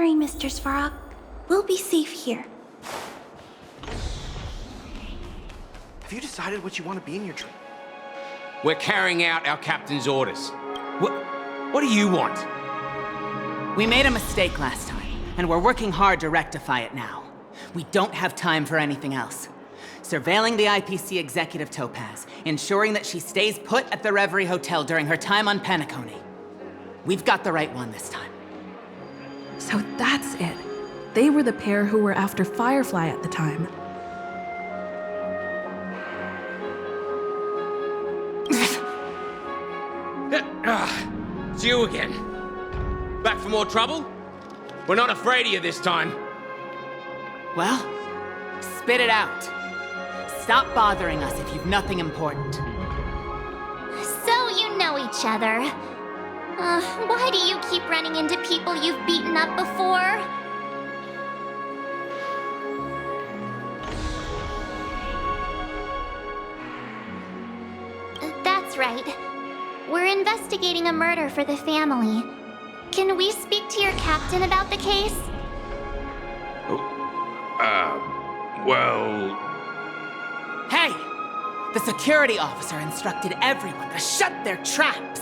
worry, Mr. Svarog. We'll be safe here. Have you decided what you want to be in your dream? We're carrying out our captain's orders. What do you want? We made a mistake last time, and we're working hard to rectify it now. We don't have time for anything else. Surveilling the IPC executive Topaz, ensuring that she stays put at the Reverie Hotel during her time on Penacony. We've got the right one this time. So that's it. They were the pair who were after Firefly at the time. It's you again. Back for more trouble? We're not afraid of you this time. Well, spit it out. Stop bothering us if you've nothing important. So you know each other. Why do you keep running into people you've beaten up before? That's right. We're investigating a murder for the family. Can we speak to your captain about the case? Well... Hey! The security officer instructed everyone to shut their traps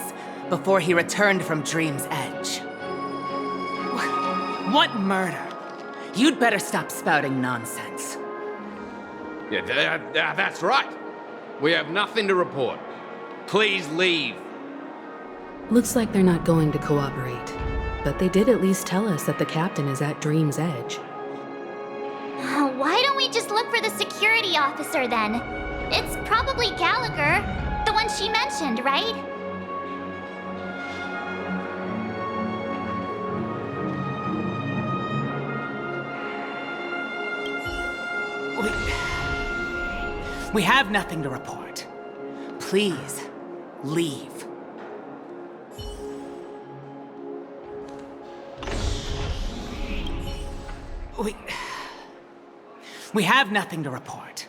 before he returned from Dream's Edge. What murder? You'd better stop spouting nonsense. Yeah, that's right. We have nothing to report. Please leave. Looks like they're not going to cooperate. But they did at least tell us that the captain is at Dream's Edge. Why don't we just look for the security officer then? It's probably Gallagher, the one she mentioned, right? We have nothing to report. Please, leave. We have nothing to report.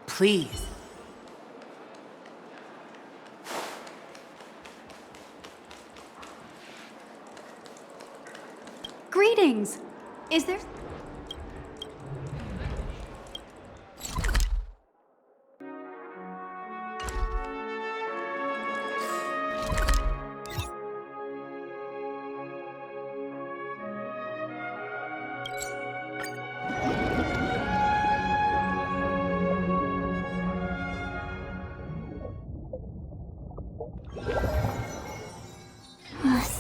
Please. Greetings. Is there...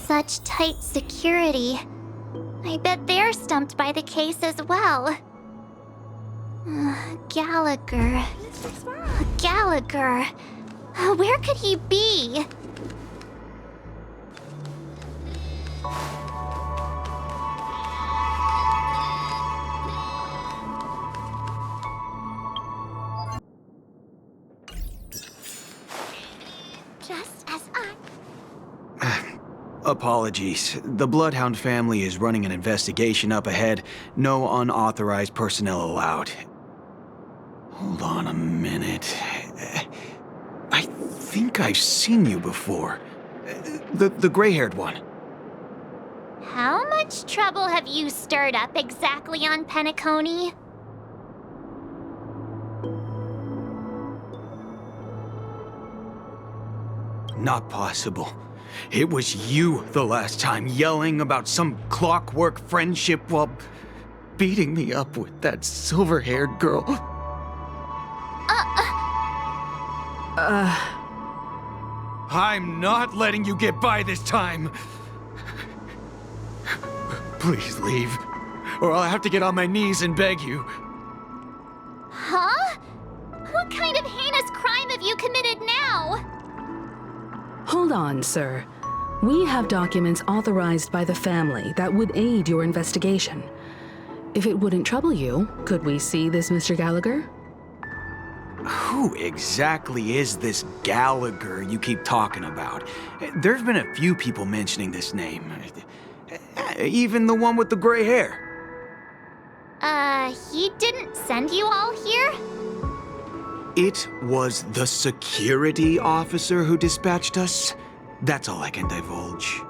Such tight security. I bet they're stumped by the case as well. Gallagher. Gallagher. Where could he be? Just as I... Apologies. The Bloodhound family is running an investigation up ahead. No unauthorized personnel allowed. Hold on a minute. I think I've seen you before. The gray-haired one. How much trouble have you stirred up exactly on Penacony? Not possible. It was you the last time, yelling about some clockwork friendship while beating me up with that silver-haired girl. I'm not letting you get by this time. Please leave, or I'll have to get on my knees and beg you. Huh? What kind of heinous crime have you committed now? Hold on, sir. We have documents authorized by the family that would aid your investigation. If it wouldn't trouble you, could we see this Mr. Gallagher? Who exactly is this Gallagher you keep talking about? There's been a few people mentioning this name. Even the one with the gray hair. He didn't send you all here? It was the security officer who dispatched us. That's all I can divulge.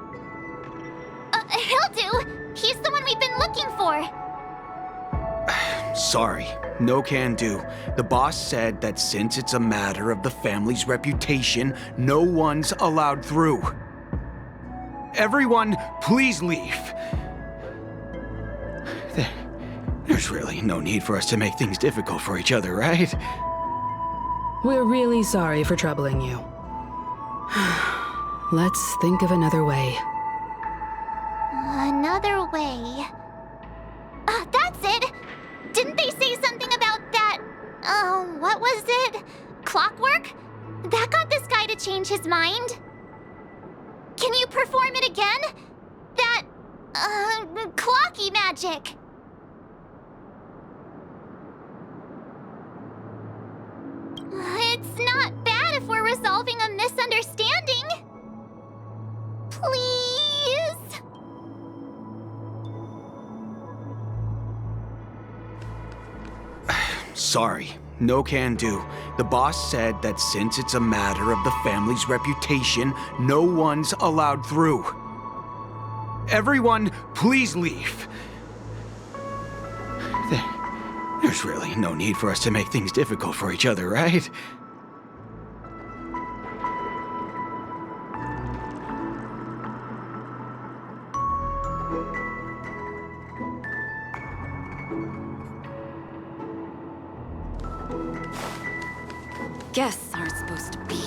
He'll do. He's the one we've been for? Sorry, no can do. The boss said that since it's a matter of the family's reputation, no one's allowed through. Everyone, please leave. There's really no need for us to make things difficult for each other, right? We're really sorry for troubling you. Let's think of another way. Another way. That's it! Didn't they say something about that? What was it? Clockwork? That got this guy to change his mind. Can you perform it again? That, clocky magic. It's not bad if we're resolving a misunderstanding. Please? Sorry, no can do. The boss said that since it's a matter of the family's reputation, no one's allowed through. Everyone, please leave. There's really no need for us to make things difficult for each other, right? Guests aren't supposed to be.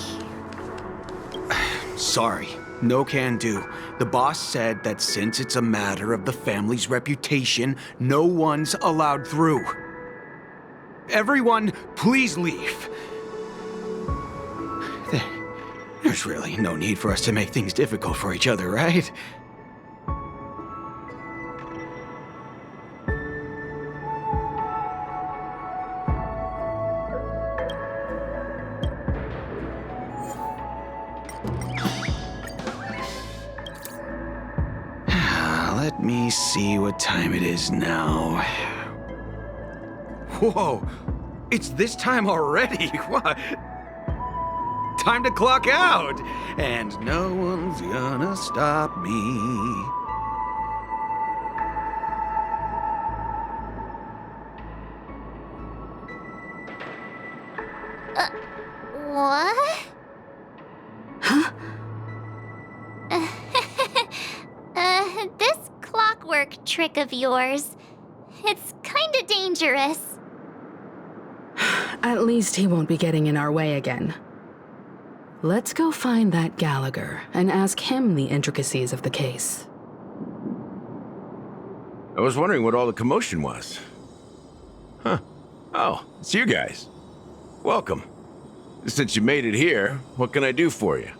Sorry, no can do. The boss said that since it's a matter of the family's reputation, no one's allowed through. Everyone, please leave. There's really no need for us to make things difficult for each other, right? Let me see what time it is now. Whoa! It's this time already! What? Time to clock out! And no one's gonna stop me. What? Huh? This clockwork trick of yours, it's kinda dangerous. At least he won't be getting in our way again. Let's go find that Gallagher and ask him the intricacies of the case. I was wondering what all the commotion was. Huh. Oh, it's you guys. Welcome. Since you made it here, what can I do for you?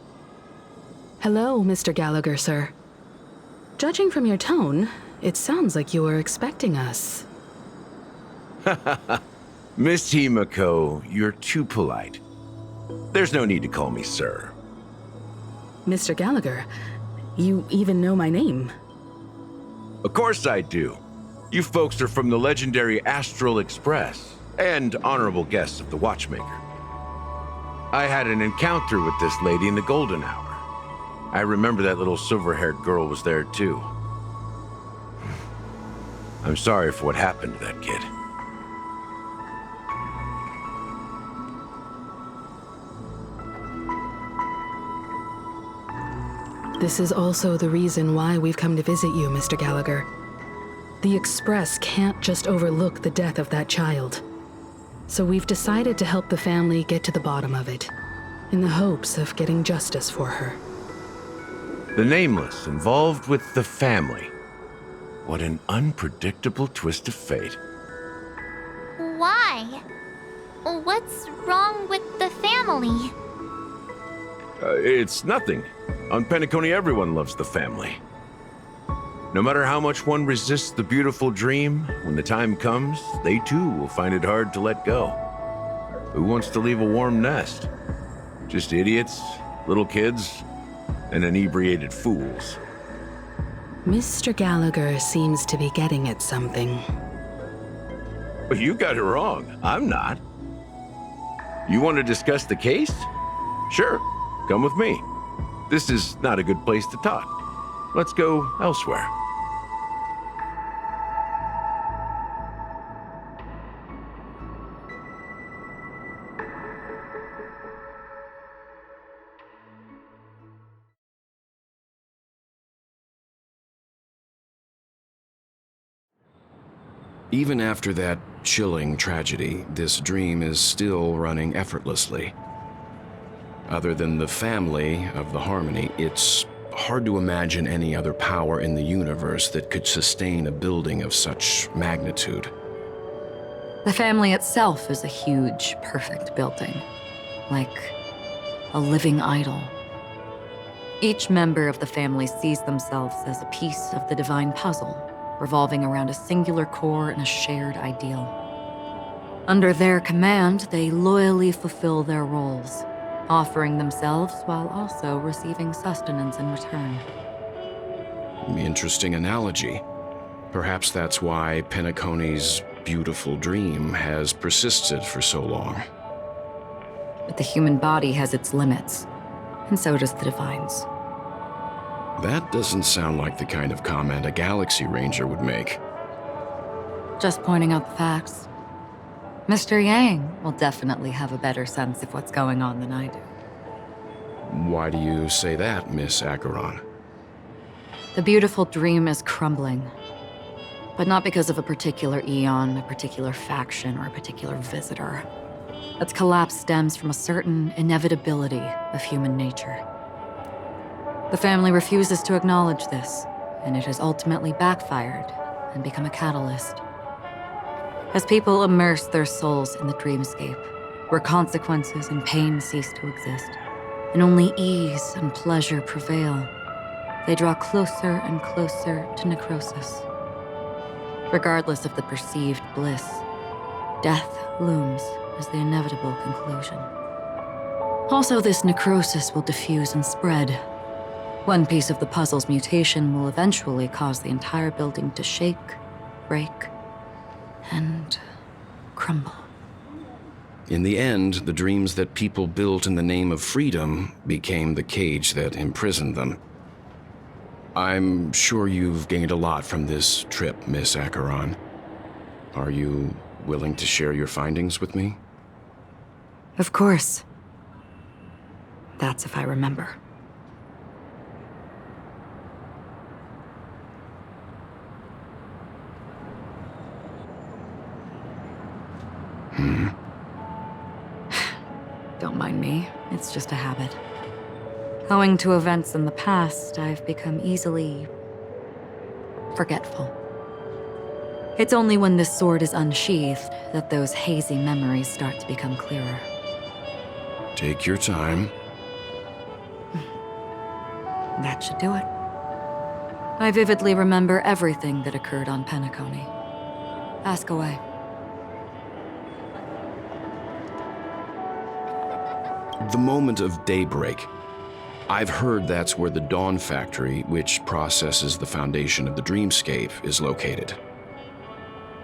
Hello, Mr. Gallagher, sir. Judging from your tone, it sounds like you were expecting us. Miss Himiko, you're too polite. There's no need to call me sir. Mr. Gallagher, you even know my name. Of course I do. You folks are from the legendary Astral Express and honorable guests of the Watchmaker. I had an encounter with this lady in the Golden Hour. I remember that little silver-haired girl was there too. I'm sorry for what happened to that kid. This is also the reason why we've come to visit you, Mr. Gallagher. The Express can't just overlook the death of that child. So we've decided to help the family get to the bottom of it, in the hopes of getting justice for her. The Nameless involved with the family. What an unpredictable twist of fate. Why? What's wrong with the family? It's nothing. On Penacony, everyone loves the family. No matter how much one resists the beautiful dream, when the time comes, they too will find it hard to let go. Who wants to leave a warm nest? Just idiots, little kids, and inebriated fools. Mr. Gallagher seems to be getting at something. But you got it wrong. I'm not. You want to discuss the case? Sure, come with me. This is not a good place to talk. Let's go elsewhere. Even after that chilling tragedy, this dream is still running effortlessly. Other than the family of the Harmony, it's hard to imagine any other power in the universe that could sustain a building of such magnitude. The family itself is a huge, perfect building. Like a living idol. Each member of the family sees themselves as a piece of the divine puzzle, revolving around a singular core and a shared ideal. Under their command, they loyally fulfill their roles, offering themselves while also receiving sustenance in return. Interesting analogy. Perhaps that's why Penacony's beautiful dream has persisted for so long. But the human body has its limits, and so does the Divine's. That doesn't sound like the kind of comment a Galaxy Ranger would make. Just pointing out the facts. Mr. Yang will definitely have a better sense of what's going on than I do. Why do you say that, Miss Acheron? The beautiful dream is crumbling. But not because of a particular eon, a particular faction, or a particular visitor. Its collapse stems from a certain inevitability of human nature. The family refuses to acknowledge this, and it has ultimately backfired and become a catalyst. As people immerse their souls in the dreamscape, where consequences and pain cease to exist, and only ease and pleasure prevail, they draw closer and closer to necrosis. Regardless of the perceived bliss, death looms as the inevitable conclusion. Also, this necrosis will diffuse and spread. One piece of the puzzle's mutation will eventually cause the entire building to shake, break, and crumble. In the end, the dreams that people built in the name of freedom became the cage that imprisoned them. I'm sure you've gained a lot from this trip, Miss Acheron. Are you willing to share your findings with me? Of course. That's if I remember. Don't mind me. It's just a habit. Owing to events in the past, I've become easily forgetful. It's only when this sword is unsheathed that those hazy memories start to become clearer. Take your time. That should do it. I vividly remember everything that occurred on Penacony. Ask away. The moment of daybreak. I've heard that's where the Dawn Factory, which processes the foundation of the dreamscape, is located.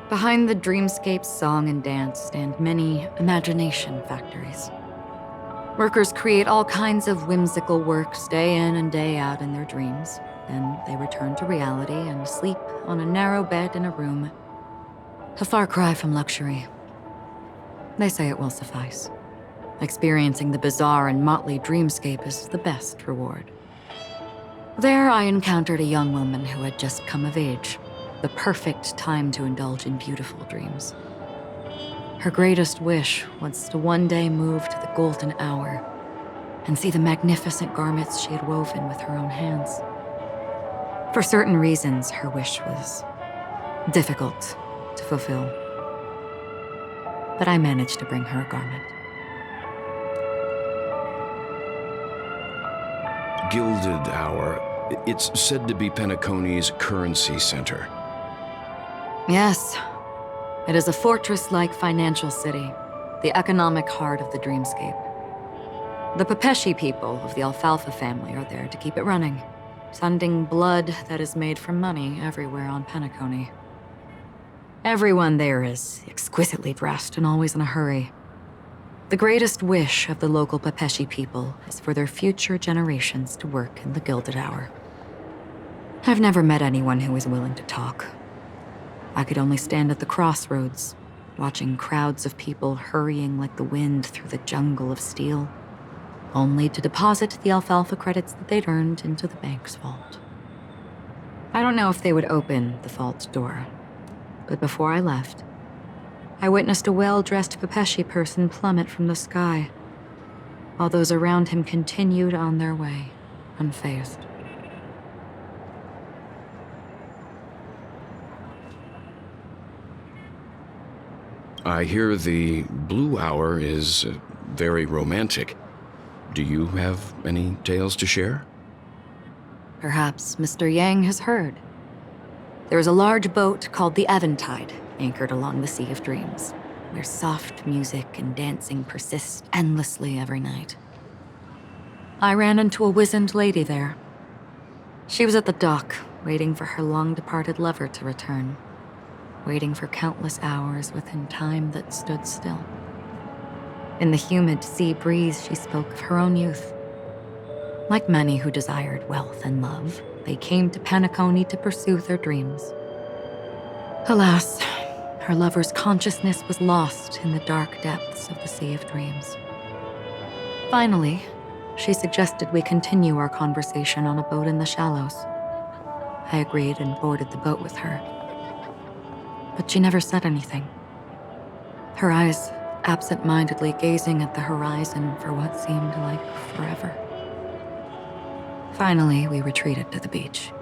Behind the dreamscape's song and dance stand many imagination factories. Workers create all kinds of whimsical works day in and day out in their dreams. Then they return to reality and sleep on a narrow bed in a room. A far cry from luxury. They say it will suffice. Experiencing the bizarre and motley dreamscape is the best reward. There I encountered a young woman who had just come of age. The perfect time to indulge in beautiful dreams. Her greatest wish was to one day move to the golden hour and see the magnificent garments she had woven with her own hands. For certain reasons, her wish was difficult to fulfill. But I managed to bring her a garment. Gilded Hour. It's said to be Penacony's currency center. Yes. It is a fortress-like financial city, the economic heart of the dreamscape. The Pepeshi people of the Alfalfa family are there to keep it running, sending blood that is made from money everywhere on Penacony. Everyone there is exquisitely dressed and always in a hurry. The greatest wish of the local Pepeshi people is for their future generations to work in the Gilded Hour. I've never met anyone who is willing to talk. I could only stand at the crossroads, watching crowds of people hurrying like the wind through the jungle of steel, only to deposit the alfalfa credits that they'd earned into the bank's vault. I don't know if they would open the vault door. But before I left, I witnessed a well-dressed Pepeshi person plummet from the sky, while those around him continued on their way, unfazed. I hear the Blue Hour is very romantic. Do you have any tales to share? Perhaps Mr. Yang has heard. There is a large boat called the Eventide, anchored along the Sea of Dreams, where soft music and dancing persist endlessly every night. I ran into a wizened lady there. She was at the dock, waiting for her long-departed lover to return, waiting for countless hours within time that stood still. In the humid sea breeze, she spoke of her own youth. Like many who desired wealth and love, they came to Penacony to pursue their dreams. Alas, her lover's consciousness was lost in the dark depths of the Sea of Dreams. Finally, she suggested we continue our conversation on a boat in the shallows. I agreed and boarded the boat with her. But she never said anything. Her eyes absent-mindedly gazing at the horizon for what seemed like forever. Finally, we retreated to the beach.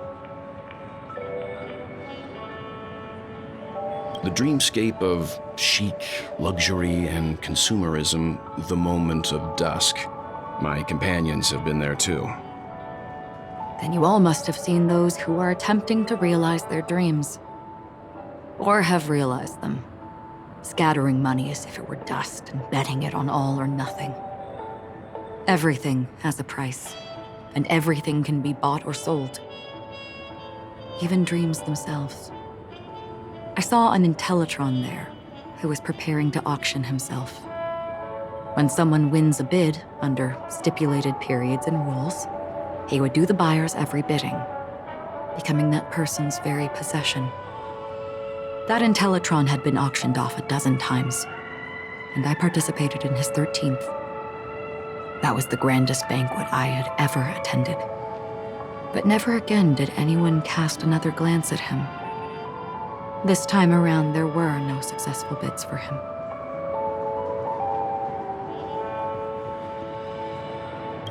The dreamscape of chic, luxury, and consumerism, the moment of dusk. My companions have been there too. Then you all must have seen those who are attempting to realize their dreams. Or have realized them, scattering money as if it were dust and betting it on all or nothing. Everything has a price, and everything can be bought or sold. Even dreams themselves. I saw an Intellitron there, who was preparing to auction himself. When someone wins a bid under stipulated periods and rules, he would do the buyer's every bidding, becoming that person's very possession. That Intellitron had been auctioned off 12 times, and I participated in his 13th. That was the grandest banquet I had ever attended. But never again did anyone cast another glance at him. This time around, there were no successful bids for him.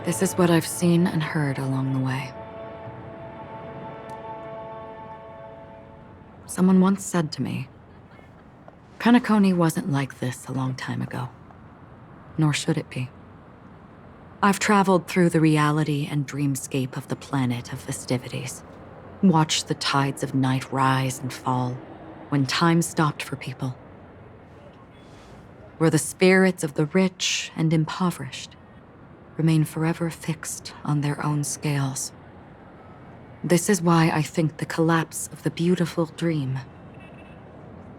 This is what I've seen and heard along the way. Someone once said to me, Penacony wasn't like this a long time ago, nor should it be. I've traveled through the reality and dreamscape of the planet of festivities, watched the tides of night rise and fall when time stopped for people, where the spirits of the rich and impoverished remain forever fixed on their own scales. This is why I think the collapse of the beautiful dream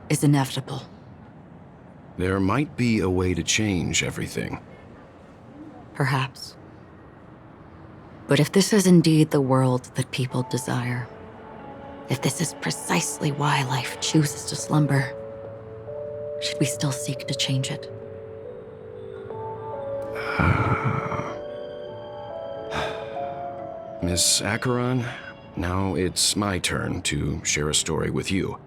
is inevitable. There might be a way to change everything. Perhaps. But if this is indeed the world that people desire, if this is precisely why life chooses to slumber, should we still seek to change it? Miss Acheron, now it's my turn to share a story with you.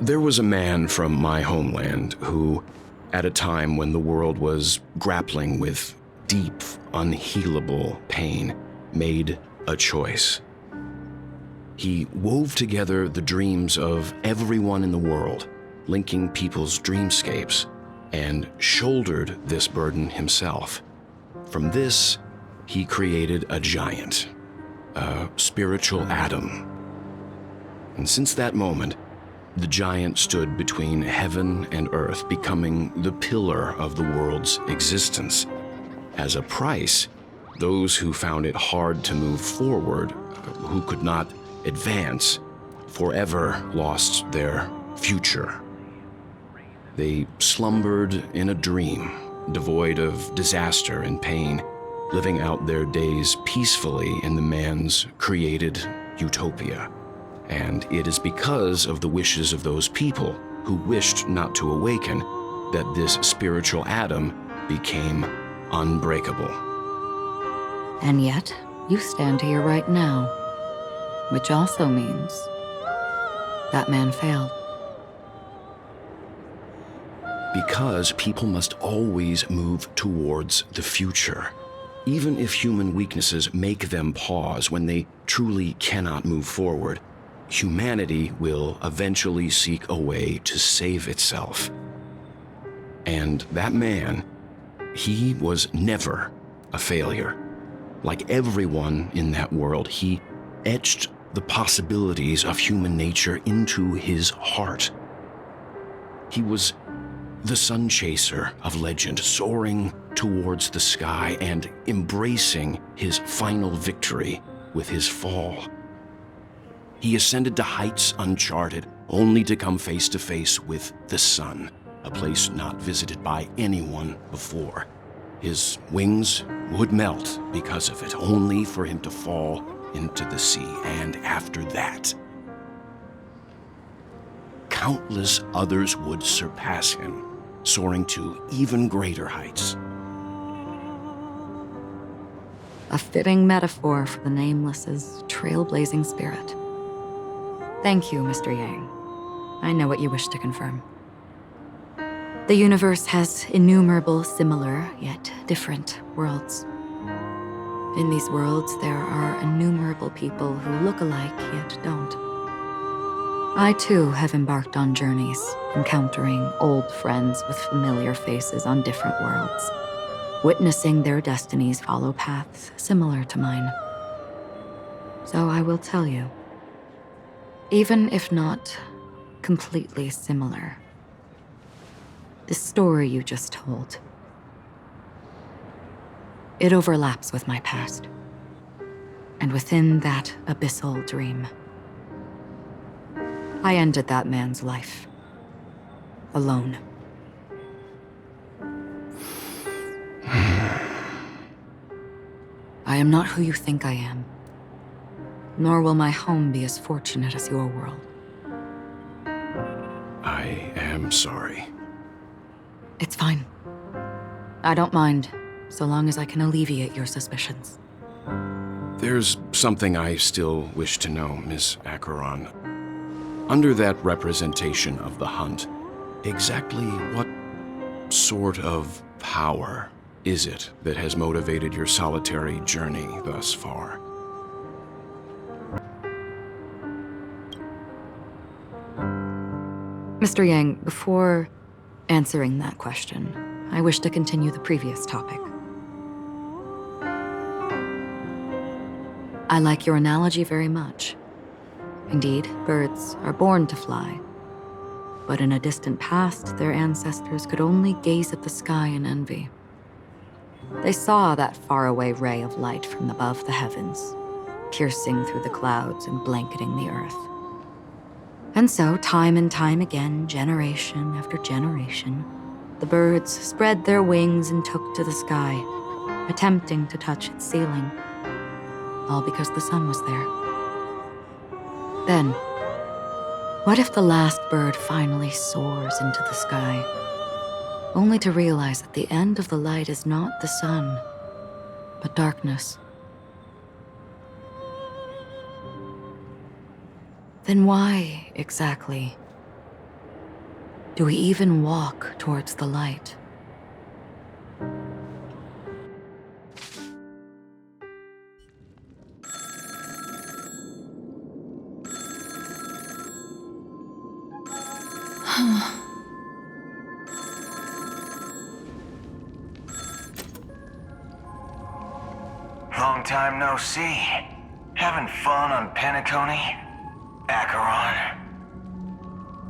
There was a man from my homeland who, at a time when the world was grappling with deep, unhealable pain, made a choice. He wove together the dreams of everyone in the world, linking people's dreamscapes, and shouldered this burden himself. From this, he created a giant, a spiritual atom. And since that moment, the giant stood between heaven and earth, becoming the pillar of the world's existence. As a price, those who found it hard to move forward, who could not advance, forever lost their future. They slumbered in a dream, devoid of disaster and pain, living out their days peacefully in the man's created utopia. And it is because of the wishes of those people who wished not to awaken that this spiritual atom became unbreakable. And yet, you stand here right now, which also means That man failed. Because people must always move towards the future. Even if human weaknesses make them pause when they truly cannot move forward, humanity will eventually seek a way to save itself. And that man, he was never a failure. Like everyone in that world, he etched the possibilities of human nature into his heart. He was the sun chaser of legend, soaring towards the sky and embracing his final victory with his fall. He ascended to heights uncharted, only to come face to face with the sun, a place not visited by anyone before. His wings would melt because of it, only for him to fall into the sea. And after that, countless others would surpass him, soaring to even greater heights. A fitting metaphor for the Nameless's trailblazing spirit. Thank you, Mr. Yang. I know what you wish to confirm. The universe has innumerable similar, yet different worlds. In these worlds, there are innumerable people who look alike, yet don't. I, too, have embarked on journeys, encountering old friends with familiar faces on different worlds, witnessing their destinies follow paths similar to mine. So I will tell you, even if not completely similar, the story you just told, it overlaps with my past, and within that abyssal dream, I ended that man's life. Alone. I am not who you think I am, nor will my home be as fortunate as your world. I am sorry. It's fine. I don't mind, so long as I can alleviate your suspicions. There's something I still wish to know, Miss Acheron. Under that representation of the hunt, exactly what sort of power is it that has motivated your solitary journey thus far? Mr. Yang, before answering that question, I wish to continue the previous topic. I like your analogy very much. Indeed, birds are born to fly. But in a distant past, their ancestors could only gaze at the sky in envy. They saw that faraway ray of light from above the heavens, piercing through the clouds and blanketing the earth. And so, time and time again, generation after generation, the birds spread their wings and took to the sky, attempting to touch its ceiling, all because the sun was there. Then, what if the last bird finally soars into the sky, only to realize that the end of the light is not the sun, but darkness? Then why, exactly, do we even walk towards the light? Long time no see. Having fun on Penacony? Acheron?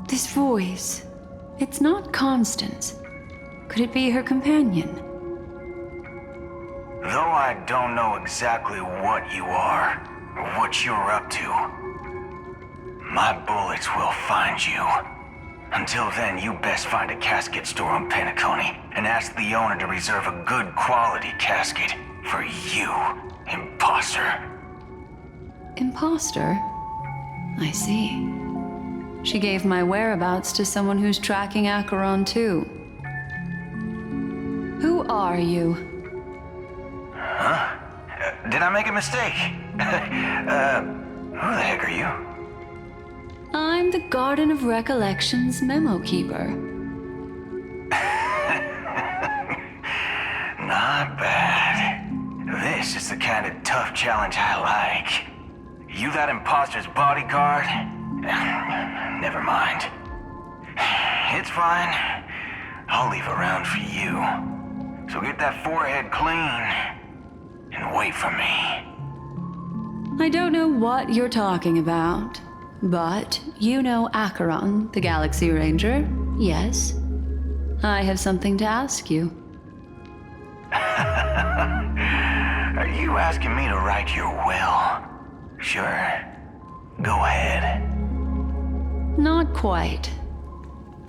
This voice, it's not Constance. Could it be her companion? Though I don't know exactly what you are, or what you're up to, my bullets will find you. Until then, you best find a casket store on Penacony and ask the owner to reserve a good quality casket for you, imposter. Imposter? I see. She gave my whereabouts to someone who's tracking Acheron too. Who are you? Huh? Did I make a mistake? Who the heck are you? I'm the Garden of Recollection's memo keeper. Not bad. This is the kind of tough challenge I like. You that imposter's bodyguard? Never mind. It's fine. I'll leave a round for you. So get that forehead clean and wait for me. I don't know what you're talking about, but you know Acheron, the Galaxy Ranger, yes? I have something to ask you. Are you asking me to write your will? Sure. Go ahead. Not quite.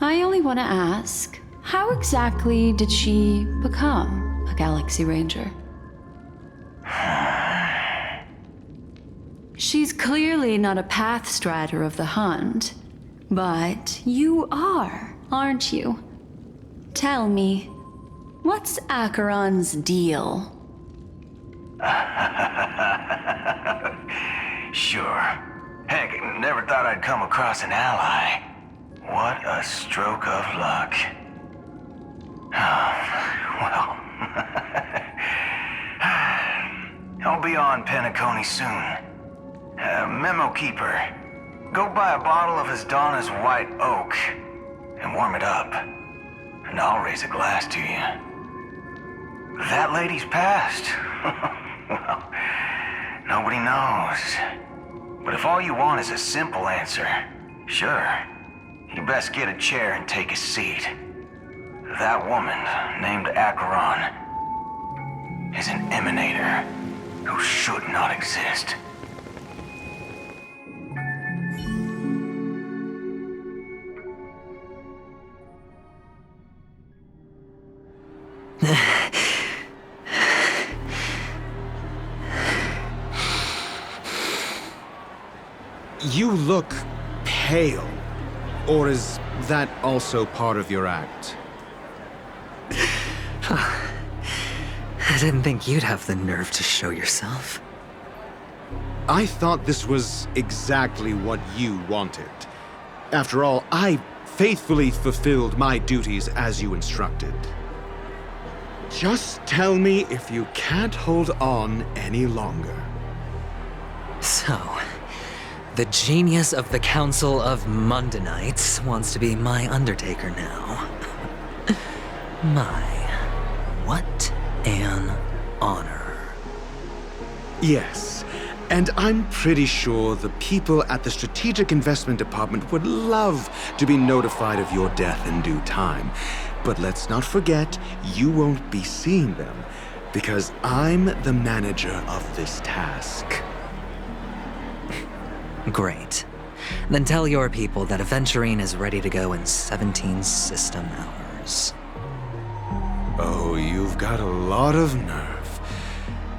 I only want to ask, how exactly did she become a Galaxy Ranger? She's clearly not a pathstrider of the hunt, but you are, aren't you? Tell me, what's Acheron's deal? Sure. Heck, never thought I'd come across an ally. What a stroke of luck. Well, I'll be on Penacony soon. Memo keeper, go buy a bottle of Asdana's white oak and warm it up, and I'll raise a glass to you. That lady's passed. Well, nobody knows. But if all you want is a simple answer, sure, you best get a chair and take a seat. That woman, named Acheron, is an emanator who should not exist. You look pale. Or is that also part of your act? I didn't think you'd have the nerve to show yourself. I thought this was exactly what you wanted. After all, I faithfully fulfilled my duties as you instructed. Just tell me if you can't hold on any longer. So, the genius of the Council of Mundanites wants to be my Undertaker now. My, what an honor. Yes, and I'm pretty sure the people at the Strategic Investment Department would love to be notified of your death in due time. But let's not forget, you won't be seeing them, because I'm the manager of this task. Great. Then tell your people that Aventurine is ready to go in 17 system hours. Oh, you've got a lot of nerve.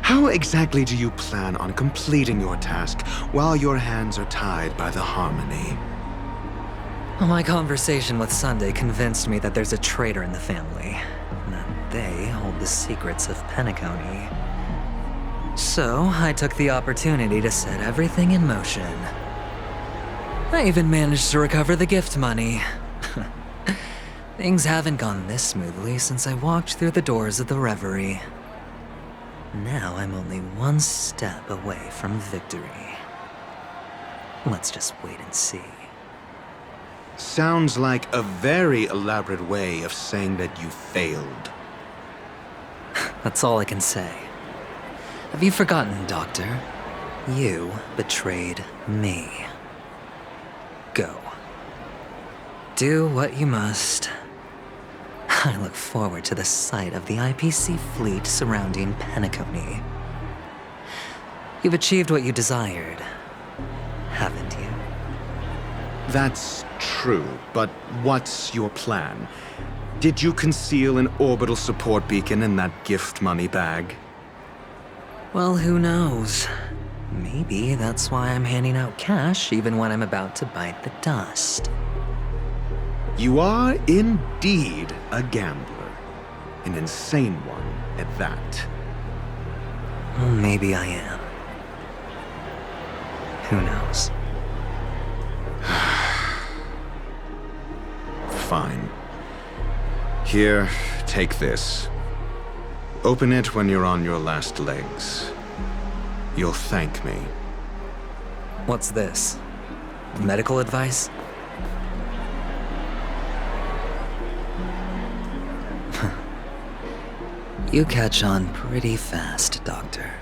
How exactly do you plan on completing your task while your hands are tied by the Harmony? My conversation with Sunday convinced me that there's a traitor in the family, and that they hold the secrets of Penacony. So, I took the opportunity to set everything in motion. I even managed to recover the gift money. Things haven't gone this smoothly since I walked through the doors of the Reverie. Now I'm only one step away from victory. Let's just wait and see. Sounds like a very elaborate way of saying that you failed. That's all I can say. Have you forgotten, Doctor? You betrayed me. Go. Do what you must. I look forward to the sight of the IPC fleet surrounding Penacony. You've achieved what you desired, haven't you? That's true, but what's your plan? Did you conceal an orbital support beacon in that gift money bag? Well, who knows? Maybe that's why I'm handing out cash even when I'm about to bite the dust. You are indeed a gambler. An insane one at that. Well, maybe I am. Who knows? fine. Here, take this. Open it when you're on your last legs. You'll thank me. What's this? Medical advice? You catch on pretty fast, Doctor.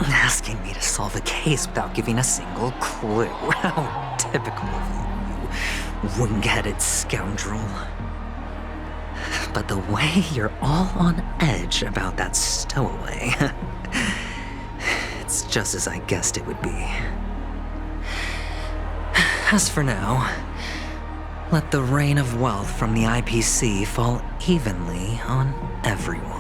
Asking me to solve a case without giving a single clue. How typical of you, wing-headed scoundrel. But the way you're all on edge about that stowaway, it's just as I guessed it would be. As for now, let the rain of wealth from the IPC fall evenly on everyone.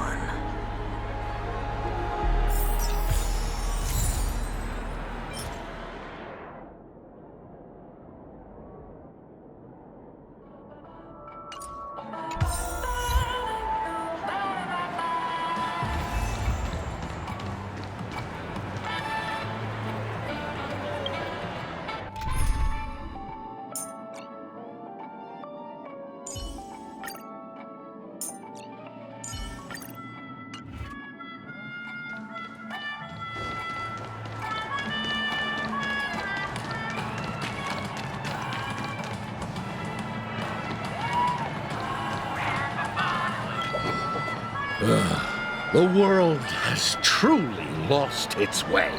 The world has truly lost its way.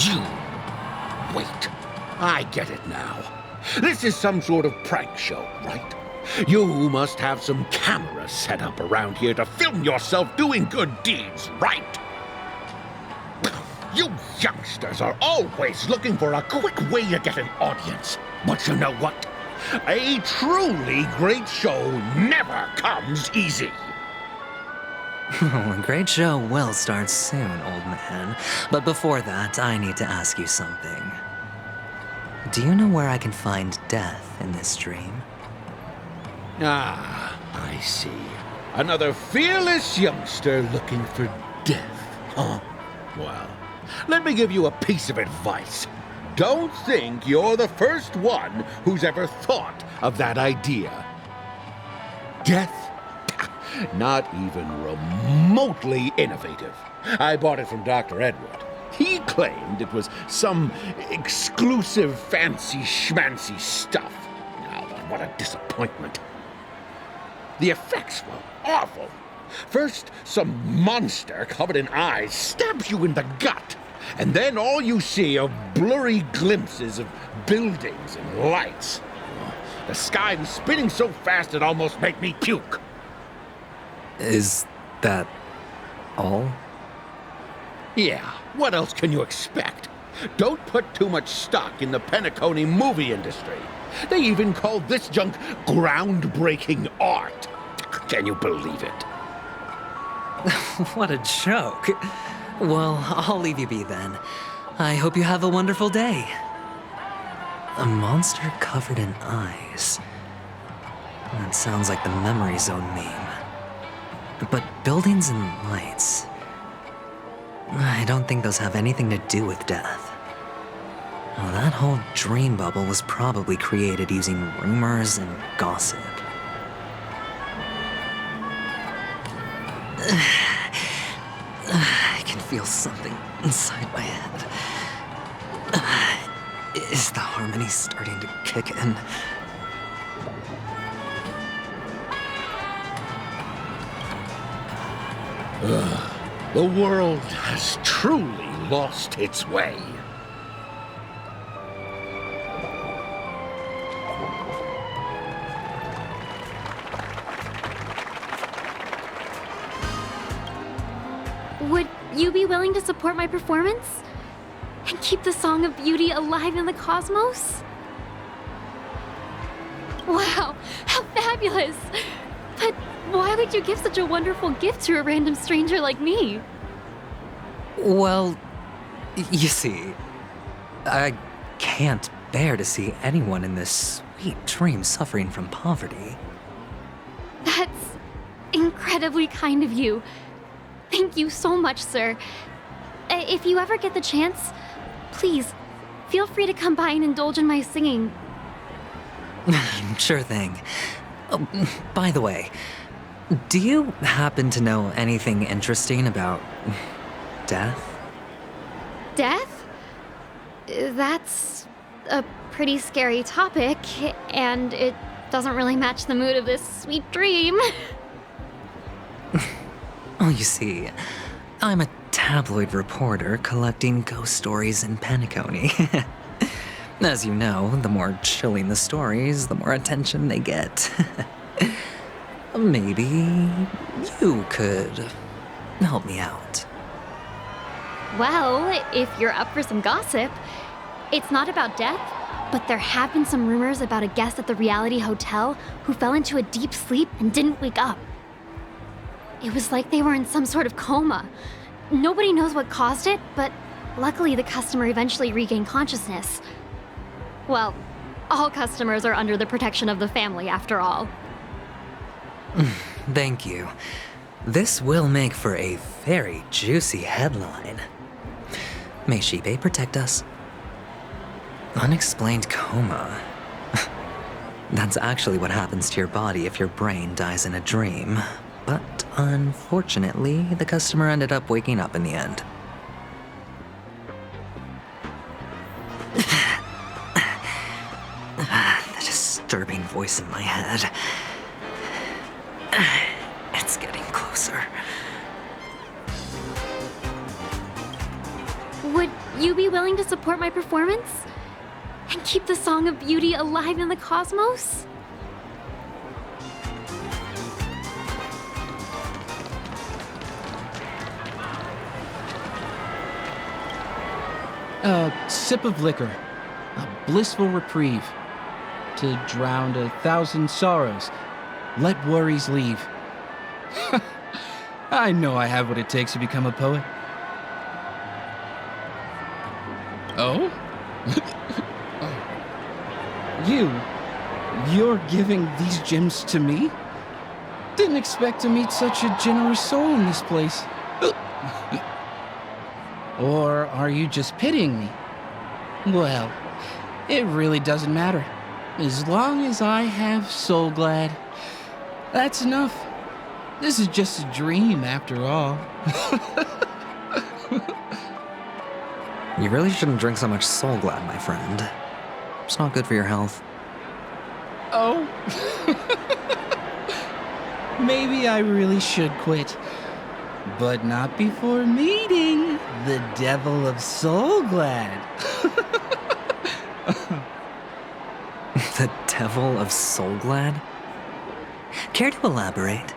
You... Wait. I get it now. This is some sort of prank show, right? You must have some cameras set up around here to film yourself doing good deeds, right? You youngsters are always looking for a quick way to get an audience. But you know what? A truly great show never comes easy. A great show will start soon, old man. But before that, I need to ask you something. Do you know where I can find death in this dream? Ah, I see. Another fearless youngster looking for death, huh? Well, let me give you a piece of advice. Don't think you're the first one who's ever thought of that idea. Death? Not even remotely innovative. I bought it from Dr. Edward. He claimed it was some exclusive fancy schmancy stuff. Oh, but what a disappointment. The effects were awful. First, some monster covered in eyes stabs you in the gut. And then all you see are blurry glimpses of buildings and lights. The sky was spinning so fast it almost made me puke. Is that all? Yeah, what else can you expect? Don't put too much stock in the Penacony movie industry. They even called this junk groundbreaking art. Can you believe it? What a joke. Well, I'll leave you be then. I hope you have a wonderful day. A monster covered in eyes. That sounds like the Memory Zone meme. But buildings and lights... I don't think those have anything to do with death. Well, that whole dream bubble was probably created using rumors and gossip. I can feel something inside my head. Is the harmony starting to kick in? The world has truly lost its way. Would you be willing to support my performance? And keep the Song of Beauty alive in the cosmos? Wow, how fabulous! But why would you give such a wonderful gift to a random stranger like me? Well, you see, I can't bear to see anyone in this sweet dream suffering from poverty. That's incredibly kind of you. Thank you so much, sir. If you ever get the chance, please, feel free to come by and indulge in my singing. Sure thing. Oh, by the way, do you happen to know anything interesting about death? Death? That's a pretty scary topic, and it doesn't really match the mood of this sweet dream. Oh, you see, I'm a tabloid reporter collecting ghost stories in Penacony. As you know, the more chilling the stories, the more attention they get. Maybe you could help me out. Well, if you're up for some gossip, it's not about death, but there have been some rumors about a guest at the reality hotel who fell into a deep sleep and didn't wake up. It was like they were in some sort of coma. Nobody knows what caused it, but luckily the customer eventually regained consciousness. Well, all customers are under the protection of the family, after all. Thank you. This will make for a very juicy headline. May Shibe protect us. Unexplained coma. That's actually what happens to your body if your brain dies in a dream. But unfortunately, the customer ended up waking up in the end. The disturbing voice in my head. It's getting closer. Would you be willing to support my performance? And keep the Song of Beauty alive in the cosmos? A sip of liquor, a blissful reprieve. To drown 1,000 sorrows, let worries leave. I know I have what it takes to become a poet. Oh? You're giving these gems to me? Didn't expect to meet such a generous soul in this place. Or are you just pitying me? Well, it really doesn't matter. As long as I have Soul Glad, that's enough. This is just a dream after all. You really shouldn't drink so much Soul Glad, my friend. It's not good for your health. Oh. Maybe I really should quit. But not before meeting the Devil of Soul Glad. The Devil of Soul Glad? Care to elaborate?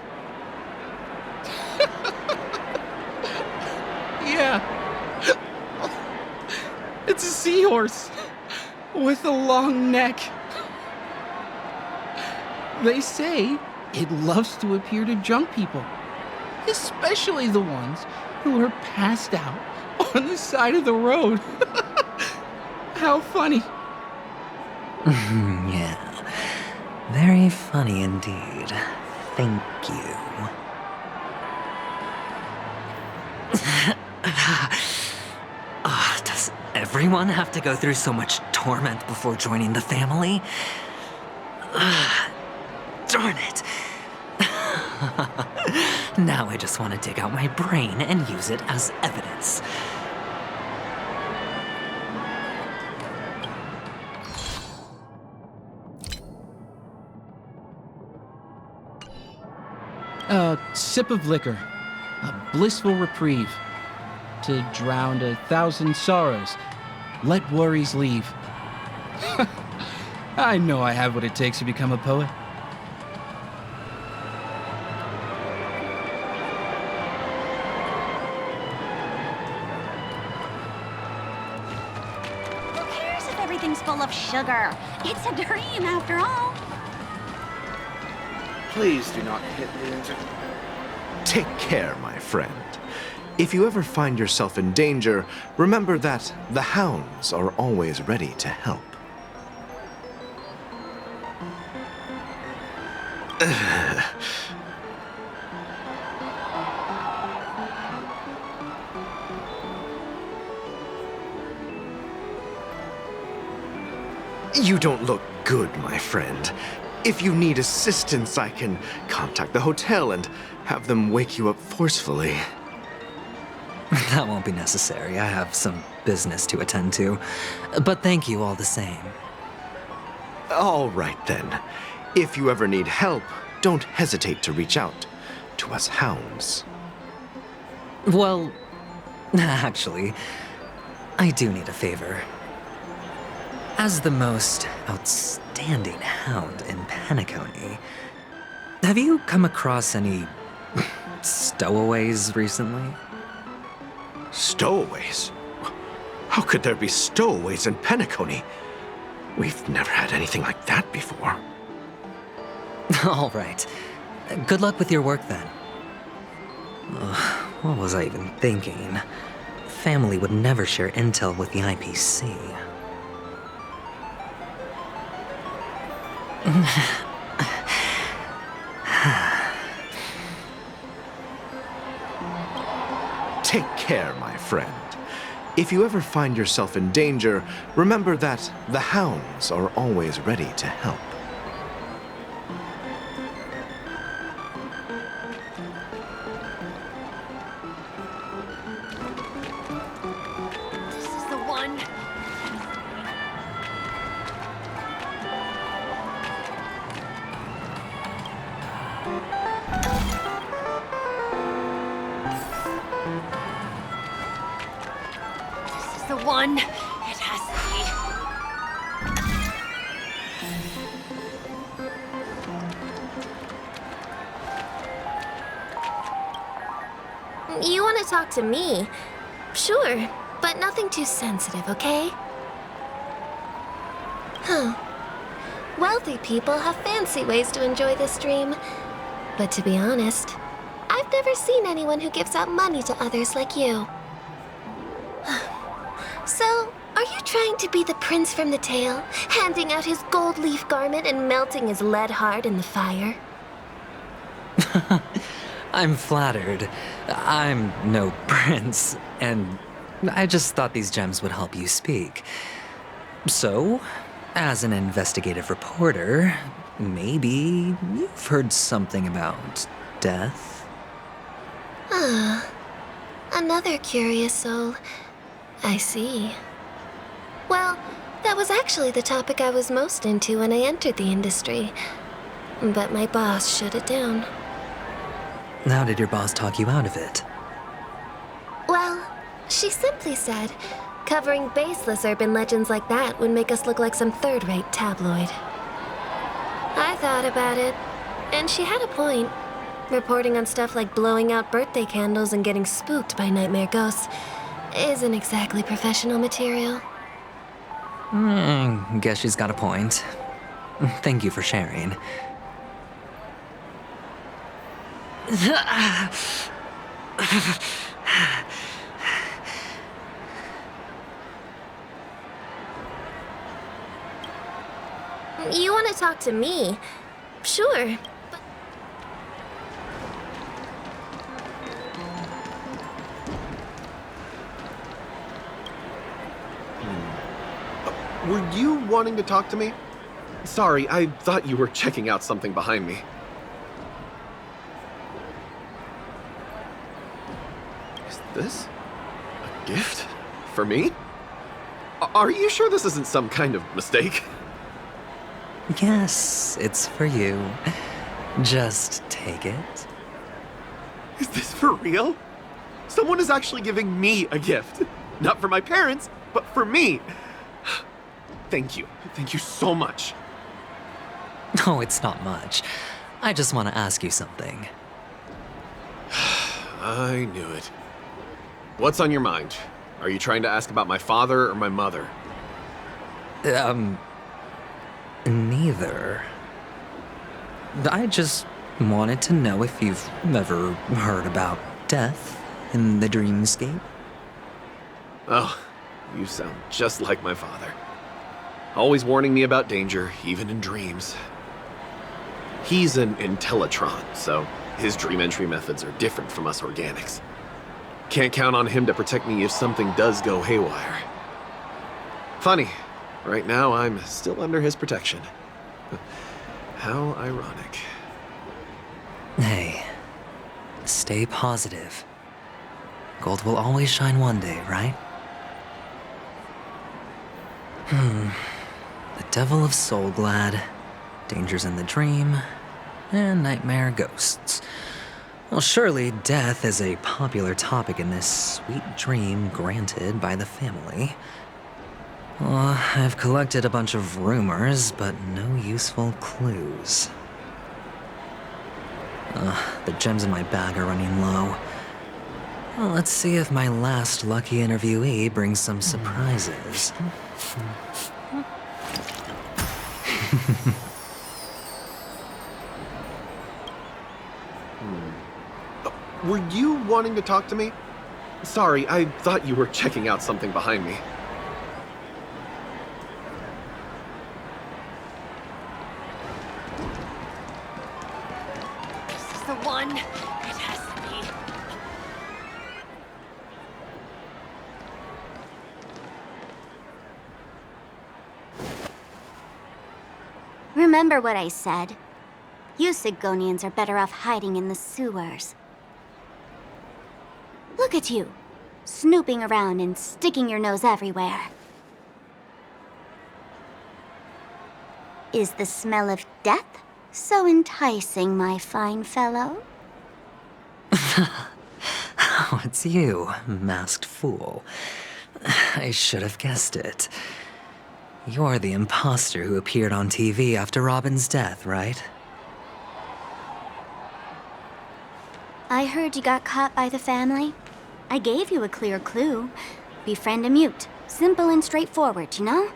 Yeah. It's a seahorse with a long neck. They say it loves to appear to drunk people, especially the ones who are passed out on the side of the road. How funny. Yeah. Very funny indeed. Thank you. Does everyone have to go through so much torment before joining the family? Darn it. Now I just want to dig out my brain and use it as evidence. A sip of liquor, a blissful reprieve. To drown 1,000 sorrows, let worries leave. I know I have what it takes to become a poet. Who cares if everything's full of sugar? It's a dream after all. Please do not hit me. Take care, my friend. If you ever find yourself in danger, remember that the hounds are always ready to help. You don't look good, my friend. If you need assistance, I can contact the hotel and have them wake you up forcefully. That won't be necessary. I have some business to attend to. But thank you all the same. All right, then. If you ever need help, don't hesitate to reach out to us hounds. Well, actually, I do need a favor. As the most outstanding hound in Penacony, have you come across any stowaways recently? Stowaways? How could there be stowaways in Penacony? We've never had anything like that before. All right. Good luck with your work then. What was I even thinking? Family would never share intel with the IPC. Take care, my friend. If you ever find yourself in danger, remember that the hounds are always ready to help. This is the one. This is the one. It has to be. You want to talk to me? Sure, but nothing too sensitive, okay? Huh. Wealthy people have fancy ways to enjoy this dream. But to be honest, I've never seen anyone who gives out money to others like you. So, are you trying to be the prince from the tale, handing out his gold leaf garment and melting his lead heart in the fire? I'm flattered. I'm no prince, and I just thought these gems would help you speak. So, as an investigative reporter, maybe you've heard something about death? Ah, another curious soul. I see. Well, that was actually the topic I was most into when I entered the industry. But my boss shut it down. How did your boss talk you out of it? Well, she simply said, covering baseless urban legends like that would make us look like some third-rate tabloid. I thought about it, and she had a point. Reporting on stuff like blowing out birthday candles and getting spooked by nightmare ghosts isn't exactly professional material. Guess she's got a point. Thank you for sharing. You want to talk to me? Sure, but... Were you wanting to talk to me? Sorry, I thought you were checking out something behind me. Is this a gift? For me? Are you sure this isn't some kind of mistake? Yes, it's for you. Just take it. Is this for real? Someone is actually giving me a gift. Not for my parents, but for me. Thank you. Thank you so much. Oh, it's not much. I just want to ask you something. I knew it. What's on your mind? Are you trying to ask about my father or my mother? Neither. I just wanted to know if you've ever heard about death in the dreamscape. Oh, you sound just like my father. Always warning me about danger, even in dreams. He's an Intellitron, so his dream entry methods are different from us organics. Can't count on him to protect me if something does go haywire. Funny, Right now, I'm still under his protection. How ironic. Hey, stay positive. Gold will always shine one day, right? The Devil of Soulglad, Dangers in the Dream, and Nightmare Ghosts. Well, surely death is a popular topic in this sweet dream granted by the family. Well, I've collected a bunch of rumors, but no useful clues. The gems in my bag are running low. Well, let's see if my last lucky interviewee brings some surprises. Were you wanting to talk to me? Sorry, I thought you were checking out something behind me. This is the one. It has to be. Remember what I said. You Sigonians are better off hiding in the sewers. Look at you, snooping around and sticking your nose everywhere. Is the smell of death so enticing, my fine fellow? Oh, it's you, masked fool. I should have guessed it. You're the imposter who appeared on TV after Robin's death, right? I heard you got caught by the family. I gave you a clear clue. Befriend a mute. Simple and straightforward, you know?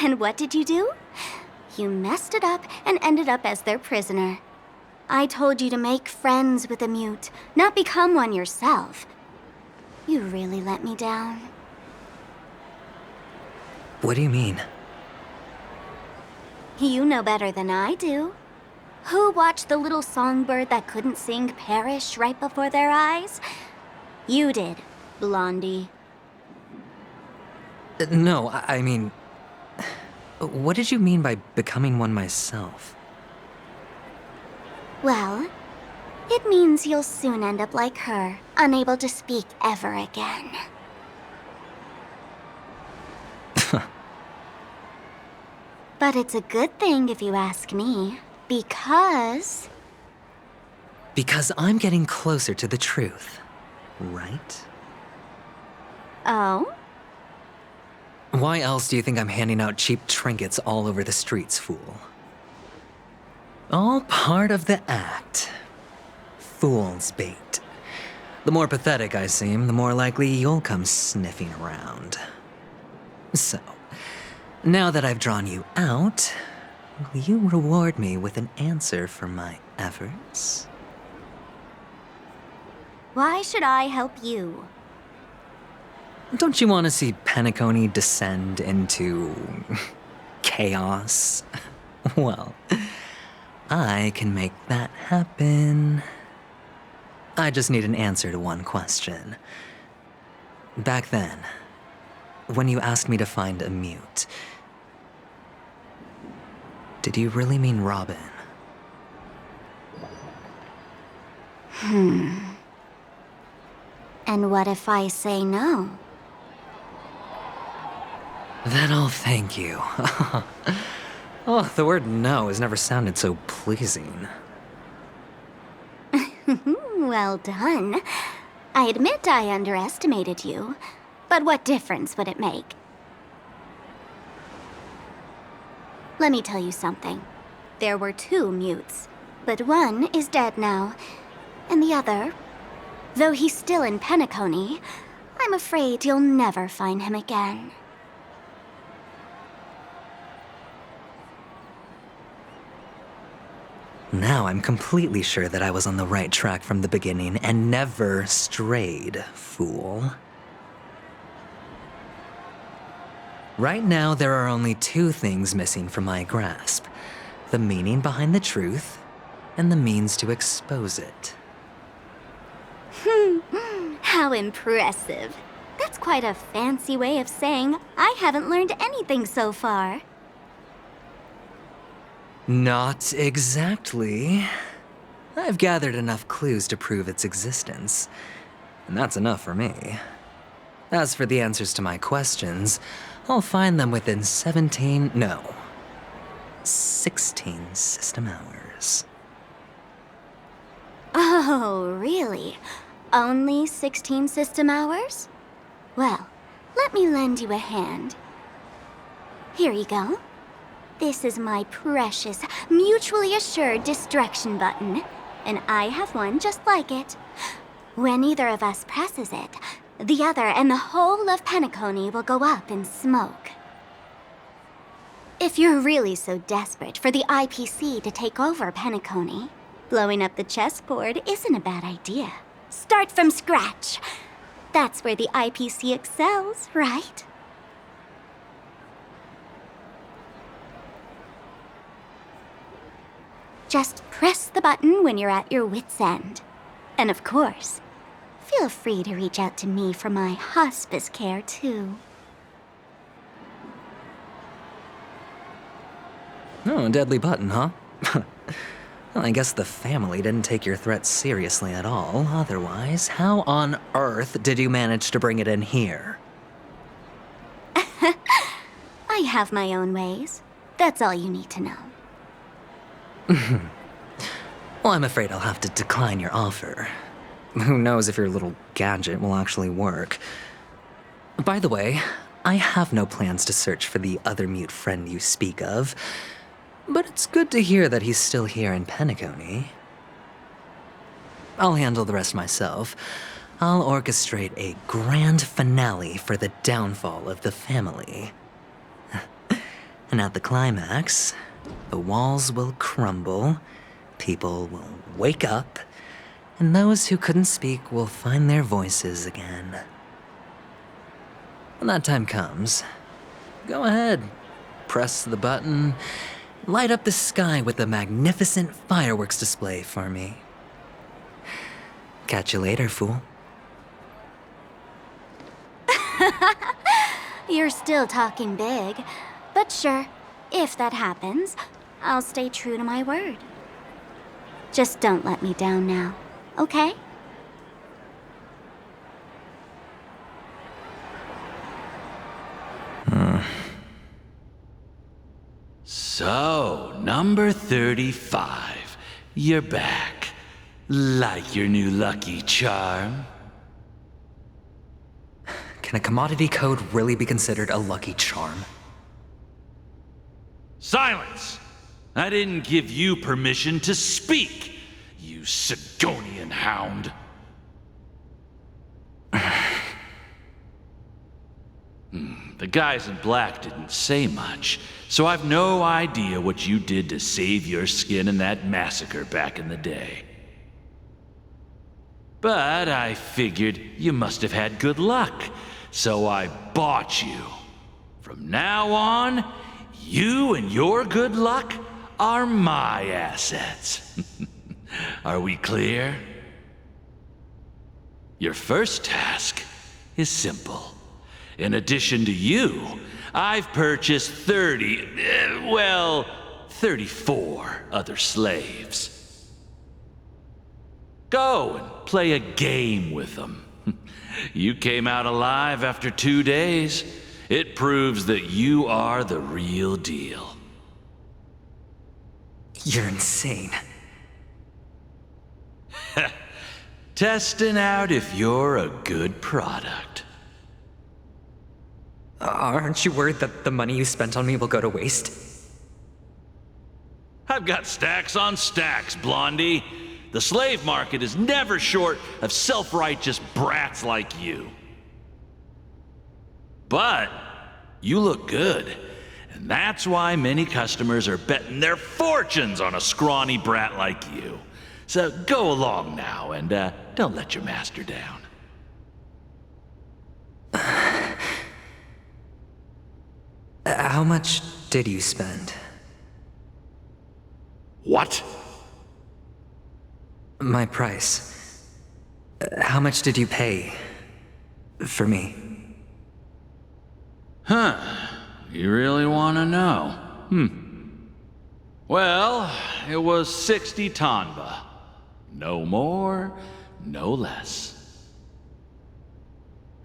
And what did you do? You messed it up and ended up as their prisoner. I told you to make friends with a mute, not become one yourself. You really let me down. What do you mean? You know better than I do. Who watched the little songbird that couldn't sing perish right before their eyes? You did, Blondie. No, I mean... What did you mean by becoming one myself? Well, it means you'll soon end up like her, unable to speak ever again. But it's a good thing if you ask me. Because I'm getting closer to the truth, right? Oh? Why else do you think I'm handing out cheap trinkets all over the streets, fool? All part of the act. Fool's bait. The more pathetic I seem, the more likely you'll come sniffing around. So, now that I've drawn you out, will you reward me with an answer for my efforts? Why should I help you? Don't you want to see Penacony descend into... chaos? Well, I can make that happen. I just need an answer to one question. Back then, when you asked me to find a mute, did you really mean Robin? And what if I say no? Then I'll thank you. Oh, the word no has never sounded so pleasing. Well done. I admit I underestimated you, but what difference would it make? Let me tell you something. There were 2 mutes, but one is dead now, and the other, though he's still in Penacony, I'm afraid you'll never find him again. Now I'm completely sure that I was on the right track from the beginning and never strayed, fool. Right now, there are only 2 things missing from my grasp. The meaning behind the truth, and the means to expose it. How impressive. That's quite a fancy way of saying I haven't learned anything so far. Not exactly. I've gathered enough clues to prove its existence, and that's enough for me. As for the answers to my questions, I'll find them within 16 system hours. Oh, really? Only 16 system hours? Well, let me lend you a hand. Here you go. This is my precious, mutually assured destruction button, and I have one just like it. When either of us presses it, the other and the whole of Penacony will go up in smoke. If you're really so desperate for the IPC to take over Penacony, blowing up the chessboard isn't a bad idea. Start from scratch. That's where the IPC excels, right? Just press the button when you're at your wit's end. And of course, feel free to reach out to me for my hospice care, too. Oh, a deadly button, huh? Well, I guess the family didn't take your threat seriously at all. Otherwise, how on earth did you manage to bring it in here? I have my own ways. That's all you need to know. Well, I'm afraid I'll have to decline your offer. Who knows if your little gadget will actually work. By the way, I have no plans to search for the other mute friend you speak of, but it's good to hear that he's still here in Penacony. I'll handle the rest myself. I'll orchestrate a grand finale for the downfall of the family. And at the climax, the walls will crumble, people will wake up, and those who couldn't speak will find their voices again. When that time comes, go ahead, press the button, light up the sky with a magnificent fireworks display for me. Catch you later, fool. You're still talking big, but sure, if that happens, I'll stay true to my word. Just don't let me down now, okay? So, number 35. You're back. Like your new lucky charm? Can a commodity code really be considered a lucky charm? Silence! I didn't give you permission to speak, you Sigonian hound. The guys in black didn't say much, so I've no idea what you did to save your skin in that massacre back in the day. But I figured you must have had good luck, so I bought you. From now on, you and your good luck are my assets. Are we clear? Your first task is simple. In addition to you, I've purchased 34 other slaves. Go and play a game with them. You came out alive after 2 days. It proves that you are the real deal. You're insane. Testing out if you're a good product. Aren't you worried that the money you spent on me will go to waste? I've got stacks on stacks, Blondie. The slave market is never short of self-righteous brats like you. But you look good, and that's why many customers are betting their fortunes on a scrawny brat like you. So go along now, and don't let your master down. How much did you spend? What? My price. How much did you pay for me? Huh. You really want to know? Well, it was 60 tanba. No more, no less.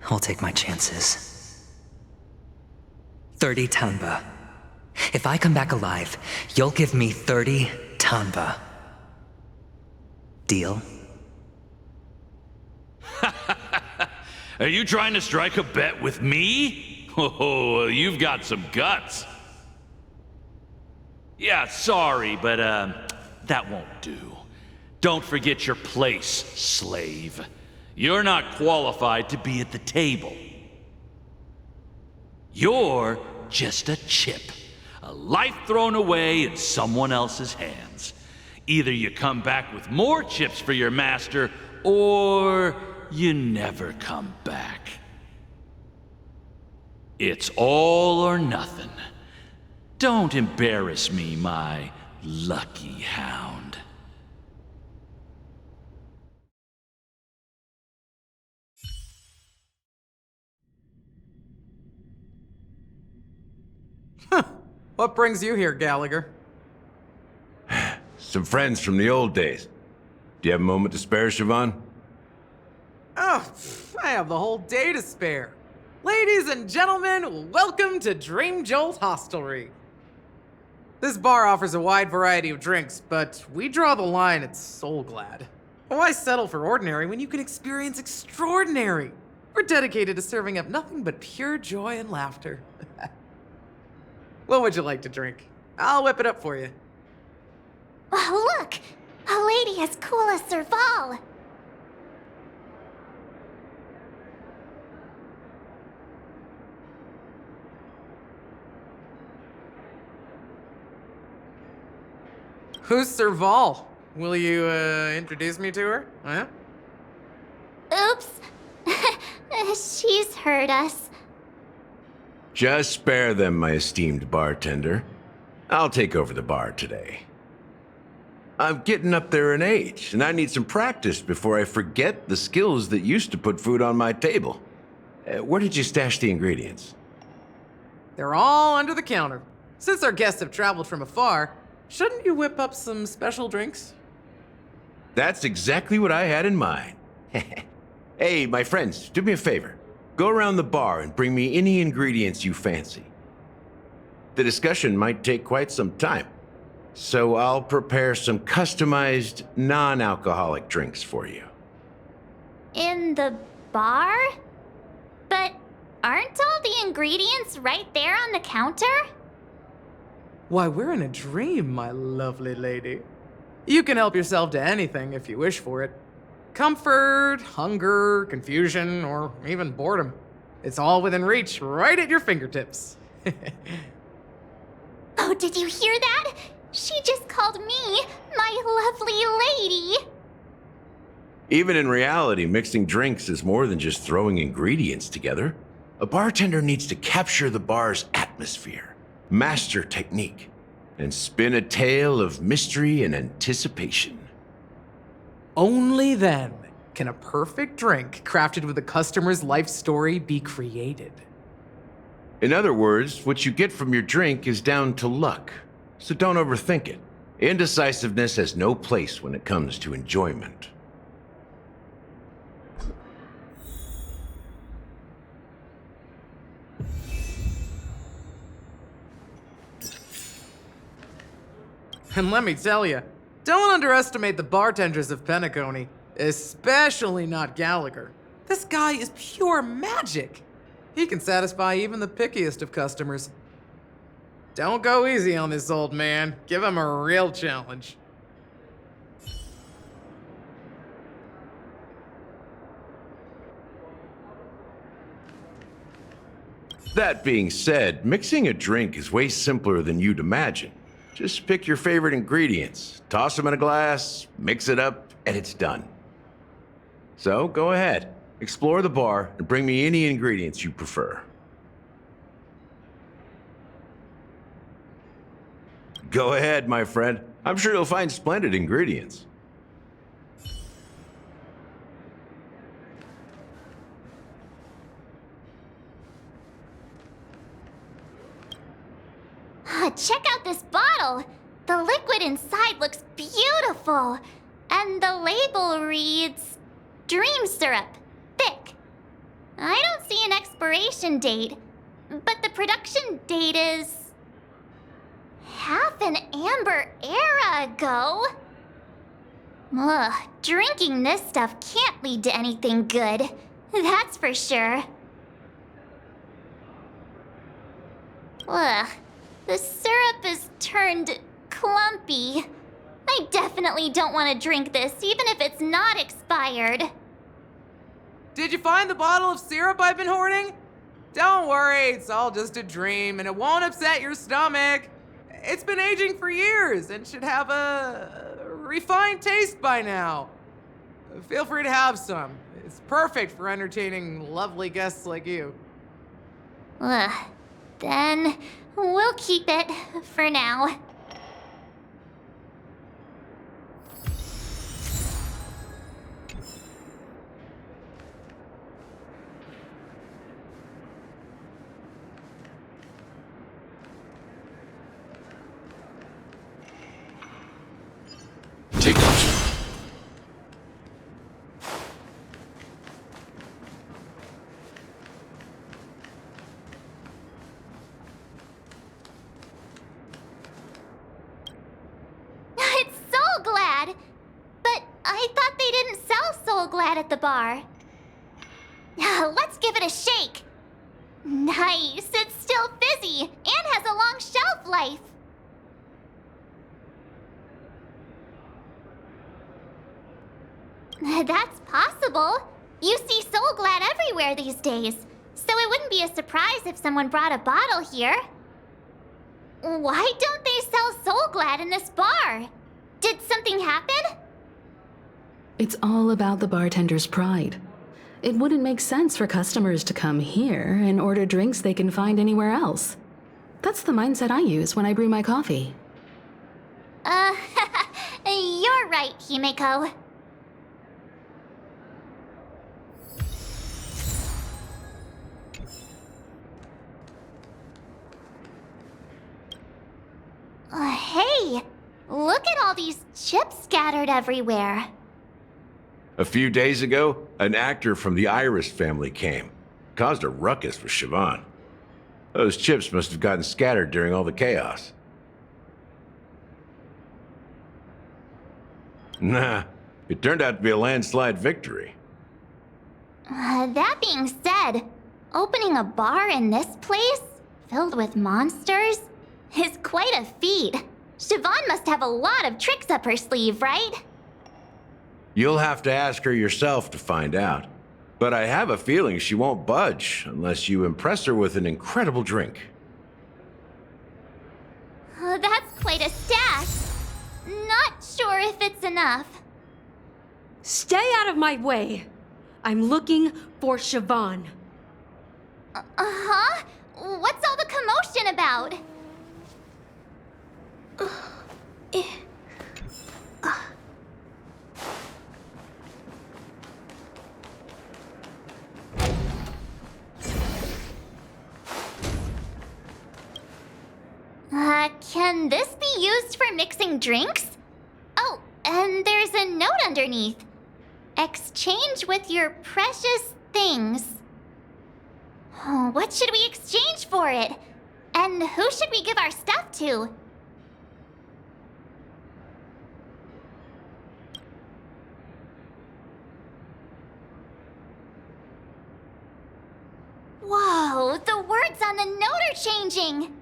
I'll take my chances. 30 tanba. If I come back alive, you'll give me 30 tanba. Deal? Are you trying to strike a bet with me? Oh, you've got some guts. Yeah, sorry, but that won't do. Don't forget your place, slave. You're not qualified to be at the table. You're just a chip. A life thrown away in someone else's hands. Either you come back with more chips for your master, or you never come back. It's all or nothing. Don't embarrass me, my lucky hound. What brings you here, Gallagher? Some friends from the old days. Do you have a moment to spare, Siobhan? Oh, I have the whole day to spare. Ladies and gentlemen, welcome to Dream Jolt Hostelry. This bar offers a wide variety of drinks, but we draw the line at Soul Glad. Why settle for ordinary when you can experience extraordinary? We're dedicated to serving up nothing but pure joy and laughter. What would you like to drink? I'll whip it up for you. Oh, look! A lady as cool as Serval! Who's Serval? Will you, introduce me to her? Huh? Oops. She's heard us. Just spare them, my esteemed bartender. I'll take over the bar today. I'm getting up there in age, and I need some practice before I forget the skills that used to put food on my table. Where did you stash the ingredients? They're all under the counter. Since our guests have traveled from afar, shouldn't you whip up some special drinks? That's exactly what I had in mind. Hey, my friends, do me a favor. Go around the bar and bring me any ingredients you fancy. The discussion might take quite some time, so I'll prepare some customized, non-alcoholic drinks for you. In the bar? But aren't all the ingredients right there on the counter? Why, we're in a dream, my lovely lady. You can help yourself to anything if you wish for it. Comfort, hunger, confusion, or even boredom. It's all within reach, right at your fingertips. Oh, did you hear that? She just called me my lovely lady. Even in reality, mixing drinks is more than just throwing ingredients together. A bartender needs to capture the bar's atmosphere, master technique, and spin a tale of mystery and anticipation. Only then can a perfect drink crafted with a customer's life story be created. In other words, what you get from your drink is down to luck, so don't overthink it. Indecisiveness has no place when it comes to enjoyment. And let me tell you, don't underestimate the bartenders of Penacony, especially not Gallagher. This guy is pure magic. He can satisfy even the pickiest of customers. Don't go easy on this old man. Give him a real challenge. That being said, mixing a drink is way simpler than you'd imagine. Just pick your favorite ingredients, toss them in a glass, mix it up, and it's done. So go ahead, explore the bar, and bring me any ingredients you prefer. Go ahead, my friend. I'm sure you'll find splendid ingredients. Check out this bottle. The liquid inside looks beautiful. And the label reads, Dream Syrup, thick. I don't see an expiration date, but the production date is half an amber era ago. Ugh, drinking this stuff can't lead to anything good. That's for sure. Ugh, the syrup is turned clumpy. I definitely don't want to drink this, even if it's not expired. Did you find the bottle of syrup I've been hoarding? Don't worry, it's all just a dream and it won't upset your stomach. It's been aging for years and should have a refined taste by now. Feel free to have some. It's perfect for entertaining lovely guests like you. Ugh, then we'll keep it for now. Take caution. It's Soul Glad! But I thought they didn't sell Soul Glad at the bar. Let's give it a shake. Nice, it's still fizzy and has a long shelf life. That's possible. You see Soul Glad everywhere these days, so it wouldn't be a surprise if someone brought a bottle here. Why don't they sell Soul Glad in this bar? Did something happen? It's all about the bartender's pride. It wouldn't make sense for customers to come here and order drinks they can find anywhere else. That's the mindset I use when I brew my coffee. You're right, Himeko. Hey, look at all these chips scattered everywhere. A few days ago, an actor from the Iris family came. Caused a ruckus with Siobhan. Those chips must have gotten scattered during all the chaos. Nah, it turned out to be a landslide victory. That being said, opening a bar in this place, filled with monsters, is quite a feat. Siobhan must have a lot of tricks up her sleeve, right? You'll have to ask her yourself to find out. But I have a feeling she won't budge unless you impress her with an incredible drink. That's quite a stash. Not sure if it's enough. Stay out of my way. I'm looking for Siobhan. Uh-huh? What's all the commotion about? Can this be used for mixing drinks? Oh, and there's a note underneath. Exchange with your precious things. What should we exchange for it? And who should we give our stuff to? Whoa, the words on the note are changing!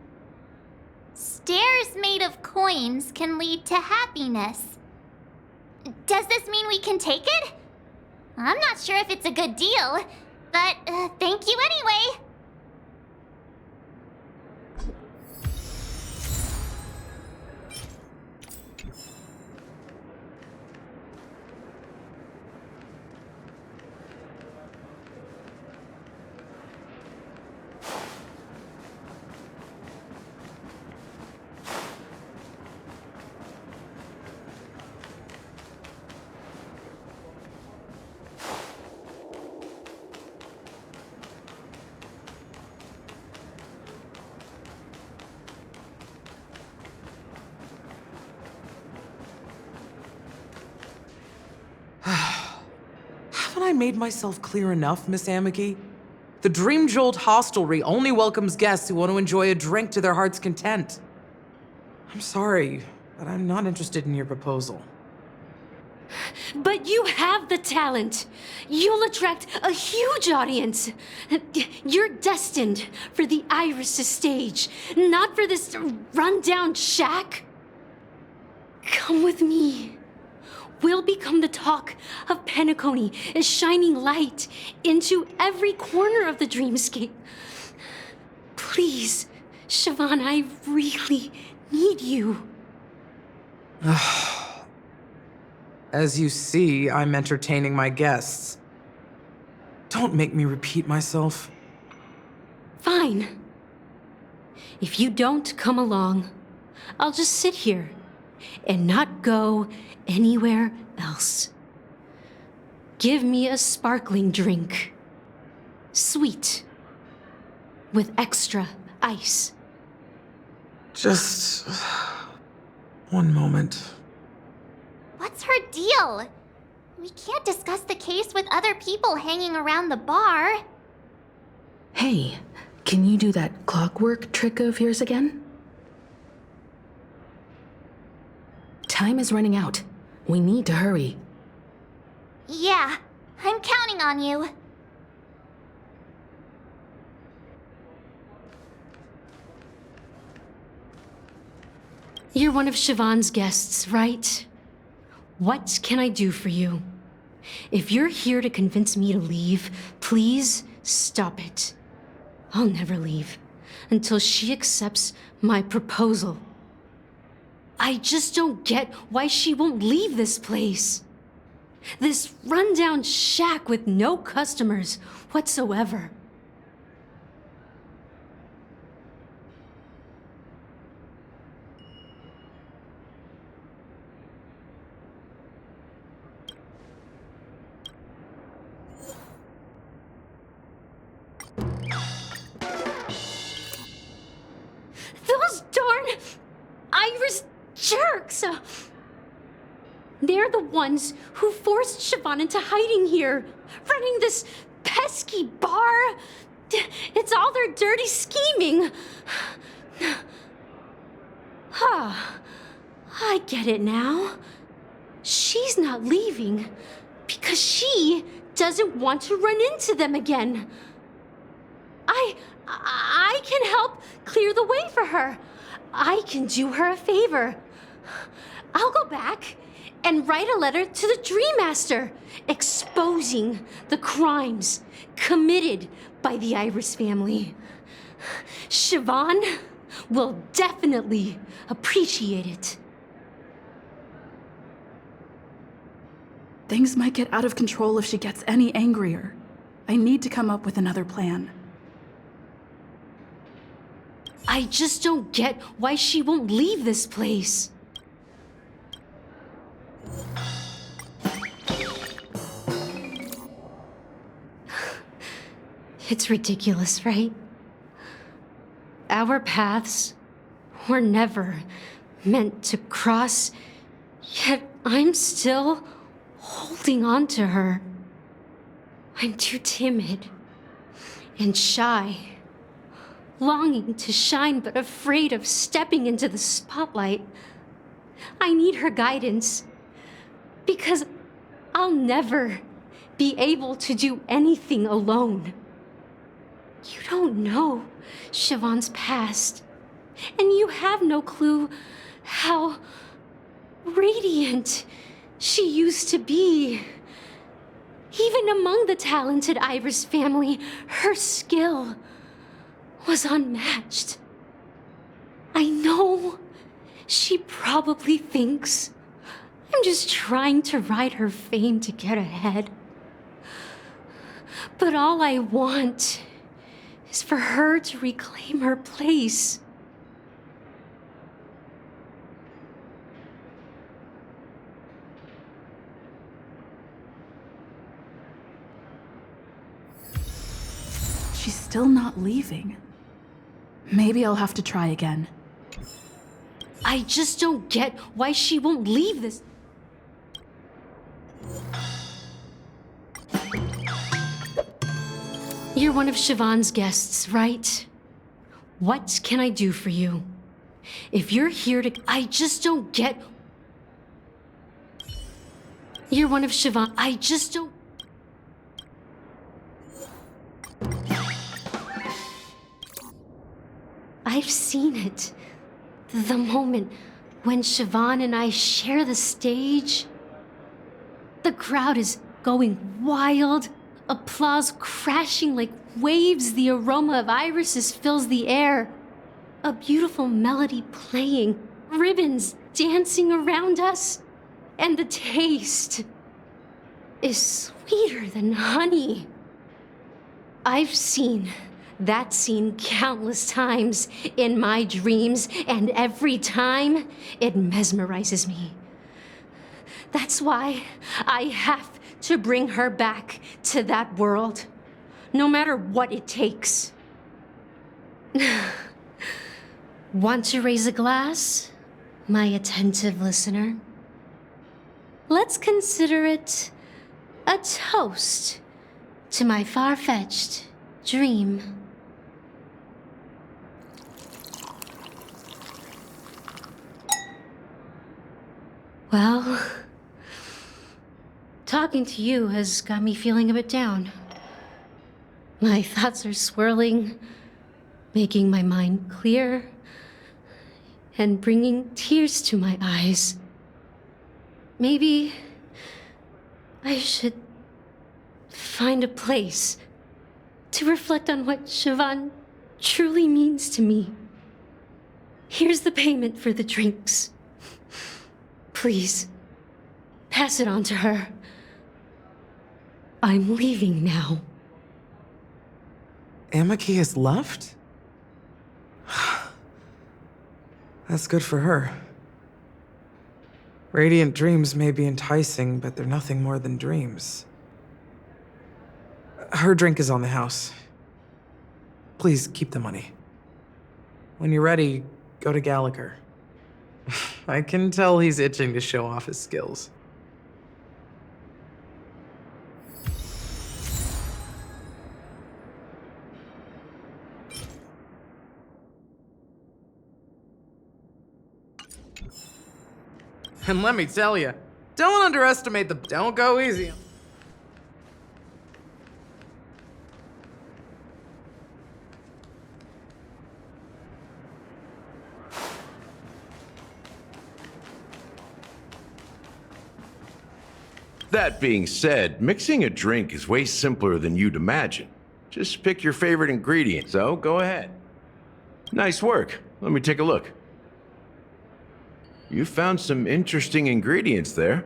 Stairs made of coins can lead to happiness. Does this mean we can take it? I'm not sure if it's a good deal, but thank you anyway. I made myself clear enough, Miss Amiki? The Dream Jolt Hostelry only welcomes guests who want to enjoy a drink to their heart's content. I'm sorry, but I'm not interested in your proposal. But you have the talent. You'll attract a huge audience. You're destined for the Iris' stage, not for this rundown shack. Come with me. We'll become the talk of Penacony, a shining light into every corner of the dreamscape. Please, Siobhan, I really need you. As you see, I'm entertaining my guests. Don't make me repeat myself. Fine. If you don't come along, I'll just sit here and not go anywhere else. Give me a sparkling drink. Sweet. With extra ice. Just one moment. What's her deal? We can't discuss the case with other people hanging around the bar. Hey, can you do that clockwork trick of yours again? Time is running out. We need to hurry. Yeah, I'm counting on you. You're one of Siobhan's guests, right? What can I do for you? If you're here to convince me to leave, please stop it. I'll never leave until she accepts my proposal. I just don't get why she won't leave this place. This rundown shack with no customers whatsoever. Those darn Iris jerks! They're the ones who forced Siobhan into hiding here, running this pesky bar. It's all their dirty scheming. I get it now. She's not leaving because she doesn't want to run into them again. I can help clear the way for her. I can do her a favor. I'll go back and write a letter to the Dream Master exposing the crimes committed by the Iris family. Siobhan will definitely appreciate it. Things might get out of control if she gets any angrier. I need to come up with another plan. I just don't get why she won't leave this place. It's ridiculous, right? Our paths were never meant to cross, yet I'm still holding on to her. I'm too timid and shy, longing to shine but afraid of stepping into the spotlight. I need her guidance because I'll never be able to do anything alone. You don't know Siobhan's past, and you have no clue how radiant she used to be. Even among the talented Iris family, her skill was unmatched. I know she probably thinks I'm just trying to ride her fame to get ahead. But all I want is for her to reclaim her place. She's still not leaving. Maybe I'll have to try again. I just don't get why she won't leave this. You're one of Siobhan's guests, right? What can I do for you? If you're here to... I just don't get... You're one of Siobhan... I just don't... I've seen it. The moment when Siobhan and I share the stage. The crowd is going wild. Applause crashing like waves. The aroma of irises fills the air. A beautiful melody playing. Ribbons dancing around us. And the taste is sweeter than honey. I've seen that scene countless times in my dreams, and every time it mesmerizes me. That's why I have to bring her back to that world, no matter what it takes. Want to raise a glass, my attentive listener? Let's consider it a toast to my far-fetched dream. Well, talking to you has got me feeling a bit down. My thoughts are swirling, making my mind clear, and bringing tears to my eyes. Maybe I should find a place to reflect on what Siobhan truly means to me. Here's the payment for the drinks. Please, pass it on to her. I'm leaving now. Amaki has left? That's good for her. Radiant dreams may be enticing, but they're nothing more than dreams. Her drink is on the house. Please keep the money. When you're ready, go to Gallagher. I can tell he's itching to show off his skills. And let me tell you, don't underestimate the... Don't go easy. That being said, mixing a drink is way simpler than you'd imagine. Just pick your favorite ingredient, so go ahead. Nice work. Let me take a look. You found some interesting ingredients there.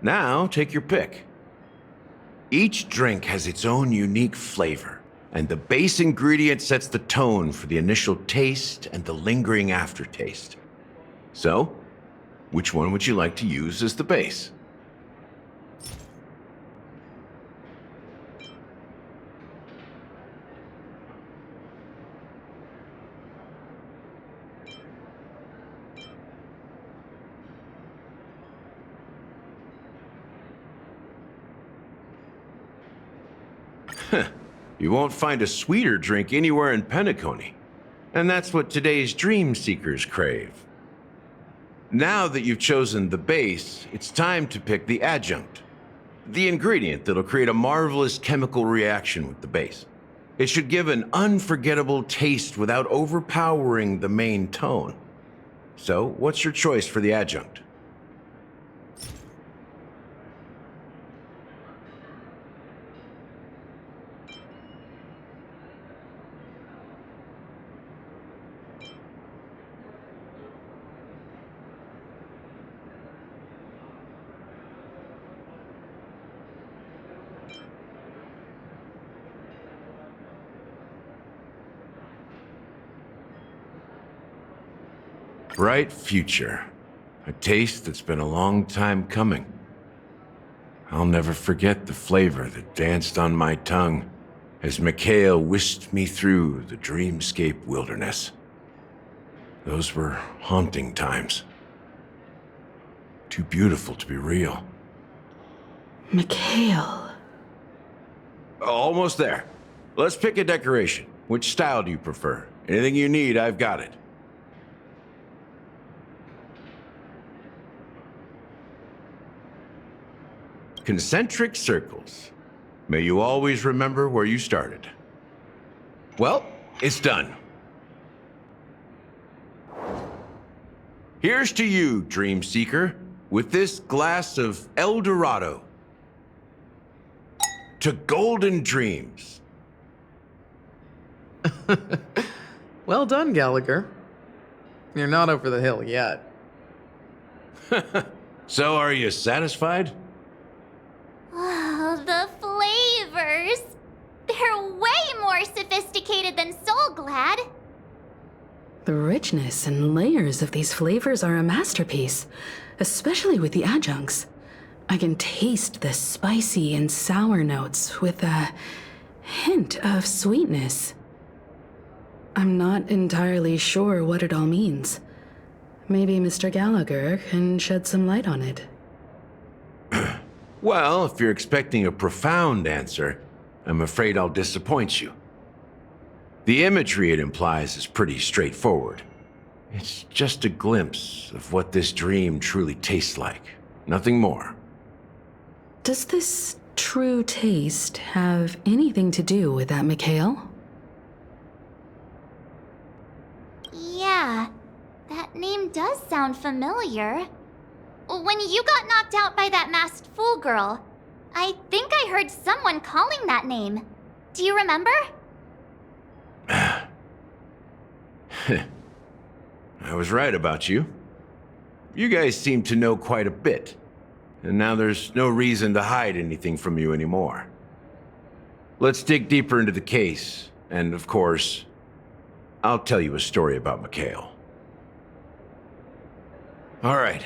Now, take your pick. Each drink has its own unique flavor, and the base ingredient sets the tone for the initial taste and the lingering aftertaste. So, which one would you like to use as the base? You won't find a sweeter drink anywhere in Penacony. And that's what today's dream seekers crave. Now that you've chosen the base, it's time to pick the adjunct. The ingredient that'll create a marvelous chemical reaction with the base. It should give an unforgettable taste without overpowering the main tone. So, what's your choice for the adjunct? Bright future. A taste that's been a long time coming. I'll never forget the flavor that danced on my tongue as Mikhail whisked me through the dreamscape wilderness. Those were haunting times. Too beautiful to be real. Mikhail. Almost there. Let's pick a decoration. Which style do you prefer? Anything you need, I've got it. Concentric circles. May you always remember where you started. Well, it's done. Here's to you, Dream Seeker, with this glass of El Dorado. To golden dreams. Well done, Gallagher. You're not over the hill yet. So, are you satisfied? Oh, the flavors! They're way more sophisticated than Soulglad. The richness and layers of these flavors are a masterpiece, especially with the adjuncts. I can taste the spicy and sour notes with a hint of sweetness. I'm not entirely sure what it all means. Maybe Mr. Gallagher can shed some light on it. Well, if you're expecting a profound answer, I'm afraid I'll disappoint you. The imagery it implies is pretty straightforward. It's just a glimpse of what this dream truly tastes like. Nothing more. Does this true taste have anything to do with that Mikhail? Yeah, that name does sound familiar. When you got knocked out by that masked fool girl, I think I heard someone calling that name. Do you remember? I was right about you. You guys seem to know quite a bit, and now there's no reason to hide anything from you anymore. Let's dig deeper into the case, and of course, I'll tell you a story about Mikhail. All right,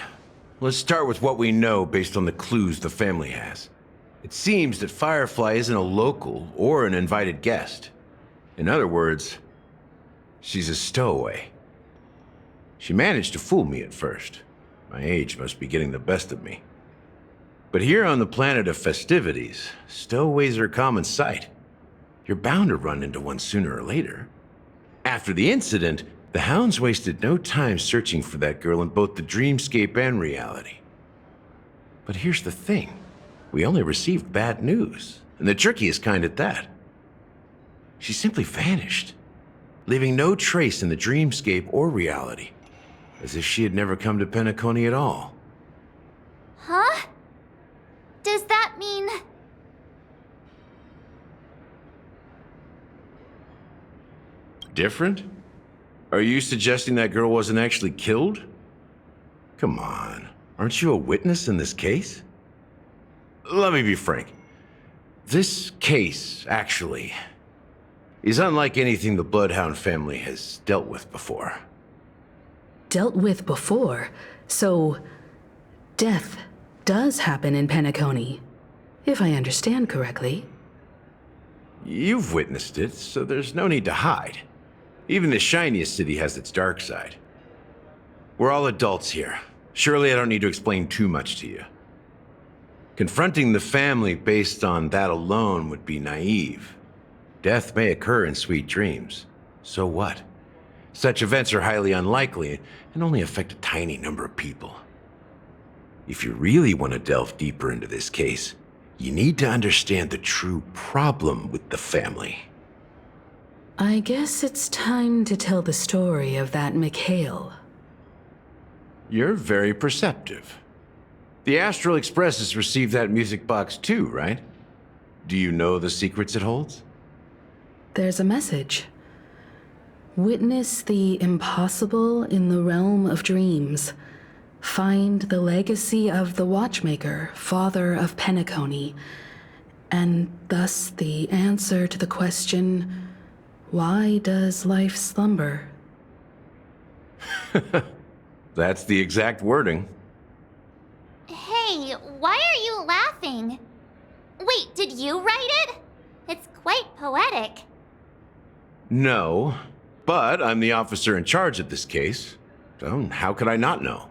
let's start with what we know based on the clues the family has. It seems that Firefly isn't a local or an invited guest. In other words, she's a stowaway. She managed to fool me at first. My age must be getting the best of me. But here on the planet of festivities, stowaways are a common sight. You're bound to run into one sooner or later. After the incident, the hounds wasted no time searching for that girl in both the dreamscape and reality. But here's the thing. We only received bad news, and the trickiest kind at that. She simply vanished, leaving no trace in the dreamscape or reality, as if she had never come to Penacony at all. Huh? Does that mean... Different? Are you suggesting that girl wasn't actually killed? Come on, aren't you a witness in this case? Let me be frank. This case, actually, is unlike anything the Bloodhound family has dealt with before. Dealt with before? So, death does happen in Penacony, if I understand correctly. You've witnessed it, so there's no need to hide. Even the shiniest city has its dark side. We're all adults here. Surely I don't need to explain too much to you. Confronting the family based on that alone would be naive. Death may occur in sweet dreams. So what? Such events are highly unlikely and only affect a tiny number of people. If you really want to delve deeper into this case, you need to understand the true problem with the family. I guess it's time to tell the story of that Mikhail. You're very perceptive. The Astral Express has received that music box too, right? Do you know the secrets it holds? There's a message. Witness the impossible in the realm of dreams. Find the legacy of the Watchmaker, father of Penacony, and thus the answer to the question, why does life slumber? That's the exact wording. Hey, why are you laughing? Wait, did you write it? It's quite poetic. No, but I'm the officer in charge of this case, so how could I not know?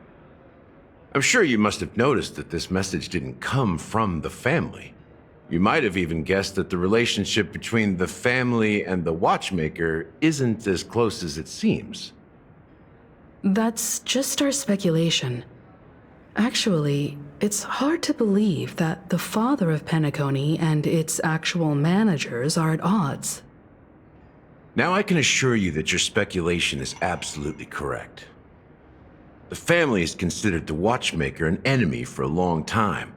I'm sure you must have noticed that this message didn't come from the family. You might have even guessed that the relationship between the family and the watchmaker isn't as close as it seems. That's just our speculation. Actually, it's hard to believe that the father of Penacony and its actual managers are at odds. Now I can assure you that your speculation is absolutely correct. The family has considered the watchmaker an enemy for a long time,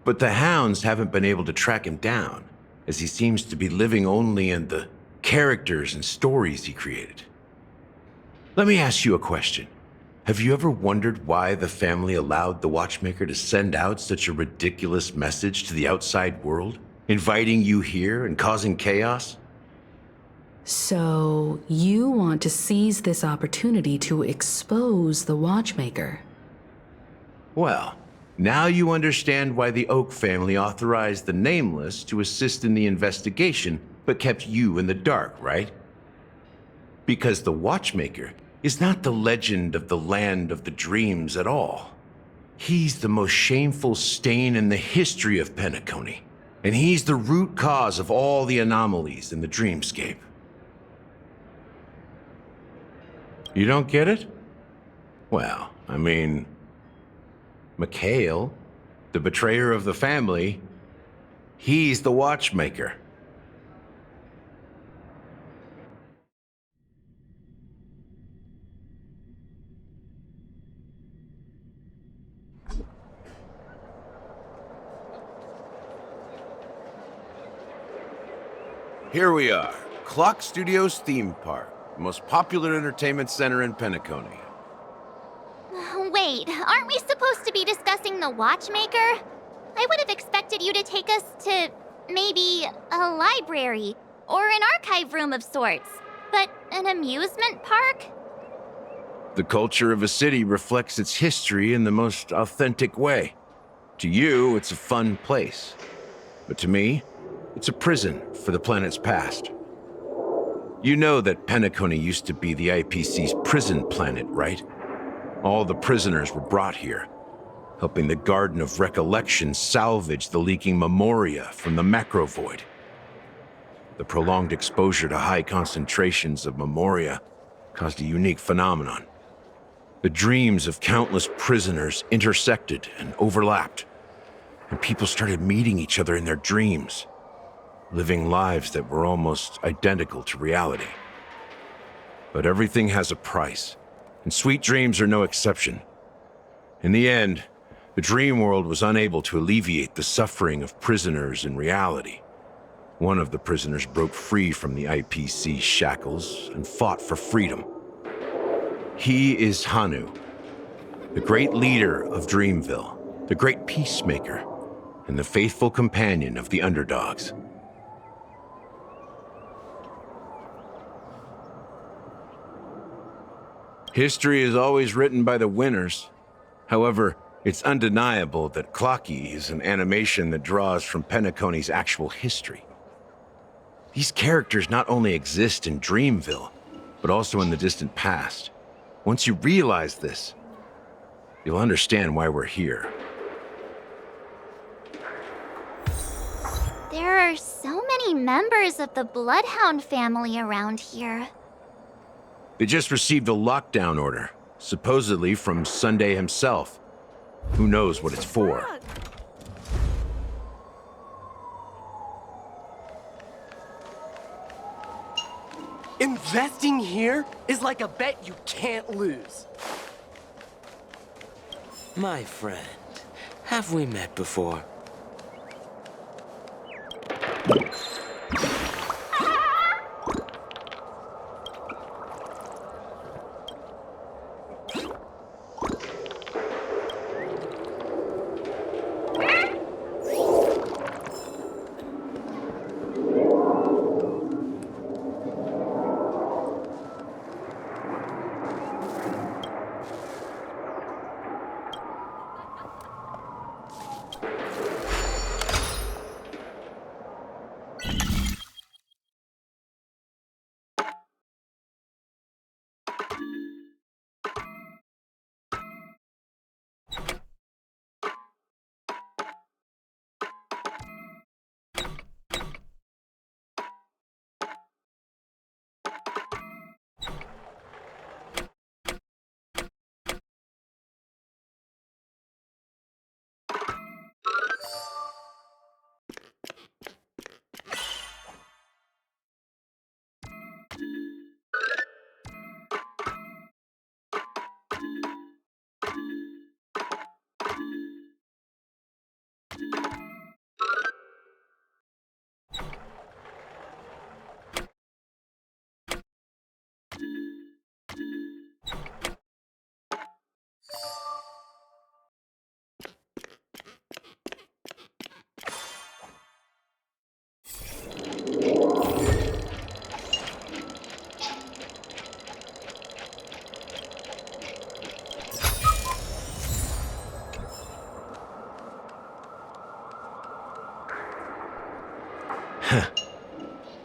but the hounds haven't been able to track him down, as he seems to be living only in the characters and stories he created. Let me ask you a question. Have you ever wondered why the family allowed the watchmaker to send out such a ridiculous message to the outside world, inviting you here and causing chaos? So, you want to seize this opportunity to expose the watchmaker? Well, now you understand why the Oak family authorized the Nameless to assist in the investigation, but kept you in the dark, right? Because the watchmaker is not the legend of the land of the dreams at all. He's the most shameful stain in the history of Penacony, and he's the root cause of all the anomalies in the dreamscape. You don't get it? Well, I mean, Mikhail, the betrayer of the family, he's the watchmaker. Here we are, Clock Studios Theme Park, the most popular entertainment center in Penacony. Wait, aren't we supposed to be discussing the watchmaker? I would have expected you to take us to maybe a library or an archive room of sorts, but an amusement park? The culture of a city reflects its history in the most authentic way. To you, it's a fun place. But to me, it's a prison for the planet's past. You know that Penacony used to be the IPC's prison planet, right? All the prisoners were brought here, helping the Garden of Recollection salvage the leaking memoria from the macro void. The prolonged exposure to high concentrations of memoria caused a unique phenomenon. The dreams of countless prisoners intersected and overlapped, and people started meeting each other in their dreams, living lives that were almost identical to reality. But everything has a price, and sweet dreams are no exception. In the end, the dream world was unable to alleviate the suffering of prisoners in reality. One of the prisoners broke free from the IPC shackles and fought for freedom. He is Hanu, the great leader of Dreamville, the great peacemaker, and the faithful companion of the underdogs. History is always written by the winners. However, it's undeniable that Clocky is an animation that draws from Penacony's actual history. These characters not only exist in Dreamville, but also in the distant past. Once you realize this, you'll understand why we're here. There are so many members of the Bloodhound family around here. They just received a lockdown order, supposedly from Sunday himself. Who knows what it's for? Investing here is like a bet you can't lose. My friend, have we met before?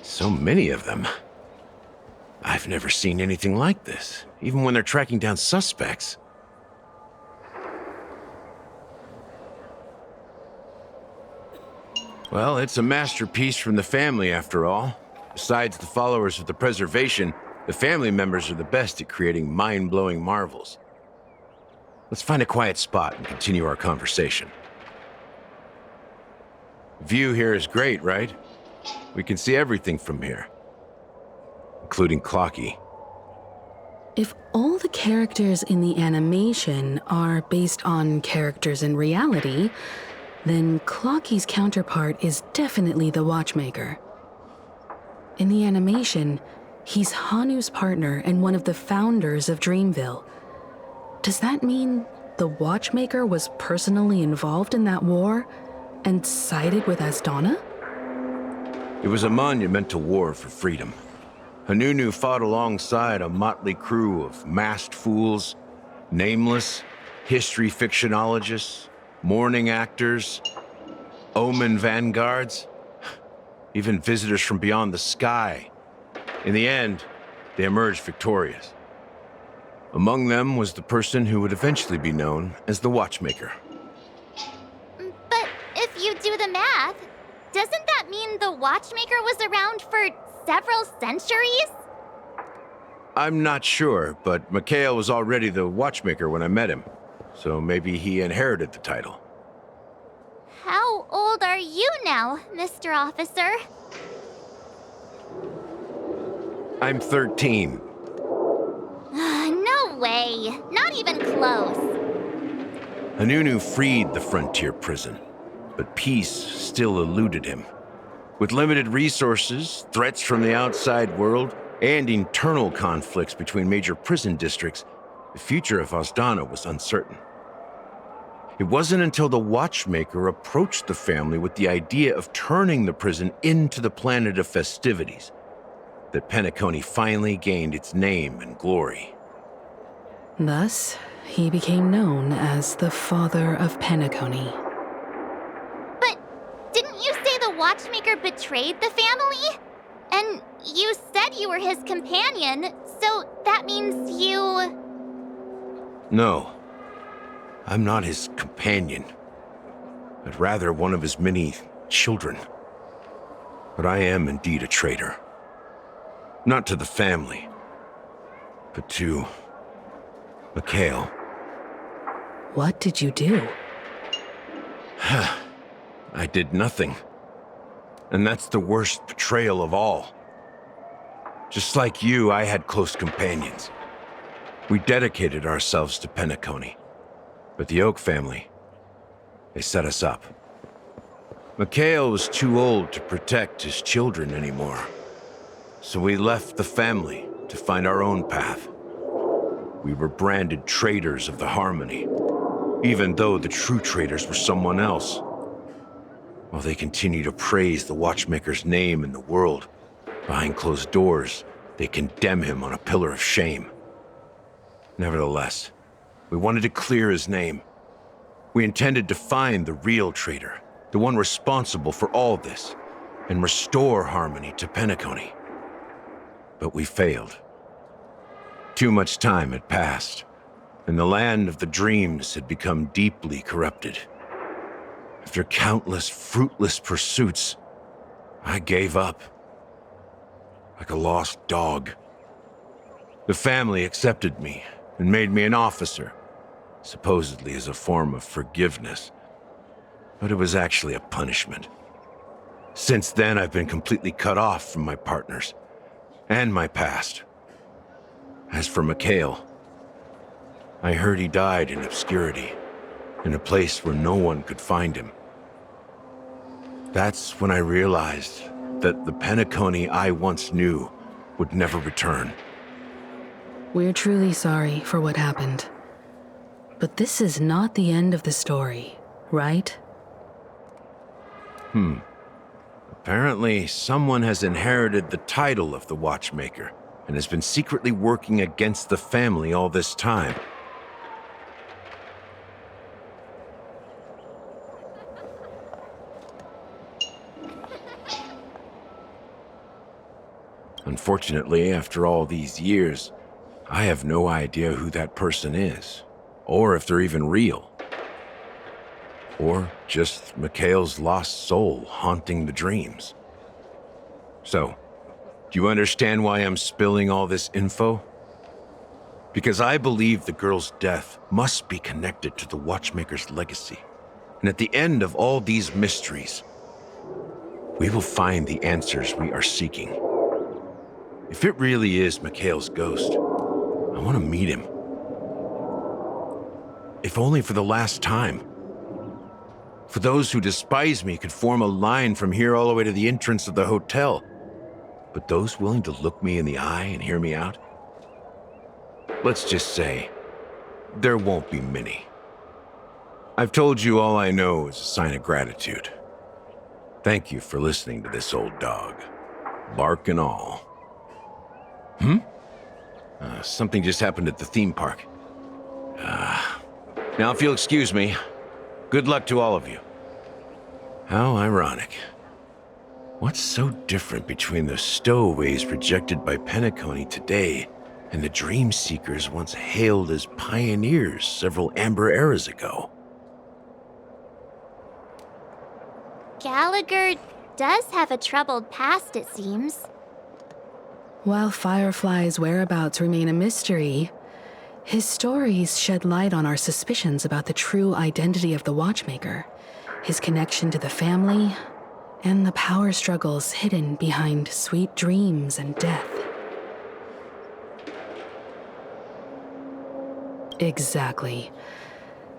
So many of them. I've never seen anything like this, even when they're tracking down suspects. Well, it's a masterpiece from the family, after all. Besides the followers of the preservation, the family members are the best at creating mind-blowing marvels. Let's find a quiet spot and continue our conversation. View here is great, right? We can see everything from here, including Clocky. If all the characters in the animation are based on characters in reality, then Clocky's counterpart is definitely the Watchmaker. In the animation, he's Hanu's partner and one of the founders of Dreamville. Does that mean the Watchmaker was personally involved in that war and sided with Asdana? It was a monumental war for freedom. Hanunu fought alongside a motley crew of masked fools, nameless, history fictionologists, mourning actors, omen vanguards, even visitors from beyond the sky. In the end, they emerged victorious. Among them was the person who would eventually be known as the Watchmaker. But if you do the math, doesn't that mean the Watchmaker was around for several centuries? I'm not sure, but Mikhail was already the Watchmaker when I met him, so maybe he inherited the title. How old are you now, Mr. Officer? I'm 13. No way. Not even close. Hanunu freed the frontier prison, but peace still eluded him. With limited resources, threats from the outside world, and internal conflicts between major prison districts, the future of Asdana was uncertain. It wasn't until the Watchmaker approached the family with the idea of turning the prison into the planet of festivities that Penacony finally gained its name and glory. Thus, he became known as the Father of Penacony. But didn't you say the Watchmaker betrayed the family? And you said you were his companion, so that means you... No, I'm not his companion, but rather one of his many children. But I am indeed a traitor. Not to the family, but to Mikhail. What did you do? I did nothing. And that's the worst betrayal of all. Just like you, I had close companions. We dedicated ourselves to Penacony. But the Oak family, they set us up. Mikhail was too old to protect his children anymore. So we left the family to find our own path. We were branded traitors of the Harmony, even though the true traitors were someone else. While they continue to praise the Watchmaker's name in the world, behind closed doors, they condemn him on a pillar of shame. Nevertheless, we wanted to clear his name. We intended to find the real traitor, the one responsible for all this, and restore harmony to Penacony. But we failed. Too much time had passed, and the land of the dreams had become deeply corrupted. After countless fruitless pursuits, I gave up. Like a lost dog. The family accepted me and made me an officer, supposedly as a form of forgiveness. But it was actually a punishment. Since then, I've been completely cut off from my partners and my past. As for Mikhail, I heard he died in obscurity, in a place where no one could find him. That's when I realized that the Penacony I once knew would never return. We're truly sorry for what happened. But this is not the end of the story, right? Apparently, someone has inherited the title of the Watchmaker and has been secretly working against the family all this time. Unfortunately, after all these years, I have no idea who that person is, or if they're even real. Or just Mikhail's lost soul haunting the dreams. So, do you understand why I'm spilling all this info? Because I believe the girl's death must be connected to the Watchmaker's legacy. And at the end of all these mysteries, we will find the answers we are seeking. If it really is Mikhail's ghost, I want to meet him. If only for the last time. For those who despise me could form a line from here all the way to the entrance of the hotel. But those willing to look me in the eye and hear me out? Let's just say, there won't be many. I've told you all I know is a sign of gratitude. Thank you for listening to this old dog. Bark and all. Something just happened at the theme park. Now if you'll excuse me, good luck to all of you. How ironic. What's so different between the stowaways rejected by Penacony today and the dream seekers once hailed as pioneers several amber eras ago? Gallagher does have a troubled past, it seems. While Firefly's whereabouts remain a mystery, his stories shed light on our suspicions about the true identity of the Watchmaker, his connection to the family, and the power struggles hidden behind sweet dreams and death. Exactly.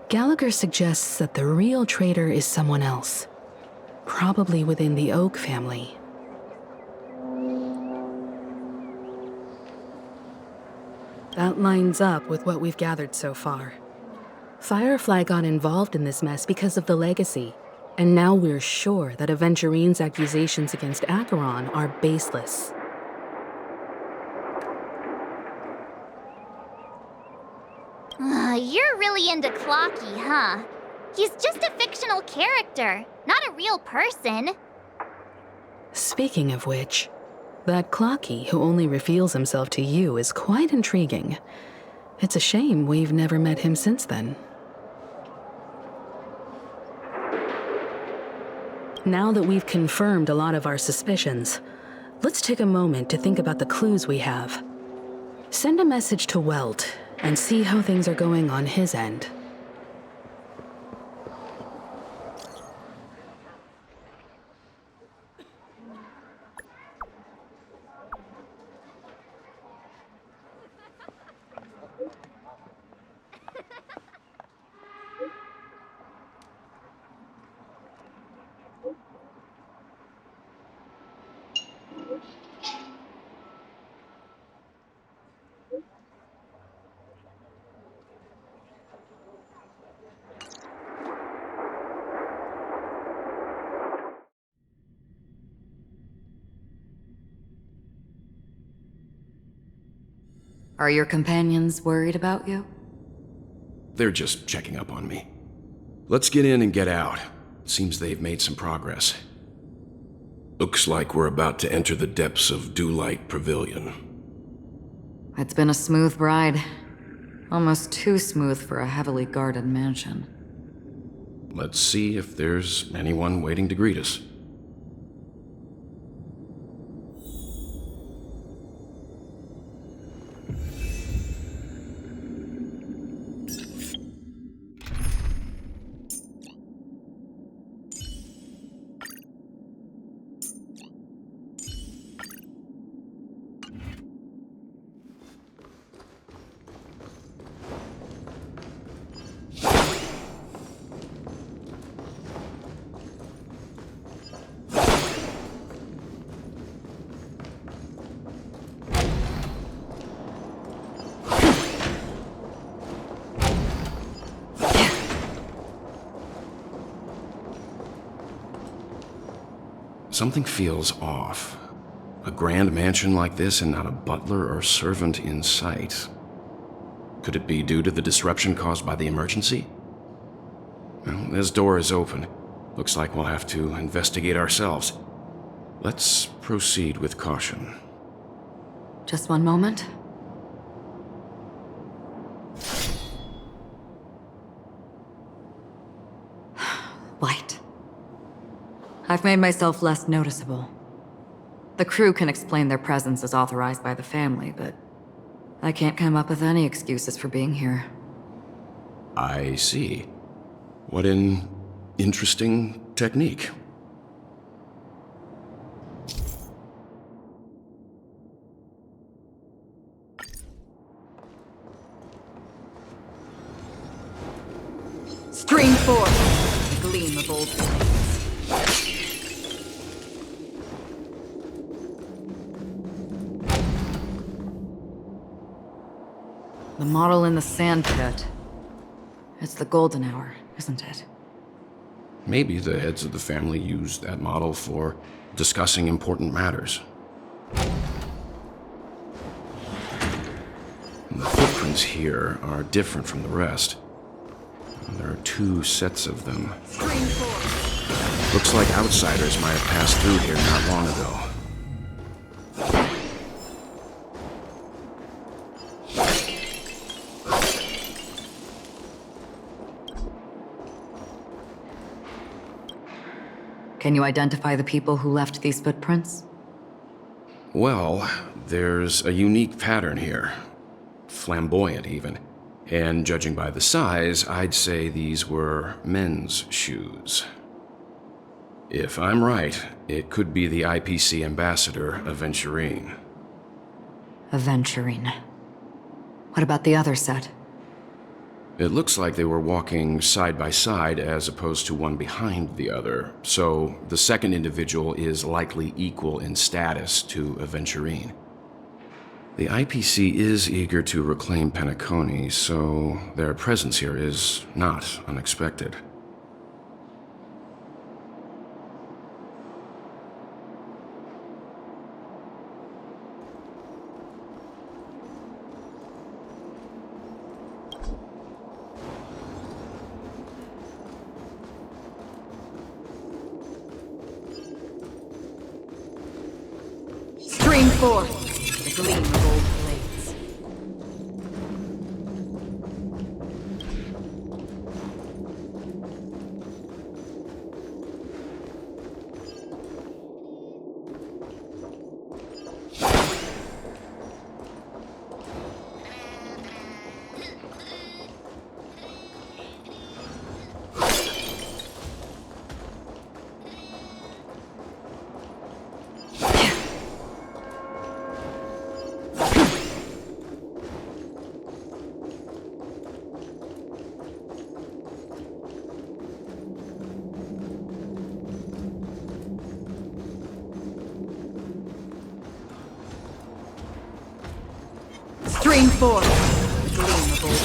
Gallagher suggests that the real traitor is someone else, probably within the Oak family. That lines up with what we've gathered so far. Firefly got involved in this mess because of the legacy, and now we're sure that Aventurine's accusations against Acheron are baseless. You're really into Clocky, huh? He's just a fictional character, not a real person. Speaking of which, that Clocky who only reveals himself to you is quite intriguing. It's a shame we've never met him since then. Now that we've confirmed a lot of our suspicions, let's take a moment to think about the clues we have. Send a message to Welt and see how things are going on his end. Are your companions worried about you? They're just checking up on me. Let's get in and get out. Seems they've made some progress. Looks like we're about to enter the depths of Dewlight Pavilion. It's been a smooth ride. Almost too smooth for a heavily guarded mansion. Let's see if there's anyone waiting to greet us. Something feels off. A grand mansion like this and not a butler or servant in sight. Could it be due to the disruption caused by the emergency? Well, this door is open. Looks like we'll have to investigate ourselves. Let's proceed with caution. Just one moment. White. I've made myself less noticeable. The crew can explain their presence as authorized by the family, but I can't come up with any excuses for being here. I see. What an interesting technique. Stream forth, the gleam of old flame. The model in the sand pit. It's the golden hour, isn't it? Maybe the heads of the family used that model for discussing important matters. The footprints here are different from the rest. There are 2 sets of them. Looks like outsiders might have passed through here not long ago. Can you identify the people who left these footprints? Well, there's a unique pattern here. Flamboyant, even. And judging by the size, I'd say these were men's shoes. If I'm right, it could be the IPC ambassador, Aventurine. Aventurine. What about the other set? It looks like they were walking side by side as opposed to one behind the other, so the second individual is likely equal in status to Aventurine. The IPC is eager to reclaim Penacony, so their presence here is not unexpected. Stream forth, the gleam of old blades. Stream forth, the gleam of old.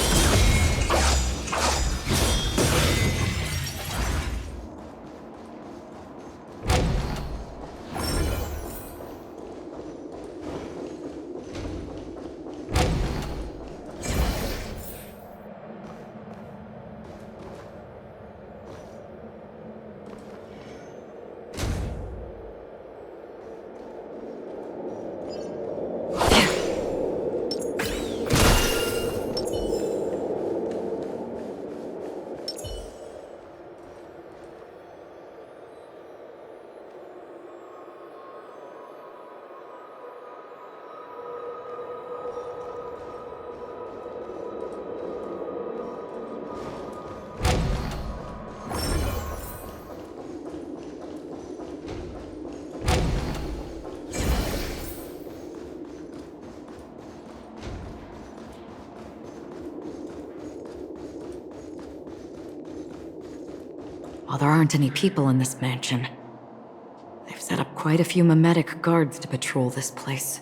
Well, there aren't any people in this mansion. They've set up quite a few mimetic guards to patrol this place.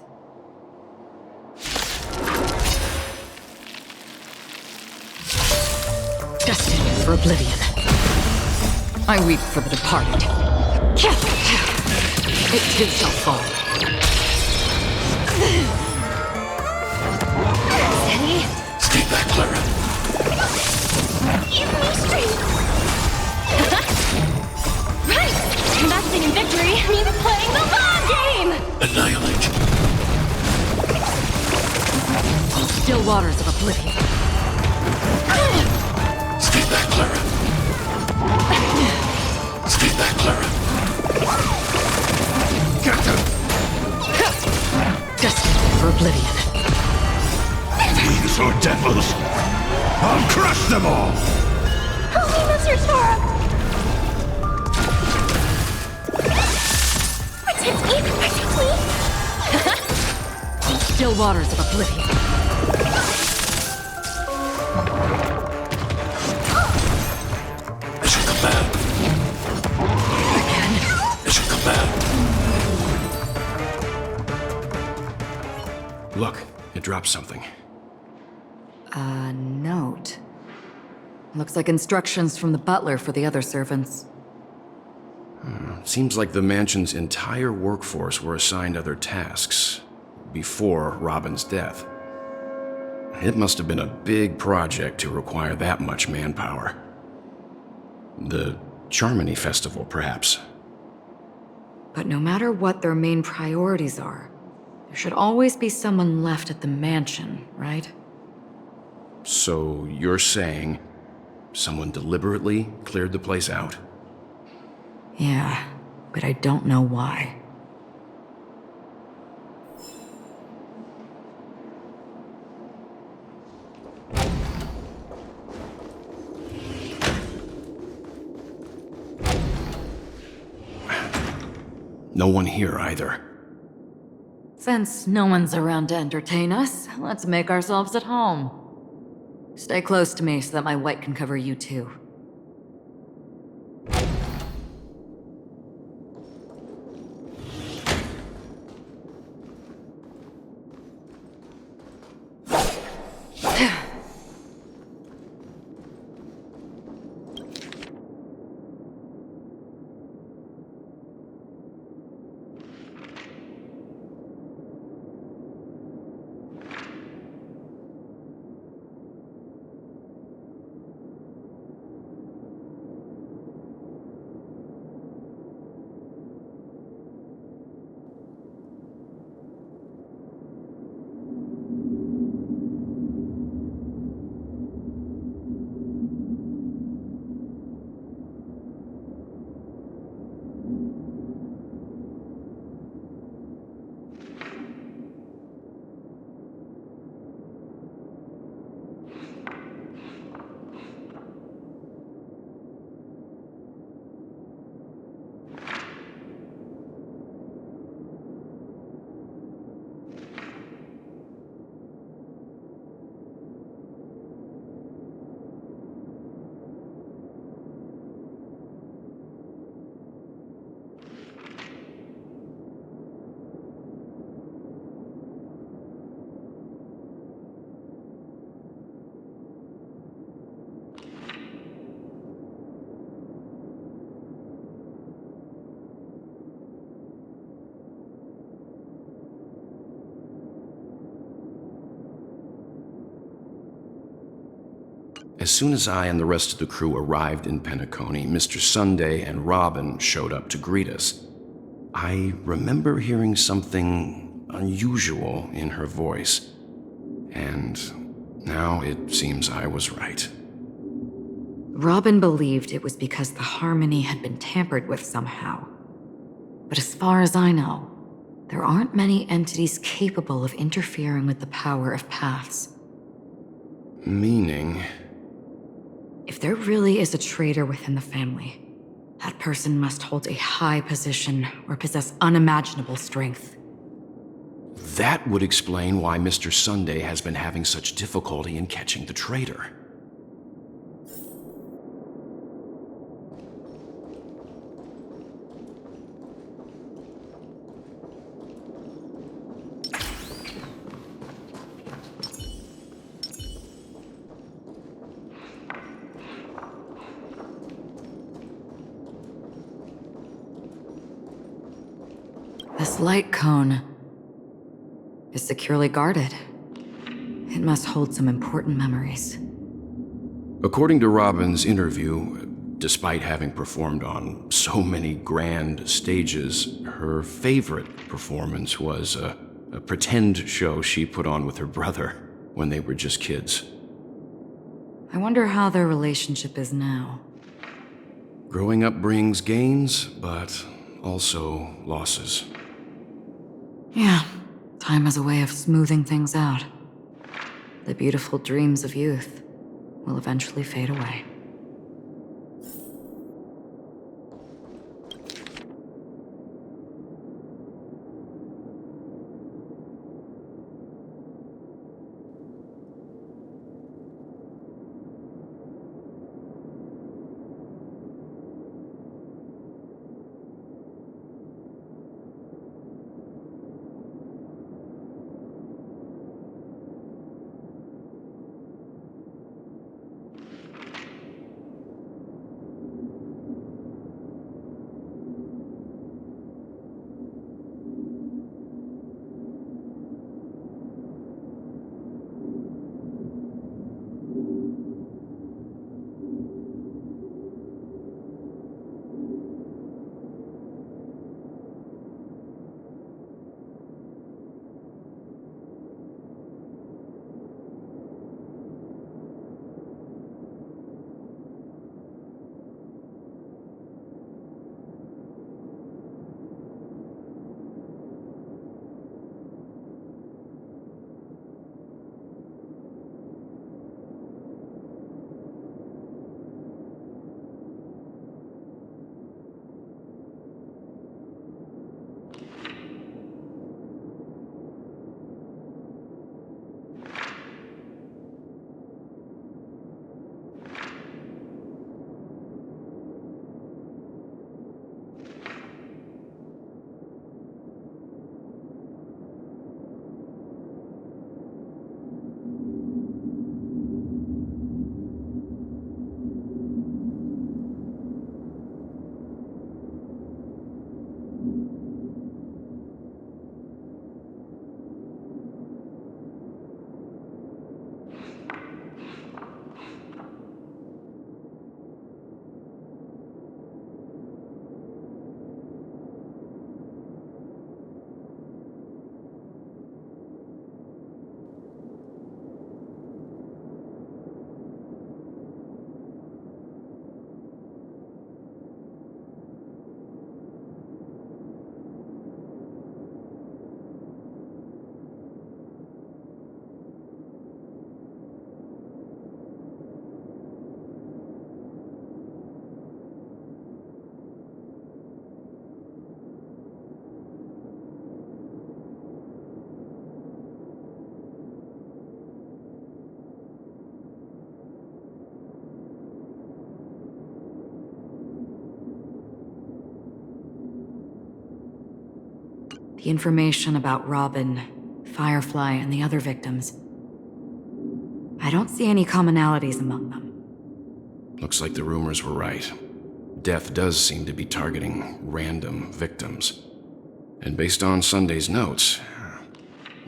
Destined for oblivion. I weep for the departed. It too shall fall. Steady. Stay back, Clara. Give me strength. Right! Investing in victory means playing the long game! Annihilate. Still waters of oblivion. Stay back, Clara. Stay back, Clara. Get them! Destined for oblivion. Fiends or devils, I'll crush them all! Help me, Mr. Sora! Protect me! Protect me! Still waters of oblivion. I shall come back. Again? I shall come back. Look, it dropped something. A note. Looks like instructions from the butler for the other servants. Seems like the mansion's entire workforce were assigned other tasks before Robin's death. It must have been a big project to require that much manpower. The Charmony Festival, perhaps. But no matter what their main priorities are, there should always be someone left at the mansion, right? So you're saying someone deliberately cleared the place out? Yeah, but I don't know why. No one here either. Since no one's around to entertain us, let's make ourselves at home. Stay close to me so that my white can cover you too. As soon as I and the rest of the crew arrived in Penacony, Mr. Sunday and Robin showed up to greet us. I remember hearing something unusual in her voice, and now it seems I was right. Robin believed it was because the harmony had been tampered with somehow. But as far as I know, there aren't many entities capable of interfering with the power of paths. Meaning? If there really is a traitor within the family, that person must hold a high position or possess unimaginable strength. That would explain why Mr. Sunday has been having such difficulty in catching the traitor. This light cone is securely guarded. It must hold some important memories. According to Robin's interview, despite having performed on so many grand stages, her favorite performance was a pretend show she put on with her brother when they were just kids. I wonder how their relationship is now. Growing up brings gains, but also losses. Yeah, time has a way of smoothing things out. The beautiful dreams of youth will eventually fade away. The information about Robin, Firefly, and the other victims. I don't see any commonalities among them. Looks like the rumors were right. Death does seem to be targeting random victims. And based on Sunday's notes,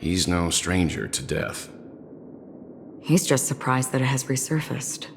he's no stranger to death. He's just surprised that it has resurfaced.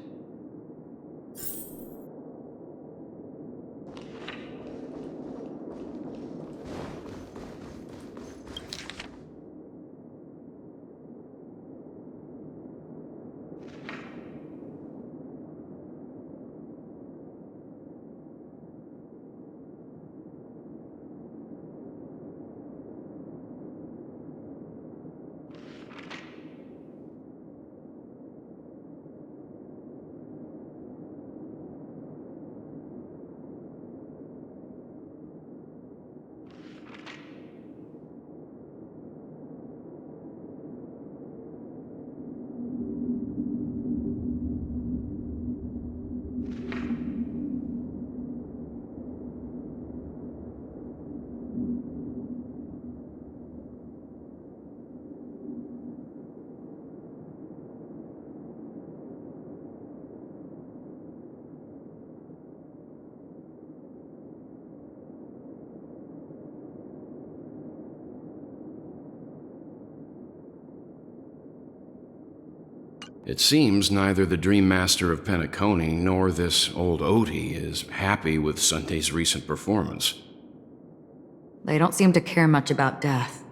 It seems neither the Dream Master of Penacony nor this old Odie is happy with Sunday's recent performance. They don't seem to care much about death.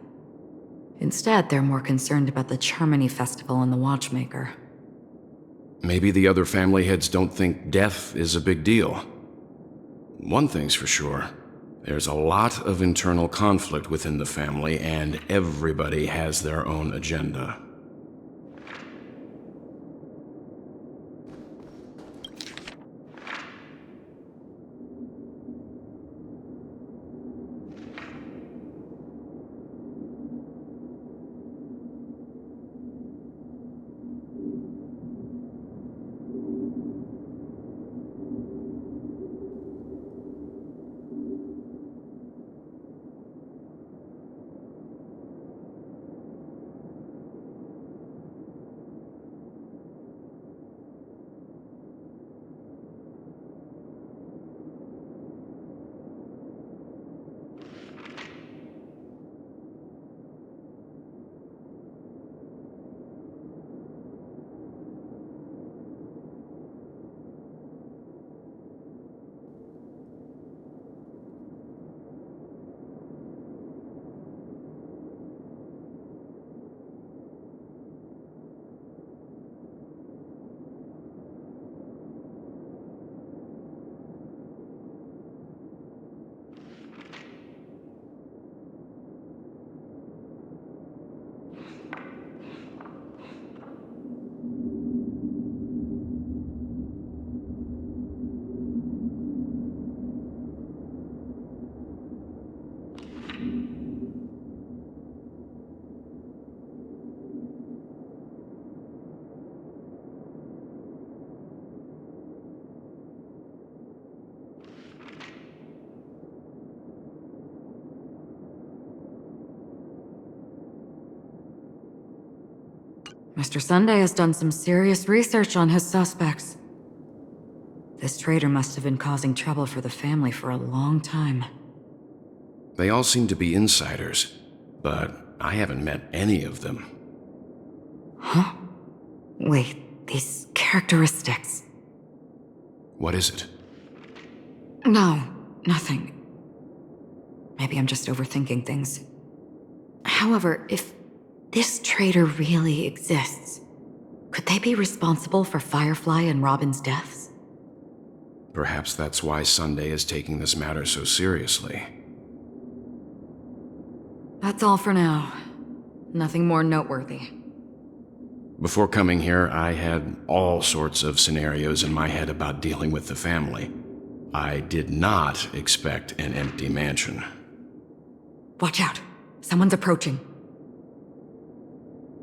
Instead, they're more concerned about the Charmony Festival and the Watchmaker. Maybe the other family heads don't think death is a big deal. One thing's for sure. There's a lot of internal conflict within the family, and everybody has their own agenda. Mr. Sunday has done some serious research on his suspects. This traitor must have been causing trouble for the family for a long time. They all seem to be insiders, but I haven't met any of them. Huh? Wait, these characteristics. What is it? No, nothing. Maybe I'm just overthinking things. However, if this traitor really exists, could they be responsible for Firefly and Robin's deaths? Perhaps that's why Sunday is taking this matter so seriously. That's all for now. Nothing more noteworthy. Before coming here, I had all sorts of scenarios in my head about dealing with the family. I did not expect an empty mansion. Watch out. Someone's approaching.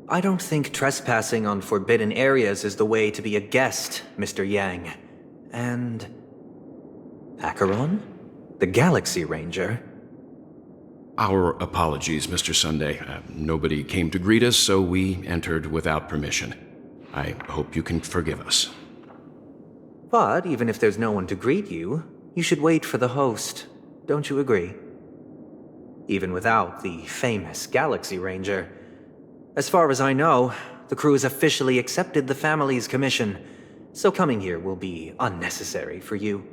I don't think trespassing on forbidden areas is the way to be a guest, Mr. Yang. And... Acheron? The Galaxy Ranger? Our apologies, Mr. Sunday. Nobody came to greet us, so we entered without permission. I hope you can forgive us. But even if there's no one to greet you, you should wait for the host. Don't you agree? Even without the famous Galaxy Ranger. As far as I know, the crew has officially accepted the family's commission, so coming here will be unnecessary for you.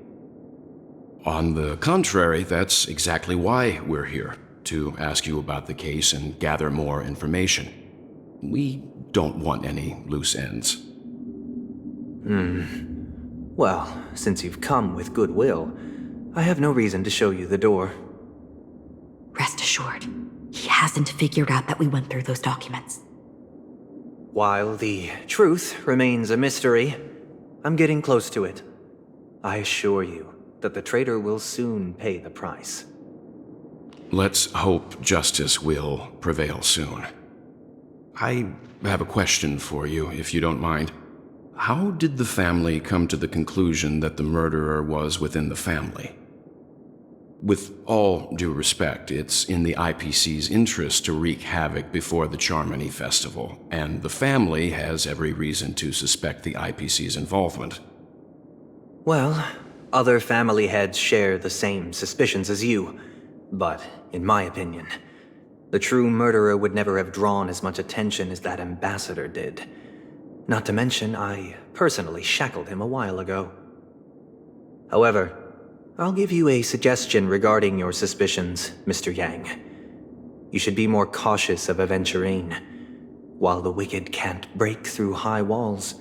On the contrary, that's exactly why we're here, to ask you about the case and gather more information. We don't want any loose ends. Well, since you've come with goodwill, I have no reason to show you the door. Rest assured, he hasn't figured out that we went through those documents. While the truth remains a mystery, I'm getting close to it. I assure you that the traitor will soon pay the price. Let's hope justice will prevail soon. I have a question for you, if you don't mind. How did the family come to the conclusion that the murderer was within the family? With all due respect, it's in the IPC's interest to wreak havoc before the Charmony Festival, and the family has every reason to suspect the IPC's involvement. Well, other family heads share the same suspicions as you, but in my opinion, the true murderer would never have drawn as much attention as that ambassador did. Not to mention, I personally shackled him a while ago. However, I'll give you a suggestion regarding your suspicions, Mr. Yang. You should be more cautious of Aventurine. While the wicked can't break through high walls,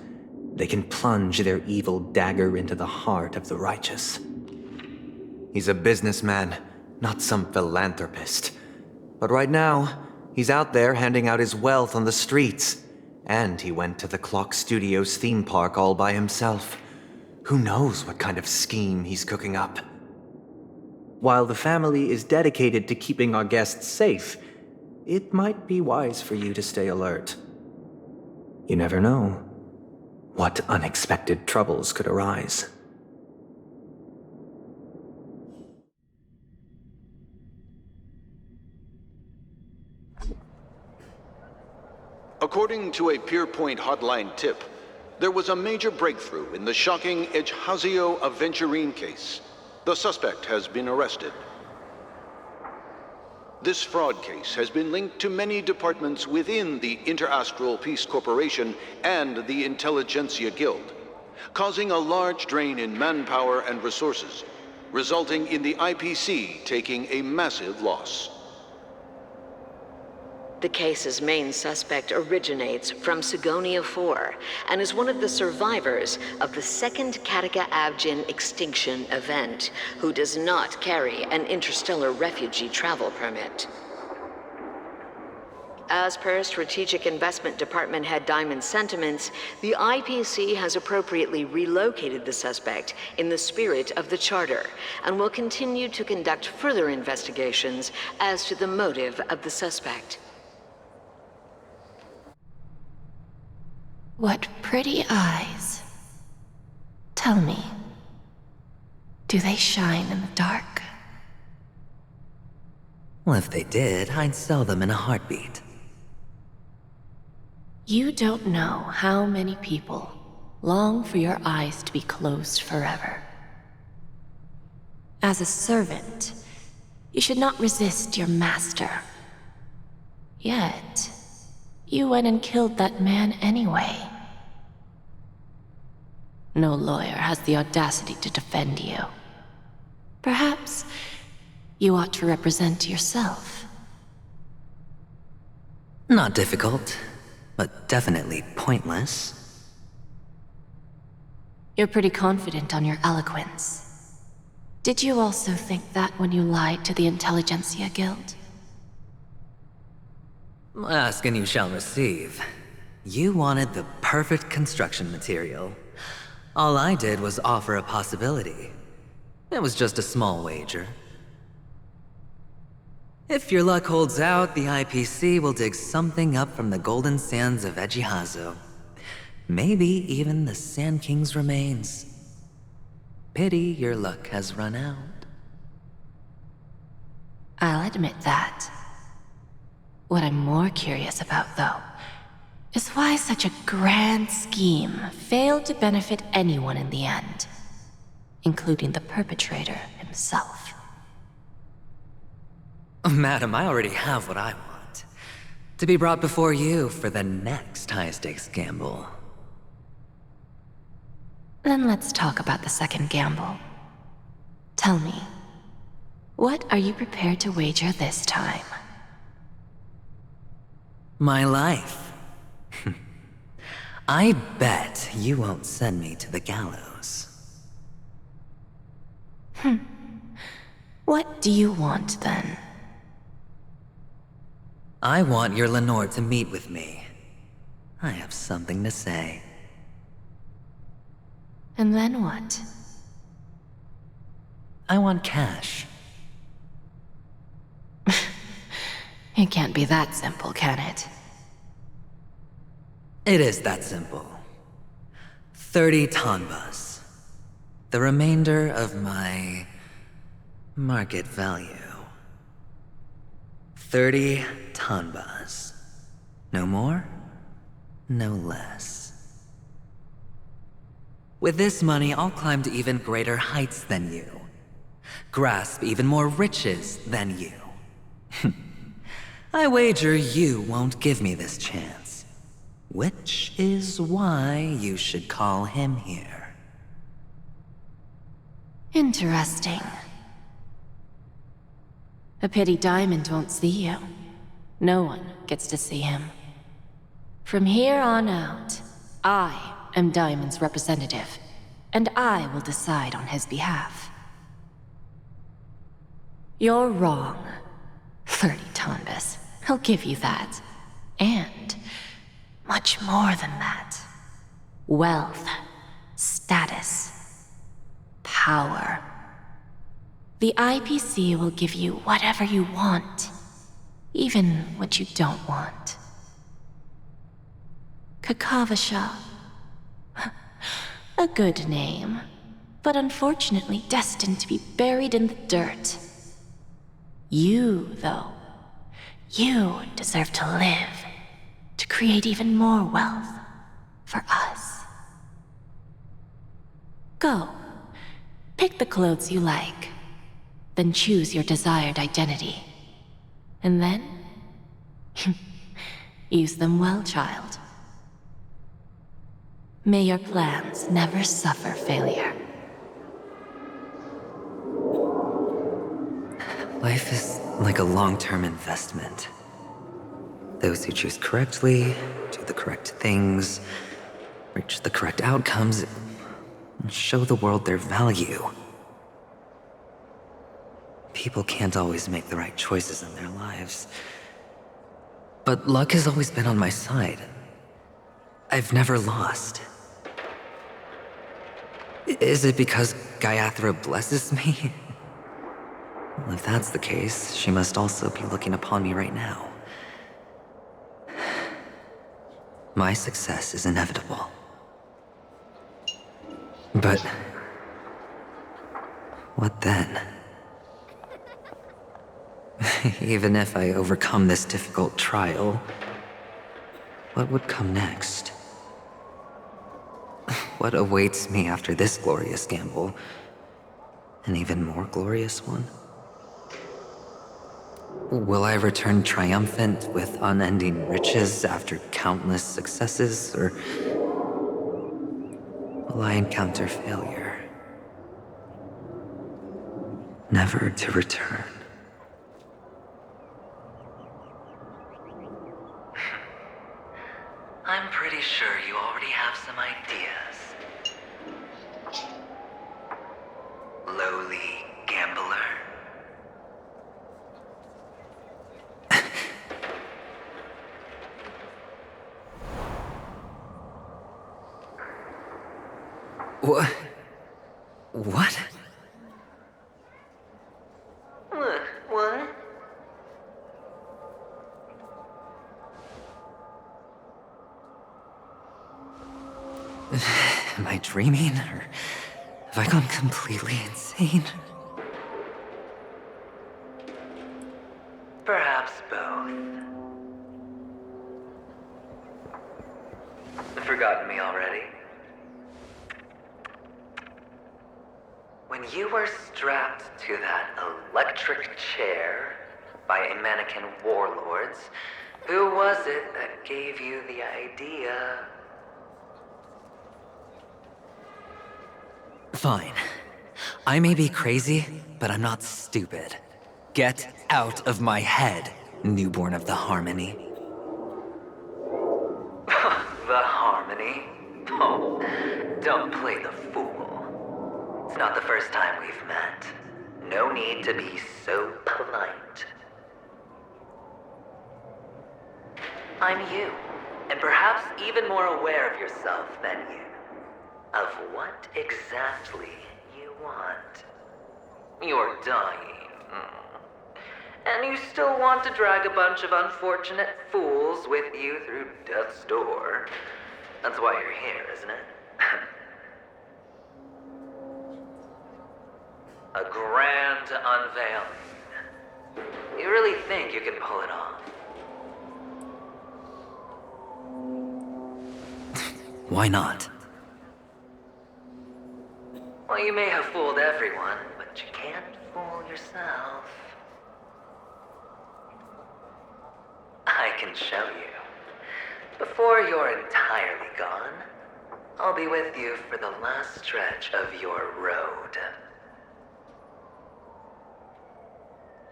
they can plunge their evil dagger into the heart of the righteous. He's a businessman, not some philanthropist. But right now, he's out there handing out his wealth on the streets. And he went to the Clock Studios theme park all by himself. Who knows what kind of scheme he's cooking up? While the family is dedicated to keeping our guests safe, it might be wise for you to stay alert. You never know what unexpected troubles could arise. According to a Pierpoint hotline tip, there was a major breakthrough in the shocking Ejhazio Aventurine case. The suspect has been arrested. This fraud case has been linked to many departments within the Interastral Peace Corporation and the Intelligentsia Guild, causing a large drain in manpower and resources, resulting in the IPC taking a massive loss. The case's main suspect originates from Sigonia 4 and is one of the survivors of the second Kataka-Avgin extinction event, who does not carry an interstellar refugee travel permit. As per Strategic Investment Department Head Diamond's sentiments, the IPC has appropriately relocated the suspect in the spirit of the Charter and will continue to conduct further investigations as to the motive of the suspect. What pretty eyes. Tell me, do they shine in the dark? Well, if they did, I'd sell them in a heartbeat. You don't know how many people long for your eyes to be closed forever. As a servant, you should not resist your master. Yet, you went and killed that man anyway. No lawyer has the audacity to defend you. Perhaps you ought to represent yourself. Not difficult, but definitely pointless. You're pretty confident on your eloquence. Did you also think that when you lied to the Intelligentsia Guild? Ask and you shall receive. You wanted the perfect construction material. All I did was offer a possibility. It was just a small wager. If your luck holds out, the IPC will dig something up from the golden sands of Ejhazio. Maybe even the Sand King's remains. Pity your luck has run out. I'll admit that. What I'm more curious about, though, is why such a grand scheme failed to benefit anyone in the end, including the perpetrator himself. Madam, I already have what I want. To be brought before you for the next high-stakes gamble. Then let's talk about the second gamble. Tell me, what are you prepared to wager this time? My life. I bet you won't send me to the gallows. What do you want, then? I want your Lenore to meet with me. I have something to say. And then what? I want cash. It can't be that simple, can it? It is that simple. 30 tanbas. The remainder of my market value. 30 tanbas. No more, no less. With this money, I'll climb to even greater heights than you. Grasp even more riches than you. I wager you won't give me this chance. Which is why you should call him here. Interesting. A pity Diamond won't see you. No one gets to see him. From here on out, I am Diamond's representative, and I will decide on his behalf. You're wrong, 30 Tonbas. He'll give you that. And much more than that. Wealth, status, power. The IPC will give you whatever you want, even what you don't want. Kakavasha. A good name, but unfortunately destined to be buried in the dirt. You, though, you deserve to live, to create even more wealth for us. Go, pick the clothes you like, then choose your desired identity. And then, use them well, child. May your plans never suffer failure. Life is like a long-term investment. Those who choose correctly, do the correct things, reach the correct outcomes, and show the world their value. People can't always make the right choices in their lives. But luck has always been on my side. I've never lost. Is it because Gayatri blesses me? Well, if that's the case, she must also be looking upon me right now. My success is inevitable. But what then? Even if I overcome this difficult trial, what would come next? What awaits me after this glorious gamble? An even more glorious one? Will I return triumphant with unending riches after countless successes, or will I encounter failure, never to return? I'm pretty sure you already have some ideas. Lowly gambler. What? What? What? Am I dreaming, or have I gone completely insane? Perhaps both. Forgotten me already? When you were strapped to that electric chair by a mannequin warlords, who was it that gave you the idea? Fine. I may be crazy, but I'm not stupid. Get out of my head, newborn of the Harmony. The Harmony? Oh, don't play the fool. It's not the first time we've met. No need to be so polite. I'm you, and perhaps even more aware of yourself than you. Of what exactly you want. You're dying. And you still want to drag a bunch of unfortunate fools with you through death's door. That's why you're here, isn't it? A grand unveiling. You really think you can pull it off? Why not? Well, you may have fooled everyone, but you can't fool yourself. I can show you. Before you're entirely gone, I'll be with you for the last stretch of your road.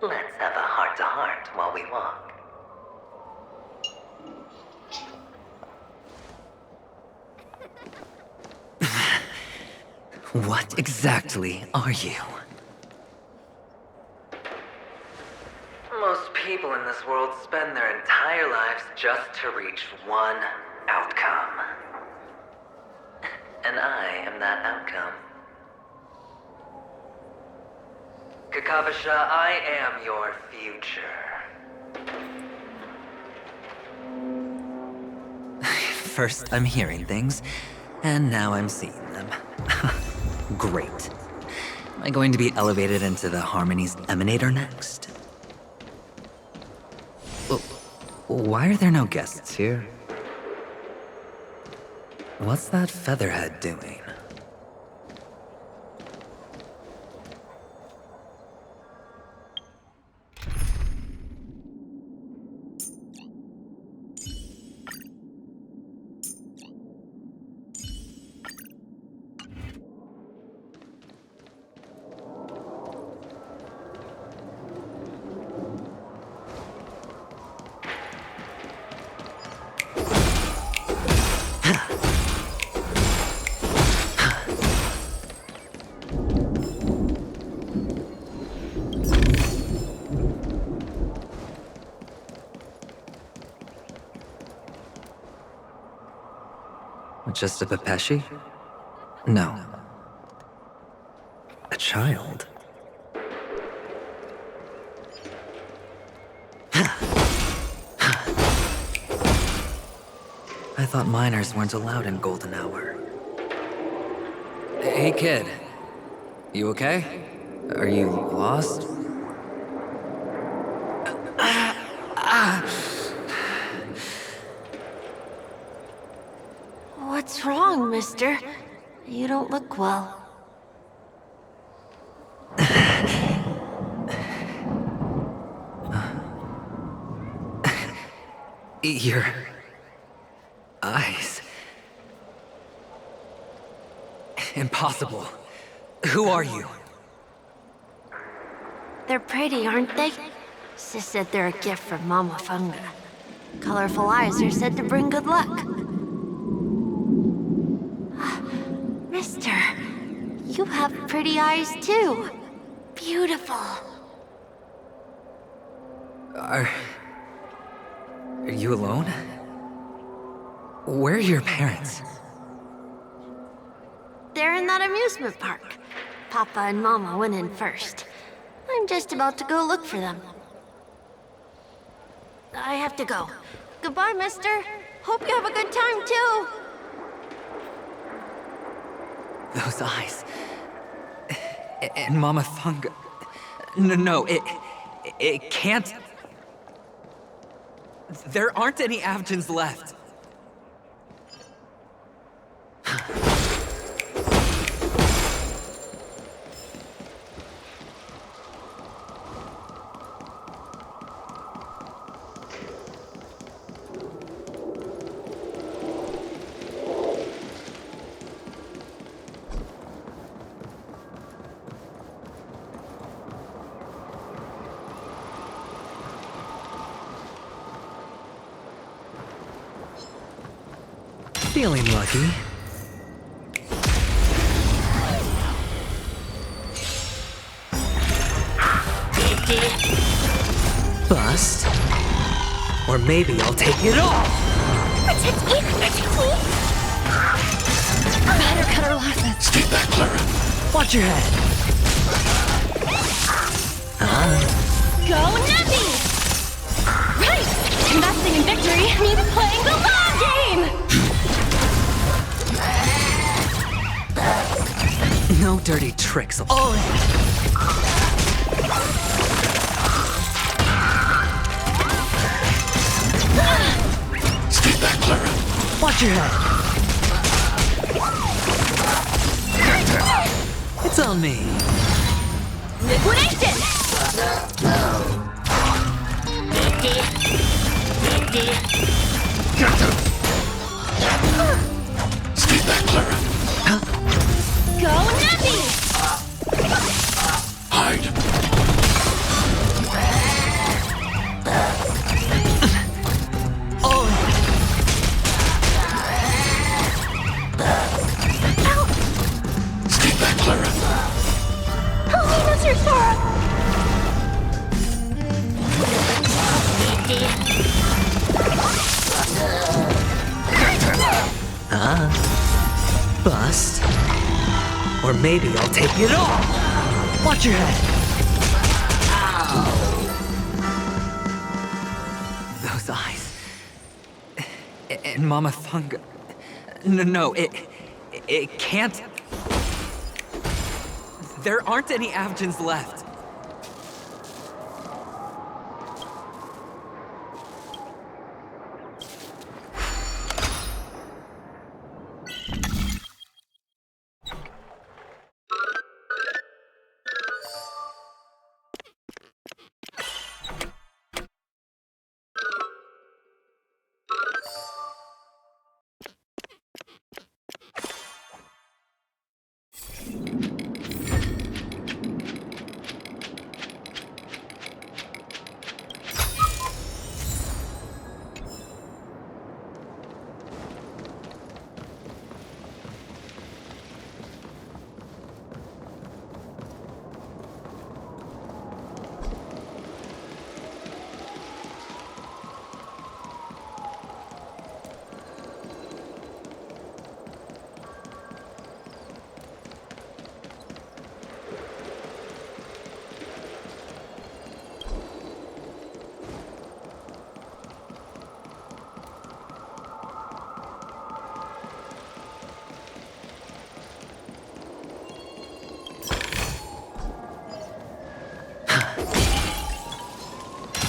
Let's have a heart-to-heart while we walk. What exactly are you? Most people in this world spend their entire lives just to reach one outcome. And I am that outcome. Kakavasha, I am your future. First, I'm hearing things, and now I'm seeing them. Great. Am I going to be elevated into the Harmony's Emanator next? Why are there no guests here? What's that featherhead doing? Just a Pepeshi? No. A child? I thought minors weren't allowed in Golden Hour. Hey kid, you okay? Are you lost? What's wrong, mister? You don't look well. Your eyes. Impossible. Who are you? They're pretty, aren't they? Sis said they're a gift from Mama Funga. Colorful eyes are said to bring good luck. Mister, you have pretty eyes too. Beautiful. Are you alone? Where are your parents? They're in that amusement park. Papa and Mama went in first. I'm just about to go look for them. I have to go. Goodbye, mister. Hope you have a good time too. Those eyes. And Mama Funga. No, it can't. There aren't any Avgens left. Feeling lucky. Bust. Or maybe I'll take it all. Protect me! Protect me! Better cut our losses. Stay back, Clara. Watch your head. Go Nappy! Right! Investing in victory means playing the long game! No dirty tricks. All in. Stay back, Clara. Watch your head. It's on me. Liquidation! Get them! Stay back, Clara. Go Nappy! Hide. All in. Stay back, Bust. Or maybe I'll take it all! Watch your head! Those eyes. And Mama Funga. No, it can't. There aren't any Avgens left.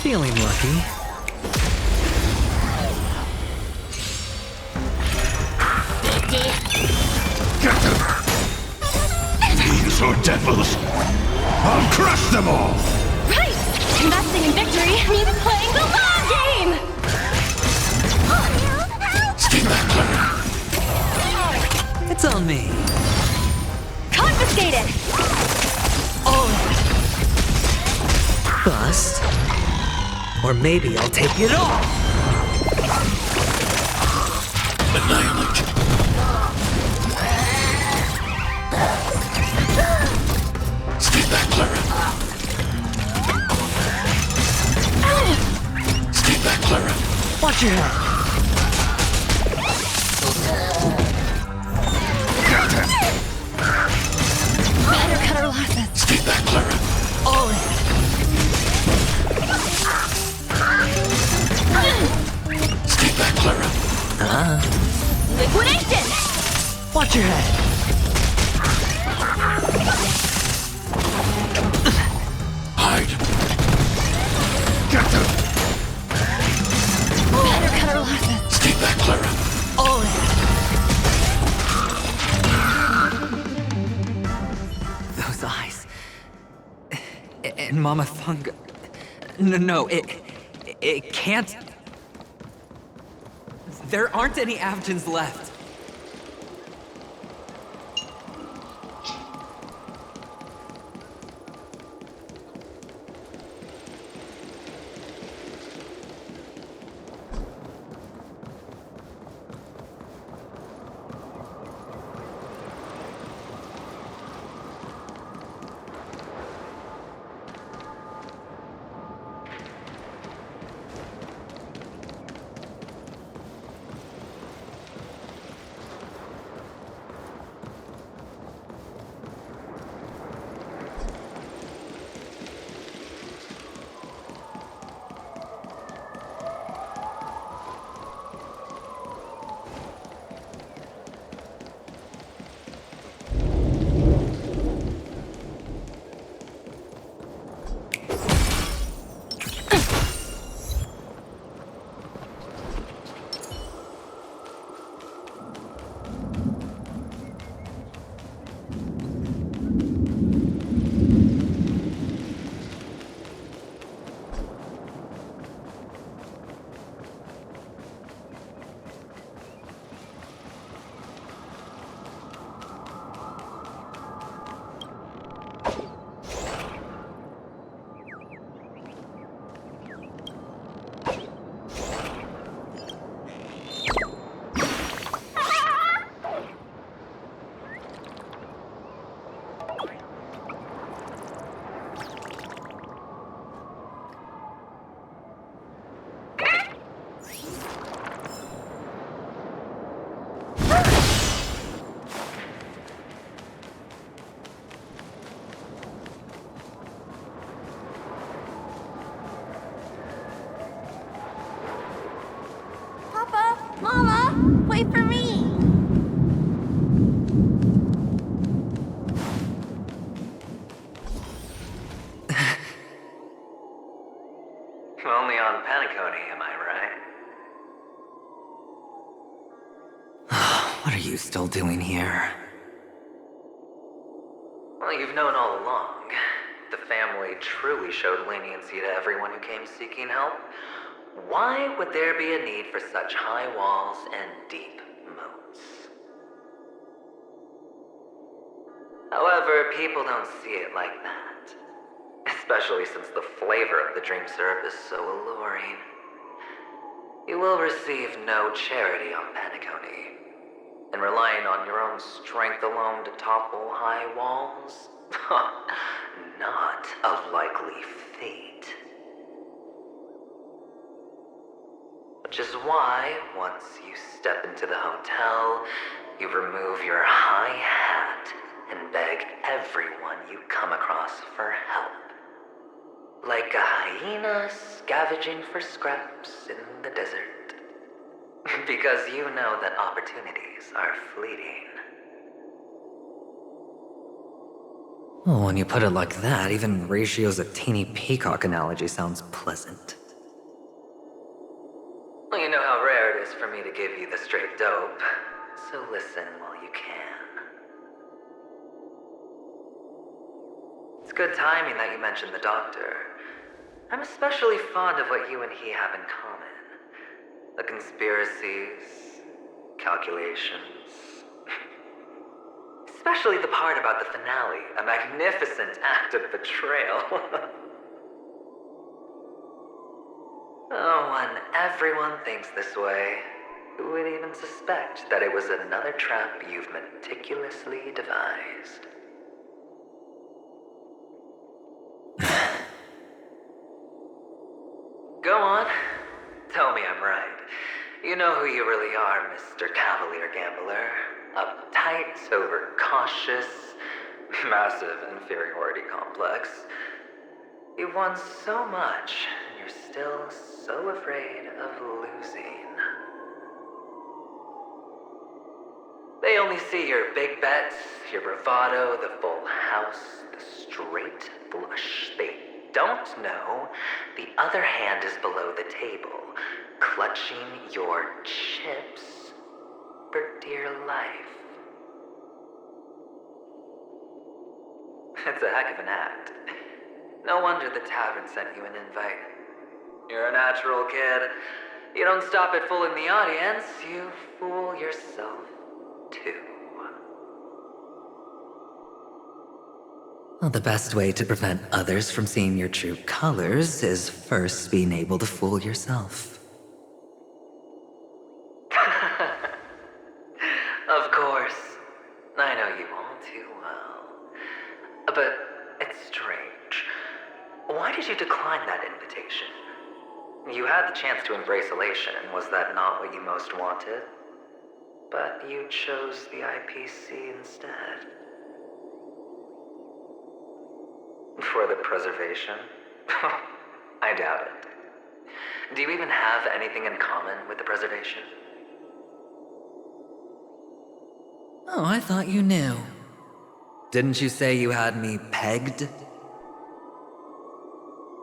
Feeling lucky. Get them! Fiends or devils! I'll crush them all! Right! Investing in victory means playing the long game! Stay back, Clara. It's on me. Confiscated! Bust. Or maybe I'll take it all! Annihilate. Stay back, Clara. Stay back, Clara. Watch your head. Got him. Better cut our losses. Stay back, Clara. All in. Stay back, Clara. Liquidation! Watch your head. Hide. Get them. Better cut our losses. Stay back, Clara. All in. Those eyes. And Mama Funga. No, it can't. There aren't any Avgens left. Mama, wait for me! Only on Paniconi, am I right? What are you still doing here? Well, you've known all along. The family truly showed leniency to everyone who came seeking help. Why would there be a need for such high walls and deep moats? However, people don't see it like that. Especially since the flavor of the dream syrup is so alluring. You will receive no charity on Paniconi. And relying on your own strength alone to topple high walls? Not a likely fate. Which is why, once you step into the hotel, you remove your high hat and beg everyone you come across for help. Like a hyena scavenging for scraps in the desert. Because you know that opportunities are fleeting. Oh, when you put it like that, even Ratio's a teeny peacock analogy sounds pleasant. Well, you know how rare it is for me to give you the straight dope, so listen while you can. It's good timing that you mentioned the doctor. I'm especially fond of what you and he have in common. The conspiracies, calculations. Especially the part about the finale, a magnificent act of betrayal. Oh, when everyone thinks this way, who would even suspect that it was another trap you've meticulously devised? Go on. Tell me I'm right. You know who you really are, Mr. Cavalier Gambler. Uptight, overcautious, massive inferiority complex. You've won so much, and you're still so afraid of losing. They only see your big bets, your bravado, the full house, the straight flush. They don't know the other hand is below the table, clutching your chips for dear life. It's a heck of an act. No wonder the tavern sent you an invite. You're a natural kid. You don't stop at fooling the audience, you fool yourself too. Well, the best way to prevent others from seeing your true colors is first being able to fool yourself. Of course. I know you all too well. But it's strange. Why did you decline that invitation? You had the chance to embrace elation, and was that not what you most wanted? But you chose the IPC instead. For the preservation? I doubt it. Do you even have anything in common with the preservation? Oh, I thought you knew. Didn't you say you had me pegged?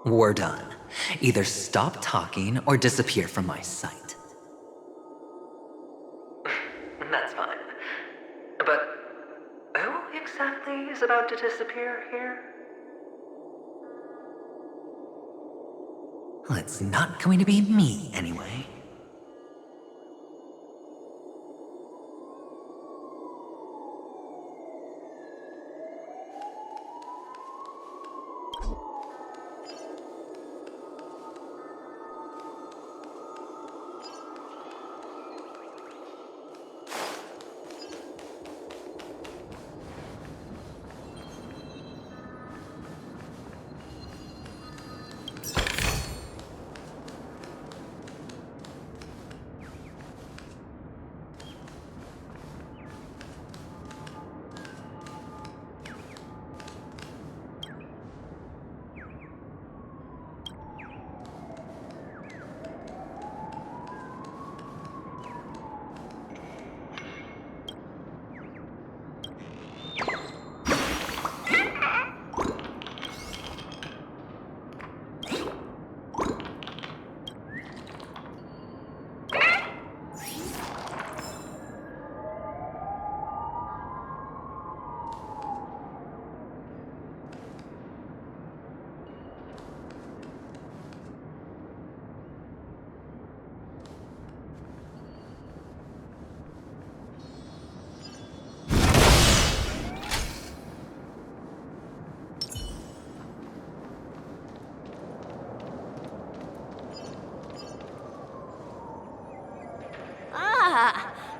We're done. Either stop talking or disappear from my sight. That's fine. But who exactly is about to disappear here? Well, it's not going to be me, anyway.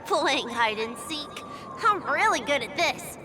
Playing hide and seek. I'm really good at this.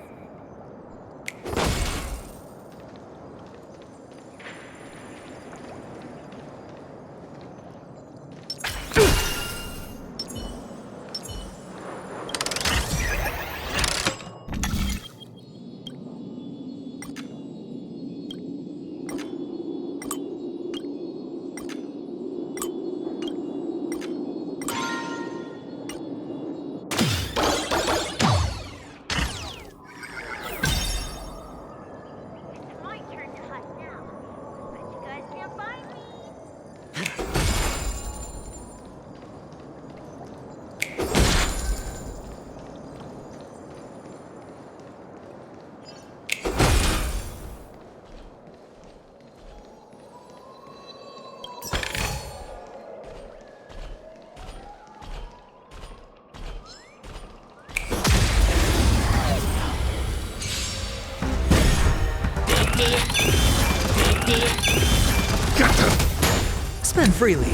Spend freely.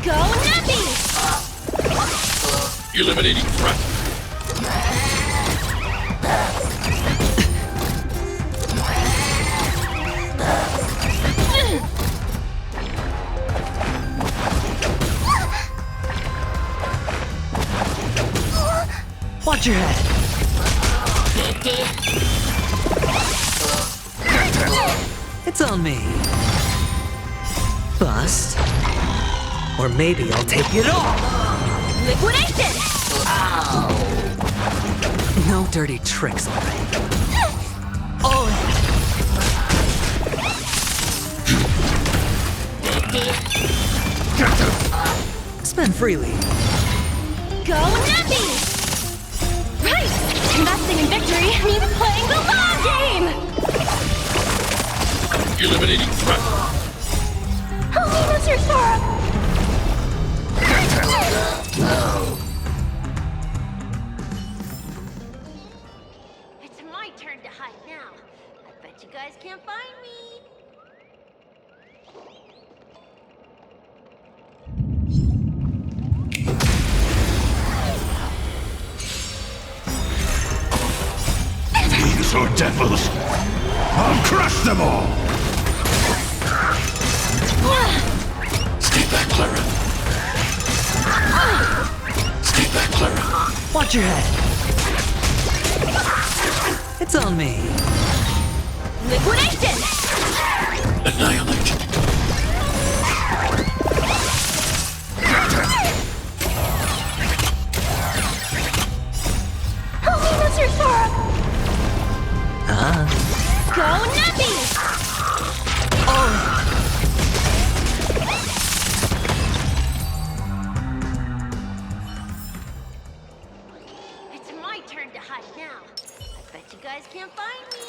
Go Nappy! Eliminating threat. Watch your head. It's on me. Bust. Or maybe I'll take it all. Liquidation! No dirty tricks, alright. All in. Spend freely. Go Nappy! Right! Investing in victory means playing the long game! Eliminating threat. Helena's your sorrow! It's my turn to hide now. I bet you guys can't find me. Fiends or devils, I'll crush them all! Stay back, Clara. Stay back, Clara. Watch your head. It's on me. Liquidation! Annihilate. Helena's your sorrow! Go Nappy! It's my turn to hide now. I bet you guys can't find me.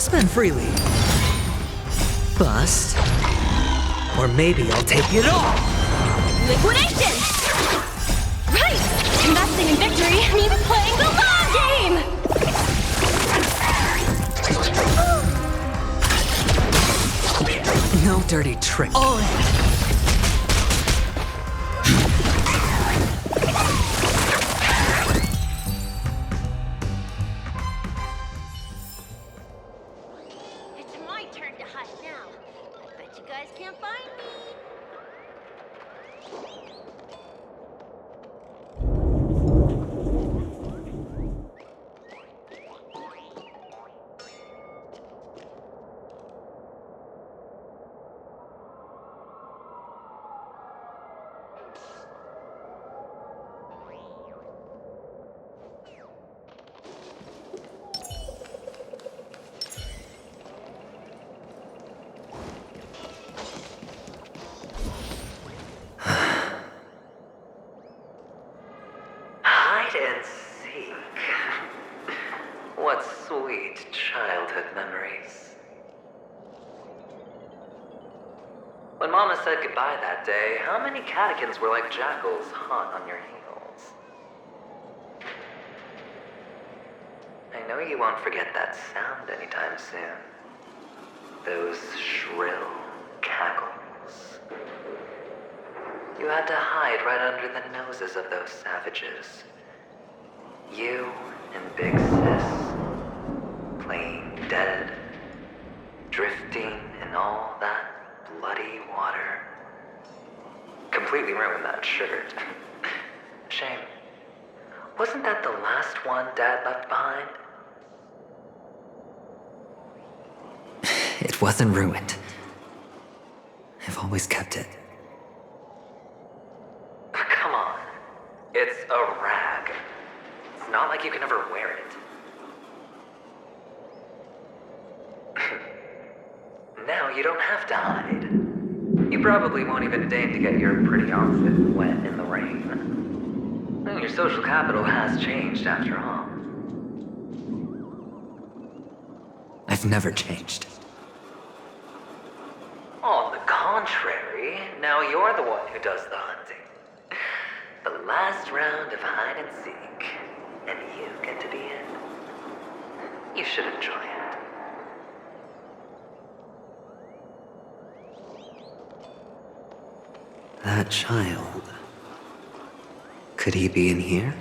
Spend freely. Bust. Or maybe I'll take it all! Liquidation! Right! Investing in victory means playing the long game! No dirty trick. All in. It's my turn to hide now. I bet you guys can't find me. Hide and seek. What sweet childhood memories. When Mama said goodbye that day, how many catechins were like jackals hot on your heels? I know you won't forget that sound anytime soon. Those shrill cackles. You had to hide right under the noses of those savages. You and Big Sis, playing dead, drifting in all that bloody water. Completely ruined that shirt. Shame. Wasn't that the last one Dad left behind? It wasn't ruined. I've always kept it. Come on. It's a rag. It's not like you can ever wear it. Now you don't have to hide. You probably won't even deign to get your pretty outfit wet in the rain. Your social capital has changed after all. I've never changed. On the contrary, now you're the one who does the hunting. The last round of hide and seek, and you get to be in. You should enjoy it. That child. Could he be in here?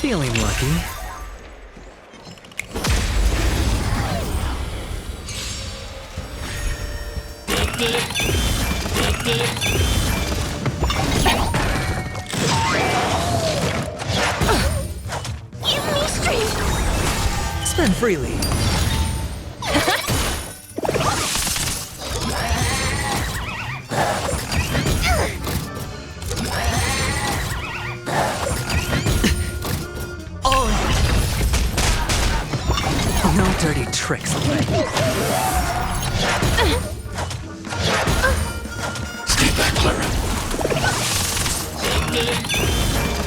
Feeling lucky. Give me strength! Spend freely. No dirty tricks. Stay back, Clara.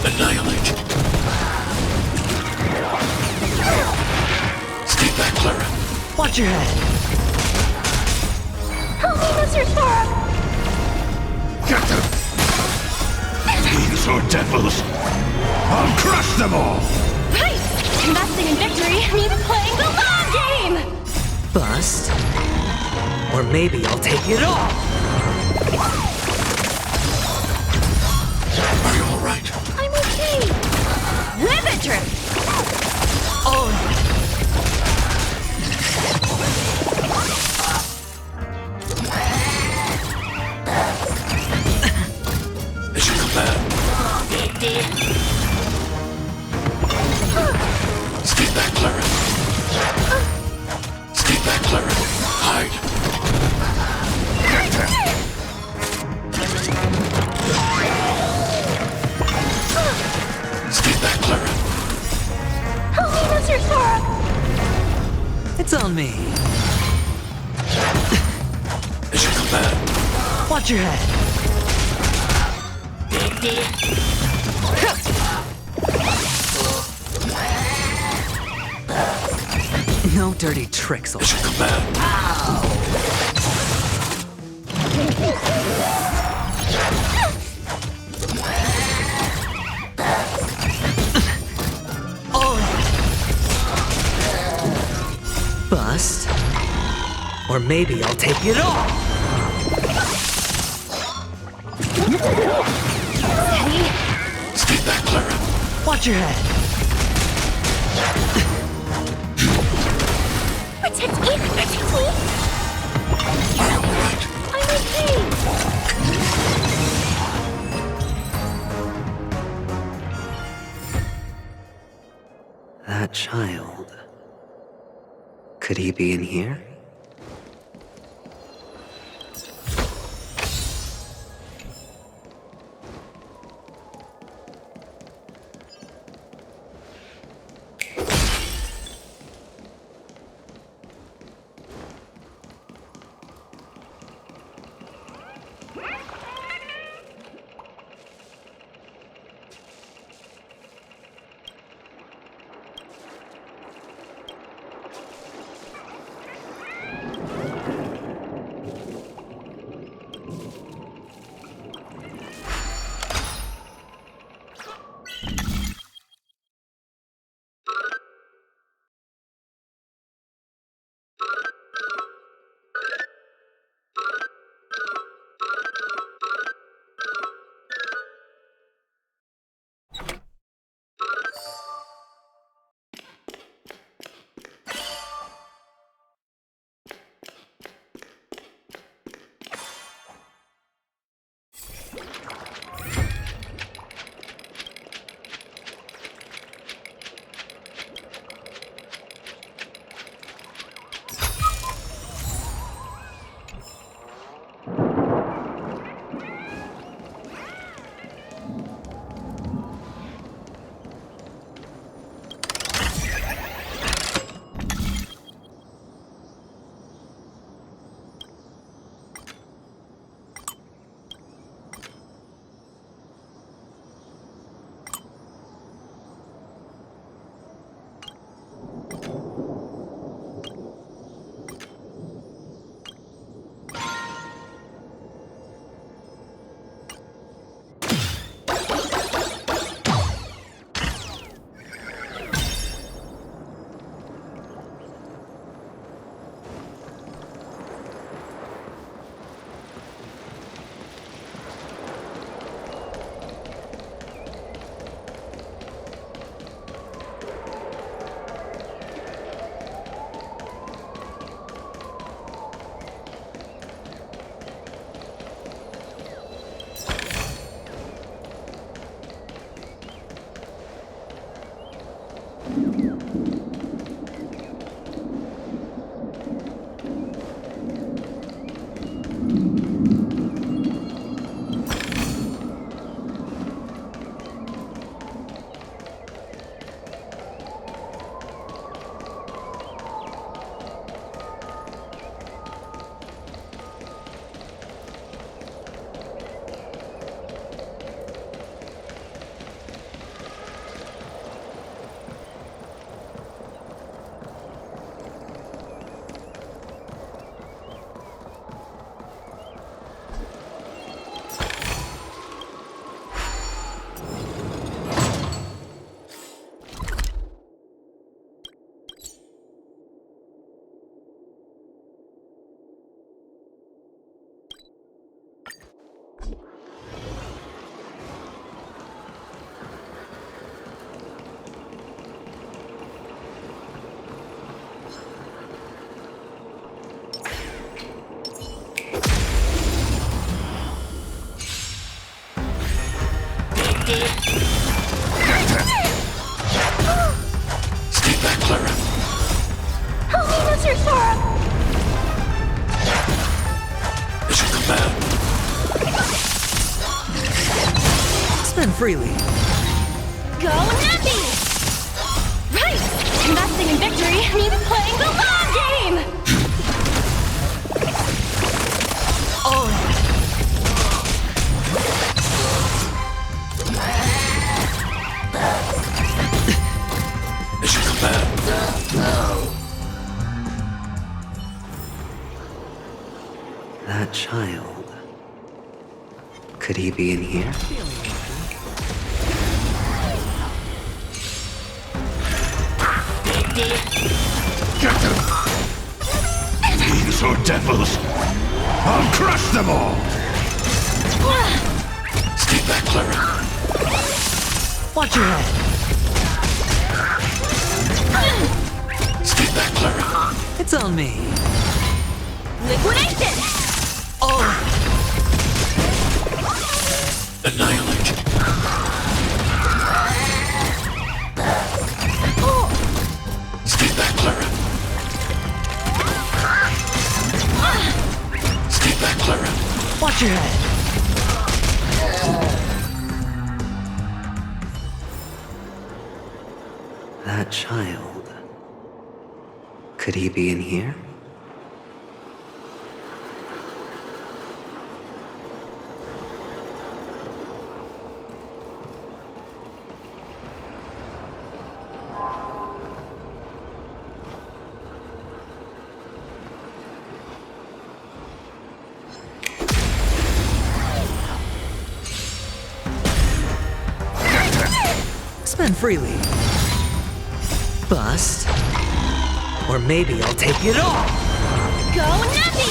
Annihilate. Stay back, Clara. Watch your head. Mr. Sora! Get them! Fiends or devils! I'll crush them all! Right! Investing in victory means playing the long game! Bust. Or maybe I'll take it all! Are you alright? I'm okay! Live it, Drip! Oh! It should come back. Stay back, Clara. Stay back, Clara. Hide. Get them! Stay back, Clara. Help me, Mr. Sora! It's on me. It should come back. Watch your head. No dirty tricks. It should come back. Bust. Or maybe I'll take it all. Steady. Stay back, Clara. Watch your head. Protect me! Protect me! Are you alright? I'm okay! That child. Could he be in here? freely. Go Nappy! Right! Investing in victory means playing the long game! As you command. That child. Could he be in here? Get them! Fiends or devils! I'll crush them all! Stay back, Clara. Watch your head. Stay back, Clara. It's on me. Liquidation! Annihilate. Stay back, Clara. Stay back, Clara. Watch your head. That child. Could he be in here? Spend freely. Bust. Or maybe I'll take it all. Go Nappy!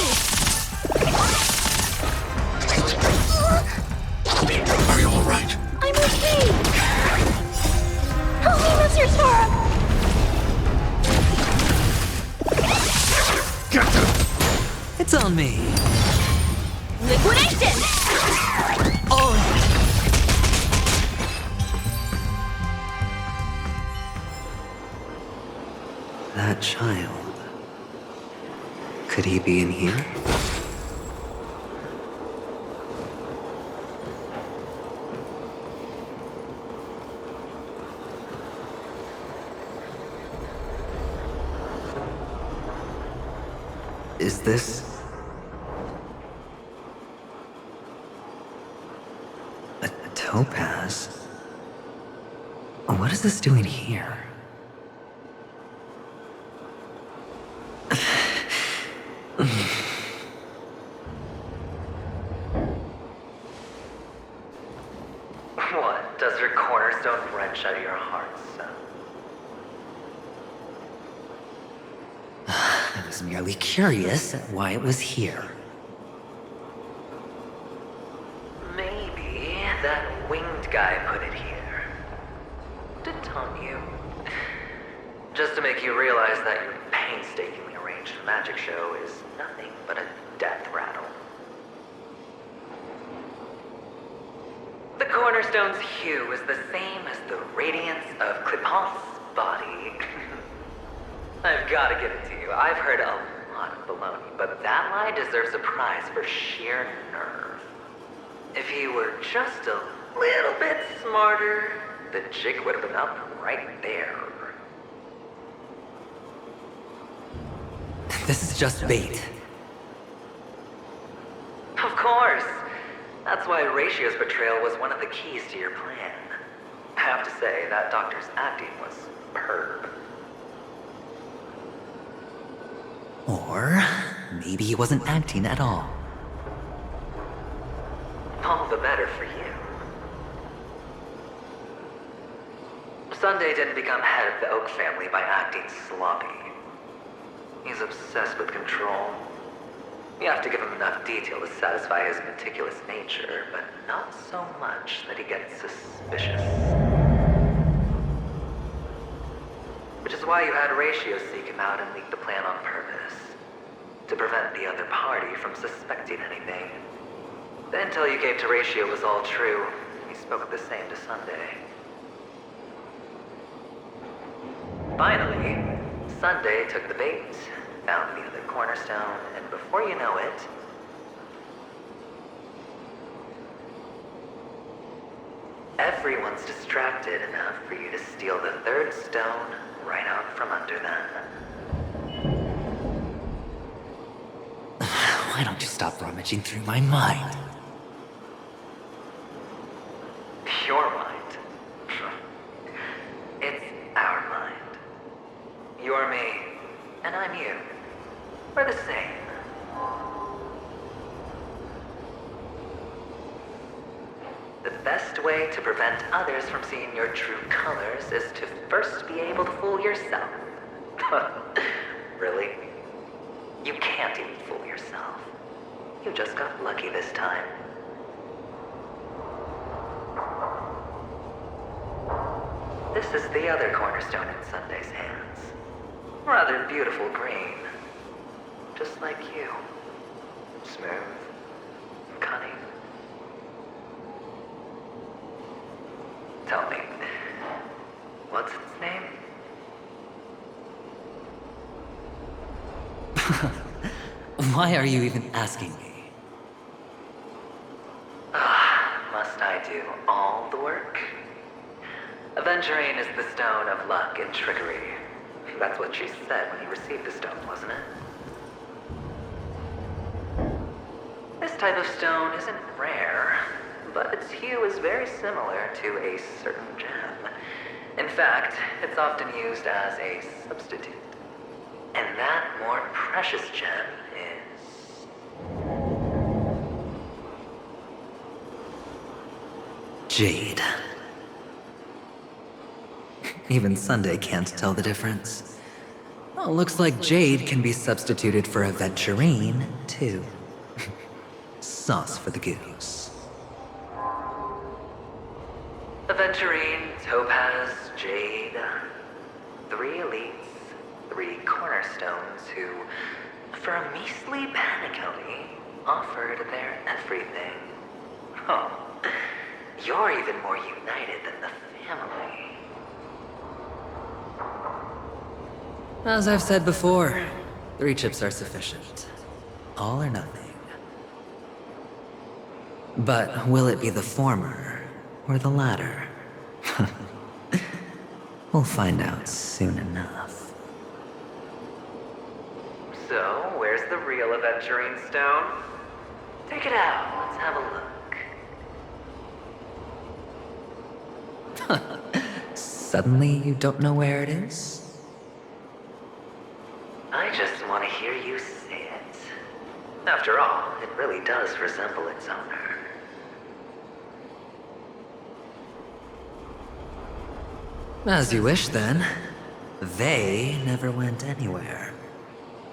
Are you alright? I'm okay! Help me, Mr. Sora! Get them! It's on me. Liquidation! That child. Could he be in here? Is this a topaz? What is this doing here? What? Does your cornerstone wrench out of your heart, son? I was merely curious at why it was here. Maybe that winged guy put it here. To taunt you. Just to make you realize that your painstakingly arranged magic show is nothing but a death rattle. The cornerstone's hue is the same as the radiance of Clipant's body. I've got to give it to you. I've heard a lot of baloney, but that lie deserves a prize for sheer nerve. If he were just a little bit smarter, the jig would have been up right there. This is just bait. Of course. That's why Ratio's betrayal was one of the keys to your plan. I have to say, that doctor's acting was superb. Or maybe he wasn't acting at all. All the better for you. Sunday didn't become head of the Oak family by acting sloppy. He's obsessed with control. You have to give him enough detail to satisfy his meticulous nature, but not so much that he gets suspicious. Which is why you had Ratio seek him out and leak the plan on purpose. To prevent the other party from suspecting anything. The intel you gave to Ratio was all true. He spoke the same to Sunday. Finally, Sunday took the bait, found the other cornerstone, and before you know it... Everyone's distracted enough for you to steal the third stone right out from under them. Why don't you stop rummaging through my mind? Your mind. It's our mind. You're me, and I'm you. We're the same. The best way to prevent others from seeing your true colors is to first be able to fool yourself. Really? You can't even fool yourself. You just got lucky this time. This is the other cornerstone in Sunday's hands. Rather beautiful green. Just like you. Smooth. Cunning. Tell me, what's its name? Why are you even asking me? Must I do all the work? Aventurine is the stone of luck and trickery. That's what she said when you received the stone, wasn't it? This type of stone isn't rare, but its hue is very similar to a certain gem. In fact, it's often used as a substitute. And that more precious gem is... jade. Even Sunday can't tell the difference. Oh, looks like jade can be substituted for aventurine, too. Sauce for the goose. Aventurine, topaz, jade. 3 elites, 3 cornerstones who, for a measly panicony, offered their everything. Oh, you're even more united than the family. As I've said before, 3 chips are sufficient. All or nothing. But will it be the former or the latter? We'll find out soon enough. So, where's the real aventurine stone? Take it out, let's have a look. Suddenly you don't know where it is? I just want to hear you say it. After all, it really does resemble its owner. As you wish, then. They never went anywhere.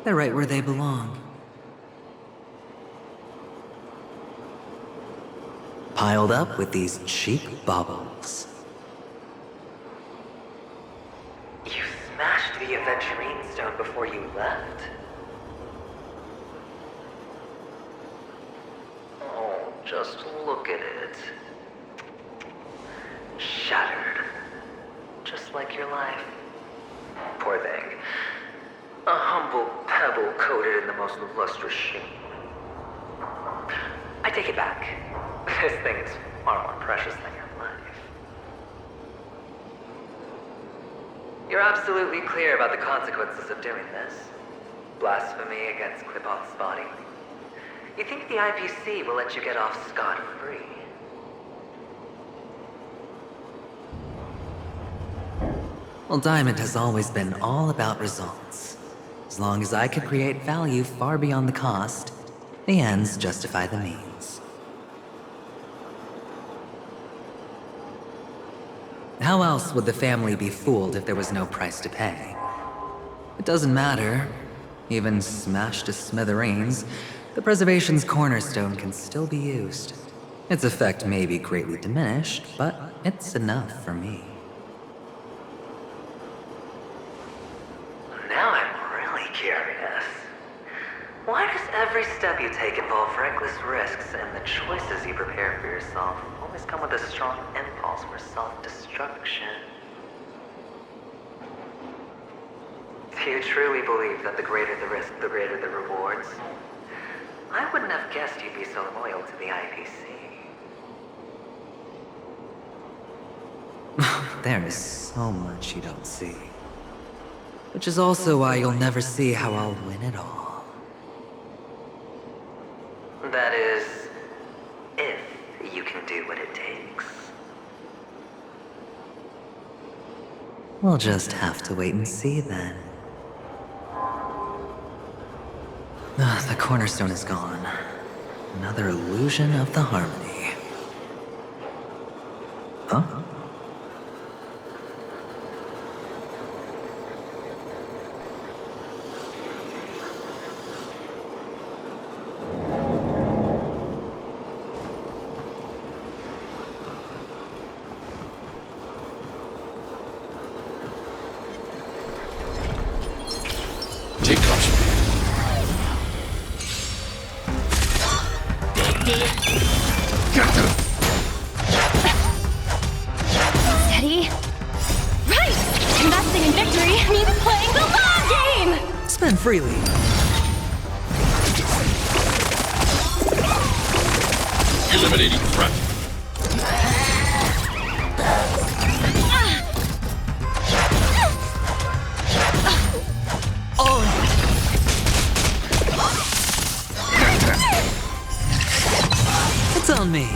They're right where they belong. Piled up with these cheap baubles. You smashed the aventurine stone before you left? Oh, just look at it. Shattered. Just like your life. Poor thing. A humble pebble coated in the most lustrous sheen. I take it back. This thing is far more precious than your life. You're absolutely clear about the consequences of doing this. Blasphemy against Clipoth's body. You think the IPC will let you get off scot-free? Well, Diamond has always been all about results. As long as I could create value far beyond the cost, the ends justify the means. How else would the family be fooled if there was no price to pay? It doesn't matter. Even smashed to smithereens, the preservation's cornerstone can still be used. Its effect may be greatly diminished, but it's enough for me. Now I'm really curious. Why does every step you take involve reckless risks, and the choices you prepare for yourself always come with a strong impulse for self-destruction? Do you truly believe that the greater the risk, the greater the rewards? I wouldn't have guessed you'd be so loyal to the IPC. There is so much you don't see. Which is also why you'll never see how I'll win it all. That is, if you can do what it takes. We'll just have to wait and see then. The cornerstone is gone. Another illusion of the harmony. Huh? Take caution. Steady. Right! Investing in victory means playing the long game! Spend freely. Eliminating threat. It's on me.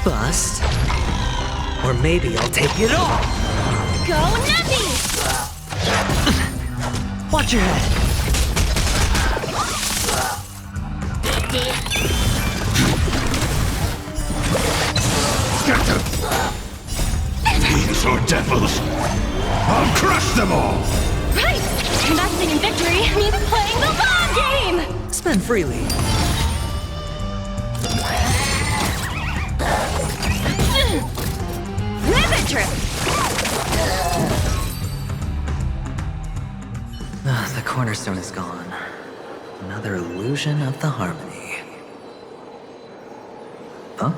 Bust. Or maybe I'll take it all. Go Nappy! Watch your head. These are devils. I'll crush them all. Right! Investing in victory means playing the long game! Spend freely. Ribbit trip! The cornerstone is gone. Another illusion of the harmony. Huh?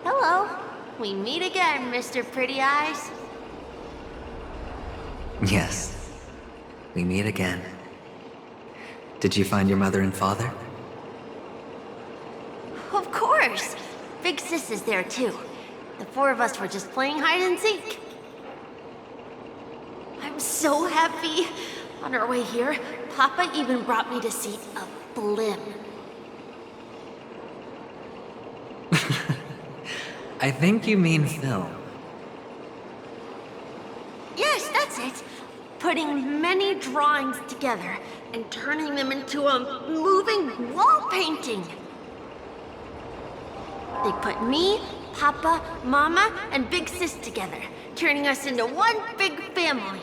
Hello. We meet again, Mr. Pretty Eyes. Yes. We meet again. Did you find your mother and father? Of course. Big Sis is there too. The four of us were just playing hide and seek. I'm so happy. On our way here, Papa even brought me to see a blimp. I think you mean film. Yes, that's it. Putting many drawings together and turning them into a moving wall painting. They put me, Papa, Mama, and Big Sis together, turning us into one big family.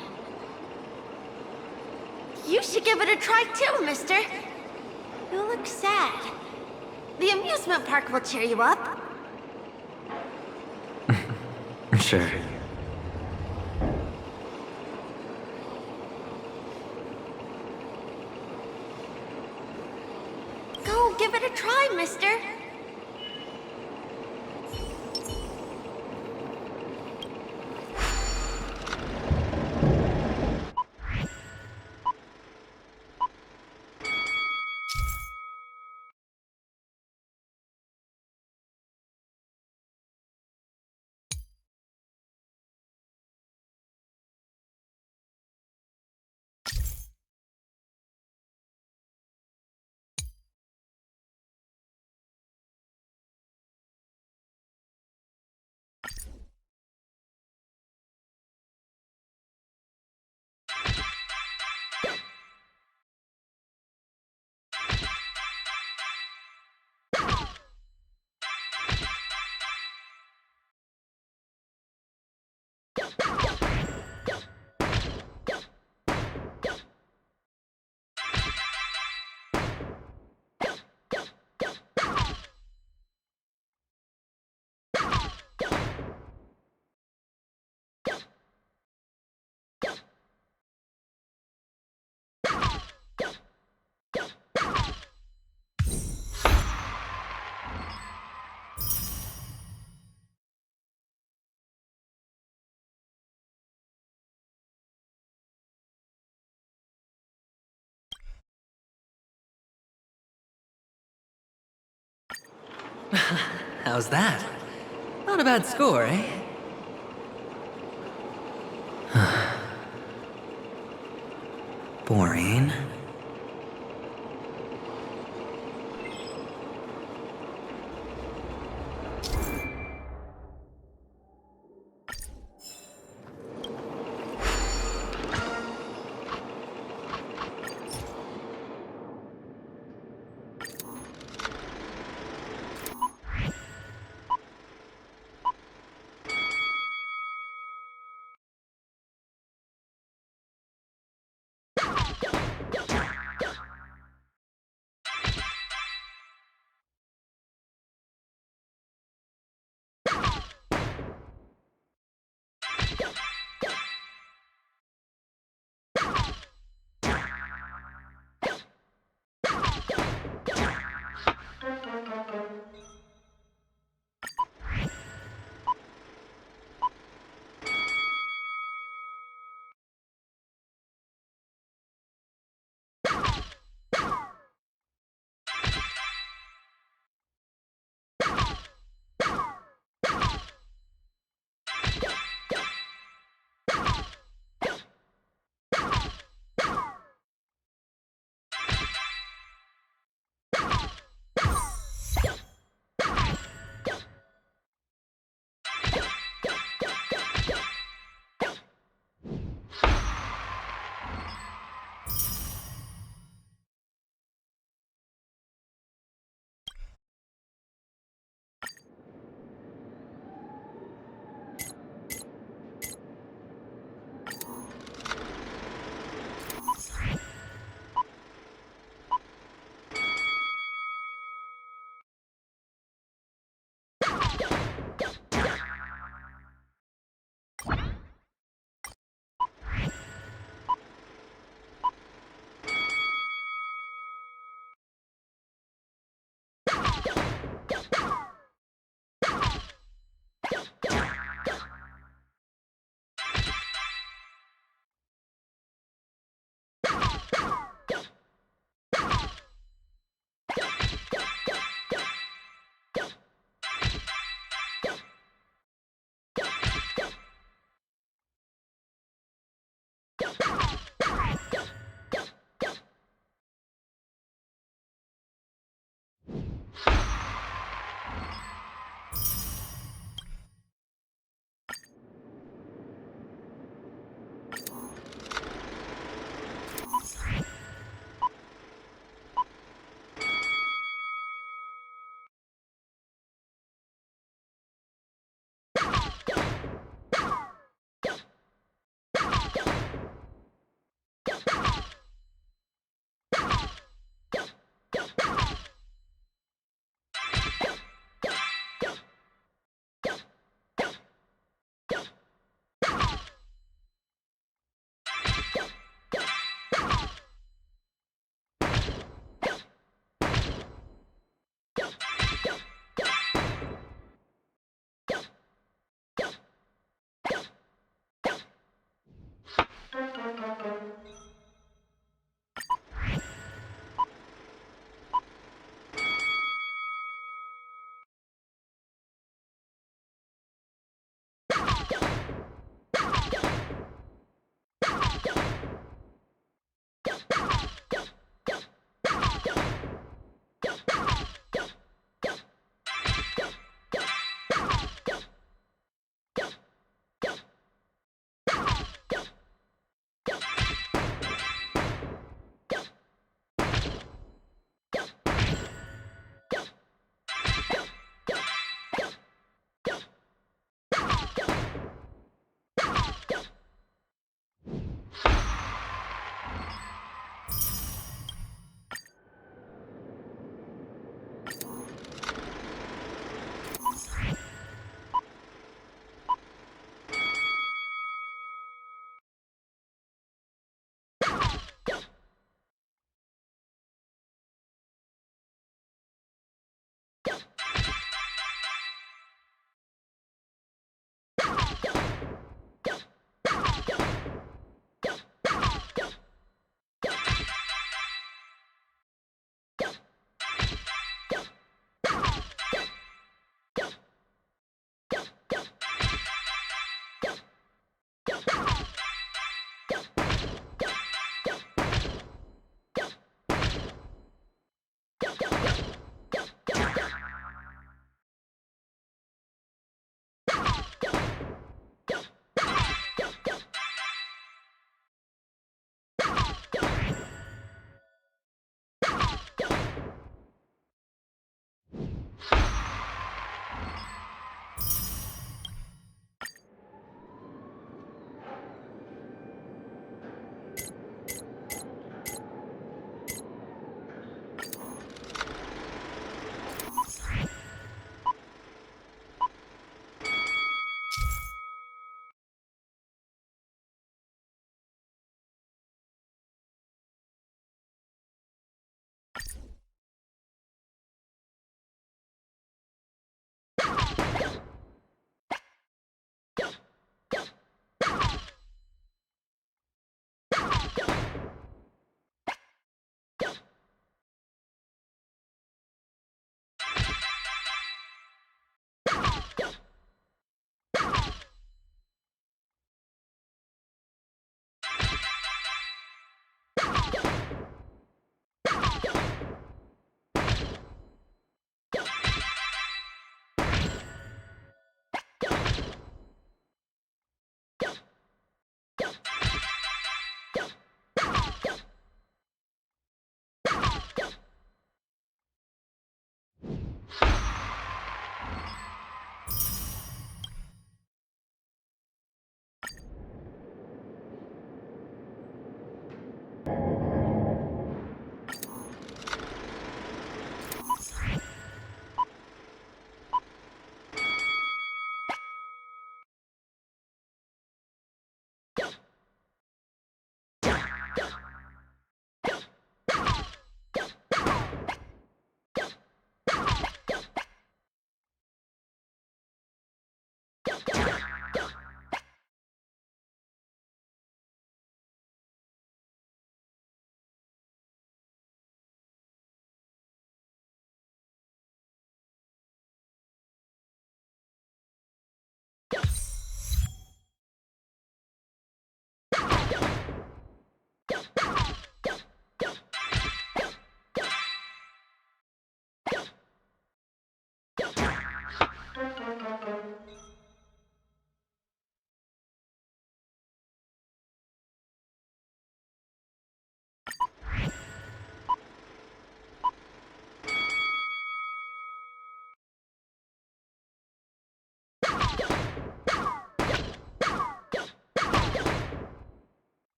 You should give it a try too, mister. You look sad. The amusement park will cheer you up. Sure. Go, give it a try, mister. How's that? Not a bad score, eh? Boring.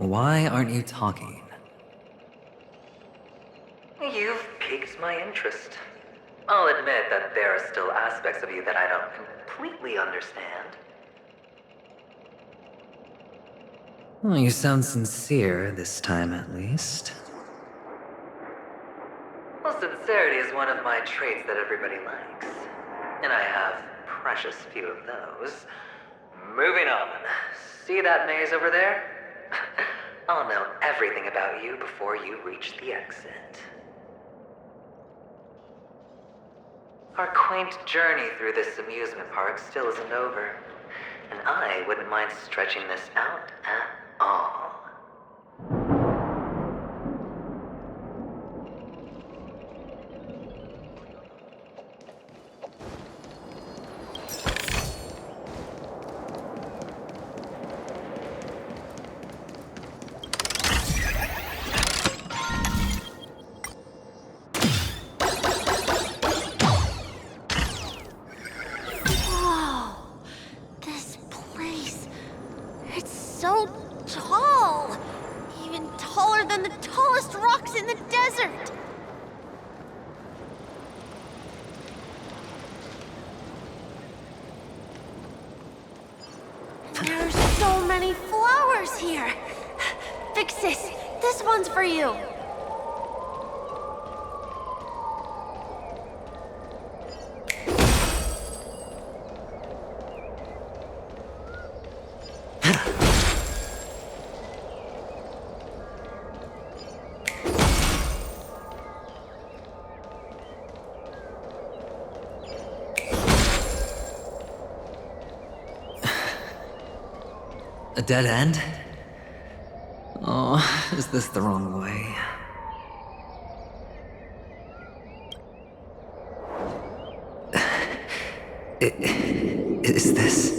Why aren't you talking? You've piqued my interest. I'll admit that there are still aspects of you that I don't completely understand. Well, you sound sincere, this time at least. Well, sincerity is one of my traits that everybody likes. And I have precious few of those. Moving on. See that maze over there? I'll know everything about you before you reach the exit. Our quaint journey through this amusement park still isn't over. And I wouldn't mind stretching this out at all. A dead end? Oh, is this the wrong way? Is this...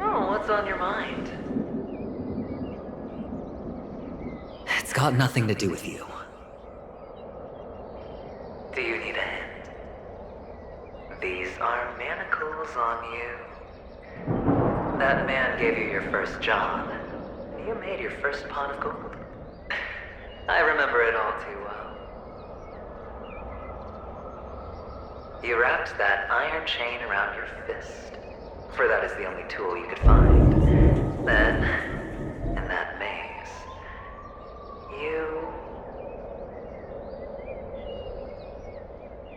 Oh, what's on your mind? It's got nothing to do with you. Do you need a hand? These are manacles on you. That man gave you your first job. You made your first pot of gold. I remember it all too well. You wrapped that iron chain around your fist, for that is the only tool you could find. Then, in that maze, you...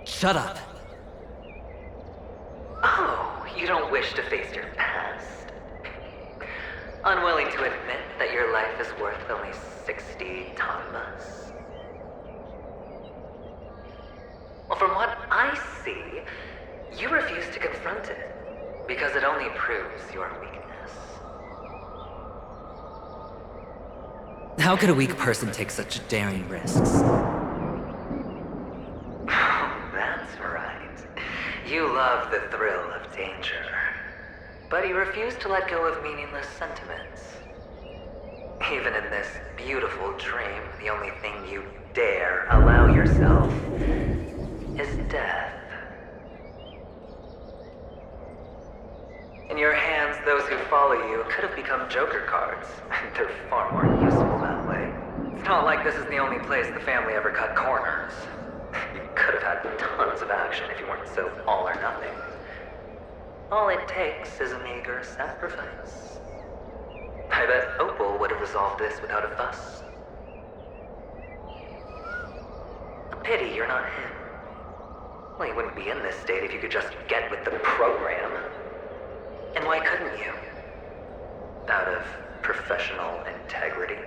Shut up! Oh, you don't wish to face your past? Unwilling to admit that your life is worth only 60 tamas? Well, from what I see, you refuse to confront it, because it only proves your weakness. How could a weak person take such daring risks? That's right. You love the thrill of danger. But you refuse to let go of meaningless sentiments. Even in this beautiful dream, the only thing you dare allow yourself is death. In your hands, those who follow you could have become Joker cards. They're far more useful that way. It's not like this is the only place the family ever cut corners. You could have had tons of action if you weren't so all or nothing. All it takes is a meager sacrifice. I bet Opal would have resolved this without a fuss. A pity you're not him. Well, you wouldn't be in this state if you could just get with the program. And why couldn't you? Out of professional integrity.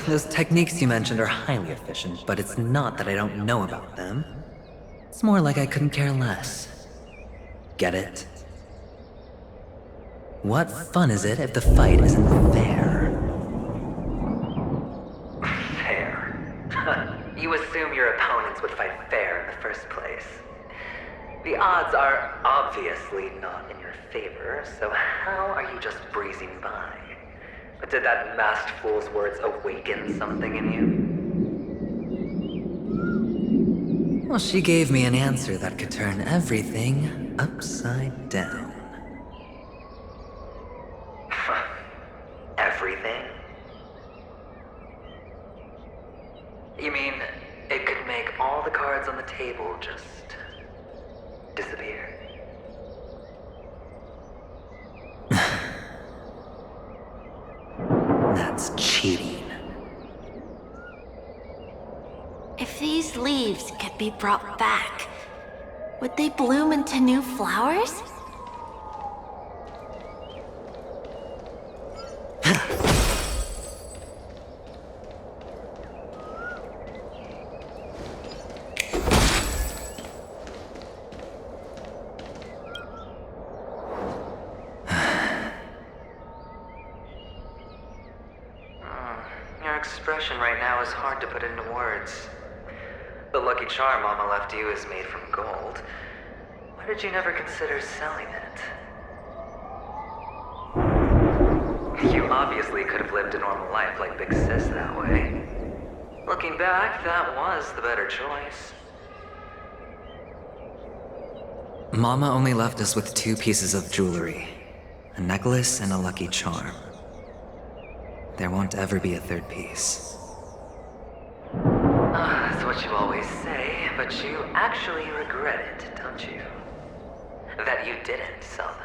Those techniques you mentioned are highly efficient, but it's not that I don't know about them. It's more like I couldn't care less. Get it? What fun is it if the fight isn't fair? Fair? You assume your opponents would fight fair in the first place. The odds are obviously not in your favor, so how are you just breezing by? But did that masked fool's words awaken something in you? Well, she gave me an answer that could turn everything upside down. You mean it could make all the cards on the table just disappear? That's cheating. If these leaves could be brought back, would they bloom into new flowers? Your expression right now is hard to put into words. The lucky charm Mama left you is made from gold. Why did you never consider selling it? You obviously could have lived a normal life like Big Sis that way. Looking back, that was the better choice. Mama only left us with 2 pieces of jewelry. A necklace and a lucky charm. There won't ever be a 3rd piece. That's what you always say, but you actually regret it, don't you? That you didn't sell them.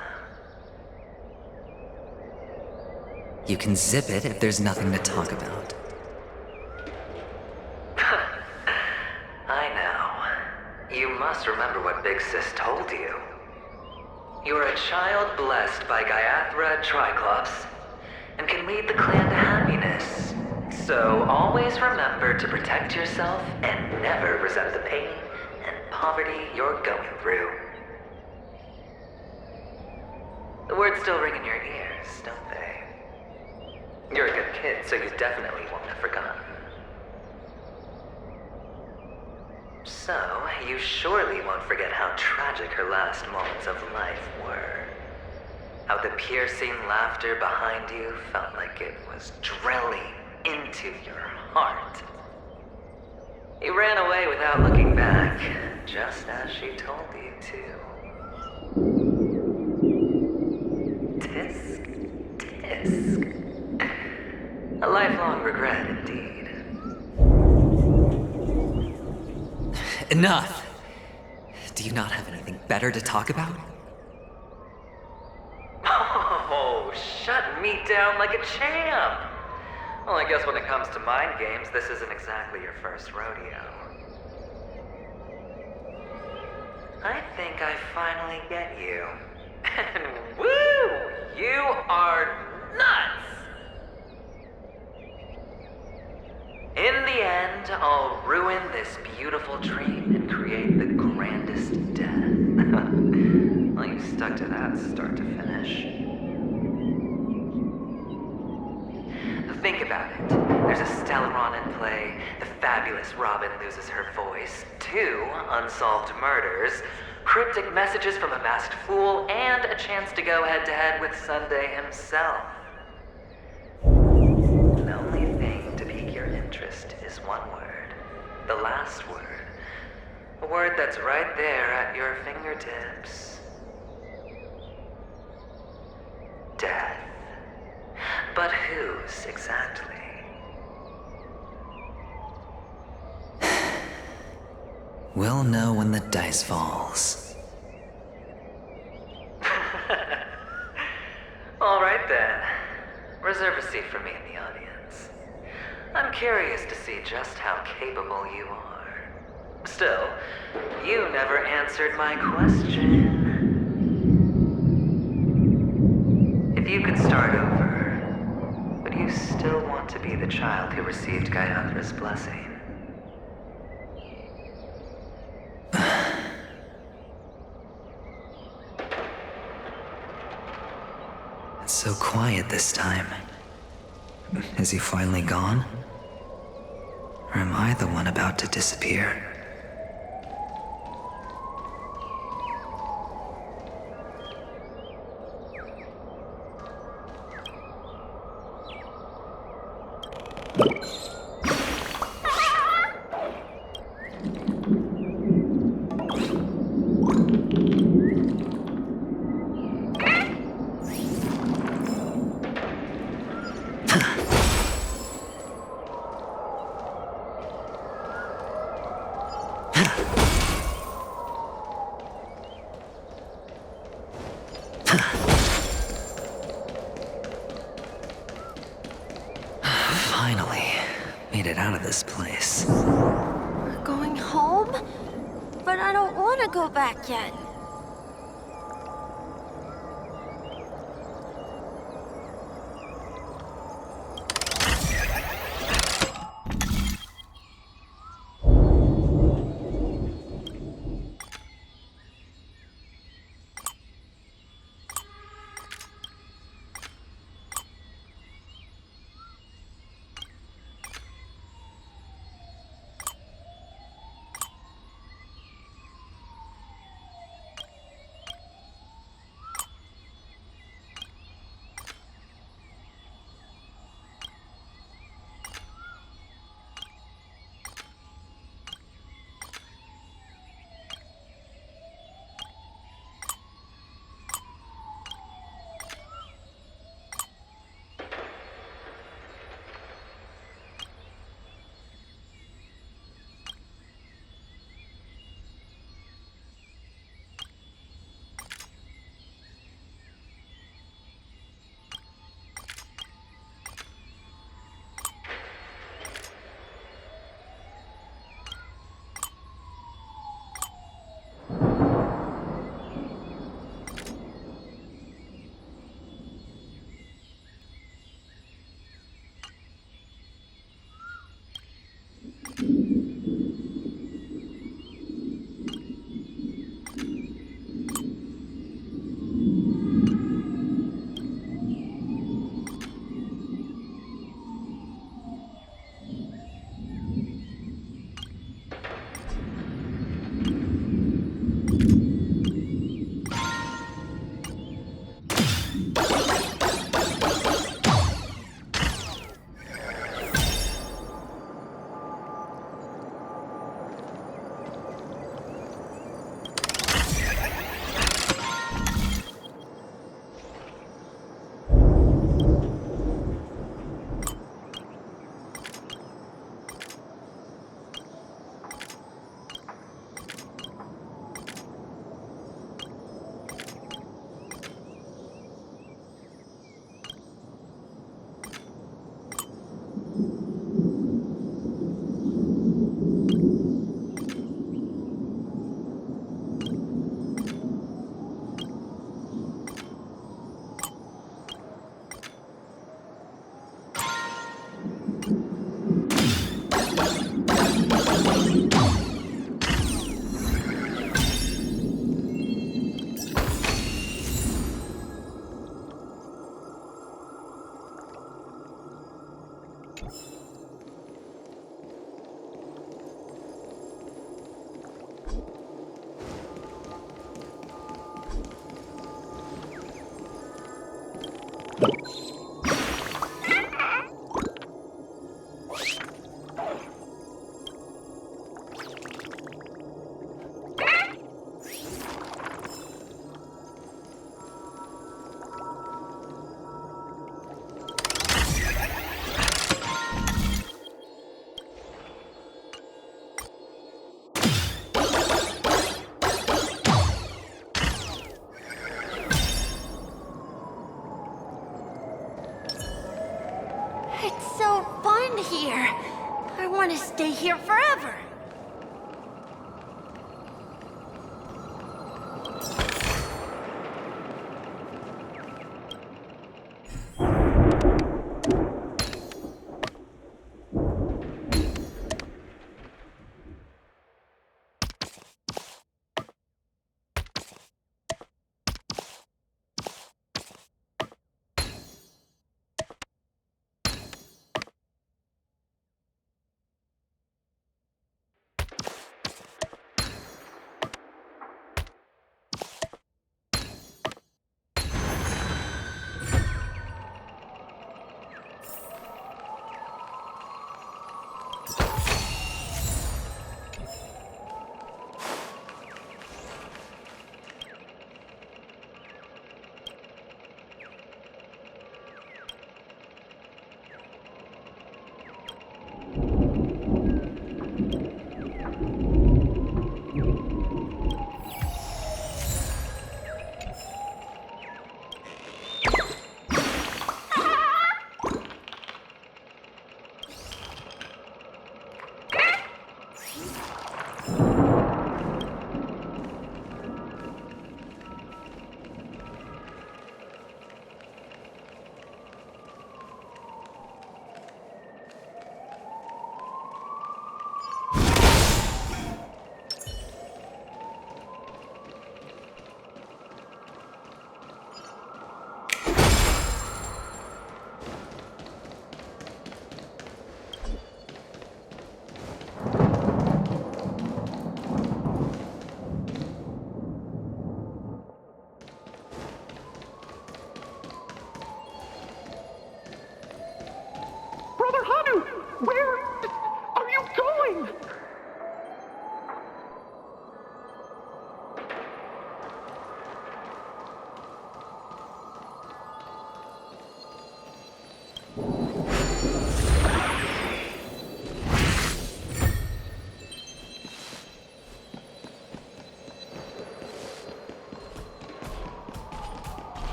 You can zip it if there's nothing to talk about. I know. You must remember what Big Sis told you. You're a child blessed by Gaiathra Triclops, and can lead the clan to happiness. So always remember to protect yourself and never resent the pain and poverty you're going through. The words still ring in your ears, don't they? You're a good kid, so you definitely won't have forgotten. So, you surely won't forget how tragic her last moments of life were. How the piercing laughter behind you felt like it was drilling into your heart. You ran away without looking back, just as she told you to. Tisk, tisk. A lifelong regret indeed. Enough! Do you not have anything better to talk about? Oh, shut me down like a champ! Well, I guess when it comes to mind games, this isn't exactly your first rodeo. I think I finally get you. And woo! You are nuts! In the end, I'll ruin this beautiful dream and create the grandest death. Well, you stuck to that start to finish. Think about it. There's a Stellaron in play, the fabulous Robin loses her voice, 2 unsolved murders, cryptic messages from a masked fool, and a chance to go head-to-head with Sunday himself. The only thing to pique your interest is one word. The last word. A word that's right there at your fingertips. Death. But whose exactly? We'll know when the dice falls. All right then. Reserve a seat for me in the audience. I'm curious to see just how capable you are. Still, you never answered my question. If you could start over, would you still want to be the child who received Gaiathra's blessing? It's so quiet this time. Is he finally gone? Or am I the one about to disappear? Finally, made it out of this place. We're going home? But I don't want to go back yet. It's so fun here. I want to stay here forever.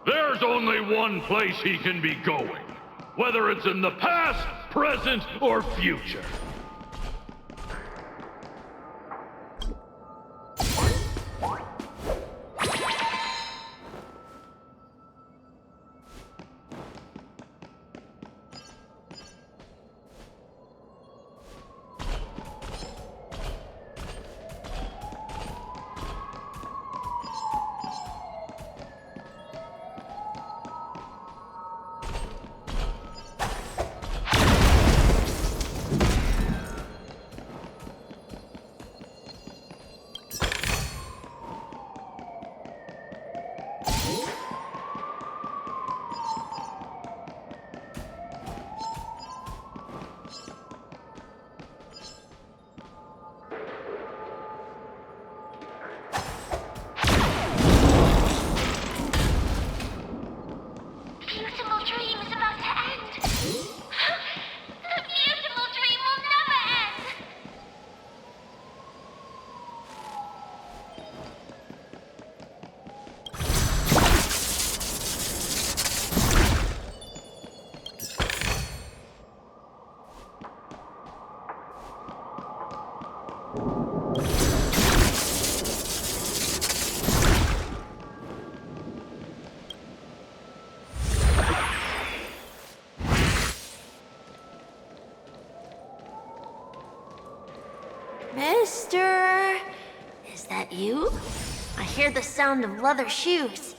There's only one place he can be going, whether it's in the past, present, or future. Mister, is that you? I hear the sound of leather shoes.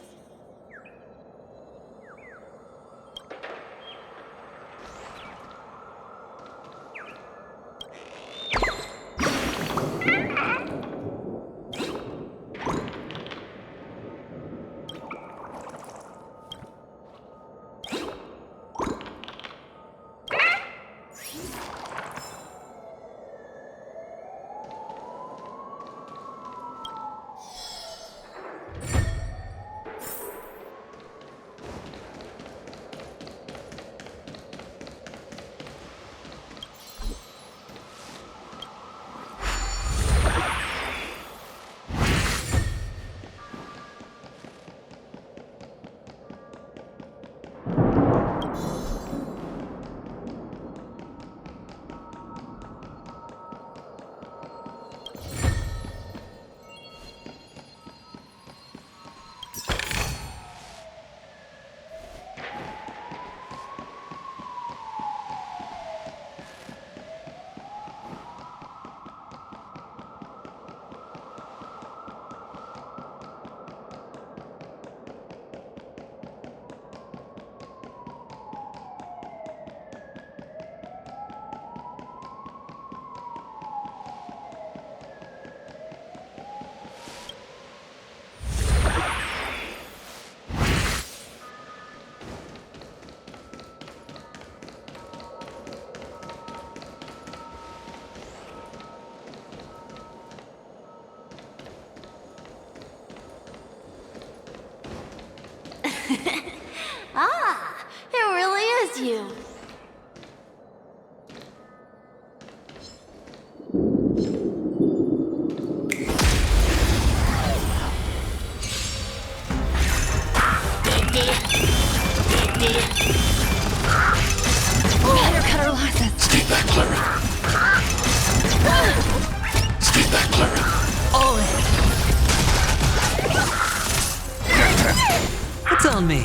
found me!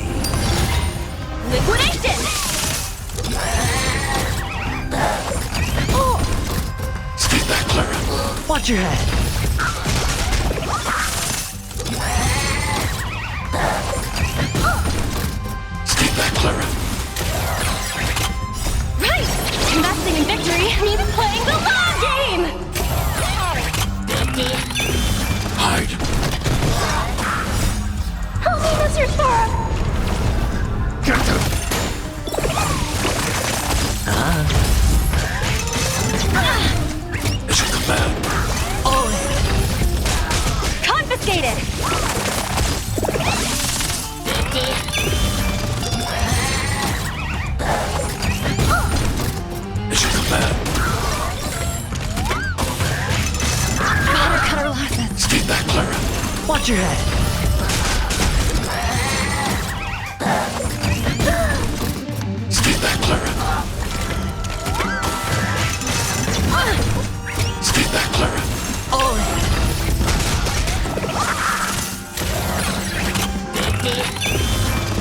Liquidation! Stay back, Clara. Watch your head! Stay back, Clara. Right! Investing in victory means playing the long game! Hide. Help me, Mr. Sora! Get them. It's a command. Confiscated! It's a command. Better cut our losses. Stay back, Clara. Watch your head! Stay back, Clara. Stay back, Clara.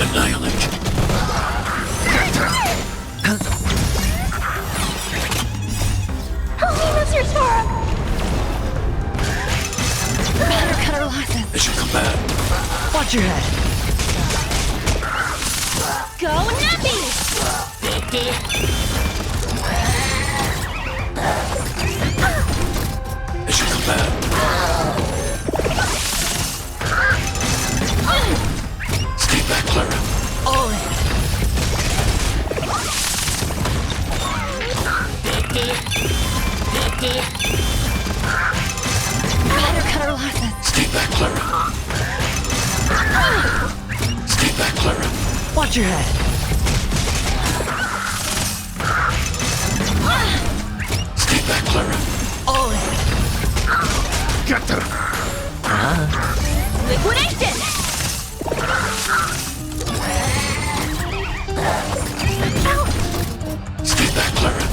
Annihilate. Help me, Mr. Sora! Better cut our losses. It's a command. Watch your head! Go Nappy! It's a command. Stay back, Clara. Better cut our losses. Stay back, Clara. Stay back, Clara. Watch your head! Stay back, Clara. Get them. Liquidation! Stay back, Clara.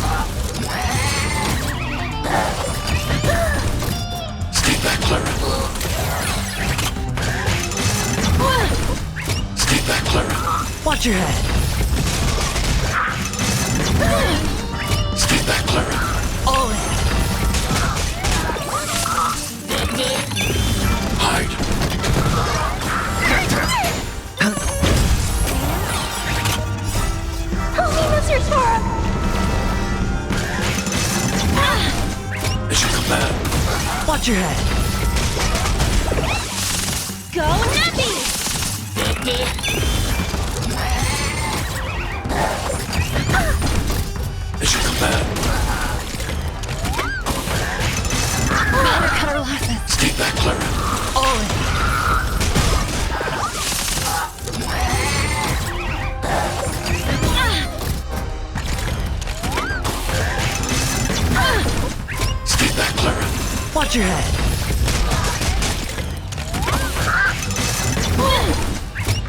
Stay back, Clara. Stay back, Clara. Watch your head! Stay back, Clara. Hide. Help me, Mr. Sora! It's a command. Watch your head! Go Nappy! It's a command. Better cut our losses. Stay back, Clara. Stay back, Clara. Watch your head!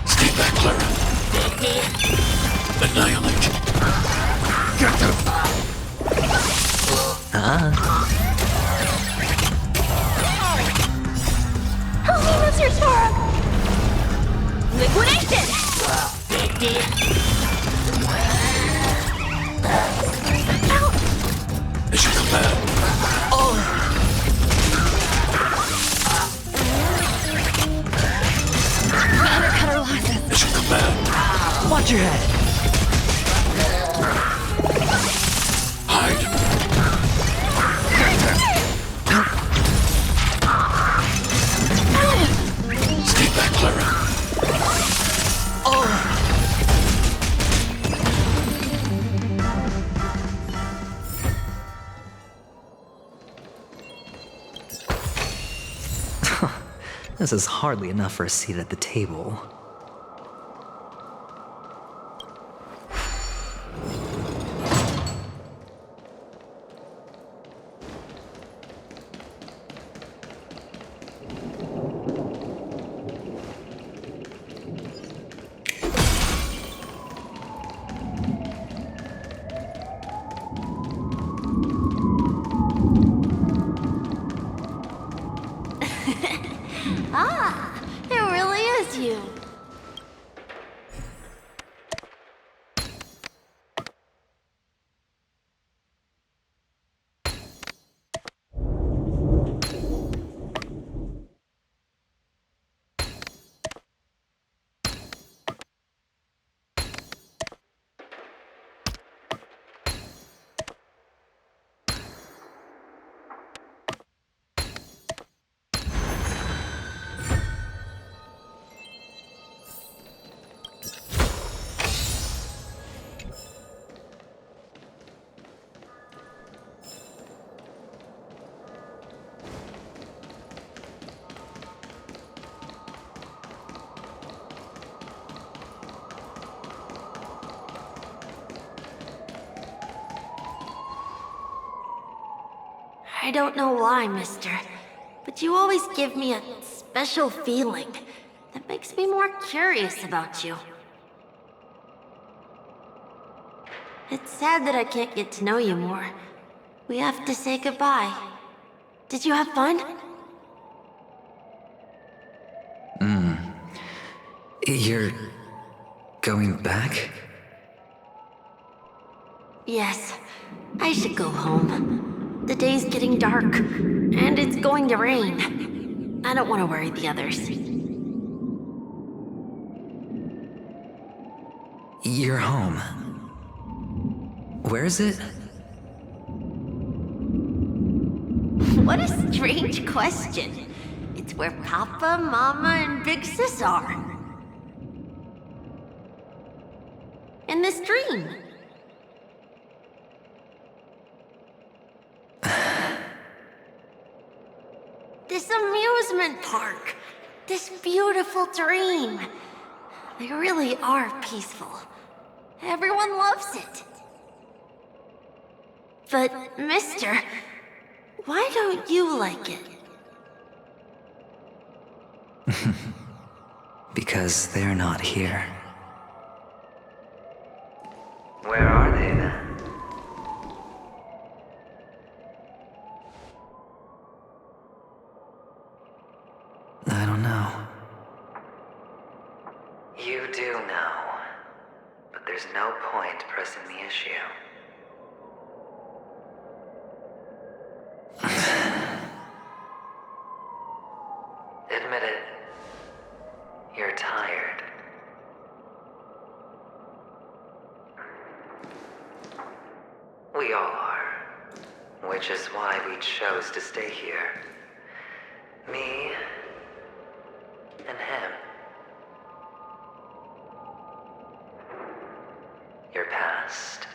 Stay back, Clara. Annihilate. Get them. Help me, Mr. Sora! Liquidation! It's a command. Better cut our losses. It's a command. Watch your head! Hide. Stay back, Clara. This is hardly enough for a seat at the table. Ah, it really is you. I don't know why, mister, but you always give me a special feeling that makes me more curious about you. It's sad that I can't get to know you more. We have to say goodbye. Did you have fun? You're going back? Yes, I should go home. The day's getting dark, and it's going to rain. I don't want to worry the others. You're home. Where is it? What a strange question. It's where Papa, Mama, and Big Sis are. In this dream. This amusement park. This beautiful dream. They really are peaceful. Everyone loves it. But, mister, why don't you like it? Because they're not here. Where are they then? I don't know. You do know. But there's no point pressing the issue. Admit it. You're tired. We all are. Which is why we chose to stay here. Me and him. Your past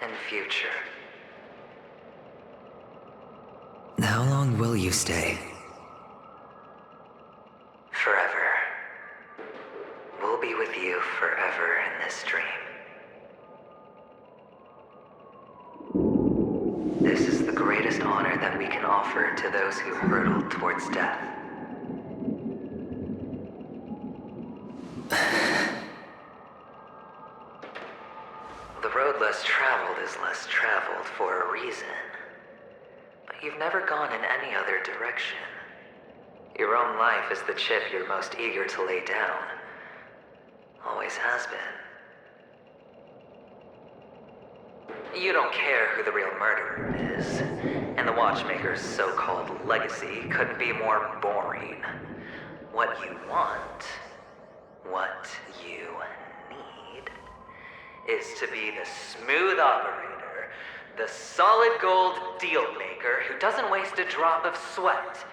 and future. How long will you stay? Forever. We'll be with you forever in this dream. This is the greatest honor that we can offer to those who hurtle towards death. The road less traveled is less traveled for a reason. But you've never gone in any other direction. Your own life is the chip you're most eager to lay down. Always has been. You don't care who the real murderer is, and the Watchmaker's so-called legacy couldn't be more boring. What you want, what you need, is to be the smooth operator, the solid gold deal maker who doesn't waste a drop of sweat,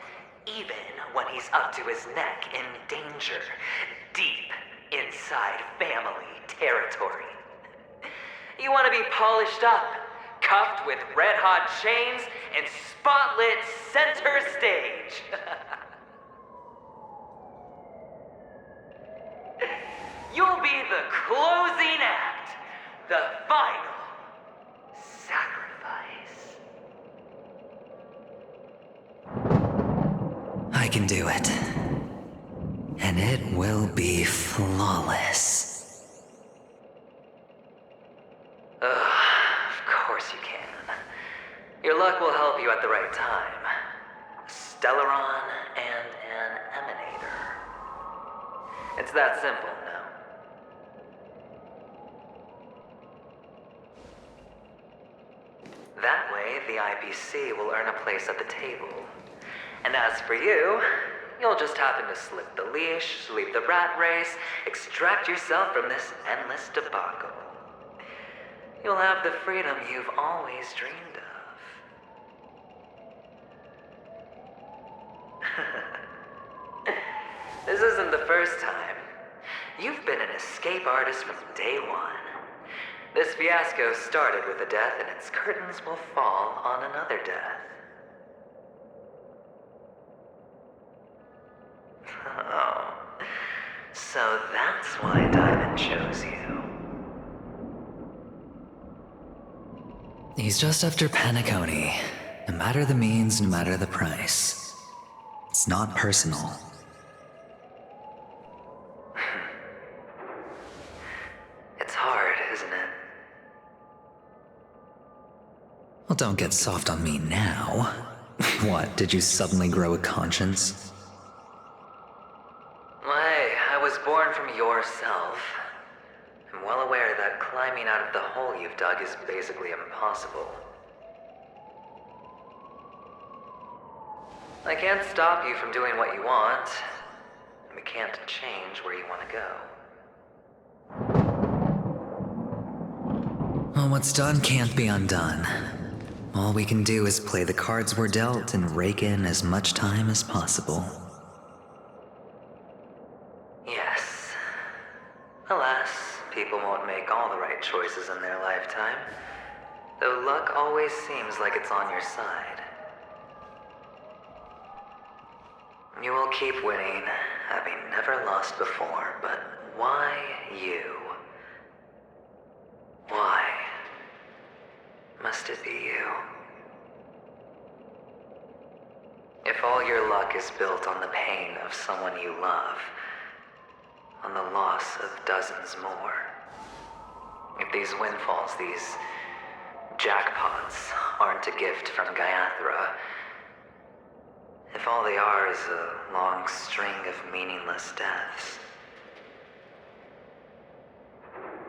even when he's up to his neck in danger, deep inside family territory. You want to be polished up, cuffed with red-hot chains, and spotlit center stage. You'll be the closing act, the final sacrifice. I can do it. And it will be flawless. Of course you can. Your luck will help you at the right time. A Stellaron and an Emanator. It's that simple, no? That way, the IPC will earn a place at the table. And as for you, you'll just happen to slip the leash, sweep the rat race, extract yourself from this endless debacle. You'll have the freedom you've always dreamed of. This isn't the first time. You've been an escape artist from day one. This fiasco started with a death, and its curtains will fall on another death. Oh, so that's why Diamond chose you. He's just after Penacony, No matter the means, no matter the price. It's not personal. It's hard, isn't it? Well, don't get soft on me now. What, did you suddenly grow a conscience? Hey, I was born from yourself. I'm well aware that climbing out of the hole you've dug is basically impossible. I can't stop you from doing what you want, and we can't change where you want to go. Well, what's done can't be undone. All we can do is play the cards we're dealt and rake in as much time as possible. Yes. Alas, people won't make all the right choices in their lifetime, though luck always seems like it's on your side. You will keep winning, having never lost before, but why you? Why must it be you? If all your luck is built on the pain of someone you love, on the loss of dozens more, if these windfalls, these jackpots, aren't a gift from Gaiathra, if all they are is a long string of meaningless deaths,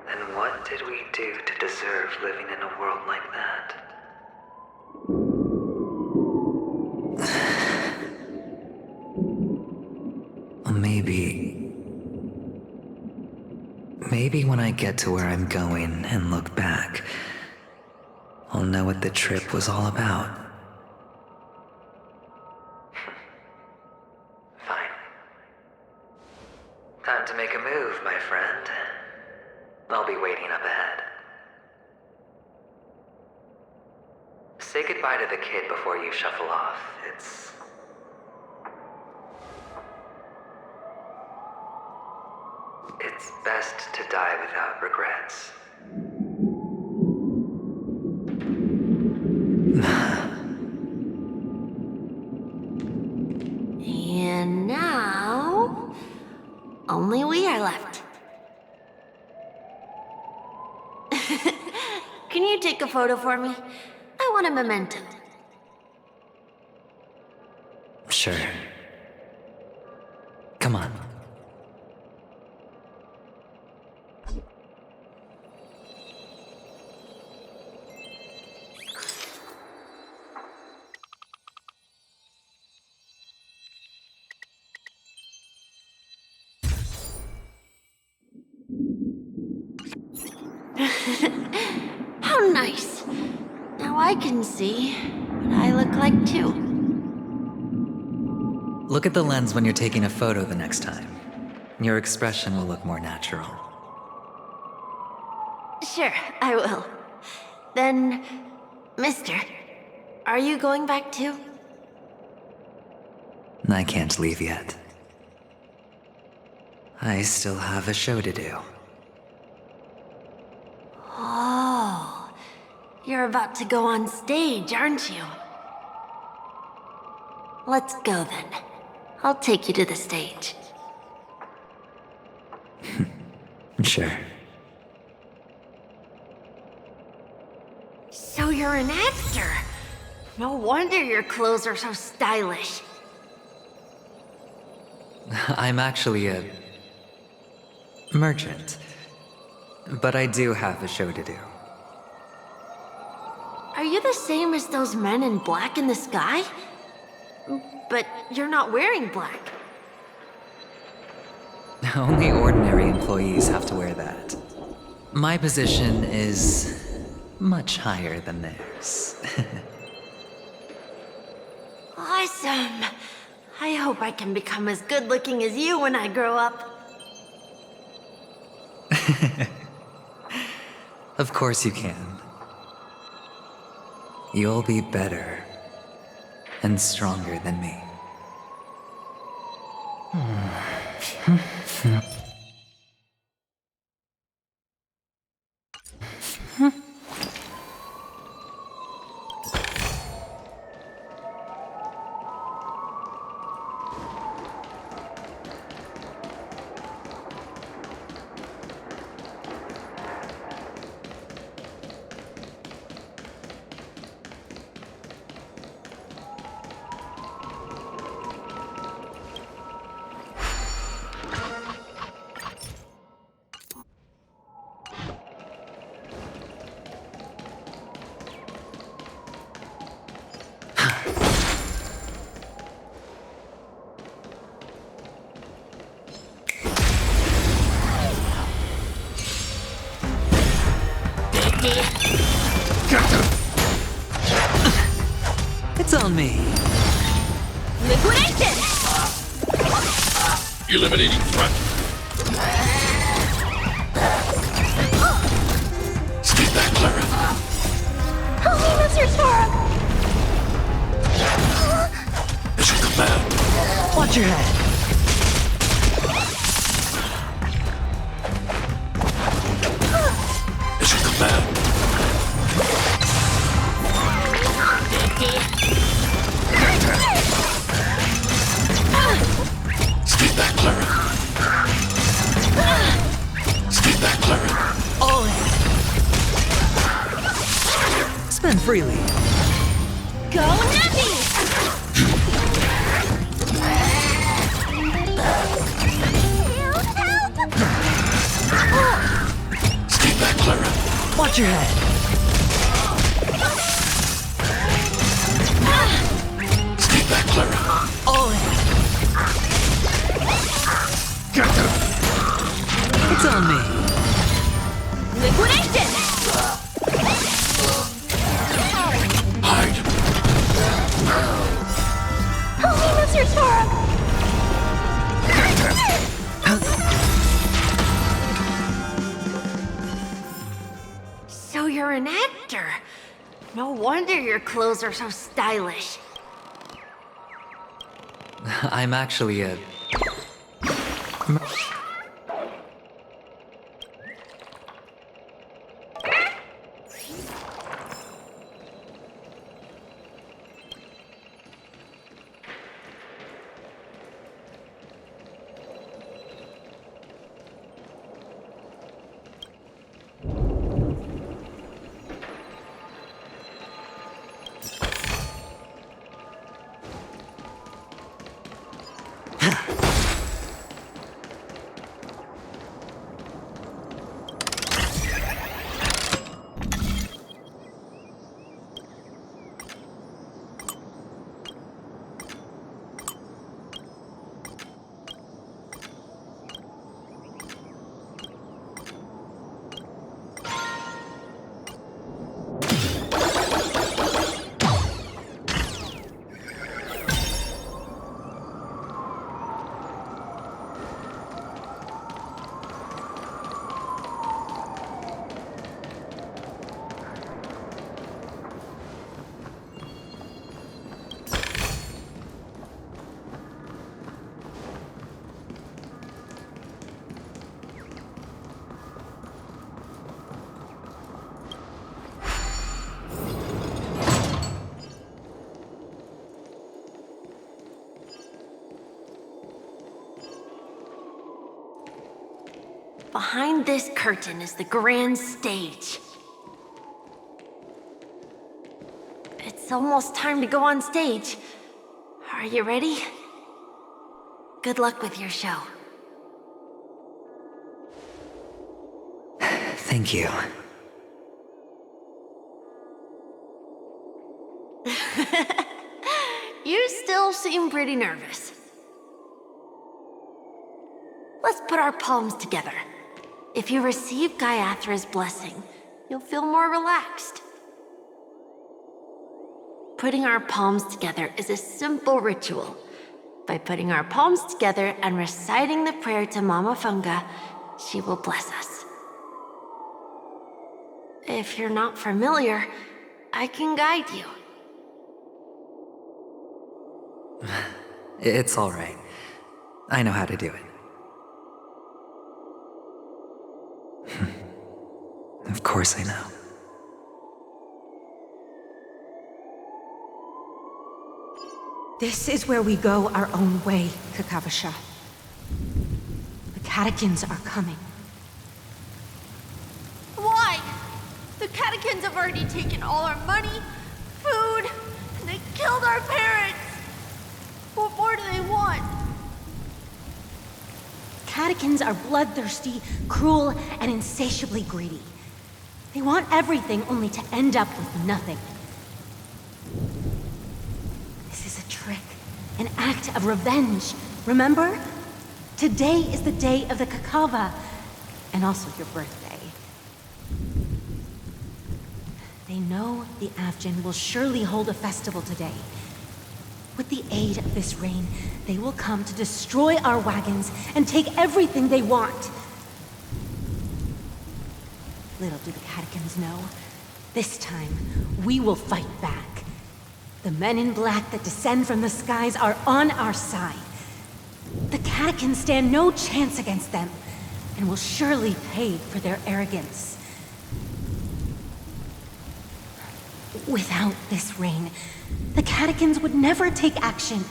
then what did we do to deserve living in a world like that? Maybe when I get to where I'm going and look back, I'll know what the trip was all about. Fine. Time to make a move, my friend. I'll be waiting up ahead. Say goodbye to the kid before you shuffle off. It's best to die without regrets. And now, only we are left. Can you take a photo for me? I want a memento. Sure. Come on. How nice. Now I can see what I look like too. Look at the lens when you're taking a photo the next time. Your expression will look more natural. Sure, I will. Then, mister, are you going back too? I can't leave yet. I still have a show to do. Oh, you're about to go on stage, aren't you? Let's go then. I'll take you to the stage. Sure. So you're an actor. No wonder your clothes are so stylish. I'm actually a merchant. But I do have a show to do. Are you the same as those men in black in the sky? But you're not wearing black. Only ordinary employees have to wear that. My position is much higher than theirs. Awesome. I hope I can become as good looking as you when I grow up. Of course you can. You'll be better and stronger than me. me. Liquidation! Eliminating threat. Stay back, Clara. Holy Mr. Storm! As you command. Watch your head. As you command. Stay back, Clara. Stay back, Clara. All in. Spend freely. Go Nappy! Stay back, Clara. Watch your head. Stay back, Clara. All in. It's on me. Liquidation! Hide. Holy Mr. Storm! So you're an actor. No wonder your clothes are so stylish. I'm actually a... Behind this curtain is the grand stage. It's almost time to go on stage. Are you ready? Good luck with your show. Thank you. You still seem pretty nervous. Let's put our palms together. If you receive Gaiathra's blessing, you'll feel more relaxed. Putting our palms together is a simple ritual. By putting our palms together and reciting the prayer to Mama Funga, she will bless us. If you're not familiar, I can guide you. It's all right. I know how to do it. Of course I know. This is where we go our own way, Kakavasha. The catechins are coming. Why? The catechins have already taken all our money, food, and they killed our parents! What more do they want? Catechins are bloodthirsty, cruel, and insatiably greedy. They want everything only to end up with nothing. This is a trick, an act of revenge. Remember? Today is the day of the Kakava, and also your birthday. They know the Avgin will surely hold a festival today, With the aid of this rain, they will come to destroy our wagons and take everything they want. Little do the catechins know, this time we will fight back. The men in black that descend from the skies are on our side. The catechins stand no chance against them, and will surely pay for their arrogance. Without this rain, the catechins would never take action,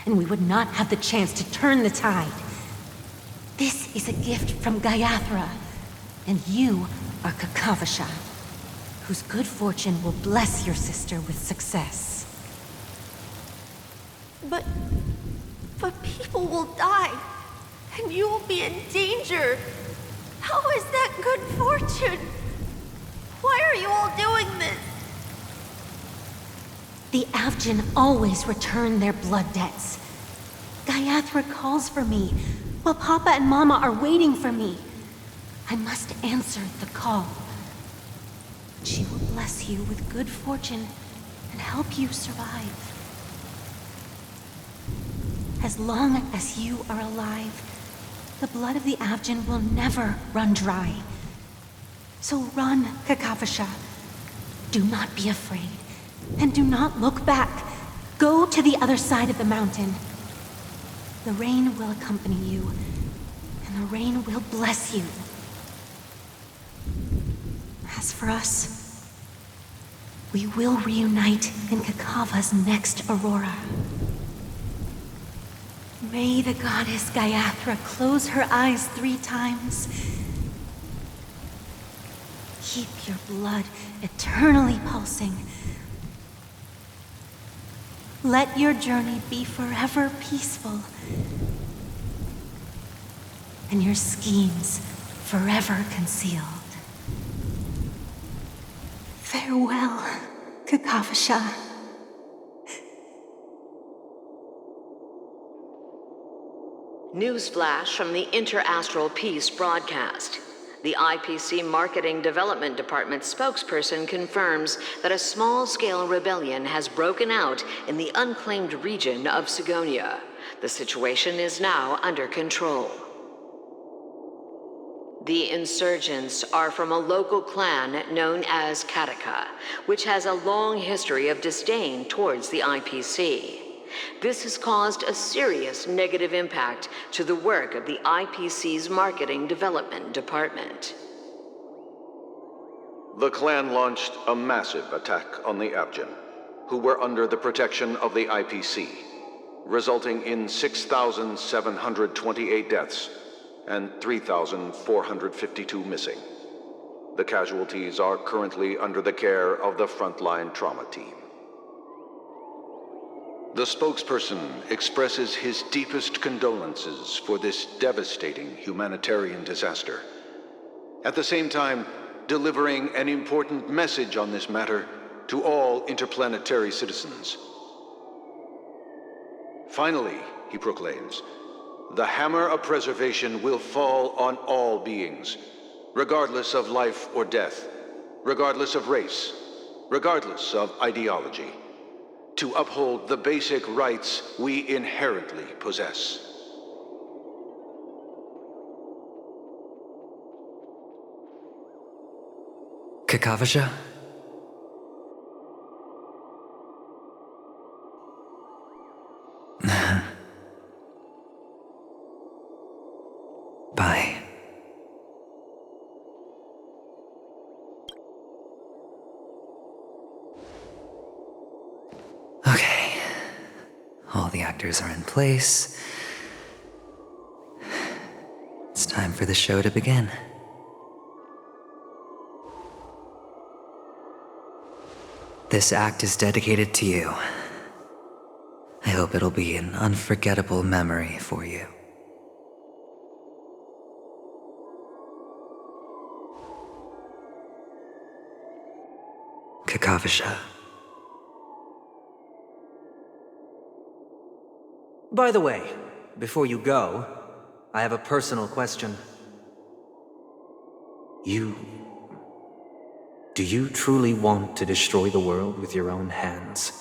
and we would not have the chance to turn the tide. This is a gift from Gaiathra, and you are Kakavasha, whose good fortune will bless your sister with success. But people will die, and you will be in danger. How is that good fortune? Why are you all doing this? The Avgin always return their blood debts. Gaiathra calls for me, while Papa and Mama are waiting for me. I must answer the call. She will bless you with good fortune and help you survive. As long as you are alive, the blood of the Avgin will never run dry. So run, Kakavasha. Do not be afraid, and do not look back. Go to the other side of the mountain. The rain will accompany you, and the rain will bless you. As for us, we will reunite in Kakava's next aurora. May the goddess Gaiathra close her eyes 3 times. Keep your blood eternally pulsing. Let your journey be forever peaceful, and your schemes forever concealed. Farewell, Kakavasha. Newsflash from the Interastral Peace broadcast. The IPC Marketing Development Department spokesperson confirms that a small-scale rebellion has broken out in the unclaimed region of Sigonia. The situation is now under control. The insurgents are from a local clan known as Kataka, which has a long history of disdain towards the IPC. This has caused a serious negative impact to the work of the IPC's Marketing Development Department. The clan launched a massive attack on the Avgin, who were under the protection of the IPC, resulting in 6,728 deaths and 3,452 missing. The casualties are currently under the care of the frontline trauma team. The spokesperson expresses his deepest condolences for this devastating humanitarian disaster, at the same time delivering an important message on this matter to all interplanetary citizens. Finally, he proclaims, the hammer of preservation will fall on all beings, regardless of life or death, regardless of race, regardless of ideology, to uphold the basic rights we inherently possess. Kakavasha? Bye. Okay. All the actors are in place. It's time for the show to begin. This act is dedicated to you. I hope it'll be an unforgettable memory for you. Kakavasha. By the way, before you go, I have a personal question. Do you truly want to destroy the world with your own hands?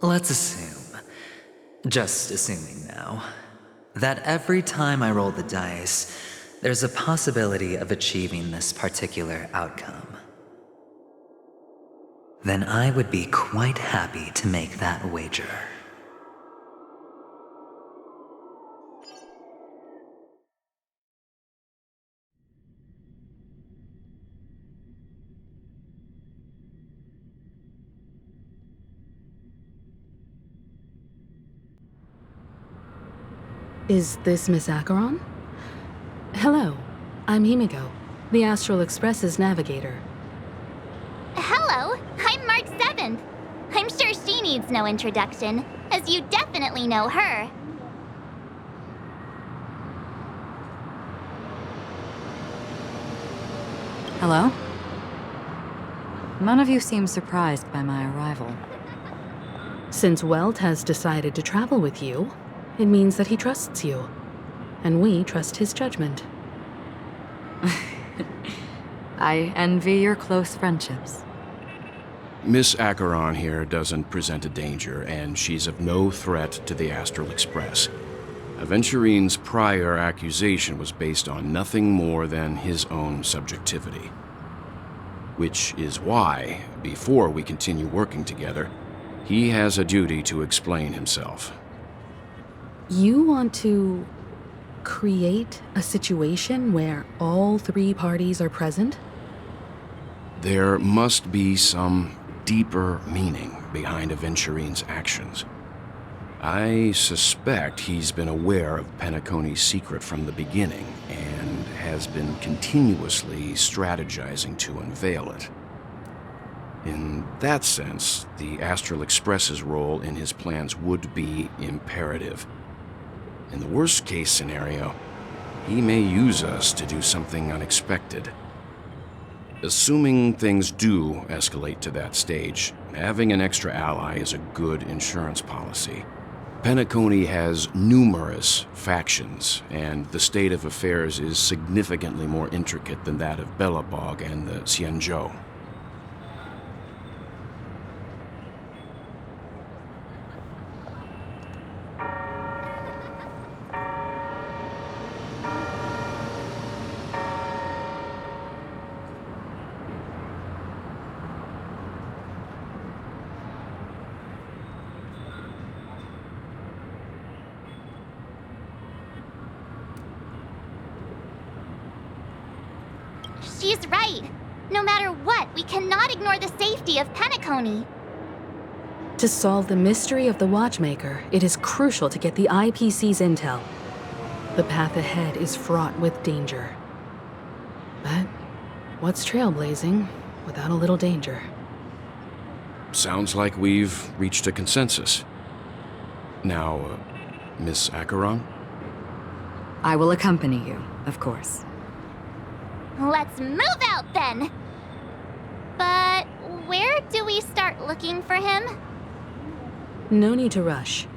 Let's assume, just assuming now, that every time I roll the dice, there's a possibility of achieving this particular outcome. Then I would be quite happy to make that wager. Is this Miss Acheron? Hello, I'm Himiko, the Astral Express's navigator. Hello, I'm Mark 7th. I'm sure she needs no introduction, as you definitely know her. Hello? None of you seem surprised by my arrival. Since Welt has decided to travel with you, it means that he trusts you, and we trust his judgment. I envy your close friendships. Miss Acheron here doesn't present a danger, and she's of no threat to the Astral Express. Aventurine's prior accusation was based on nothing more than his own subjectivity. Which is why, before we continue working together, he has a duty to explain himself. You want to create a situation where all three parties are present? There must be some deeper meaning behind Aventurine's actions. I suspect he's been aware of Penacony's secret from the beginning and has been continuously strategizing to unveil it. In that sense, the Astral Express's role in his plans would be imperative. In the worst-case scenario, he may use us to do something unexpected. Assuming things do escalate to that stage, having an extra ally is a good insurance policy. Penacony has numerous factions, and the state of affairs is significantly more intricate than that of Belobog and the Xianzhou. She's right. No matter what, we cannot ignore the safety of Penacony. To solve the mystery of the Watchmaker, it is crucial to get the IPC's intel. The path ahead is fraught with danger. But what's trailblazing without a little danger? Sounds like we've reached a consensus. Now, Miss Acheron? I will accompany you, of course. Let's move out then! But where do we start looking for him? No need to rush.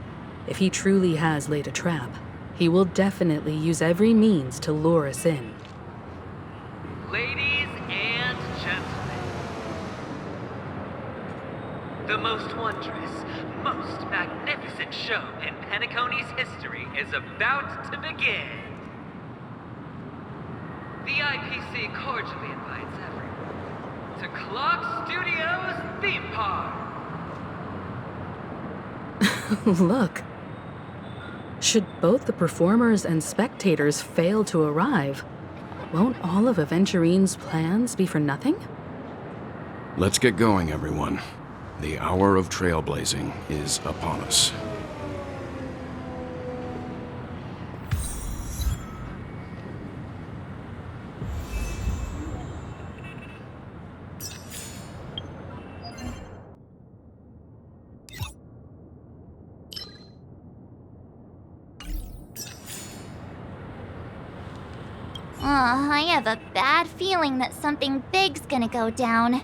If he truly has laid a trap, he will definitely use every means to lure us in. Ladies and gentlemen, the most wondrous, most magnificent show in Penacony's history is about to begin. The IPC cordially invites everyone to Clock Studios Theme Park. Look. Should both the performers and spectators fail to arrive, won't all of Aventurine's plans be for nothing? Let's get going, everyone. The hour of trailblazing is upon us. I have a bad feeling that something big's gonna go down.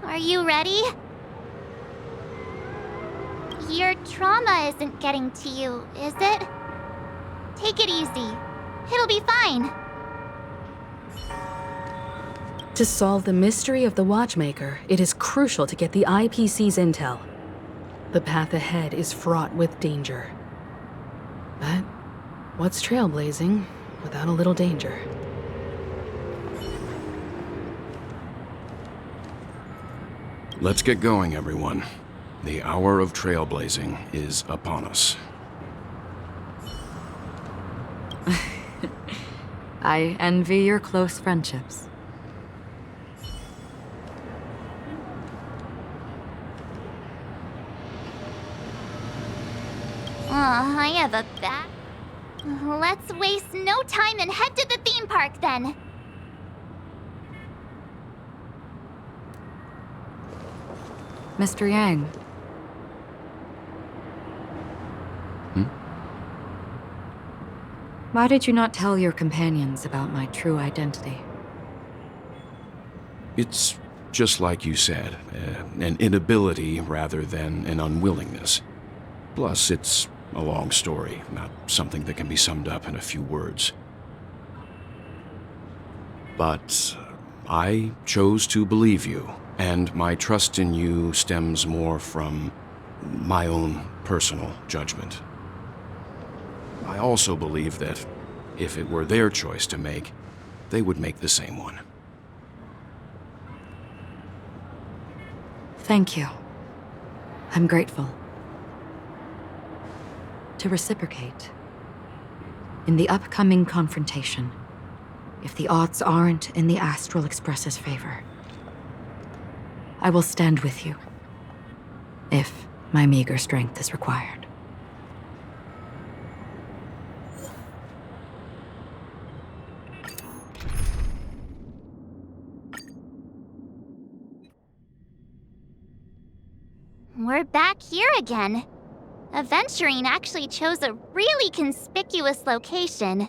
Are you ready? Your trauma isn't getting to you, is it? Take it easy. It'll be fine. To solve the mystery of the Watchmaker, it is crucial to get the IPC's intel. The path ahead is fraught with danger. But what's trailblazing without a little danger? Let's get going, everyone. The hour of trailblazing is upon us. I envy your close friendships. I have a back. Let's waste no time and head to the theme park then. Mr. Yang. Why did you not tell your companions about my true identity? It's just like you said, an inability rather than an unwillingness. Plus, it's a long story, not something that can be summed up in a few words. But I chose to believe you, and my trust in you stems more from my own personal judgment. I also believe that if it were their choice to make, they would make the same one. Thank you. I'm grateful. To reciprocate, in the upcoming confrontation, if the odds aren't in the Astral Express's favor, I will stand with you, if my meager strength is required. We're back here again. Aventurine actually chose a really conspicuous location.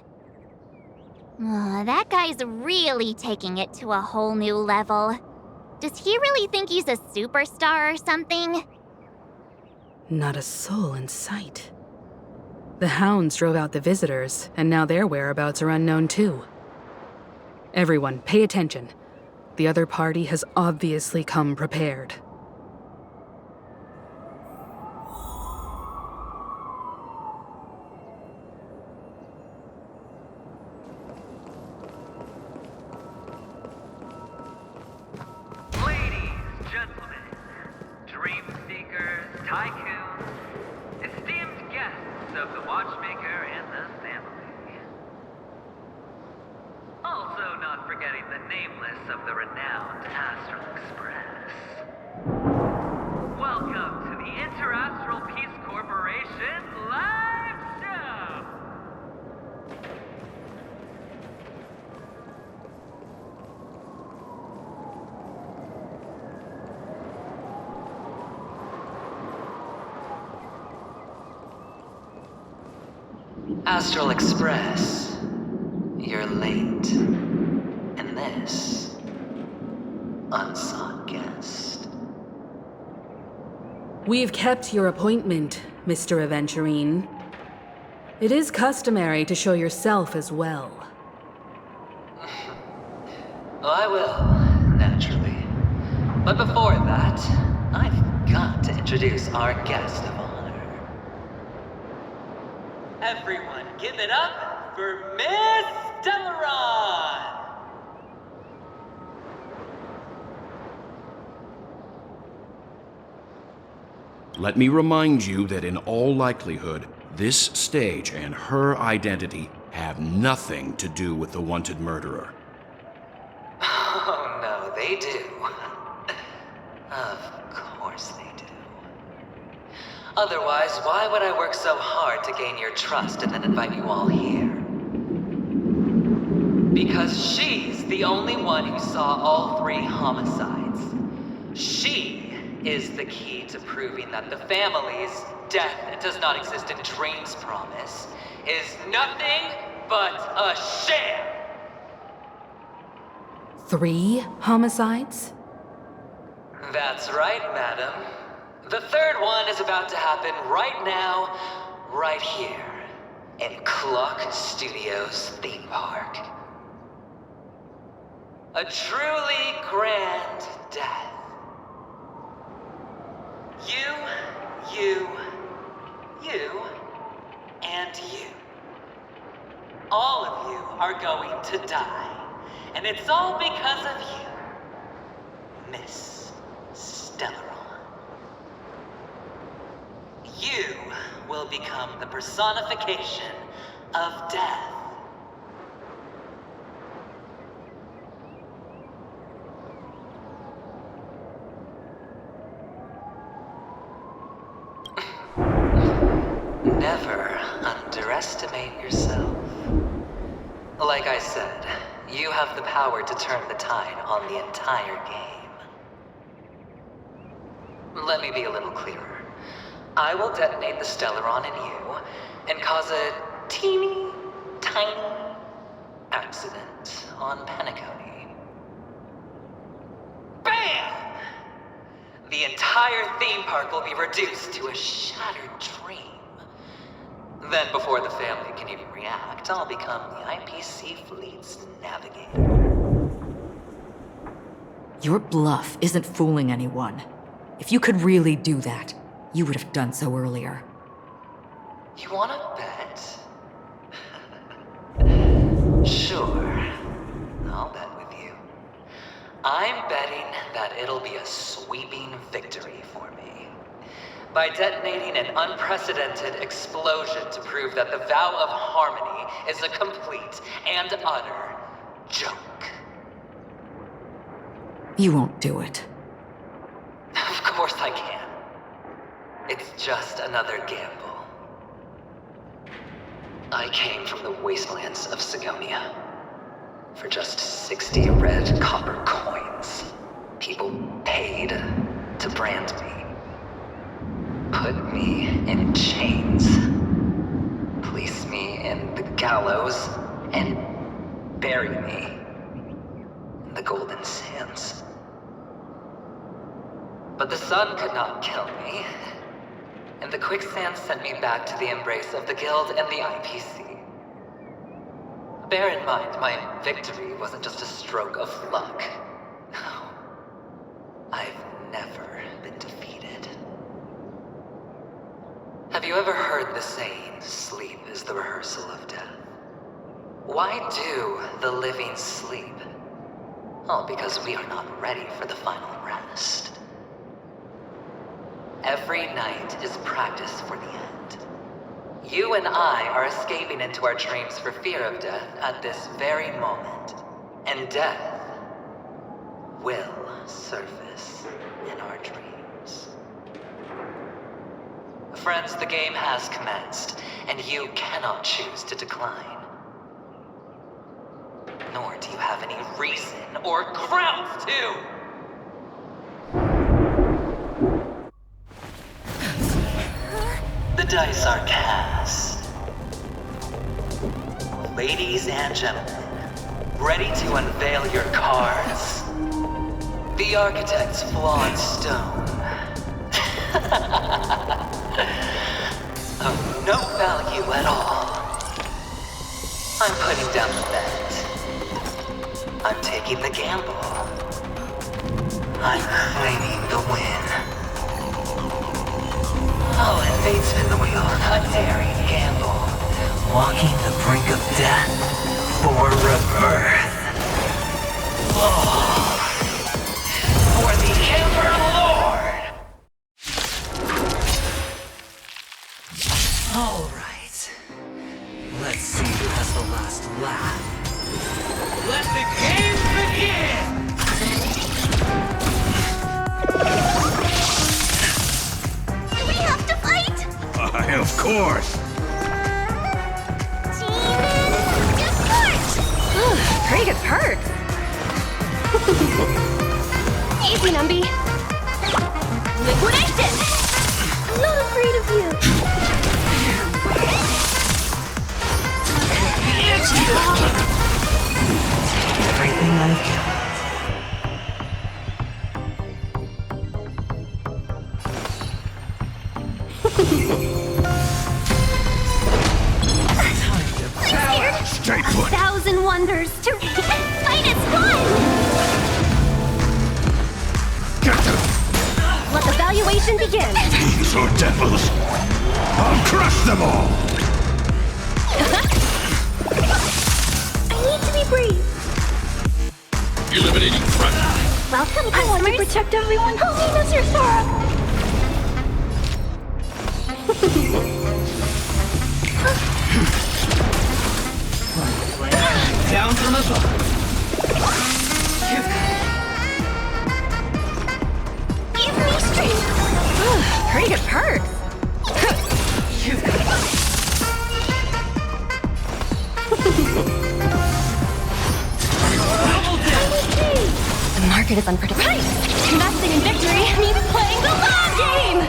That guy's really taking it to a whole new level. Does he really think he's a superstar or something? Not a soul in sight. The hounds drove out the visitors, and now their whereabouts are unknown too. Everyone, pay attention. The other party has obviously come prepared. Tycoons, esteemed guests of the Watchmaker and the family. Also not forgetting the nameless of the renowned Astral Express. Welcome to the Interastral Peace Corporation live show! Astral Express, you're late. And this, unsought guest. We've kept your appointment, Mr. Aventurine. It is customary to show yourself as well. I will, naturally. But before that, I've got to introduce our guest of honor. Everyone, give it up for Miss Delaron! Let me remind you that in all likelihood, this stage and her identity have nothing to do with the wanted murderer. Oh no, they do. Of course they do. Otherwise, why would I work so hard to gain your trust and then invite you all here? Because she's the only one who saw all 3 homicides. She is the key to proving that the family's death does not exist in Dream's promise is nothing but a sham! 3 homicides? That's right, madam. The 3rd one is about to happen right now, right here, in Clock Studios theme park. A truly grand death. You are going to die. And it's all because of you, Miss Stellaron. You will become the personification of death. Never underestimate yourself. Like I said, you have the power to turn the tide on the entire game. Let me be a little clearer. I will detonate the Stellaron in you and cause a teeny, tiny accident on Penacony. BAM! The entire theme park will be reduced to a shattered dream. Then before the family can even react, I'll become the IPC fleet's navigator. Your bluff isn't fooling anyone. If you could really do that, you would have done so earlier. You wanna bet? Sure. I'll bet with you. I'm betting that it'll be a sweeping victory for me. By detonating an unprecedented explosion to prove that the vow of harmony is a complete and utter joke. You won't do it. Of course I can. It's just another gamble. I came from the wastelands of Sigonia. For just 60 red copper coins, people paid to brand me. Put me in chains. Place me in the gallows and bury me in the golden sands. But the sun could not kill me, and the quicksand sent me back to the embrace of the Guild and the IPC. Bear in mind, my victory wasn't just a stroke of luck. No. I've never been defeated. Have you ever heard the saying, sleep is the rehearsal of death? Why do the living sleep? Oh, because we are not ready for the final rest. Every night is practice for the end. You and I are escaping into our dreams for fear of death at this very moment. And death will surface in our dreams. Friends, the game has commenced, and you cannot choose to decline. Nor do you have any reason or grounds to! The dice are cast. Ladies and gentlemen, ready to unveil your cards? The architect's flawed stone. Of no value at all. I'm putting down the bet. I'm taking the gamble. I'm claiming the win. Oh, and fate spin the wheel. A daring gamble. Walking the brink of death for rebirth. Oh. For the Ember Lord! Alright. Let's see who has the last laugh. Let the game begin! Do we have to fight? Why, of course. Pretty good perk. Easy, Numby. Liquidation! I'm not afraid of you. Everything I've got. Stay put. 1,000 wonders to fight as one! Let the valuation begin. These are devils. I'll crush them all. breathe. Eliminating front. Welcome, customers. I want to protect everyone. Help me, Mr. Sora. Down from above. Give me strength. Pretty good perks. You've got The market is unpredictable. Right! Investing in victory means playing the long game!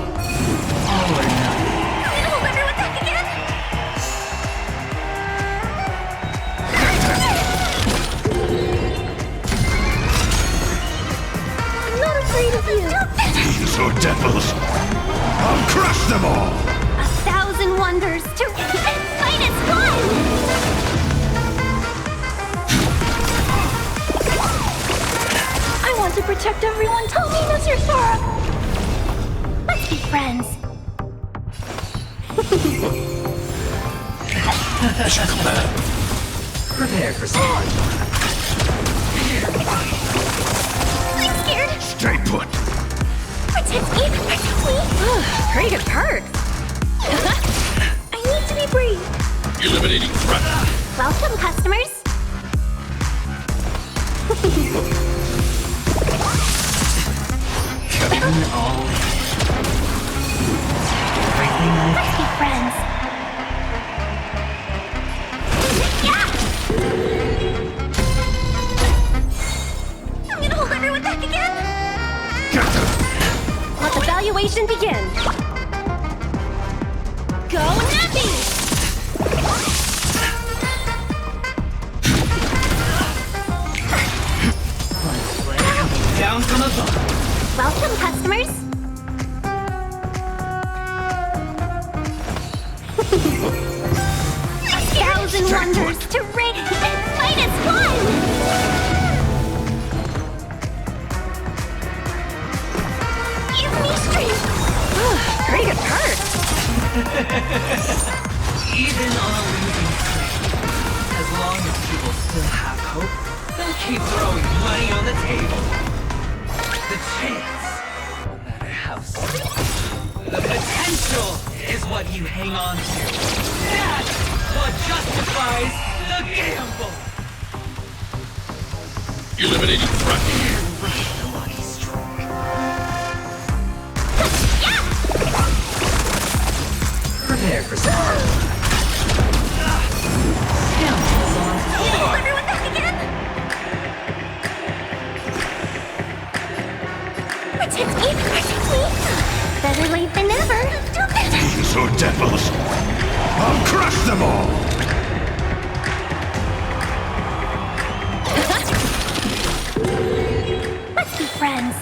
all or nothing. I'm gonna hold everyone back again! I'm not afraid of you! These or devils. I'll crush them all. 1,000 wonders to fight as one! I want to protect everyone. Tell me, Mr. Sora. Let's be friends. As your command. Prepare for some hard I'm scared. Stay put. Protect me. Protect me. Pretty good perks. I need to be brave. Eliminating front. Welcome, customers. Coming all in. Everything I Let's be friends. I'm gonna hold everyone back again. Let the valuation begin. Go Nappy! down from above. Welcome, customers. 1,000 wonders to rig and fight as one! Give me strength! Pretty good perk! Even on a losing streak, as long as people still have hope, they'll keep throwing money on the table. The chance, no matter how small, the potential is what you hang on to. That's what justifies the gamble. Eliminating front. Right, the lucky streak. Prepare for some hard work. Cameras on Hold everyone back again! Protect me! Protect me! Better late than never! These or devils. I'll crush them all. Let's be friends.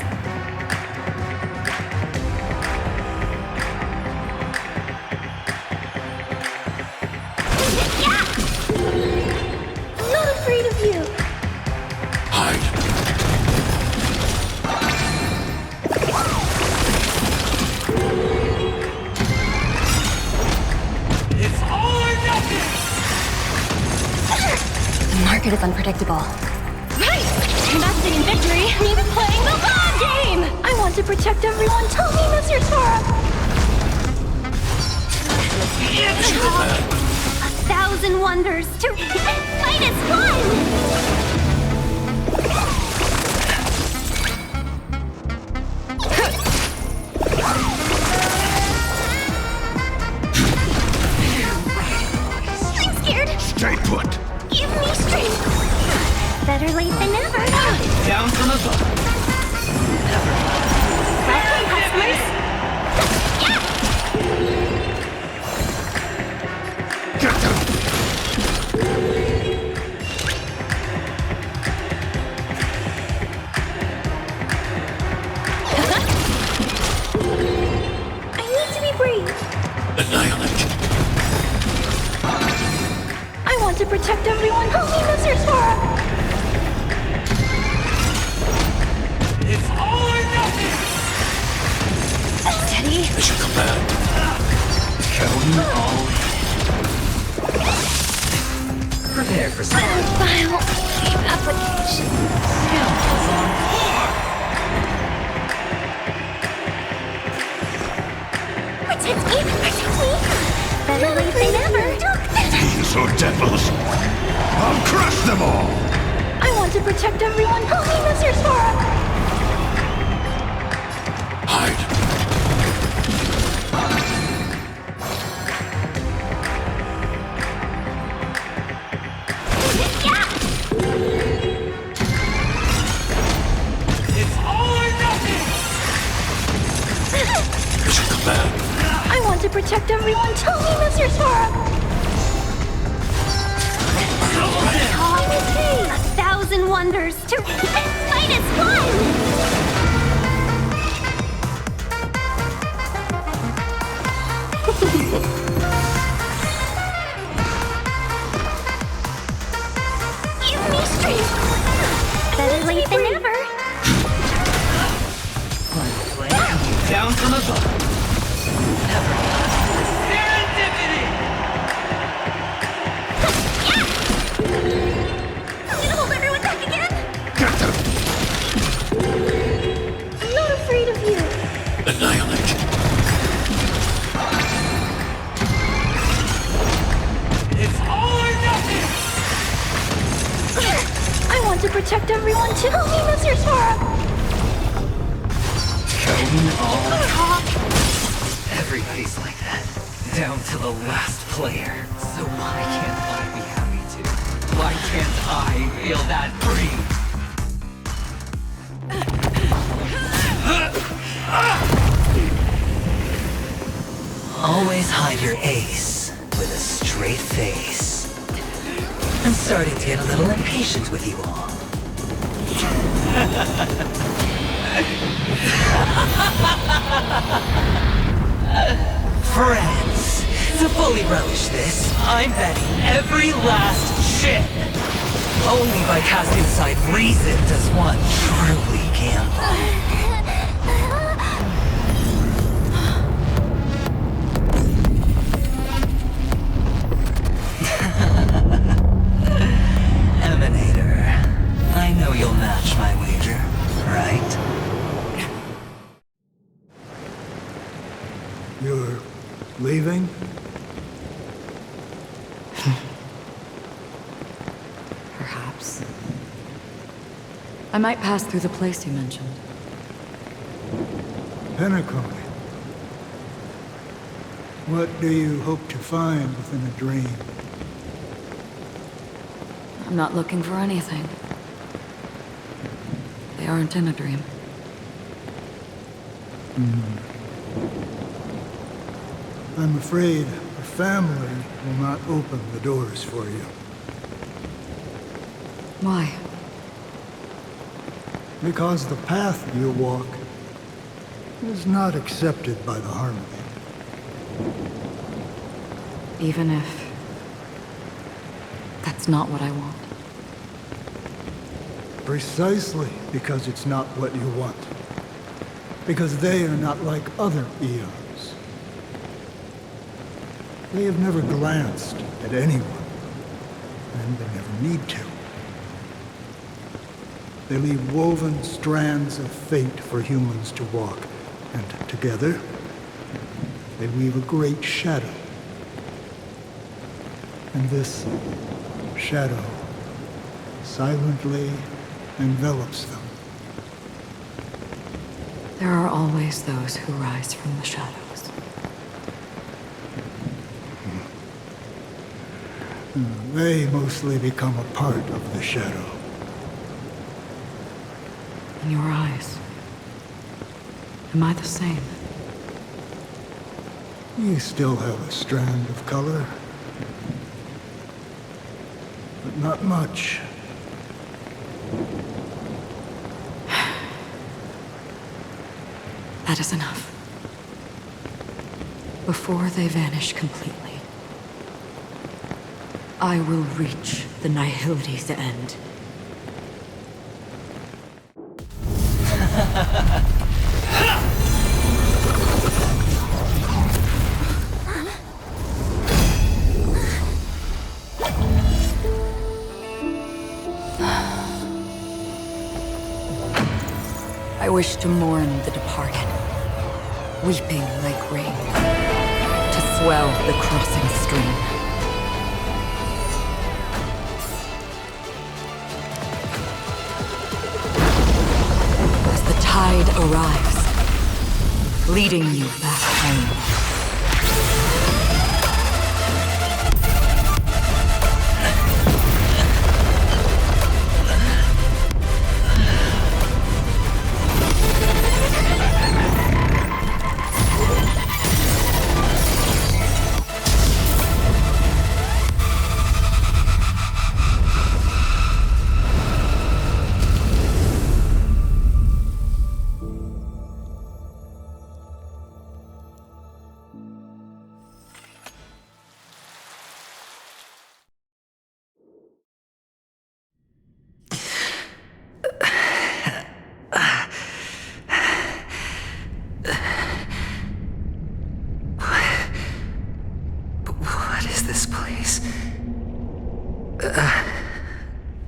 I'm not afraid of you. Hide. It's all or nothing! The market is unpredictable. Right! Investing in victory means playing the long game! I want to protect everyone. Tell me, Mr. Sora. As your command. 1,000 wonders to fight as one! I'm scared. Stay put. Give me strength. Better late than never. Down from above. Welcome, customers. I need to be brave. Annihilate. I want to protect everyone. Help me, Mr. Sora. It's all or nothing! Steady. As your command. Going all in. Prepare for some. File. Dream application. Protect me! Protect me! Better late than never. Fiends or devils, I'll crush them all! I want to protect everyone. Help me, Mr. Sora! Hide. It's all or nothing! Is it the man? I want to protect everyone. Tell me, Mr. Sora! Time is key! 1,000 wonders to fight is fun! Give me strength! Better late than never. Down from above. Serendipity! I'm gonna hold everyone back again! Get them! I'm not afraid of you. Annihilate. It's all or nothing! I want to protect everyone too. Help me, Mr. Sora! Everybody's like that. Down to the last player. So why can't I be happy too? Why can't I feel that free? Always hide your ace with a straight face. I'm starting to get a little impatient with you all. Friends, to fully relish this, I'm betting every last chip. Only by casting aside reason does one truly gamble. Emanator, I know you'll match my wager, right? You're leaving? Perhaps. I might pass through the place you mentioned. Penacony. What do you hope to find within a dream? I'm not looking for anything. They aren't in a dream. I'm afraid the family will not open the doors for you. Why? Because the path you walk is not accepted by the Harmony. Even if that's not what I want. Precisely because it's not what you want. Because they are not like other eons. They have never glanced at anyone, and they never need to. They leave woven strands of fate for humans to walk, and together, they weave a great shadow. And this shadow silently envelops them. There are always those who rise from the shadows. They mostly become a part of the shadow. In your eyes, am I the same? You still have a strand of color, but not much. That is enough. Before they vanish completely, I will reach the nihility's end. wish to mourn the departed, weeping like rain, to swell the crossing stream. As the tide arrives, leading you back home.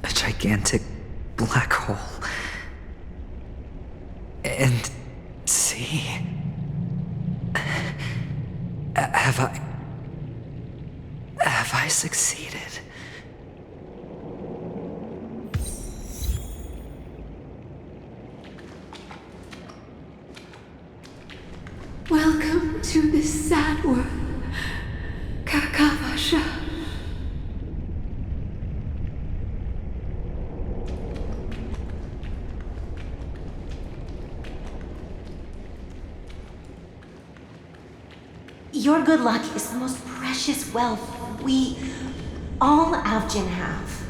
A gigantic black hole. And see? Have I succeeded? Welcome to this sad world, Kakavasha. Your good luck is the most precious wealth we, all Avgin, have.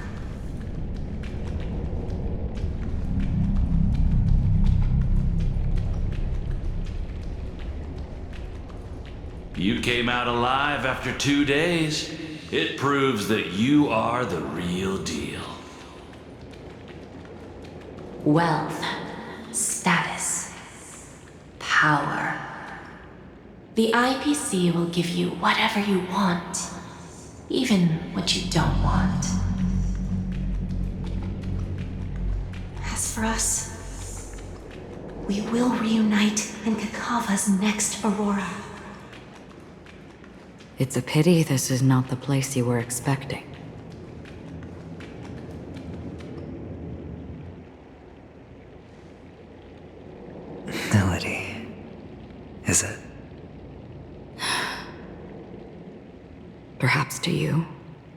You came out alive after 2 days. It proves that you are the real deal. Wealth, status, power. The IPC will give you whatever you want, even what you don't want. As for us, we will reunite in Kakava's next aurora. It's a pity this is not the place you were expecting. Melody, is it? Perhaps to you,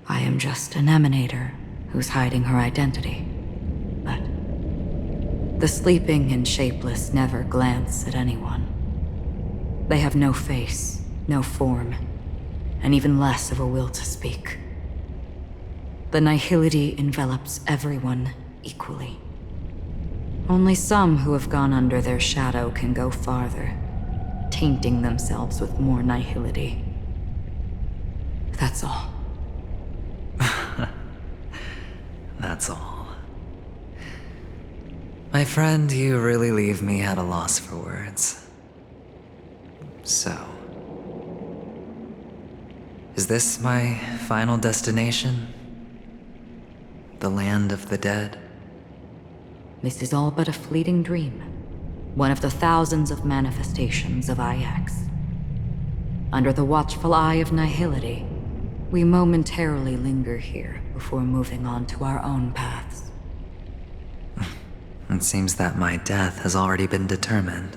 I am just an emanator who's hiding her identity. But the sleeping and shapeless never glance at anyone. They have no face, no form, and even less of a will to speak. The nihility envelops everyone equally. Only some who have gone under their shadow can go farther, tainting themselves with more nihility. That's all. That's all. My friend, you really leave me at a loss for words. So, is this my final destination? The land of the dead? This is all but a fleeting dream. One of the thousands of manifestations of IX. Under the watchful eye of nihility, we momentarily linger here before moving on to our own paths. It seems that my death has already been determined.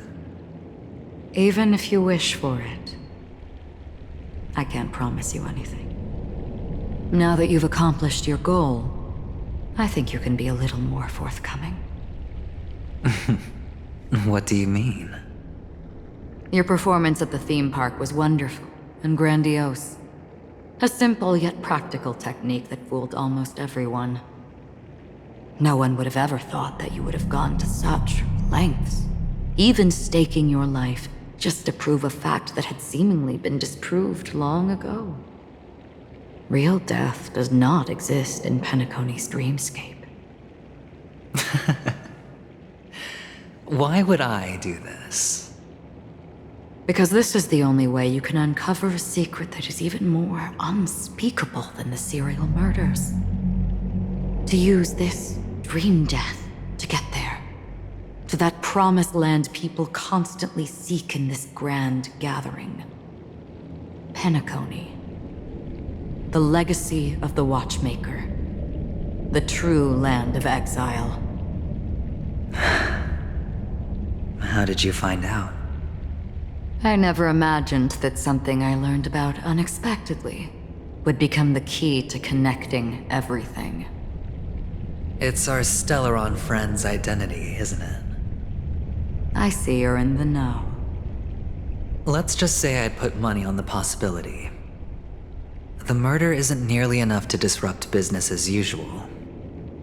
Even if you wish for it, I can't promise you anything. Now that you've accomplished your goal, I think you can be a little more forthcoming. What do you mean? Your performance at the theme park was wonderful and grandiose. A simple yet practical technique that fooled almost everyone. No one would have ever thought that you would have gone to such lengths, even staking your life just to prove a fact that had seemingly been disproved long ago. Real death does not exist in Penacony's dreamscape. Why would I do this? Because this is the only way you can uncover a secret that is even more unspeakable than the serial murders. To use this dream death to get there. To that promised land people constantly seek in this grand gathering. Penacony. The legacy of the Watchmaker. The true land of exile. How did you find out? I never imagined that something I learned about unexpectedly would become the key to connecting everything. It's our Stellaron friend's identity, isn't it? I see you're in the know. Let's just say I'd put money on the possibility. The murder isn't nearly enough to disrupt business as usual.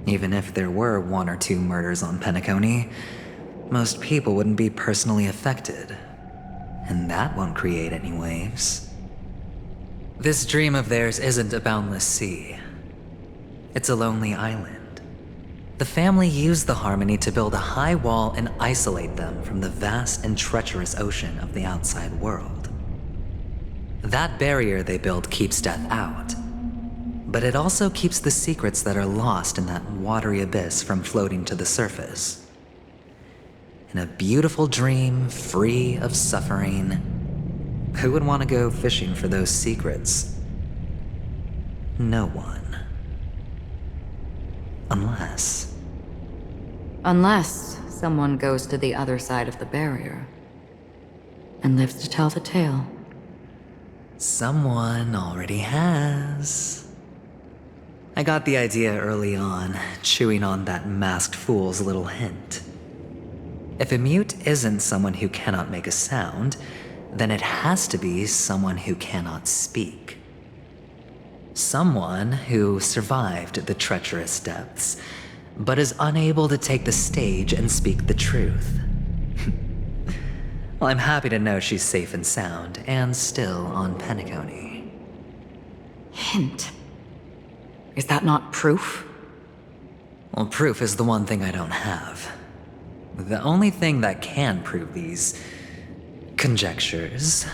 Even if there were 1 or 2 murders on Penacony, most people wouldn't be personally affected. And that won't create any waves. This dream of theirs isn't a boundless sea. It's a lonely island. The family used the Harmony to build a high wall and isolate them from the vast and treacherous ocean of the outside world. That barrier they built keeps death out, but it also keeps the secrets that are lost in that watery abyss from floating to the surface. In a beautiful dream, free of suffering, who would want to go fishing for those secrets? No one. Unless someone goes to the other side of the barrier and lives to tell the tale. Someone already has. I got the idea early on, chewing on that masked fool's little hint. If a mute isn't someone who cannot make a sound, then it has to be someone who cannot speak. Someone who survived the treacherous depths, but is unable to take the stage and speak the truth. Well, I'm happy to know she's safe and sound, and still on Penacony. Hint. Is that not proof? Well, proof is the one thing I don't have. The only thing that can prove these conjectures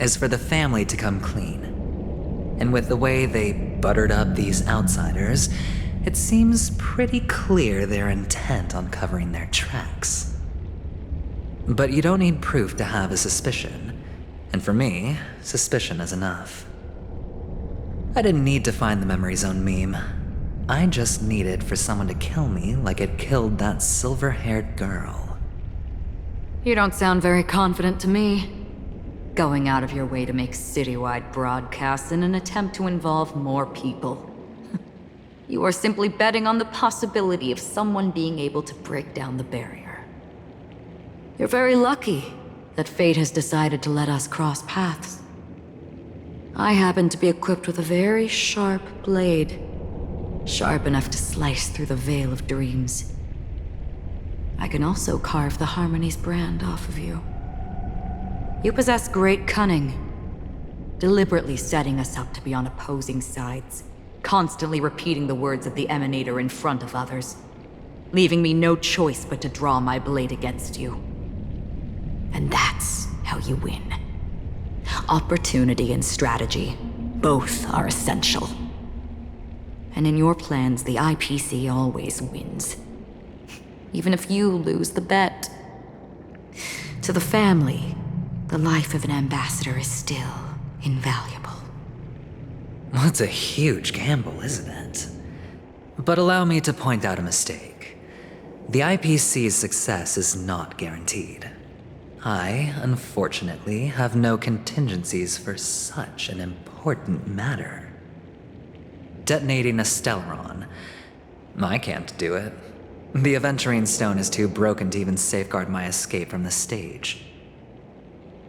is for the family to come clean. And with the way they buttered up these outsiders, it seems pretty clear they're intent on covering their tracks. But you don't need proof to have a suspicion. And for me, suspicion is enough. I didn't need to find the Memory Zone meme. I just needed for someone to kill me like it killed that silver-haired girl. You don't sound very confident to me. Going out of your way to make citywide broadcasts in an attempt to involve more people. You are simply betting on the possibility of someone being able to break down the barrier. You're very lucky that fate has decided to let us cross paths. I happen to be equipped with a very sharp blade. Sharp enough to slice through the veil of dreams. I can also carve the Harmony's brand off of you. You possess great cunning, deliberately setting us up to be on opposing sides, constantly repeating the words of the Emanator in front of others, leaving me no choice but to draw my blade against you. And that's how you win. Opportunity and strategy, both are essential. And in your plans, the IPC always wins. Even if you lose the bet. To the family, the life of an ambassador is still invaluable. Well, it's a huge gamble, isn't it? But allow me to point out a mistake. The IPC's success is not guaranteed. I, unfortunately, have no contingencies for such an important matter. Detonating a Stellaron. I can't do it. The Aventurine Stone is too broken to even safeguard my escape from the stage.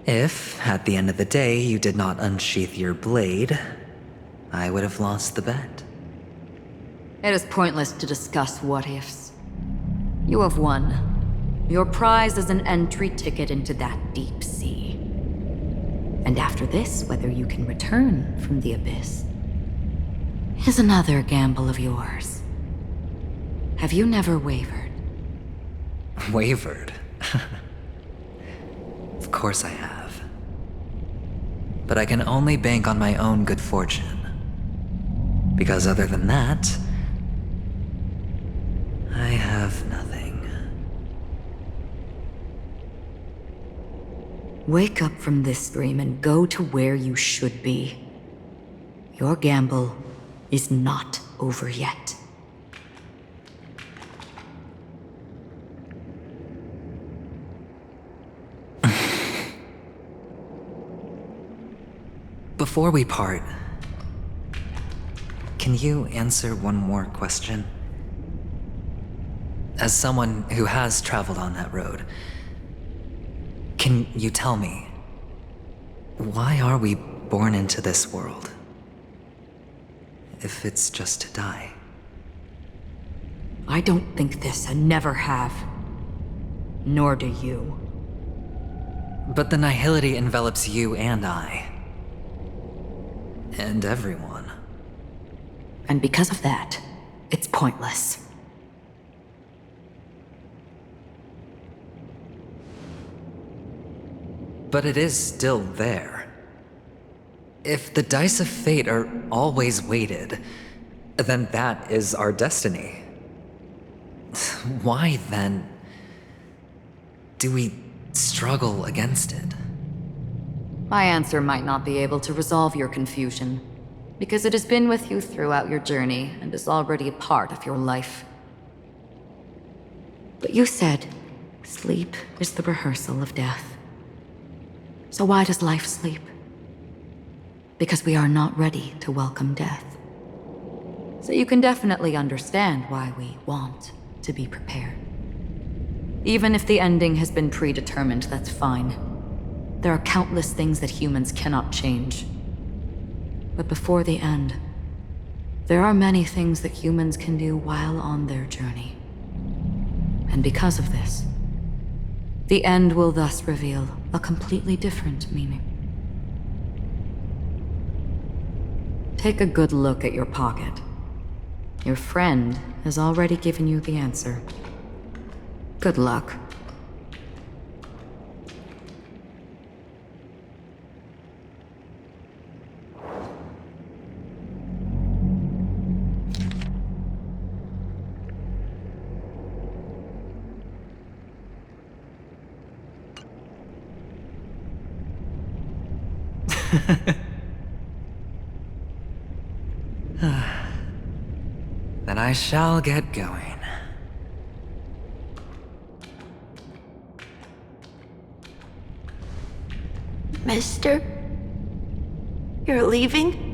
If, at the end of the day, you did not unsheath your blade, I would have lost the bet. It is pointless to discuss what-ifs. You have won. Your prize is an entry ticket into that deep sea. And after this, whether you can return from the abyss is another gamble of yours. Have you never wavered? Wavered? Of course I have. But I can only bank on my own good fortune. Because other than that, I have nothing. Wake up from this dream and go to where you should be. Your gamble is not over yet. Before we part, can you answer one more question? As someone who has traveled on that road, can you tell me, why are we born into this world? If it's just to die. I don't think this and never have. Nor do you. But the nihility envelops you and I. And everyone. And because of that, it's pointless. But it is still there. If the dice of fate are always weighted, then that is our destiny. Why, then, do we struggle against it? My answer might not be able to resolve your confusion, because it has been with you throughout your journey and is already a part of your life. But you said, sleep is the rehearsal of death. So why does life sleep? Because we are not ready to welcome death. So you can definitely understand why we want to be prepared. Even if the ending has been predetermined, that's fine. There are countless things that humans cannot change. But before the end, there are many things that humans can do while on their journey. And because of this, the end will thus reveal a completely different meaning. Take a good look at your pocket. Your friend has already given you the answer. Good luck. Then I shall get going. Mister? You're leaving?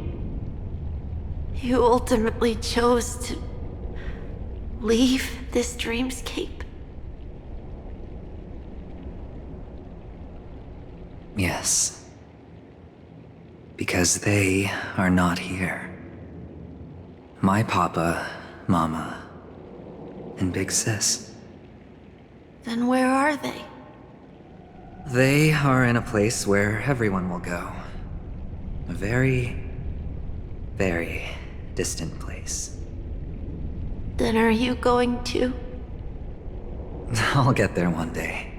You ultimately chose to leave this dreamscape? Yes. Because they are not here. My papa, mama, and big sis. Then where are they? They are in a place where everyone will go. A very, very distant place. Then are you going to? I'll get there one day.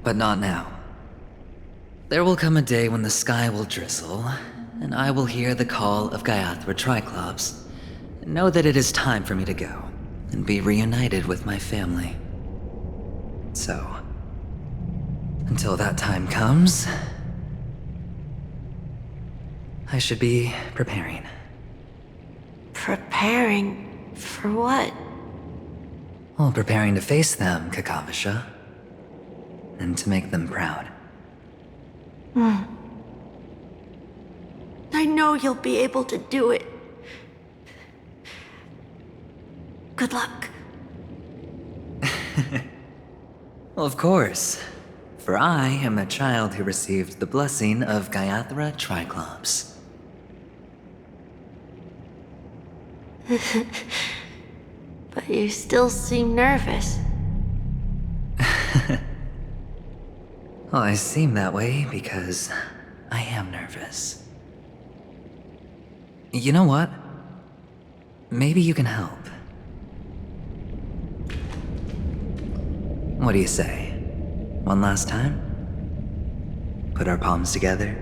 But not now. There will come a day when the sky will drizzle, and I will hear the call of Gaiathra Triclops, and know that it is time for me to go, and be reunited with my family. So, until that time comes, I should be preparing. Preparing for what? Well, preparing to face them, Kakavasha, and to make them proud. I know you'll be able to do it. Good luck. Well, of course. For I am a child who received the blessing of Gaiathra Triclops. But you still seem nervous. Well, I seem that way because I am nervous. You know what? Maybe you can help. What do you say? One last time? Put our palms together?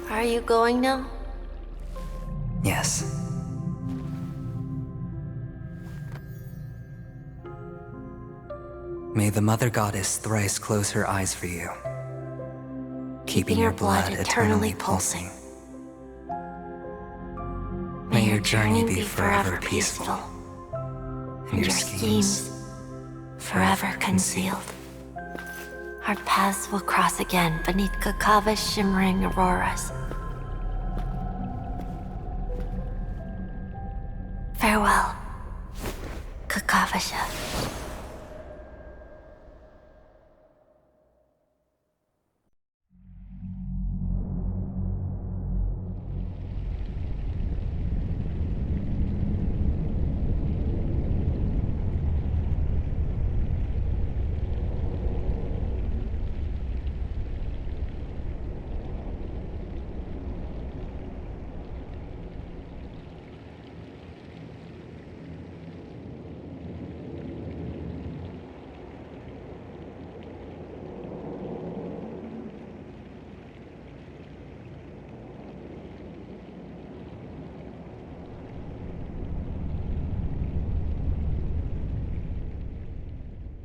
Are you going now? Yes. May the Mother Goddess thrice close her eyes for you, keeping your blood eternally pulsing. May your journey be forever peaceful, and your schemes forever concealed. Our paths will cross again beneath Kakava's shimmering auroras. Farewell, Kakavasha.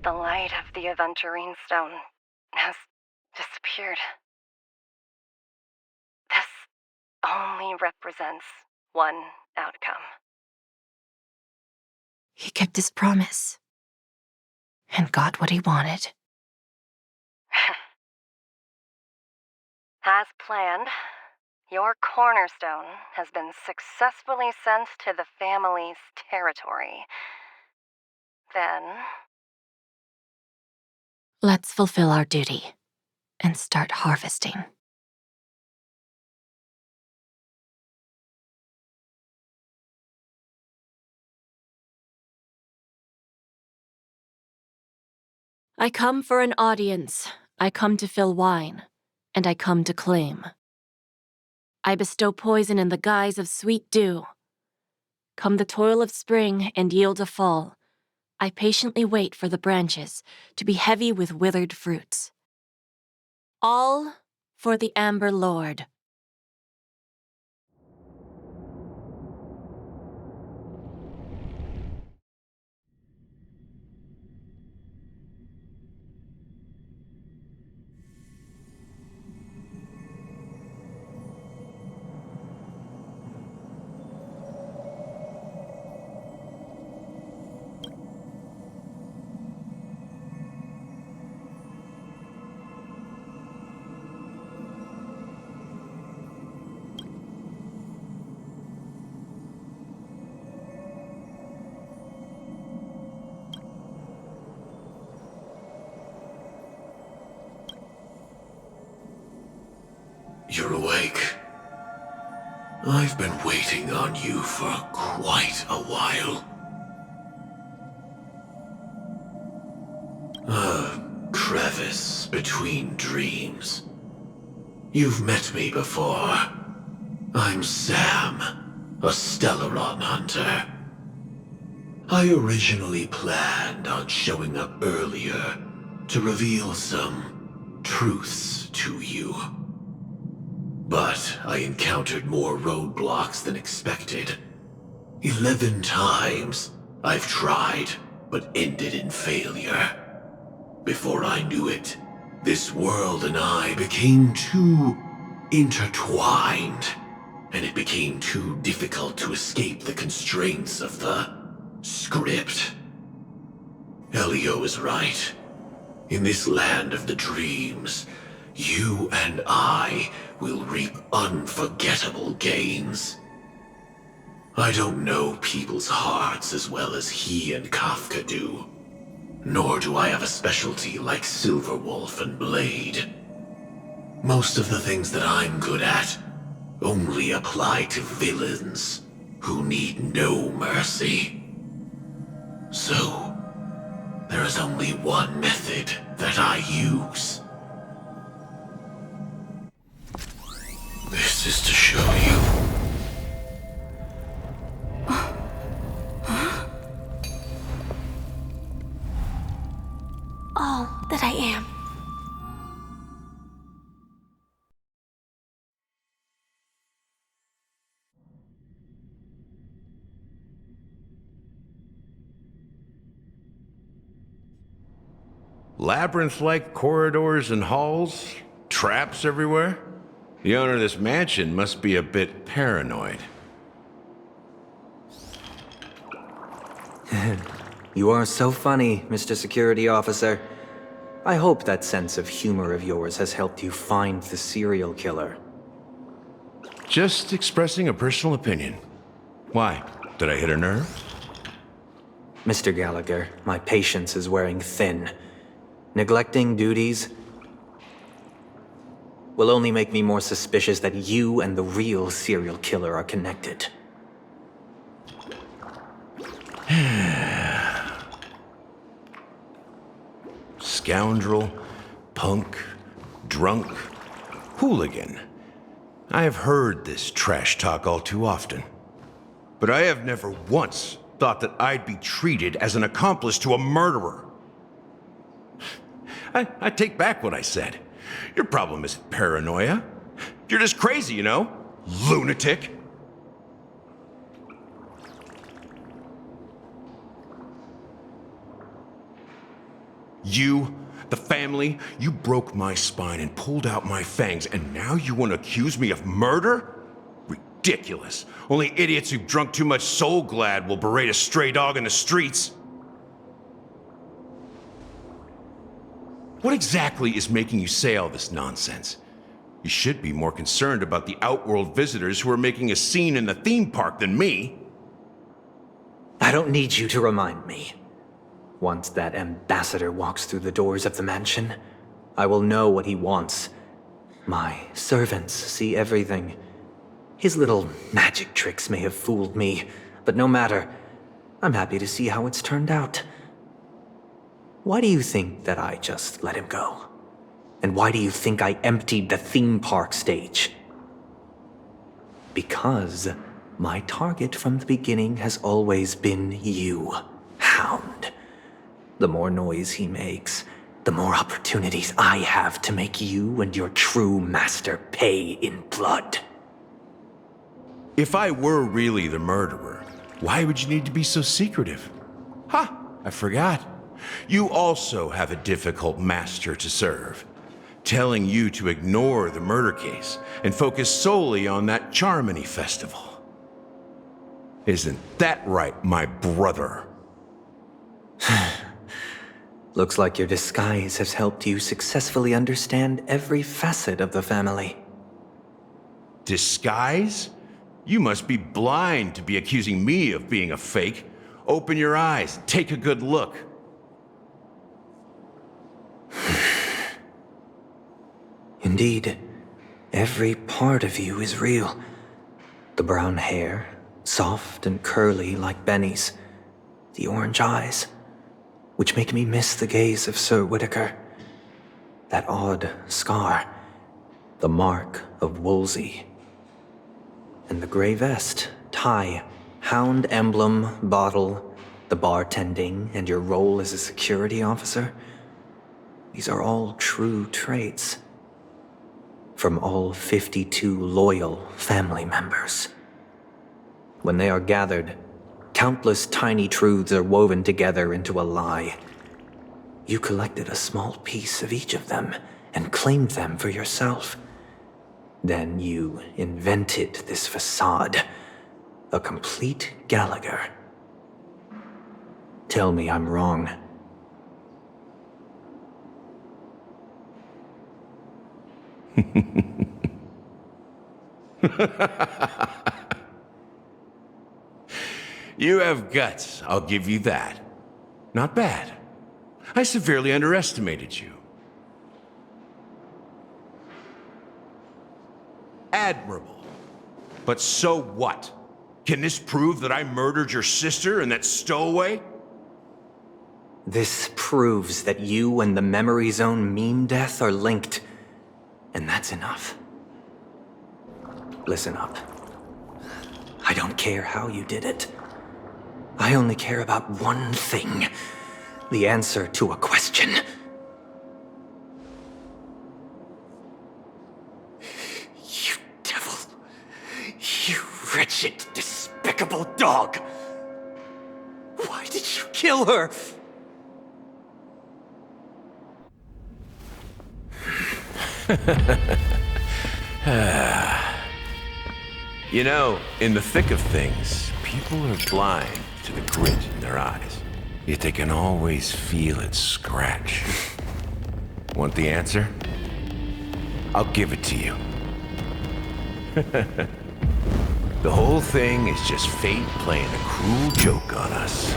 The light of the Aventurine Stone has disappeared. This only represents one outcome. He kept his promise and got what he wanted. As planned, your cornerstone has been successfully sent to the family's territory. Then... Let's fulfill our duty and start harvesting. I come for an audience. I come to fill wine, and I come to claim. I bestow poison in the guise of sweet dew. Come the toil of spring and yield a fall. I patiently wait for the branches to be heavy with withered fruits. All for the Amber Lord. You're awake. I've been waiting on you for quite a while. A crevice between dreams. You've met me before. I'm Sam, a Stellaron hunter. I originally planned on showing up earlier to reveal some truths to you. But I encountered more roadblocks than expected. 11 times I've tried, but ended in failure. Before I knew it, this world and I became too intertwined, and it became too difficult to escape the constraints of the script. Elio is right. In this land of the dreams, you and I will reap unforgettable gains. I don't know people's hearts as well as he and Kafka do. Nor do I have a specialty like Silverwolf and Blade. Most of the things that I'm good at only apply to villains who need no mercy. So, there is only one method that I use. This is to show you. All that I am. Labyrinth-like corridors and halls? Traps everywhere? The owner of this mansion must be a bit paranoid. You are so funny, Mr. Security Officer. I hope that sense of humor of yours has helped you find the serial killer. Just expressing a personal opinion. Why? Did I hit a nerve? Mr. Gallagher, my patience is wearing thin. Neglecting duties will only make me more suspicious that you and the real serial killer are connected. Scoundrel, punk, drunk, hooligan. I have heard this trash talk all too often. But I have never once thought that I'd be treated as an accomplice to a murderer. I take back what I said. Your problem isn't paranoia. You're just crazy, you know? Lunatic. You, the family, you broke my spine and pulled out my fangs, and now you want to accuse me of murder? Ridiculous. Only idiots who've drunk too much Soul Glad will berate a stray dog in the streets. What exactly is making you say all this nonsense? You should be more concerned about the Outworld visitors who are making a scene in the theme park than me. I don't need you to remind me. Once that ambassador walks through the doors of the mansion, I will know what he wants. My servants see everything. His little magic tricks may have fooled me, but no matter. I'm happy to see how it's turned out. Why do you think that I just let him go? And why do you think I emptied the theme park stage? Because my target from the beginning has always been you, Hound. The more noise he makes, the more opportunities I have to make you and your true master pay in blood. If I were really the murderer, why would you need to be so secretive? Ha! I forgot. You also have a difficult master to serve, telling you to ignore the murder case and focus solely on that Charmony festival. Isn't that right, my brother? Looks like your disguise has helped you successfully understand every facet of the family. Disguise? You must be blind to be accusing me of being a fake. Open your eyes, take a good look. Indeed, every part of you is real. The brown hair, soft and curly like Benny's. The orange eyes, which make me miss the gaze of Sir Whitaker. That odd scar, the mark of Wolsey. And the gray vest, tie, hound emblem, bottle, the bartending, and your role as a security officer. These are all true traits. From all 52 loyal family members. When they are gathered, countless tiny truths are woven together into a lie. You collected a small piece of each of them and claimed them for yourself. Then you invented this facade, a complete Gallagher. Tell me I'm wrong. You have guts, I'll give you that. Not bad. I severely underestimated you. Admirable. But so what? Can this prove that I murdered your sister and that stowaway? This proves that you and the Memory Zone meme death are linked. And that's enough. Listen up. I don't care how you did it. I only care about one thing. The answer to a question. You devil. You wretched, despicable dog. Why did you kill her? You know, in the thick of things, people are blind to the grit in their eyes. Yet they can always feel it scratch. Want the answer? I'll give it to you. The whole thing is just fate playing a cruel joke on us.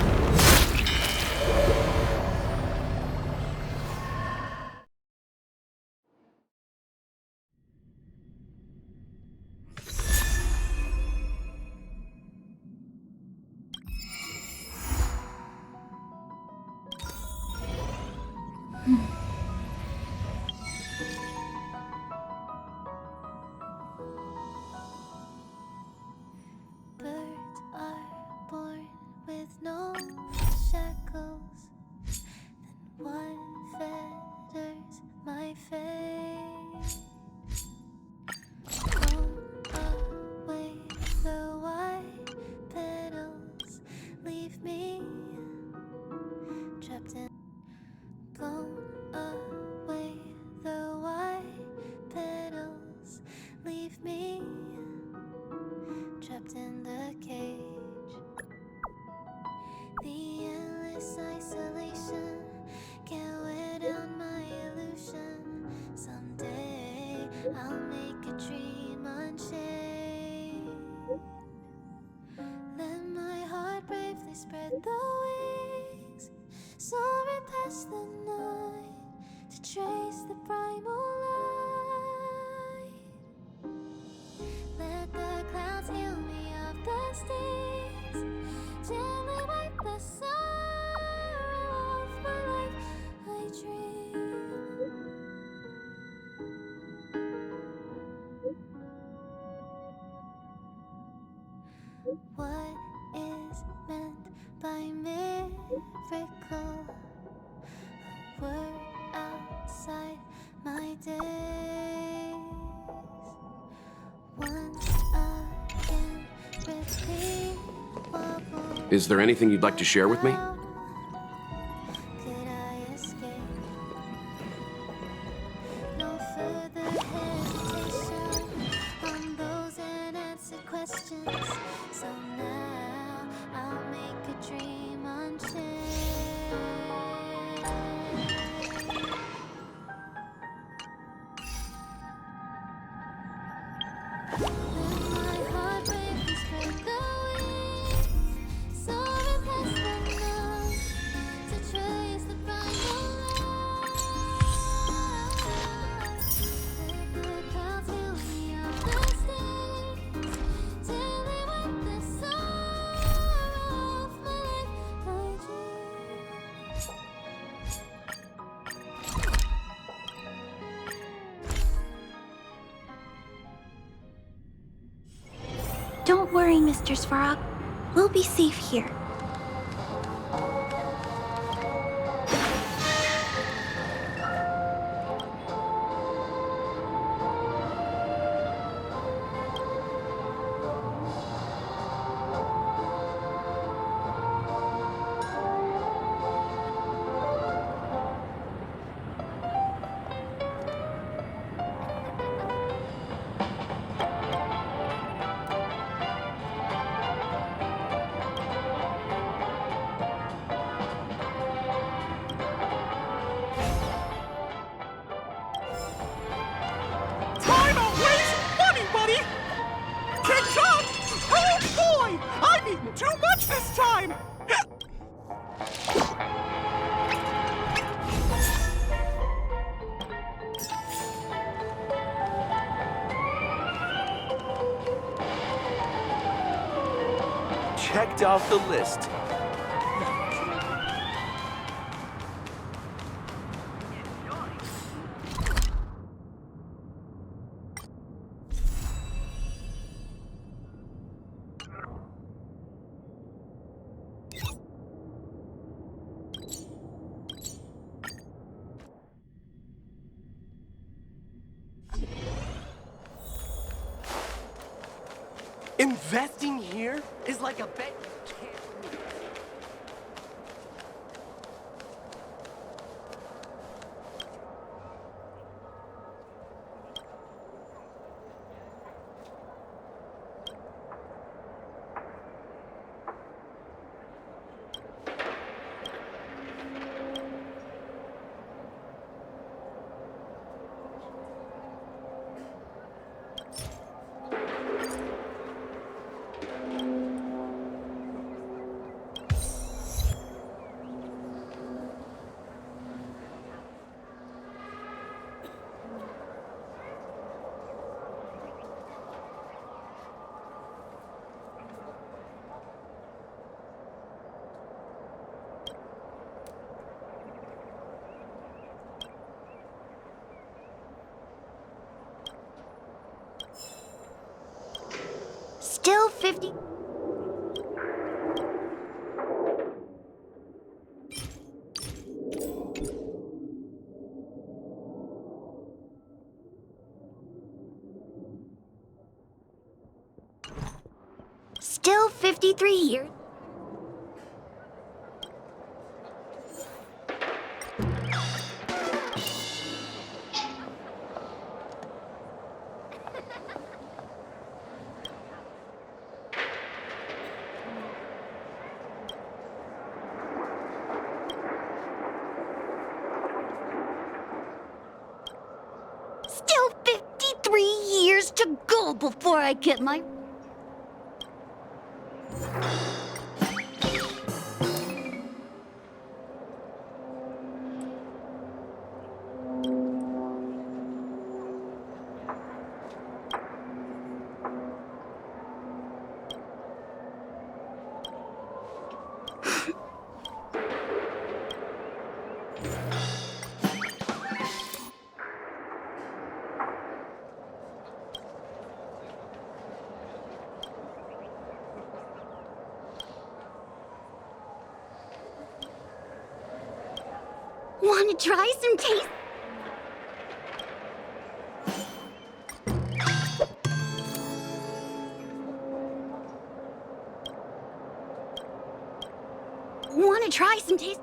Birds are born with no shackles. Then what fetters my fate? Blown away the white petals, leave me trapped in. Blown away the white petals, leave me trapped in the cage. The endless isolation can't wear down my illusion. Someday I'll make a dream unchained. Let my heart bravely spread the wings, soaring past the night to trace the primal light. Let the clouds heal me of the stings, gently wipe the sorrow off my life I dream. What is meant by miracle? A word outside my days. Once again, repeat wobble. Is there anything you'd like to share with me? Could I escape? No further hesitation on those unanswered questions. So now I'll make a dream unchained. Let my heart bravely spread the wings, soaring past the night to trace the primal light. Let the clouds fill me of the stings, till they wipe the sorrow off my life I dream. Don't worry, Mr. Svarog. We'll be safe here. Time to waste money, buddy! Kicked up! Oh boy! I've eaten too much this time! Checked off the list. Investing here is like a bet you can't lose. Still 50. Still 53 years. Still 53 years to go before I get my... Want to try some taste? Want to try some taste?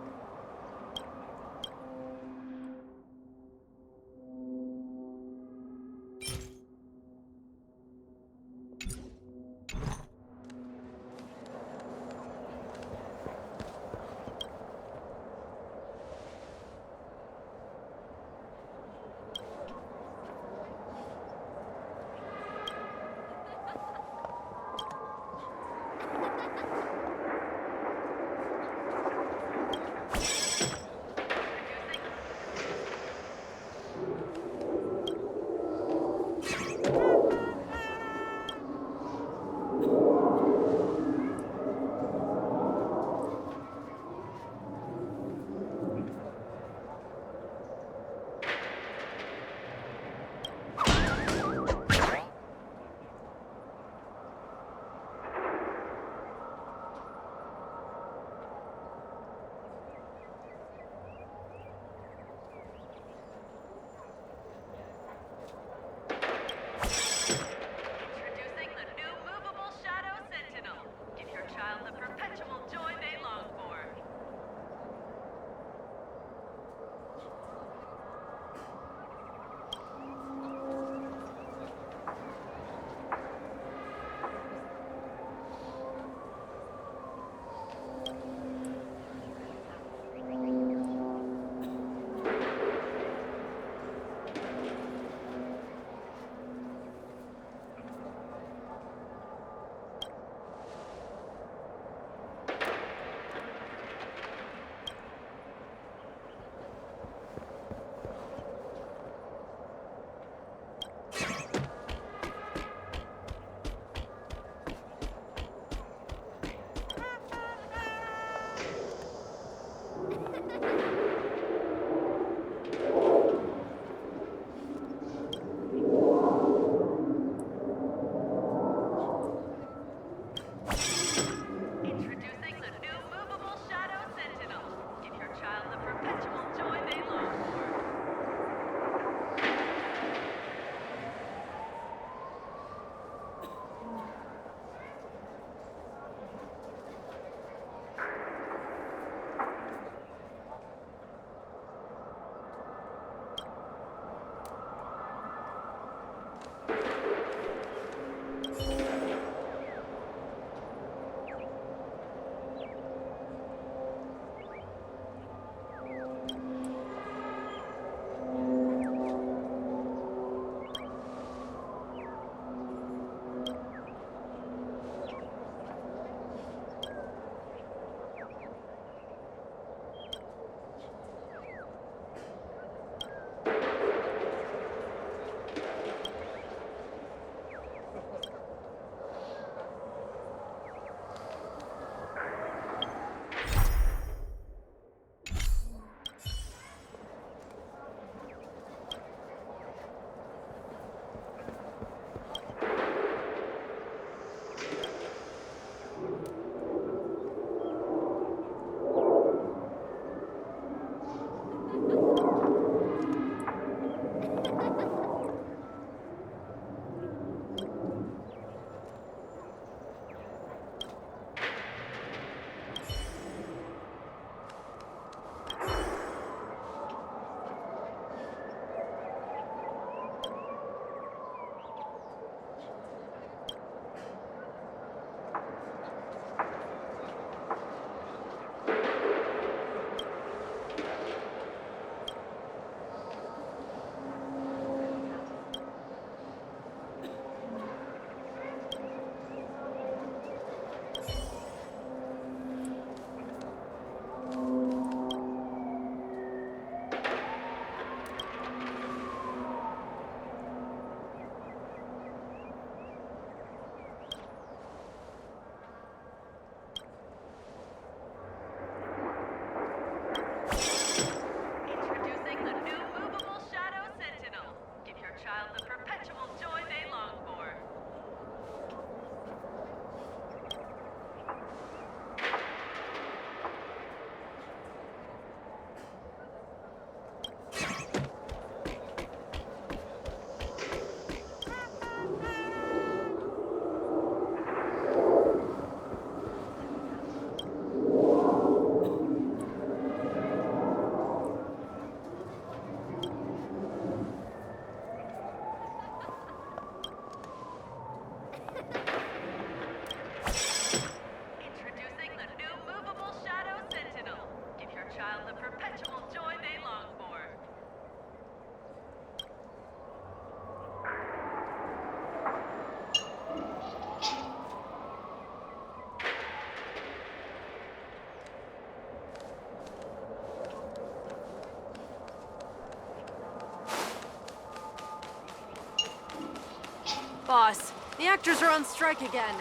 Boss, the actors are on strike again.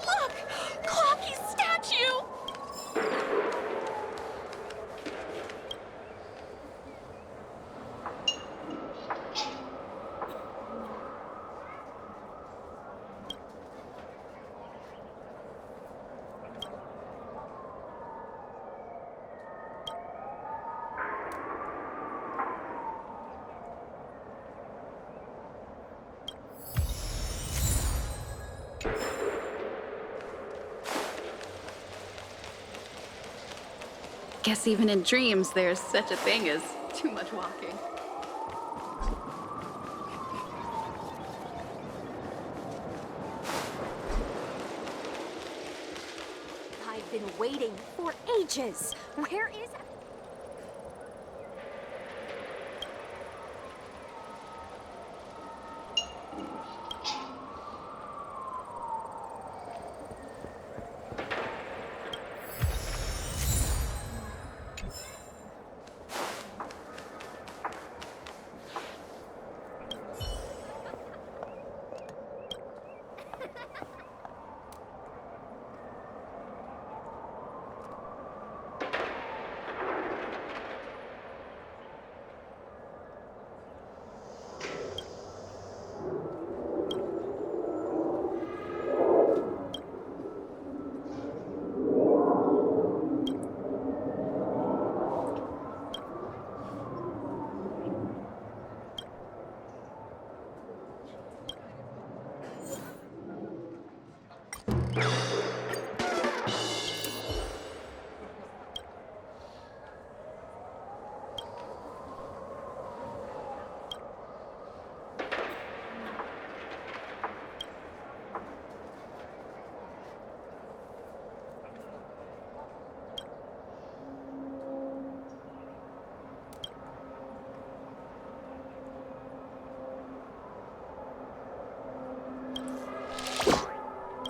Look! Clocky's statue! Guess even in dreams, there's such a thing as too much walking. I've been waiting for ages. Where is...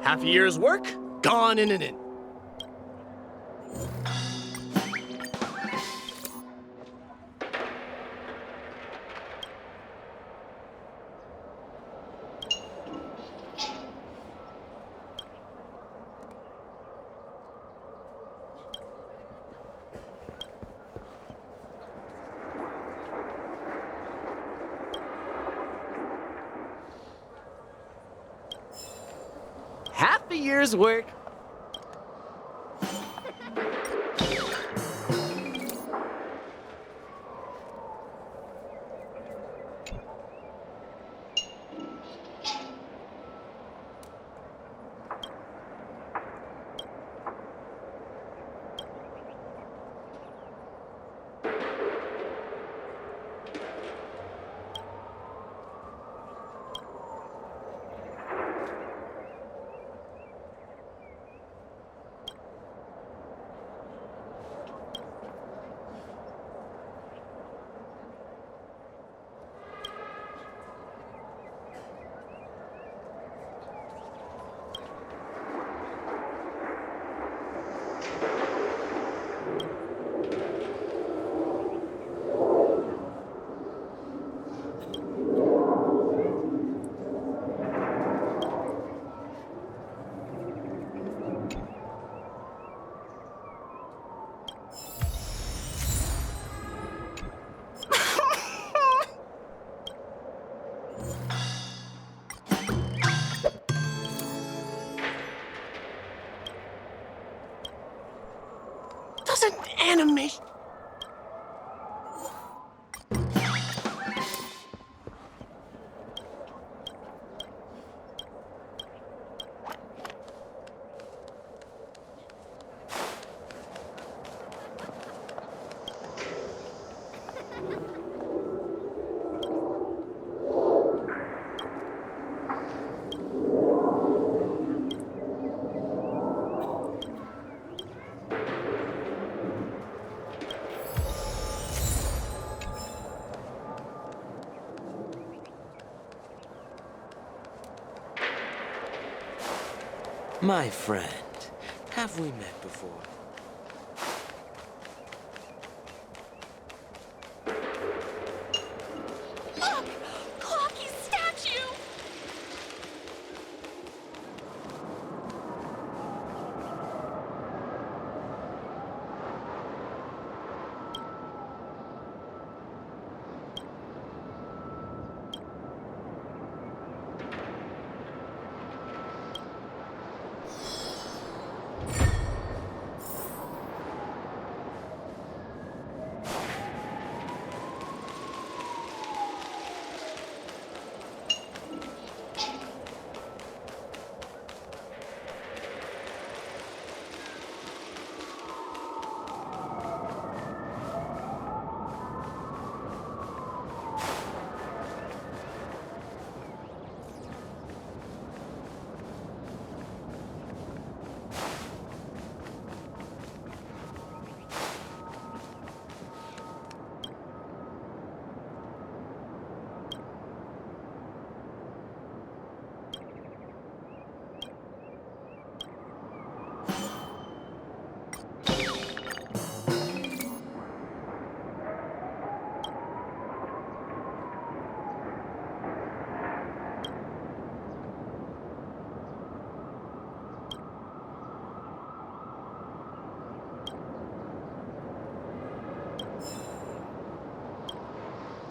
Half a year's work, gone in an in. Half a year's work. Doesn't animation... My friend, have we met before? Look! Clocky's statue!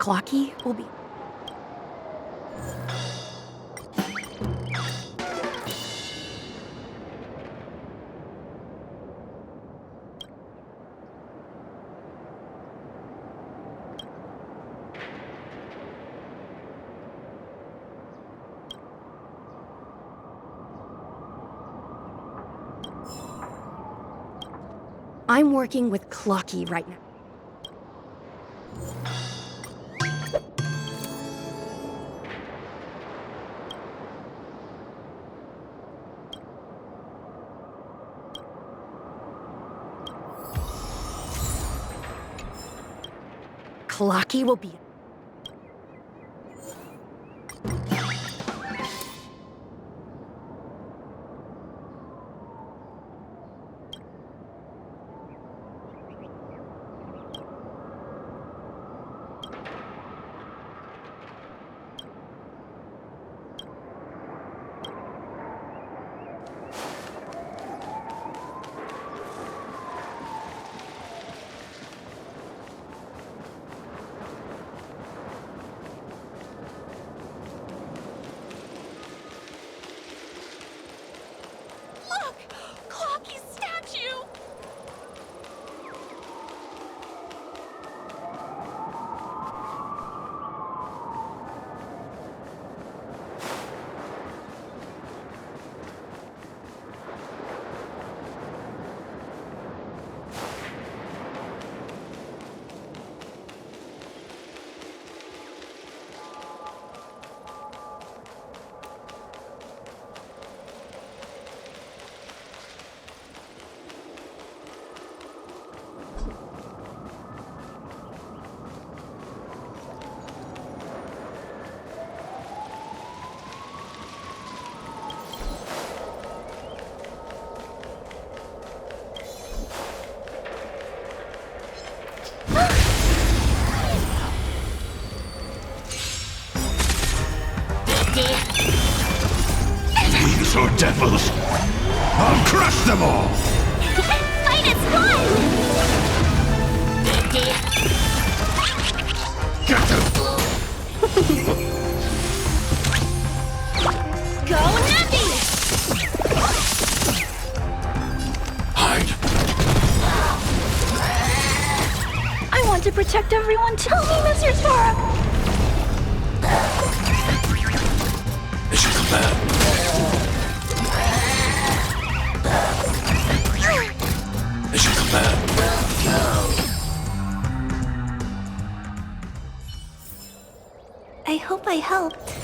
Clocky will be... I'm working with Clocky right now. Clocky will be... These are devils! I'll crush them all! Fight is fun! Get them! Go Nappy! Hide! I want to protect everyone. Tell me, Mr. Torok. They should come back. They should come back. I hope I helped.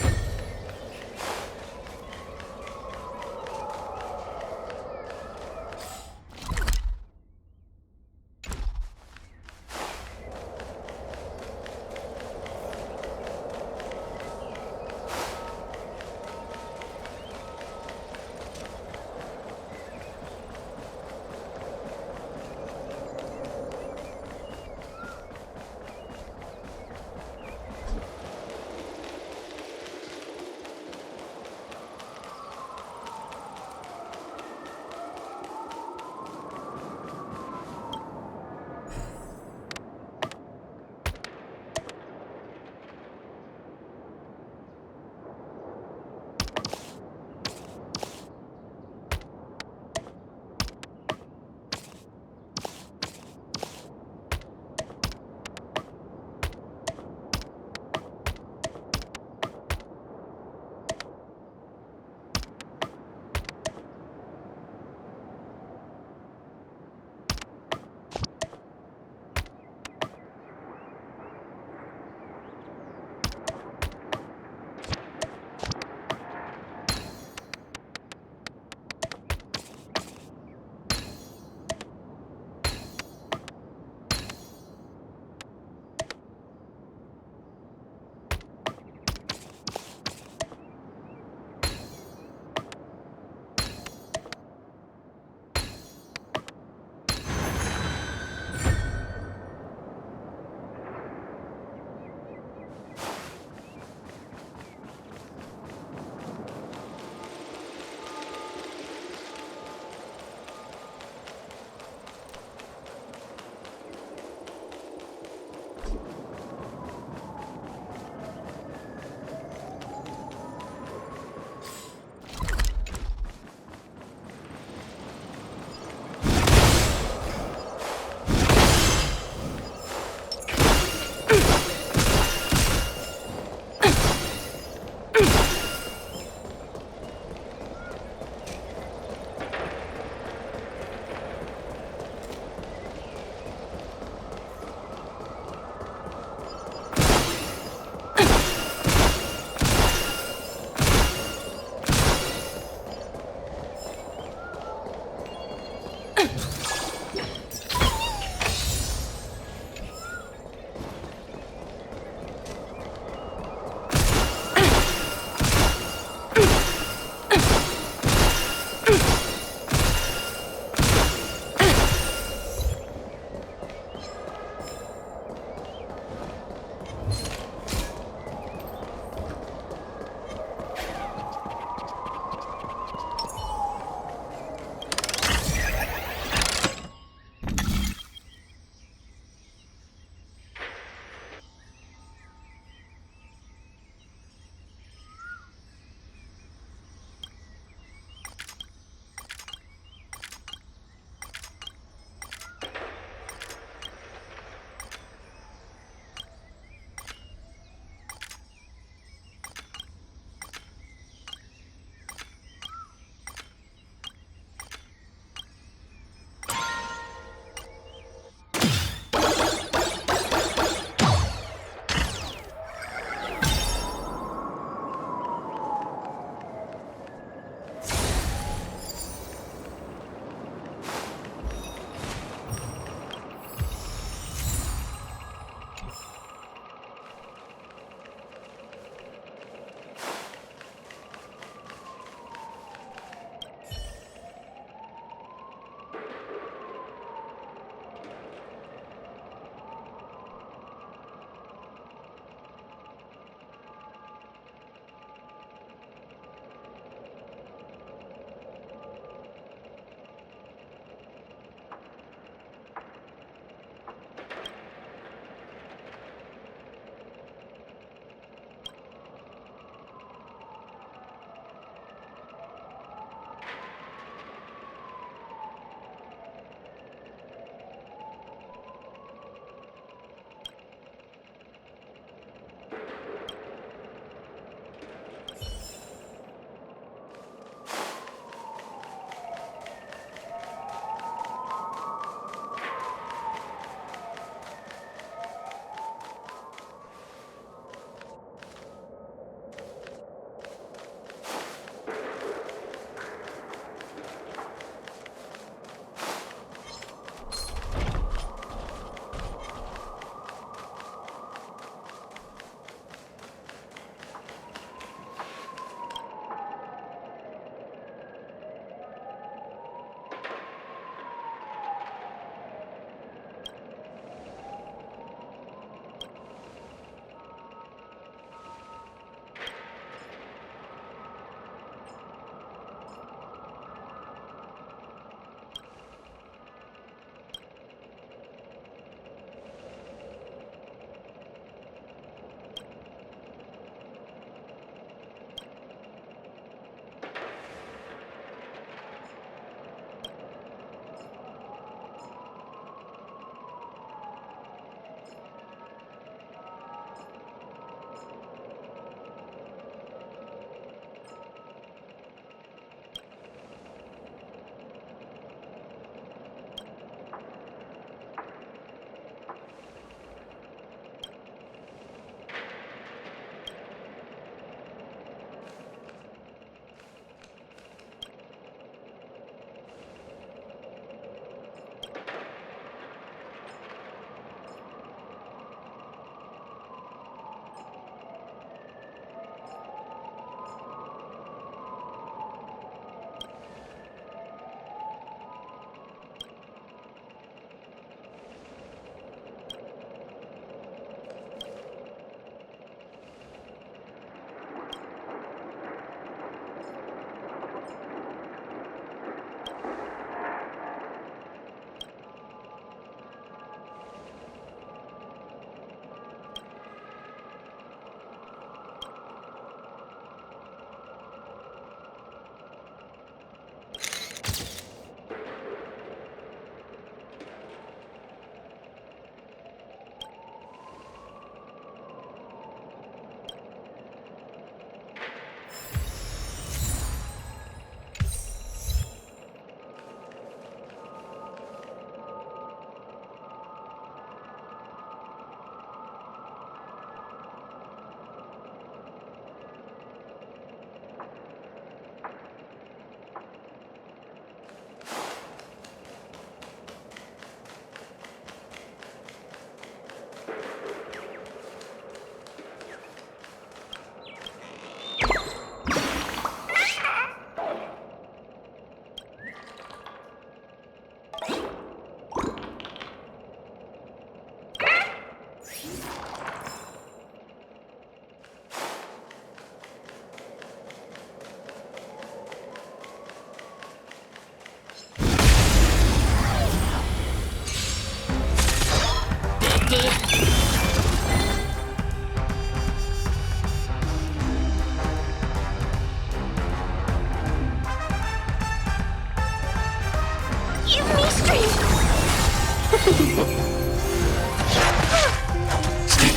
Stay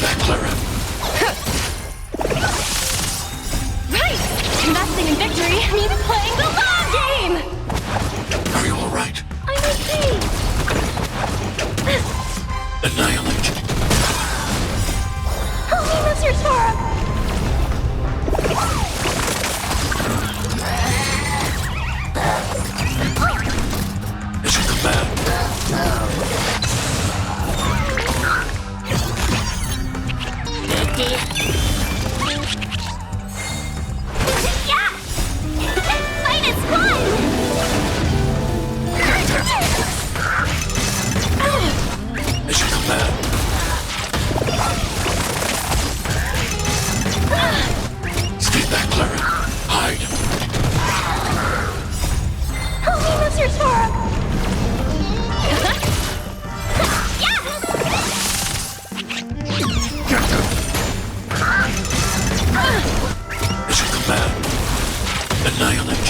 back, Clara. Right! Investing in victory means playing the long game! Are you alright? I'm okay. Annihilate. Help me, Mr. Sora! As you command. Yeah! Fight is fun! As you command. Stay back, Clara. Hide. Help me, Mr. Sora! As you command. Annihilate.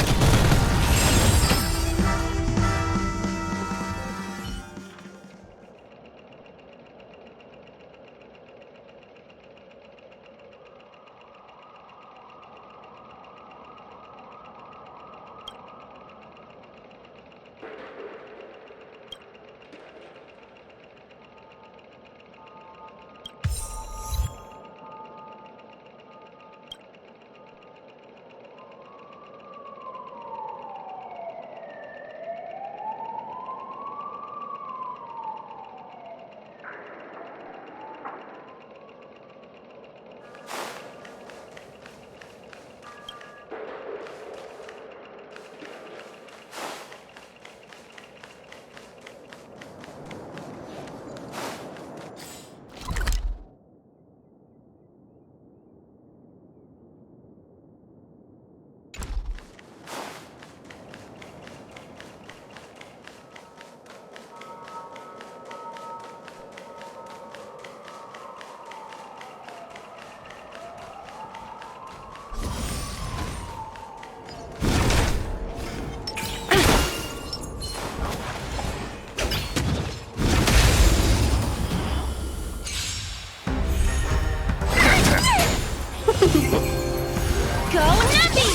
Go Nappy!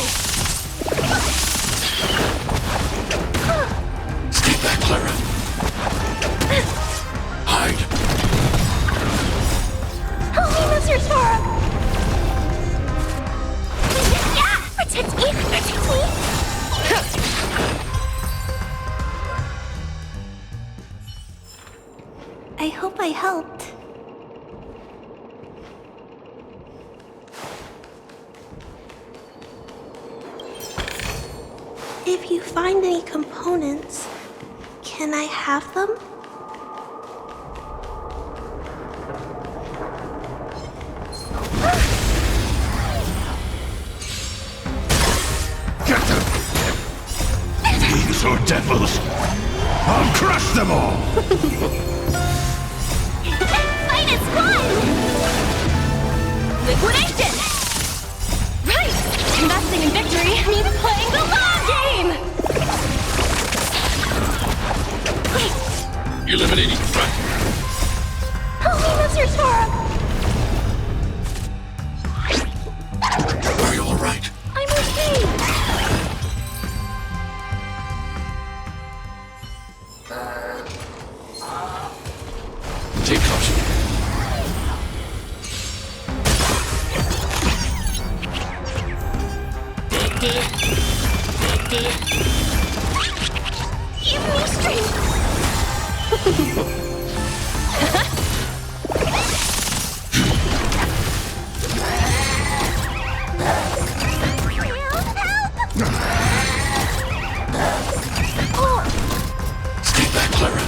Stay back, Clara. Hide. Help me, Mr. Sora! Yeah! Protect me! Protect me! I hope I helped. If you find any components, can I have them? These are devils. I'll crush them all. Fight is fun! Liquidation! Right! Investing in victory means playing the long game! Eliminating threat. Help me, Mr. Sora! Are you alright? I'm okay! Take caution. Give me strength! Stay back, Clara.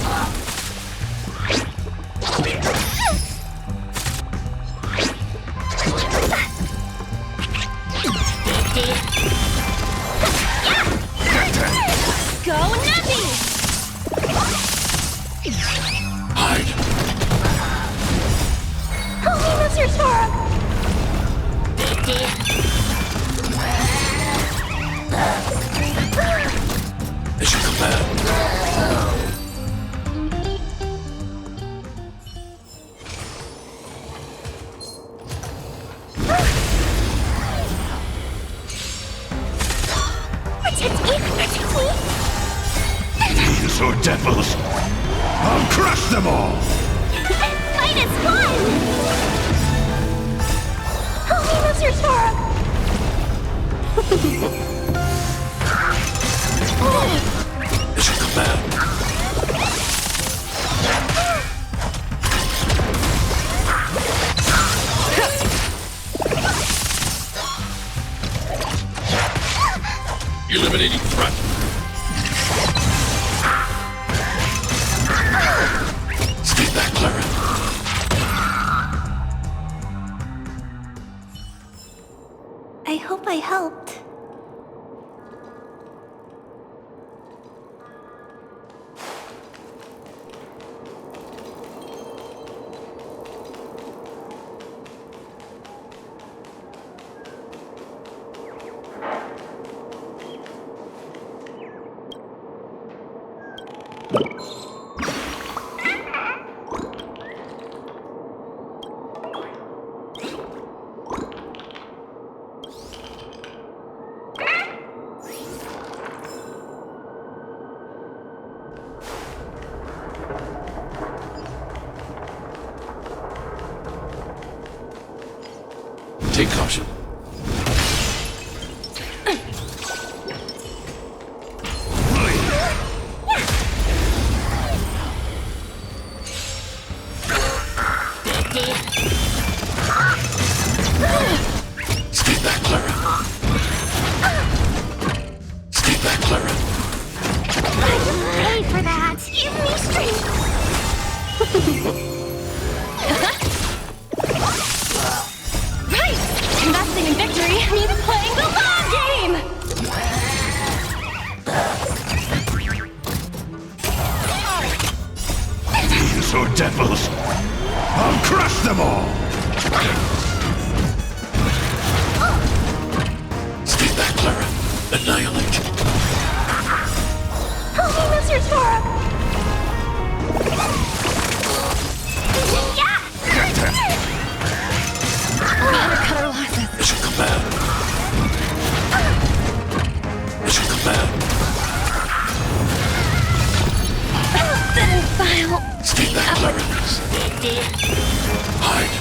Go Nappy! Hide. Help me, Mr. Sora! As you command. Fiends or devils, I'll crush them all! Fight is fun! Only losers for him! It's a command. Eliminating threat. Stay back, Clara. I hope I helped. Take caution. Stay back, Clara. Stay back, Clara. Pay for that! Give me strength! Right! Investing in victory means playing the long game! Fiends or devils, I'll crush them all! Stay back, Clara. Annihilate. Only losers for him! Yeah! Gotta cut our losses. Mission command. Mission command. Thin file. Stay back, Clara. Hide.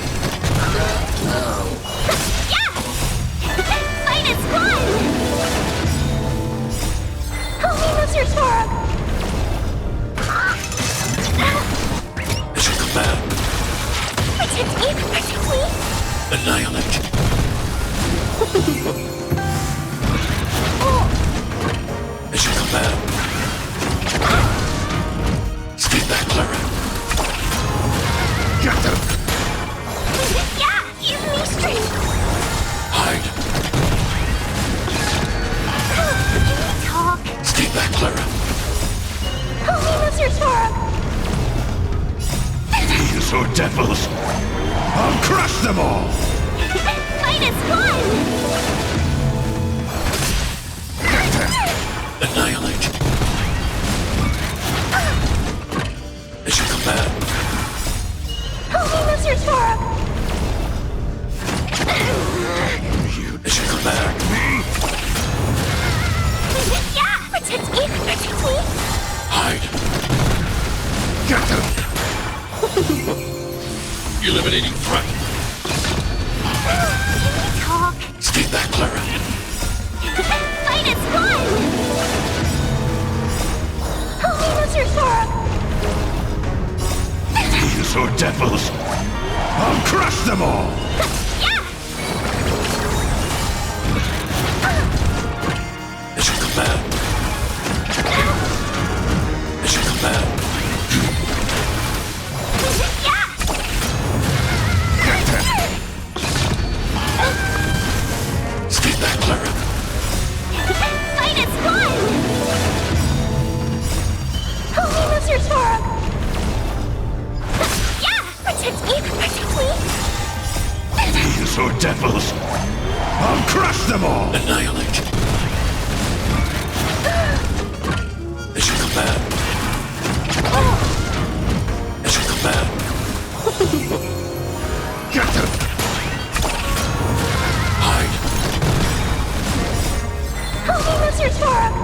Yeah! Fight is fun! Only losers for him! Mission command. Protect me, protect me! Annihilate. Mission command. Stay back, Clara. Get them! Yeah! Give me strength! Hide. Can we talk? Stay back, Clara. Only losers for him! Fiends or devils, I'll crush them all! Fight is fun! Annihilate. Mission command. Only losers for him! Mission command. Yeah! Protect me, protect me! Hide. Get them! Eliminating threat. Can we talk? Stay back, Clara. Fight is fun! Only losers for him! Fiends or devils, I'll crush them all! Yeah! Mission command. Mission command. Yeah! Stay back, Clara. Fight is fun! Only losers for him! Yeah! Protect me, protect me! Fiends or devils, I'll crush them all! Annihilate. Mission command. Mission command. Get them! Hide. Only losers for him!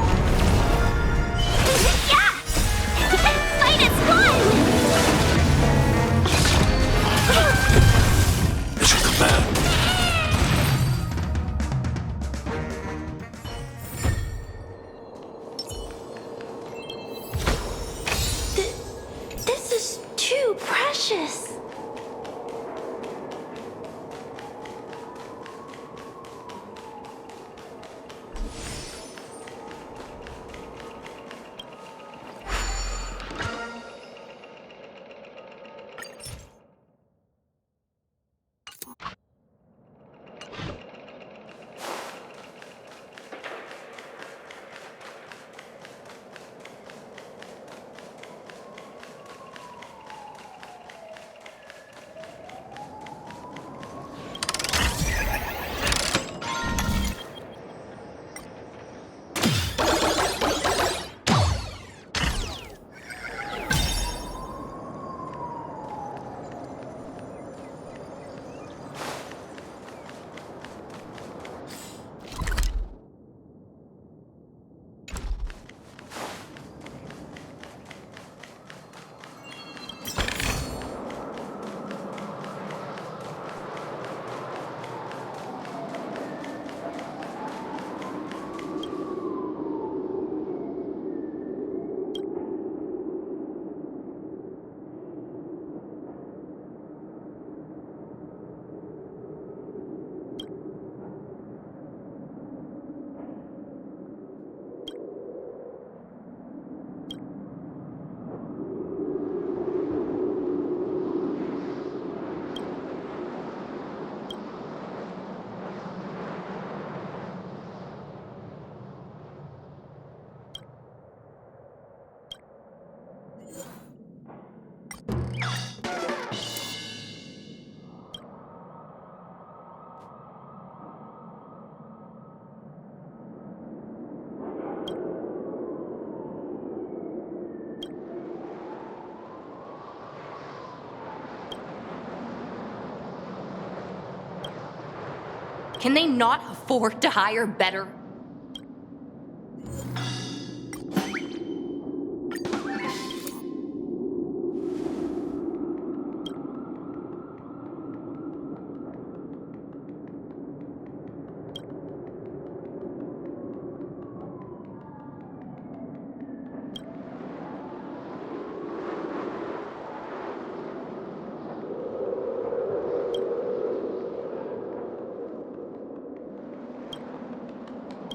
Can they not afford to hire better?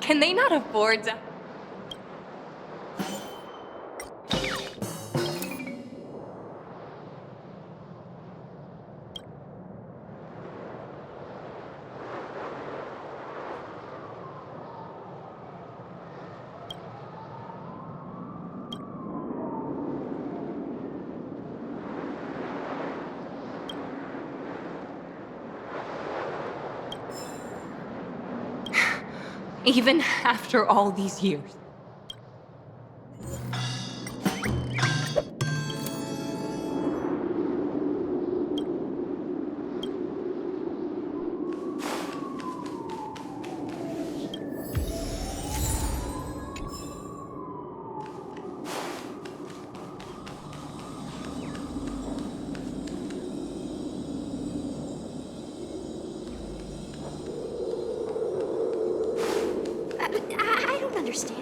Can they not afford to? Even after all these years. I don't understand.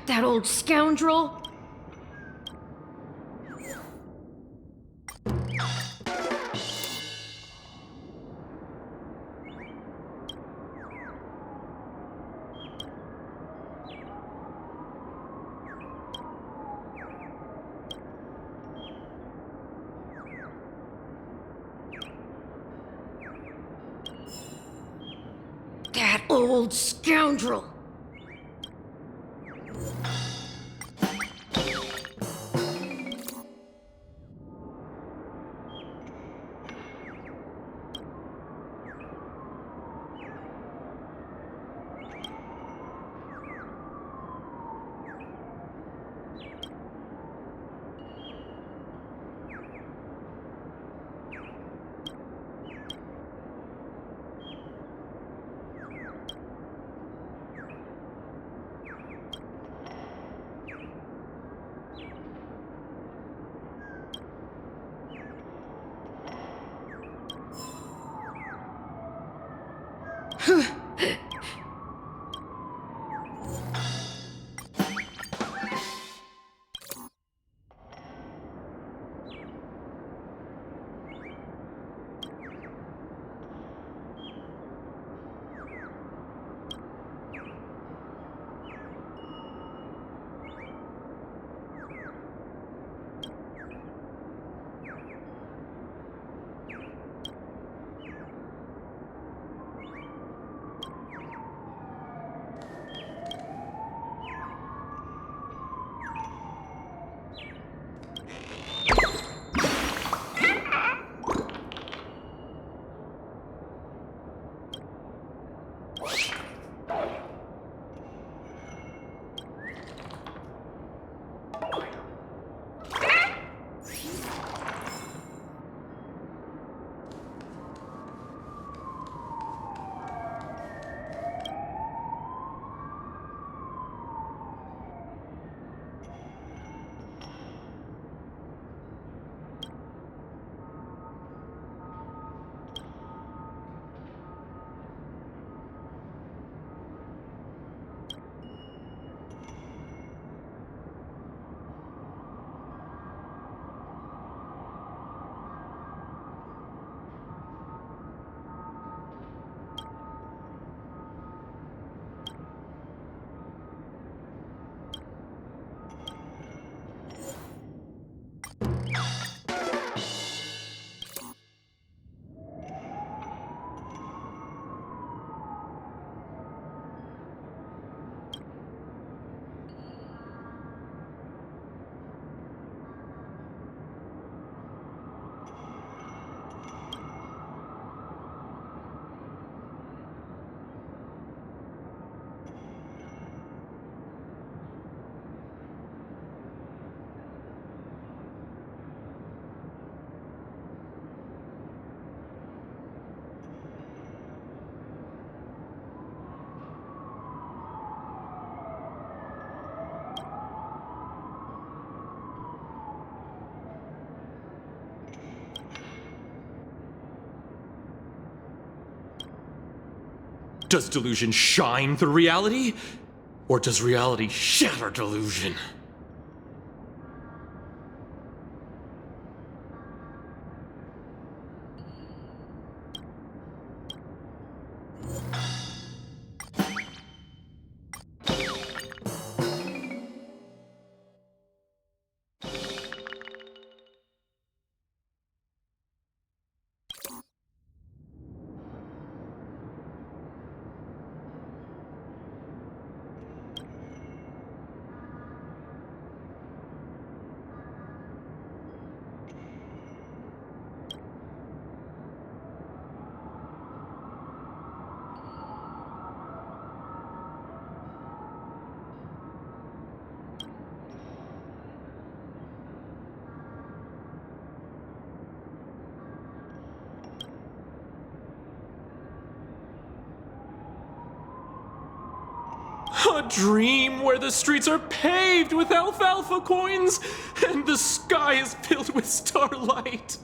That old scoundrel! That old scoundrel! Does delusion shine through reality? Or does reality shatter delusion? A dream where the streets are paved with alfalfa coins and the sky is filled with starlight.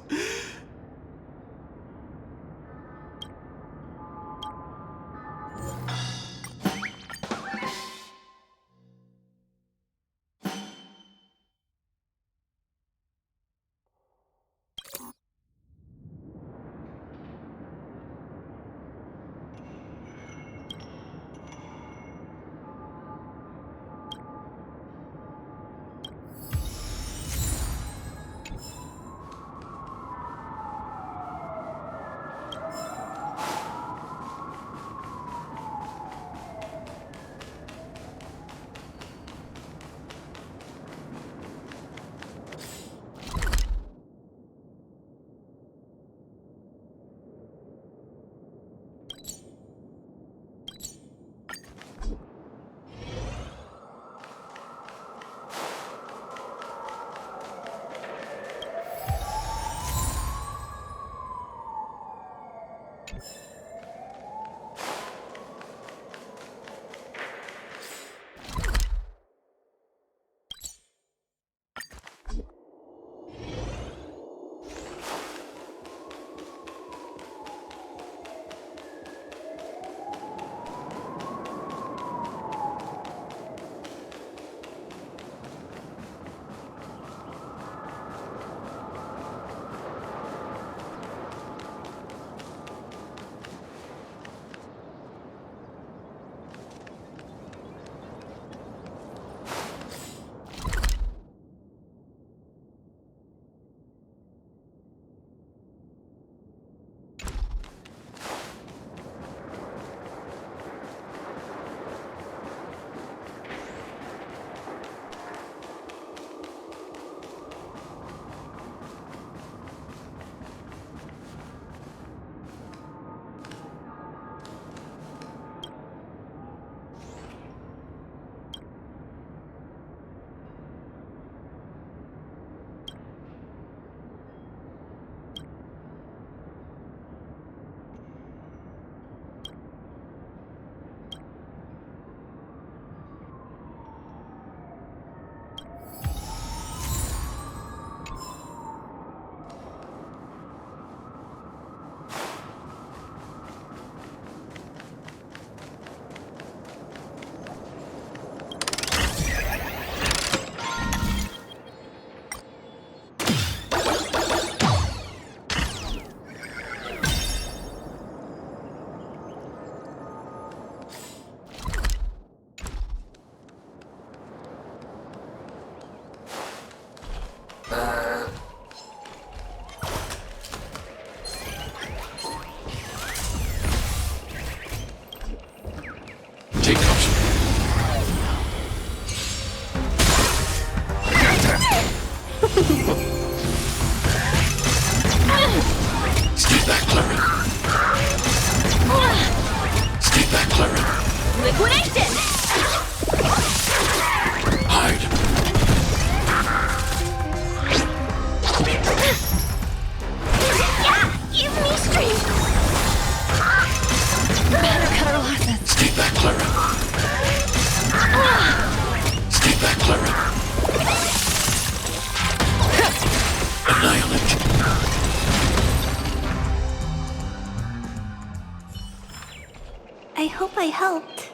Stay back, Clara. Stay back, Clara. Liquidation! Hide. Yeah! Give me strength! Better cut our losses. Stay back, Clara. Stay back, Clara. Annihilate. I hope I helped.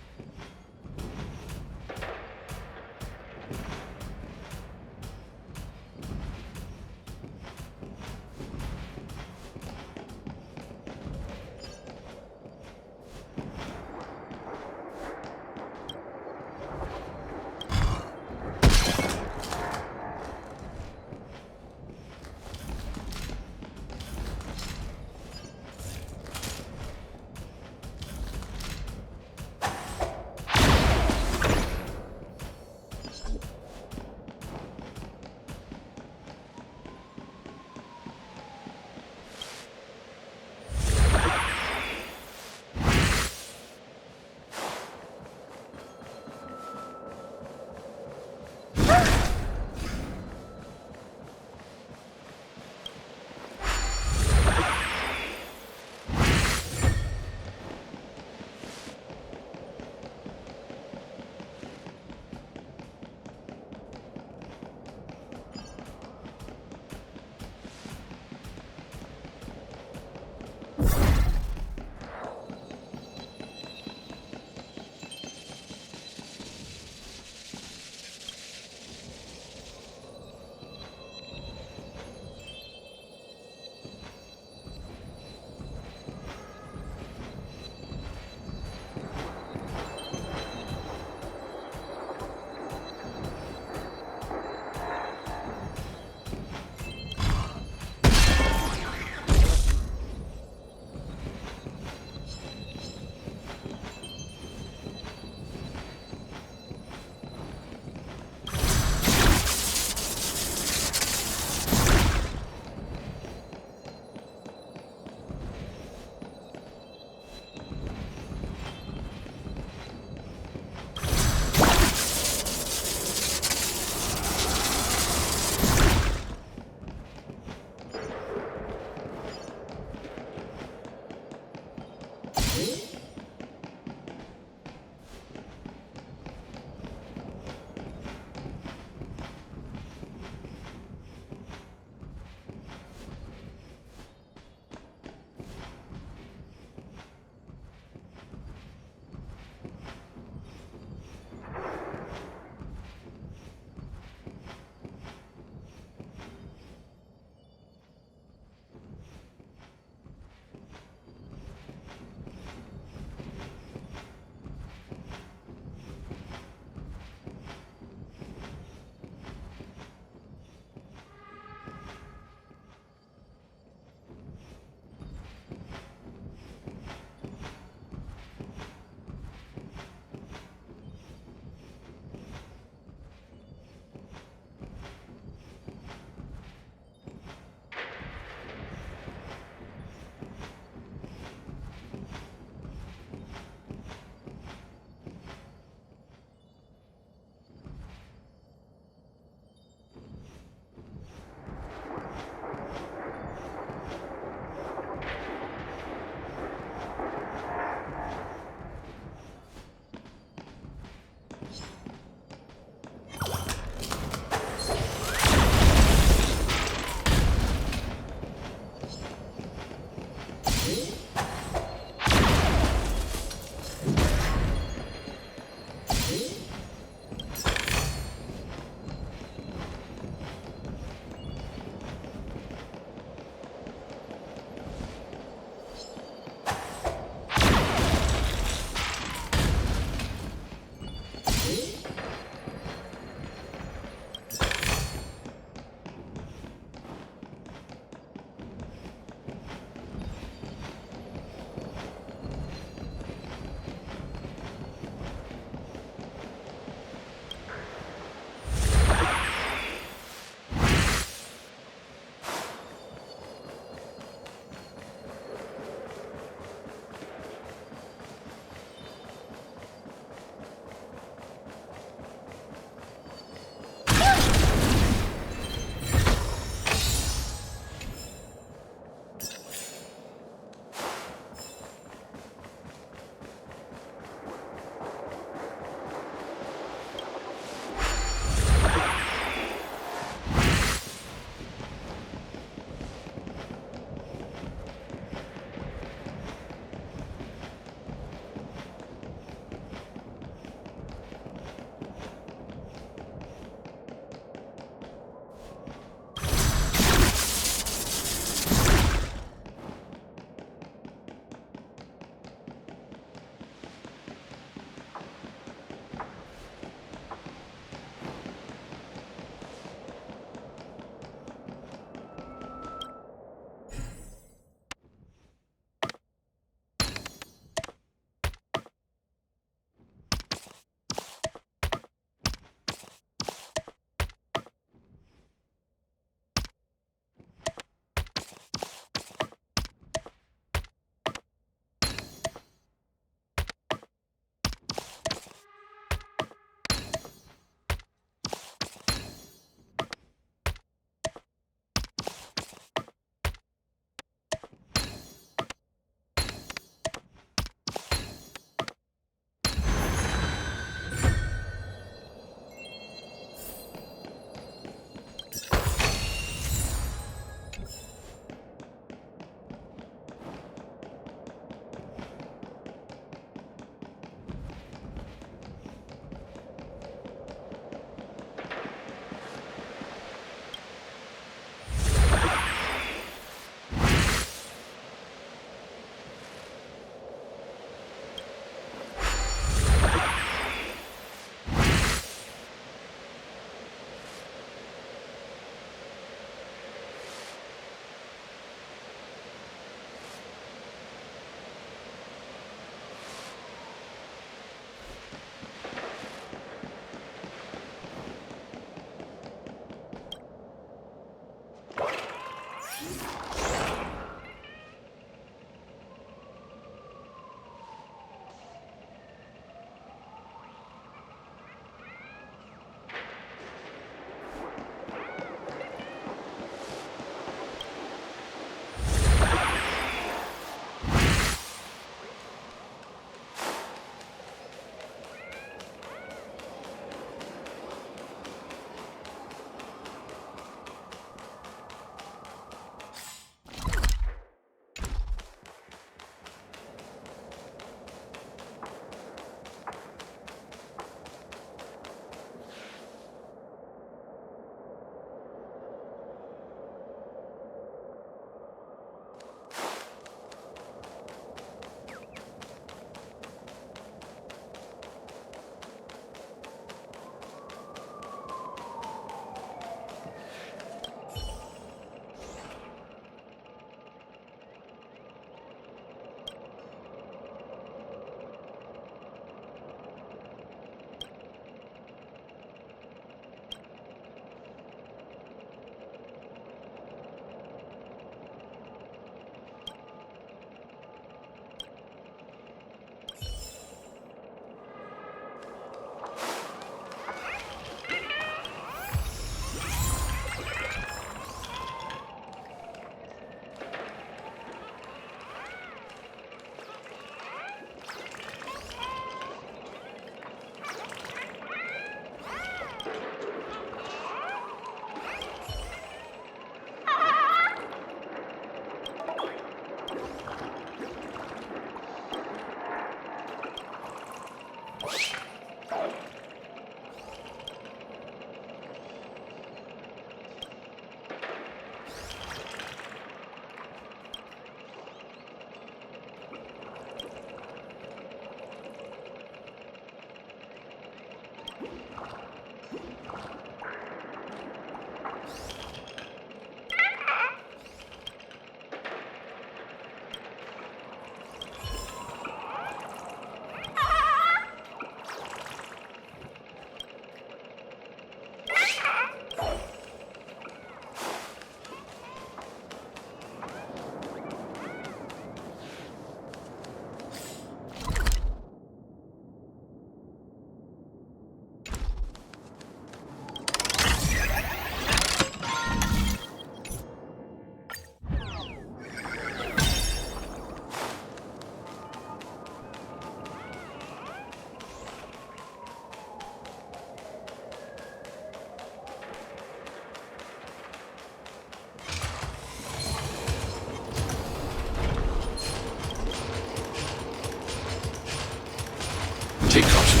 Take caution.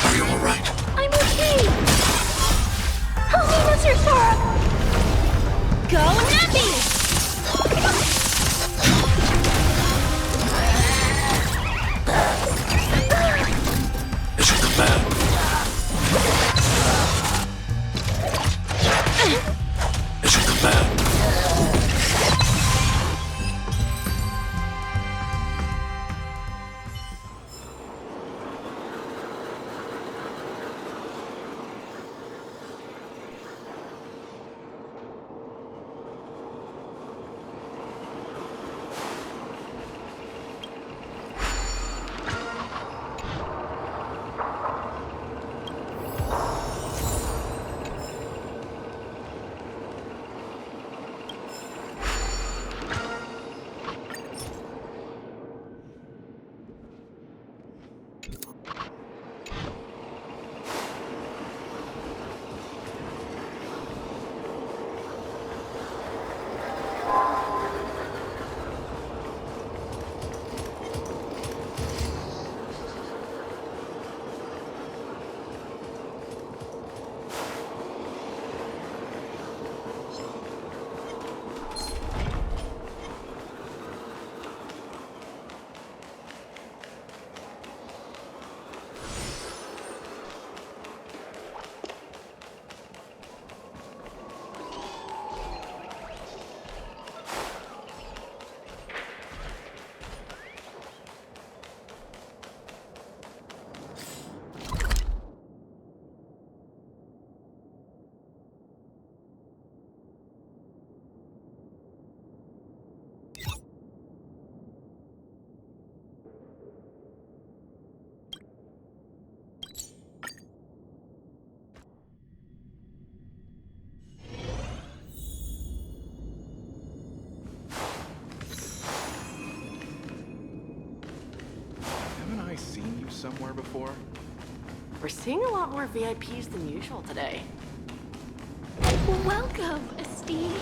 Are you alright? I'm okay! Help me, Mr. Sora! Go Nappy! Is it command? Is it command? Haven't I seen you somewhere before? We're seeing a lot more VIPs than usual today. Welcome, esteemed.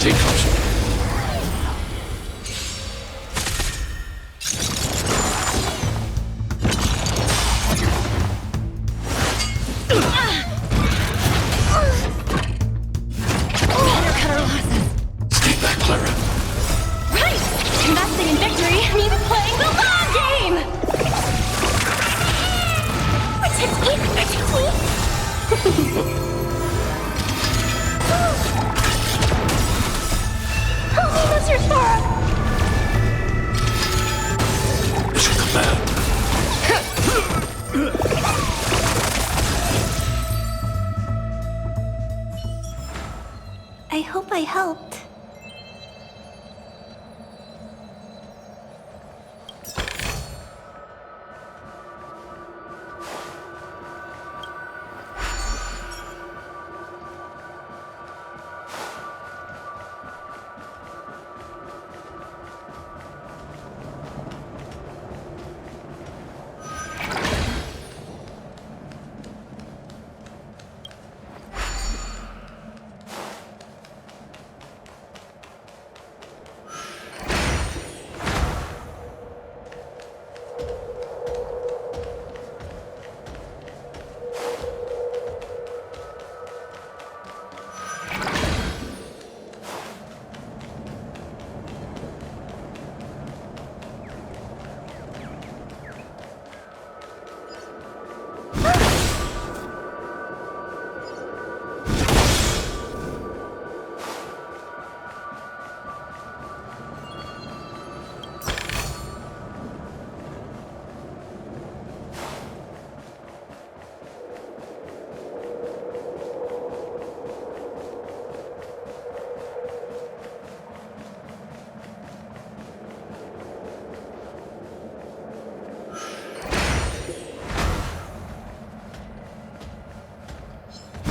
Take caution. Better cut our losses. Stay back, Clara. Right! Investing in victory means playing the long game! Protect me! Protect me! Help me, Mr. Sora! Mission command. I hope I helped.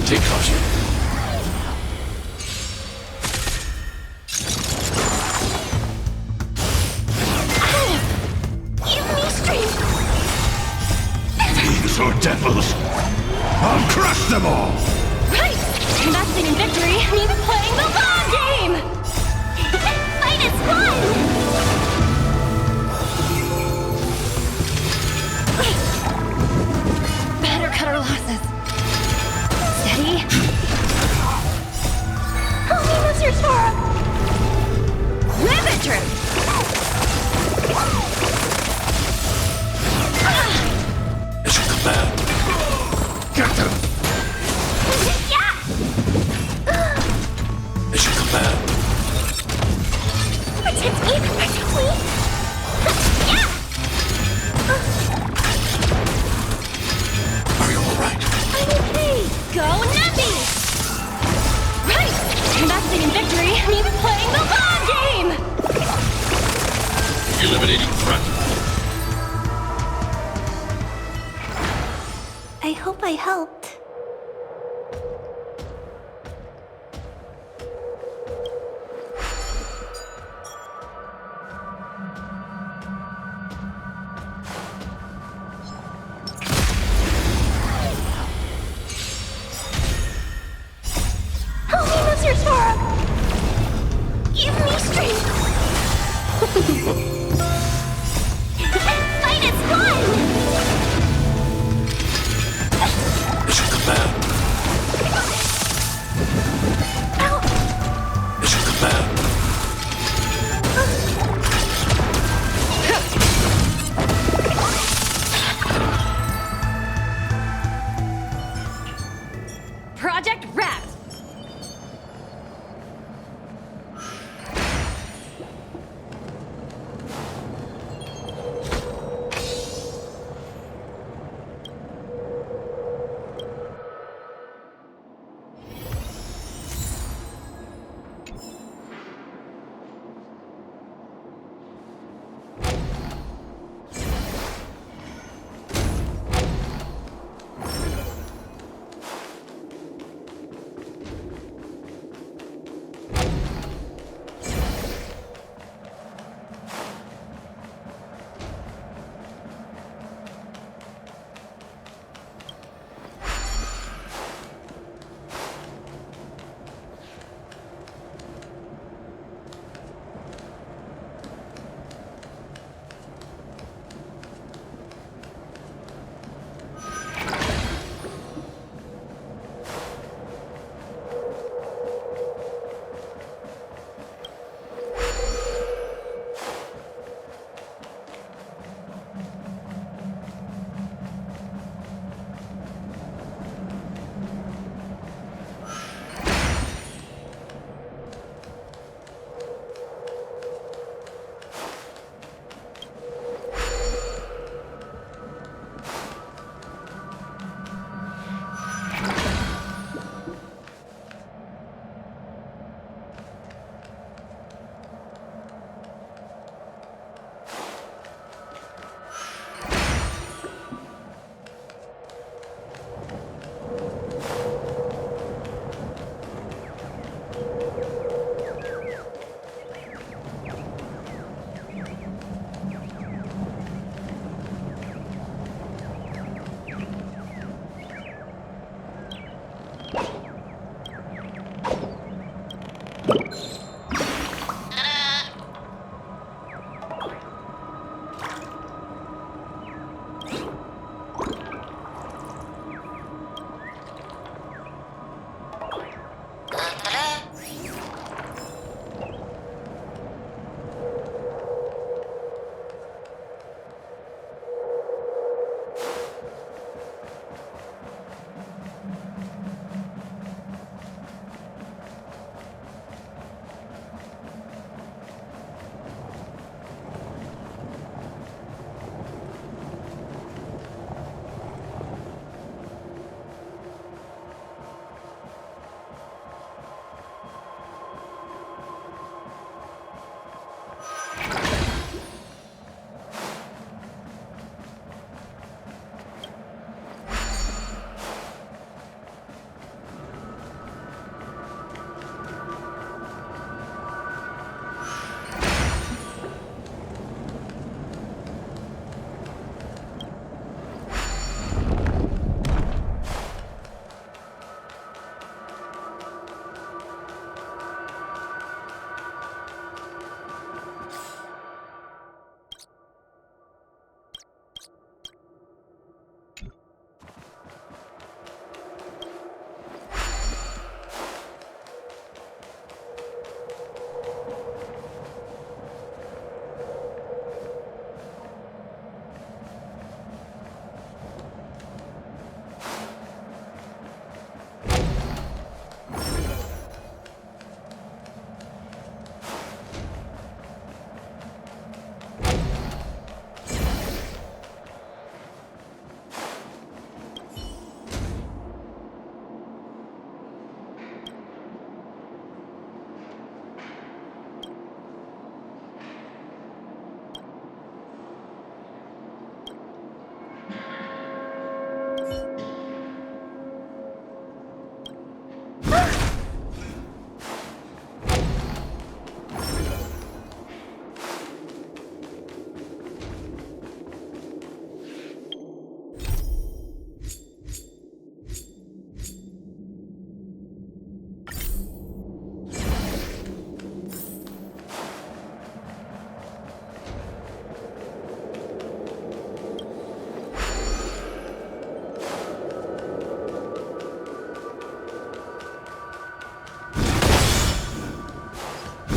Take caution. Give me strength! Fiends or devils, I'll crush them all! Right! Investing in victory means playing the long game! Fight is fun! Better cut our losses. Steady. Help me, Mr. Sora! Riveter! Mission command. Get them! Yeah! Mission command. Protect me! Protect me! Yeah! Are you alright? I'm okay! Go Nappy! Right! Investing in victory means playing the long game! Eliminating threat. I hope I helped. Help me, Mr. Sora! Give me strength! Fight is fun! Mission command. Ow! Mission command. Project wrapped!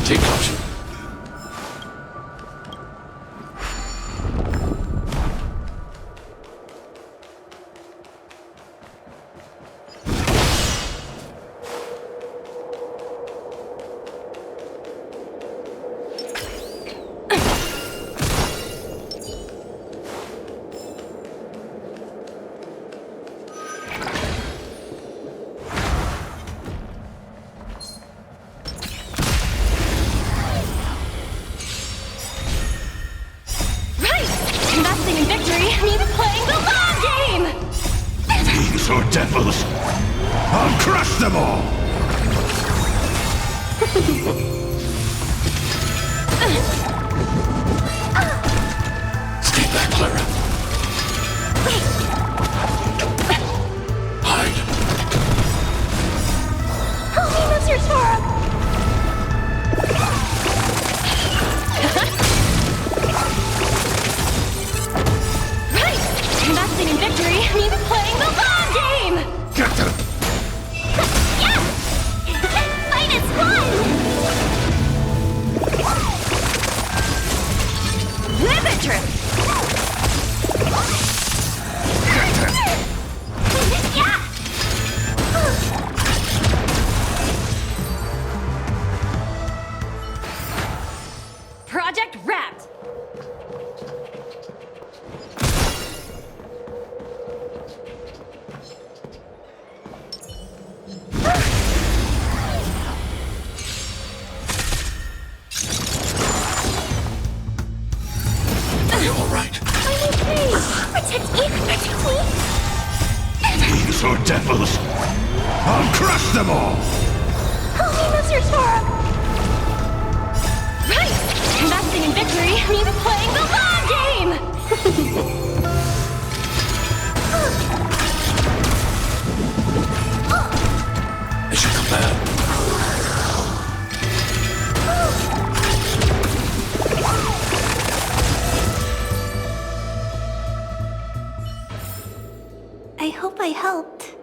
Take caution. Investing in victory means playing the long game! Fiends or devils, I'll crush them all! Stay back, Clara. Hide. Help me, Mr. Torok! Investing in victory means playing the long game! Get them! Yes! Fight is won! Live it, Trip! Yeah! Project wrapped! Are you all right? I'm okay! Protect me! Protect me! Fiends or devils, I'll crush them all! Help me, Mr. Torok! Right! Investing in victory means playing the long game! They should come back. I hope I helped.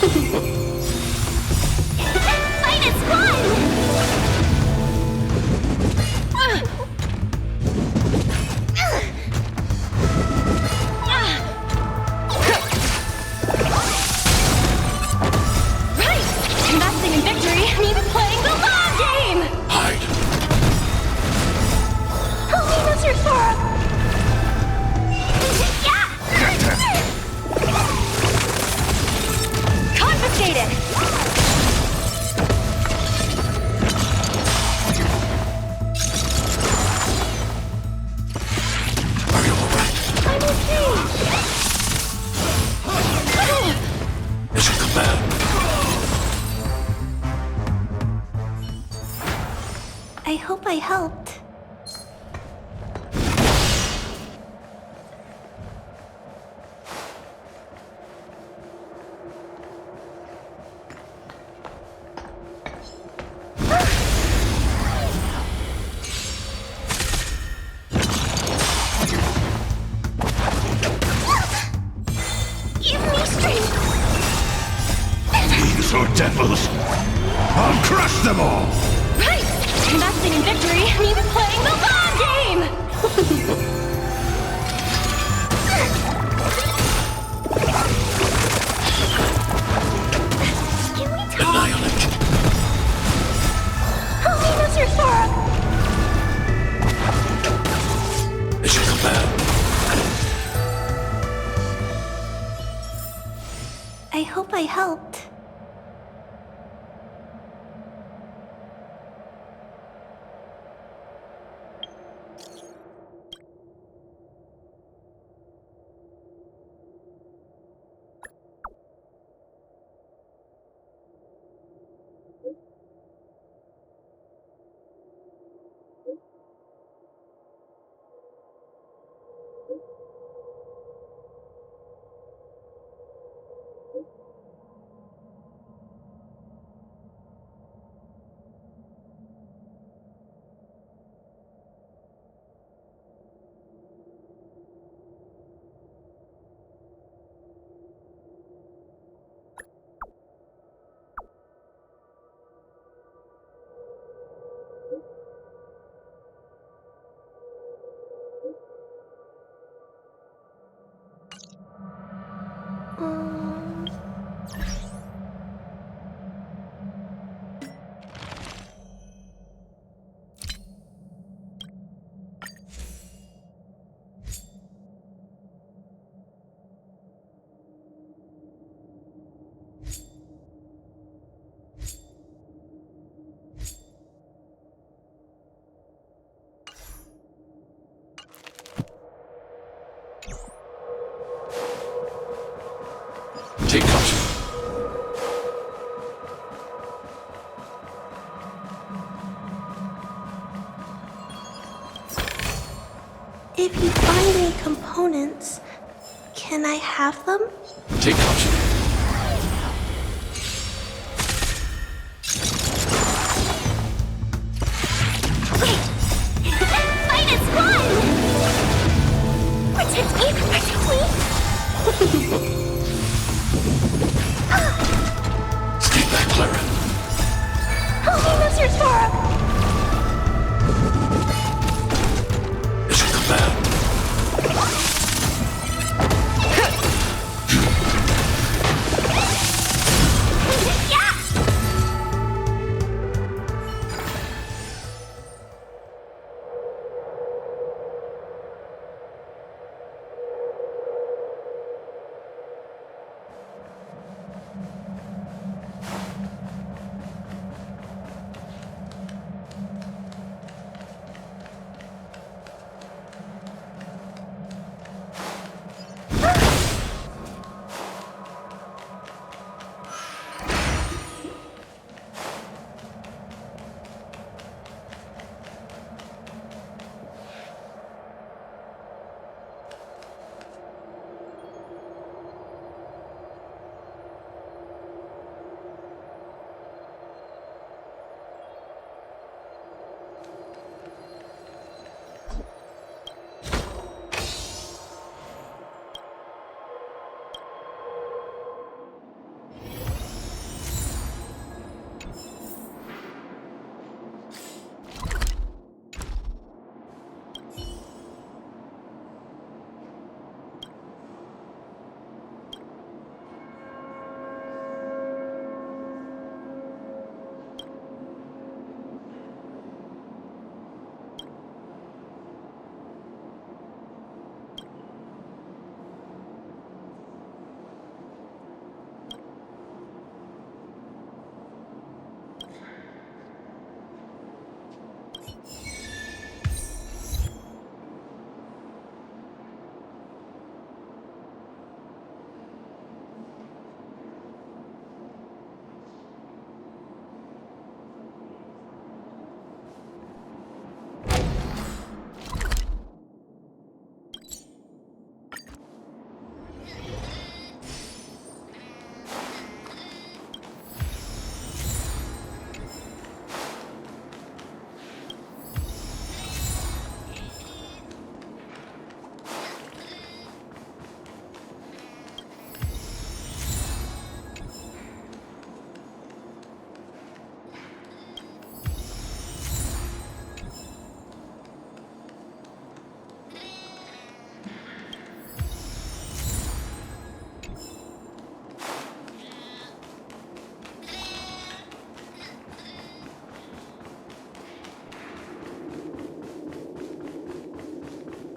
Fight is fun! Right! Investing in victory means playing the long game! Hide. Helena Sora! Confiscated! I'm okay! Mission command. I hope I helped. Give me strength! These are devils. I'll crush them all. Right! Investing in victory means playing the long game! Can we talk? Annihilate. Helena Sora! Mission command. I hope I helped. Take caution. If you find any components, can I have them? Take caution. Fight is fun! Protect me! Protect me! Stay back, Clara. Helena Sora! Mission command.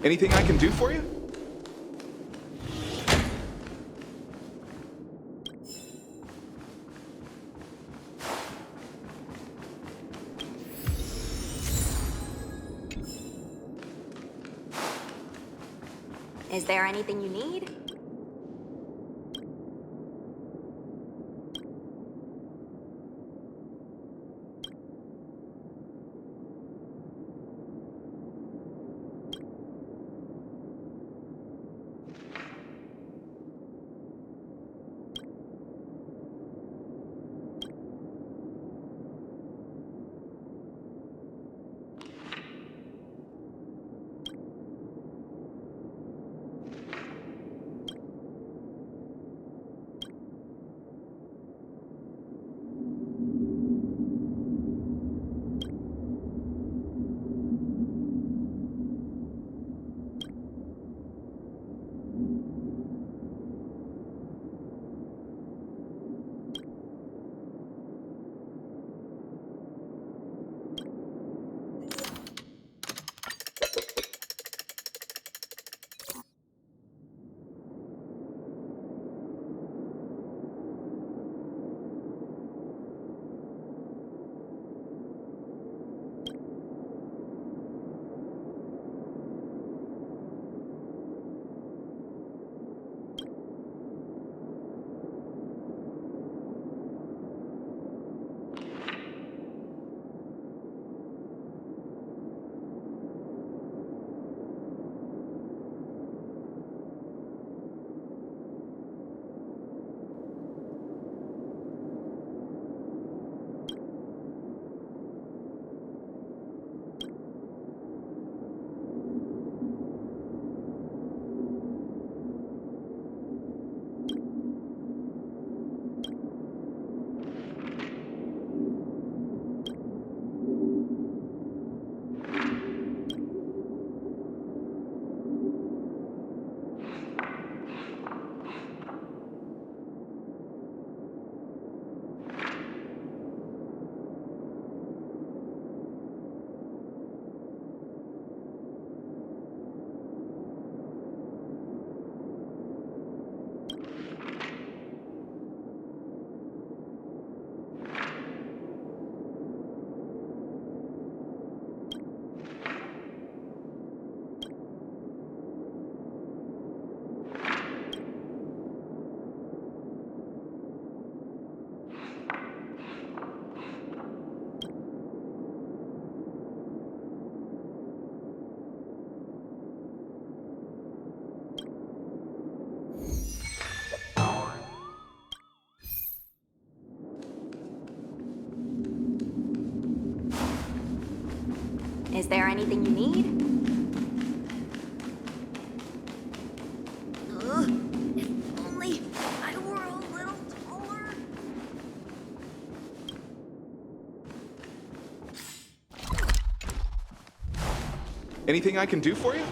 Anything I can do for you? Is there anything you need? Is there anything you need? If only I were a little taller. Anything I can do for you?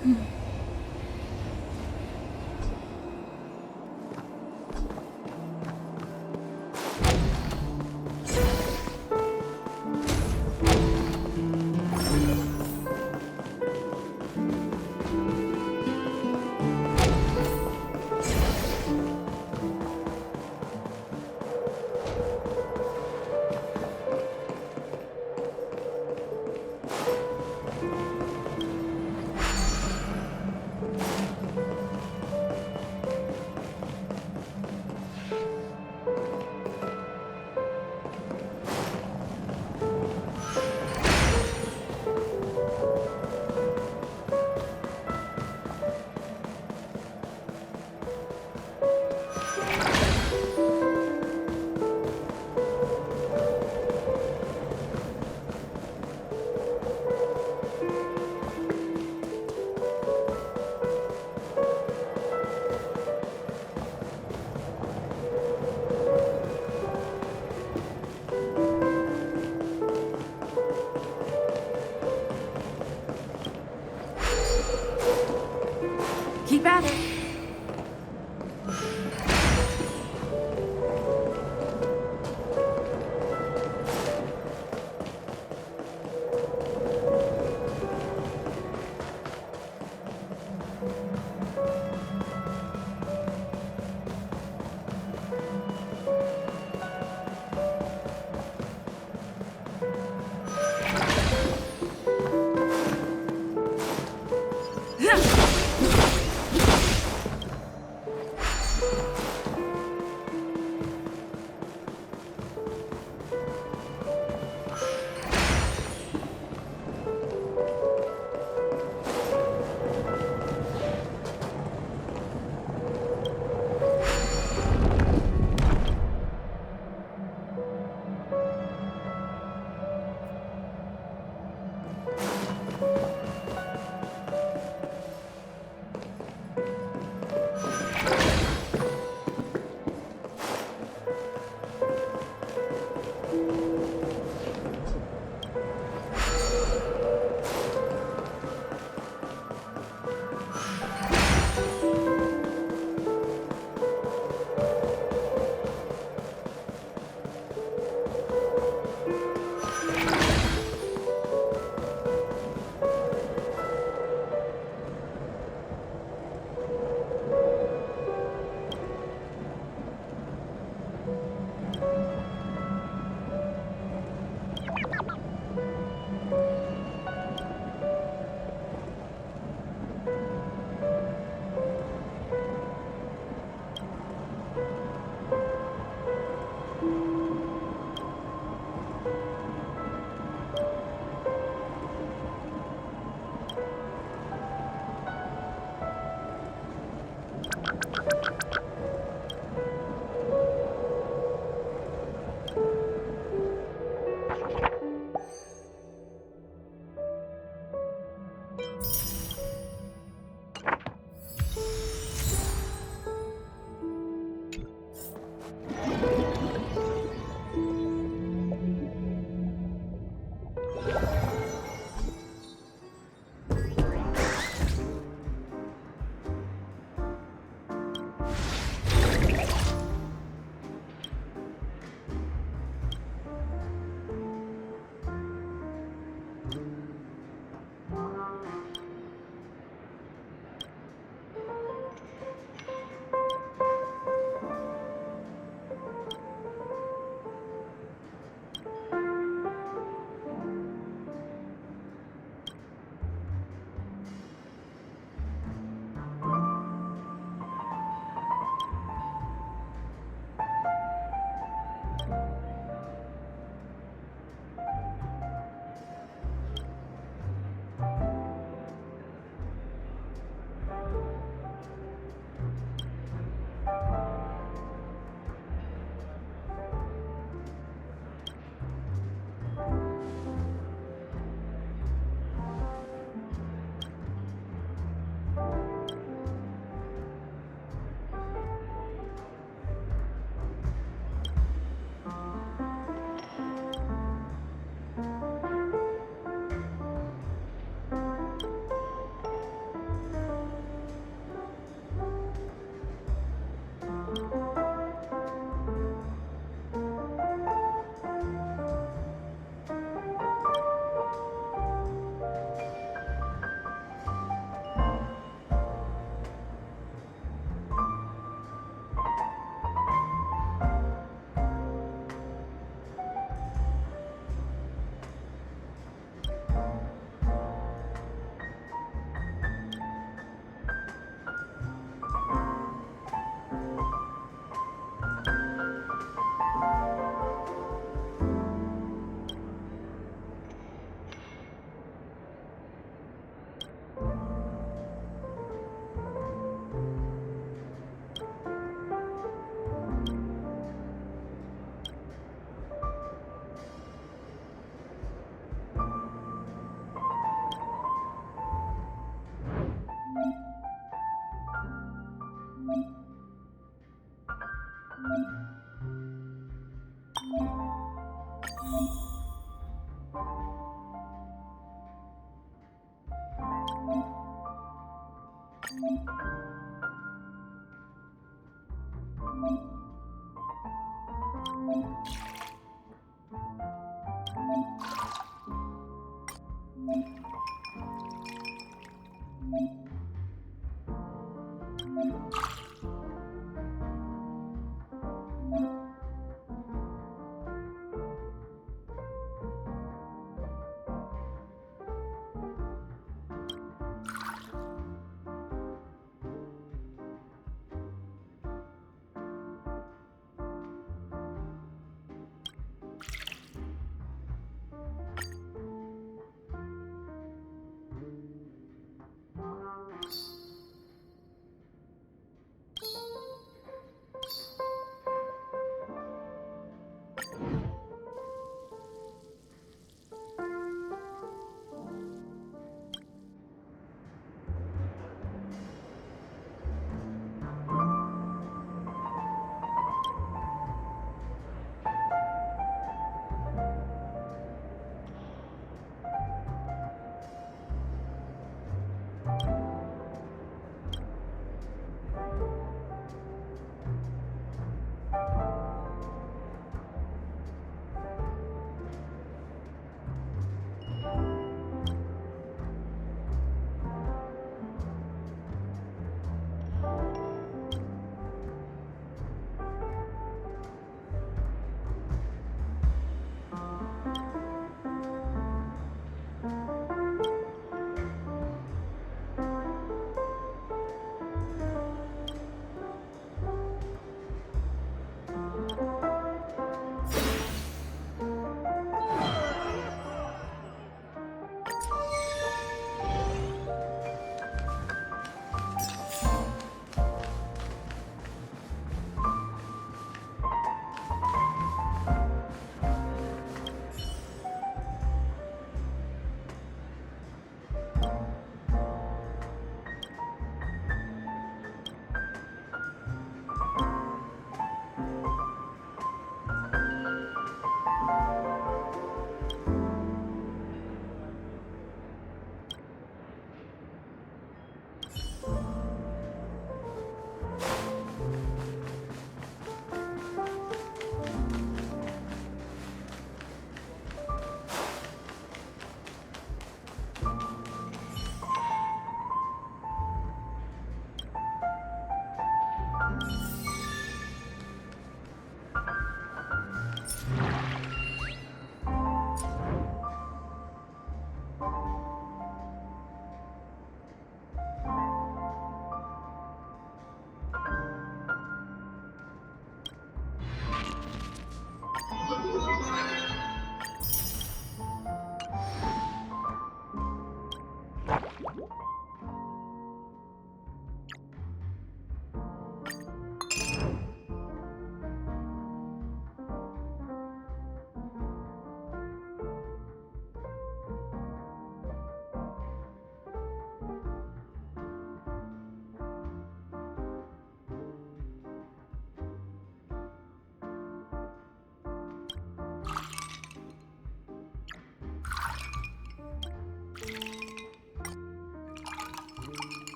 Keep at it.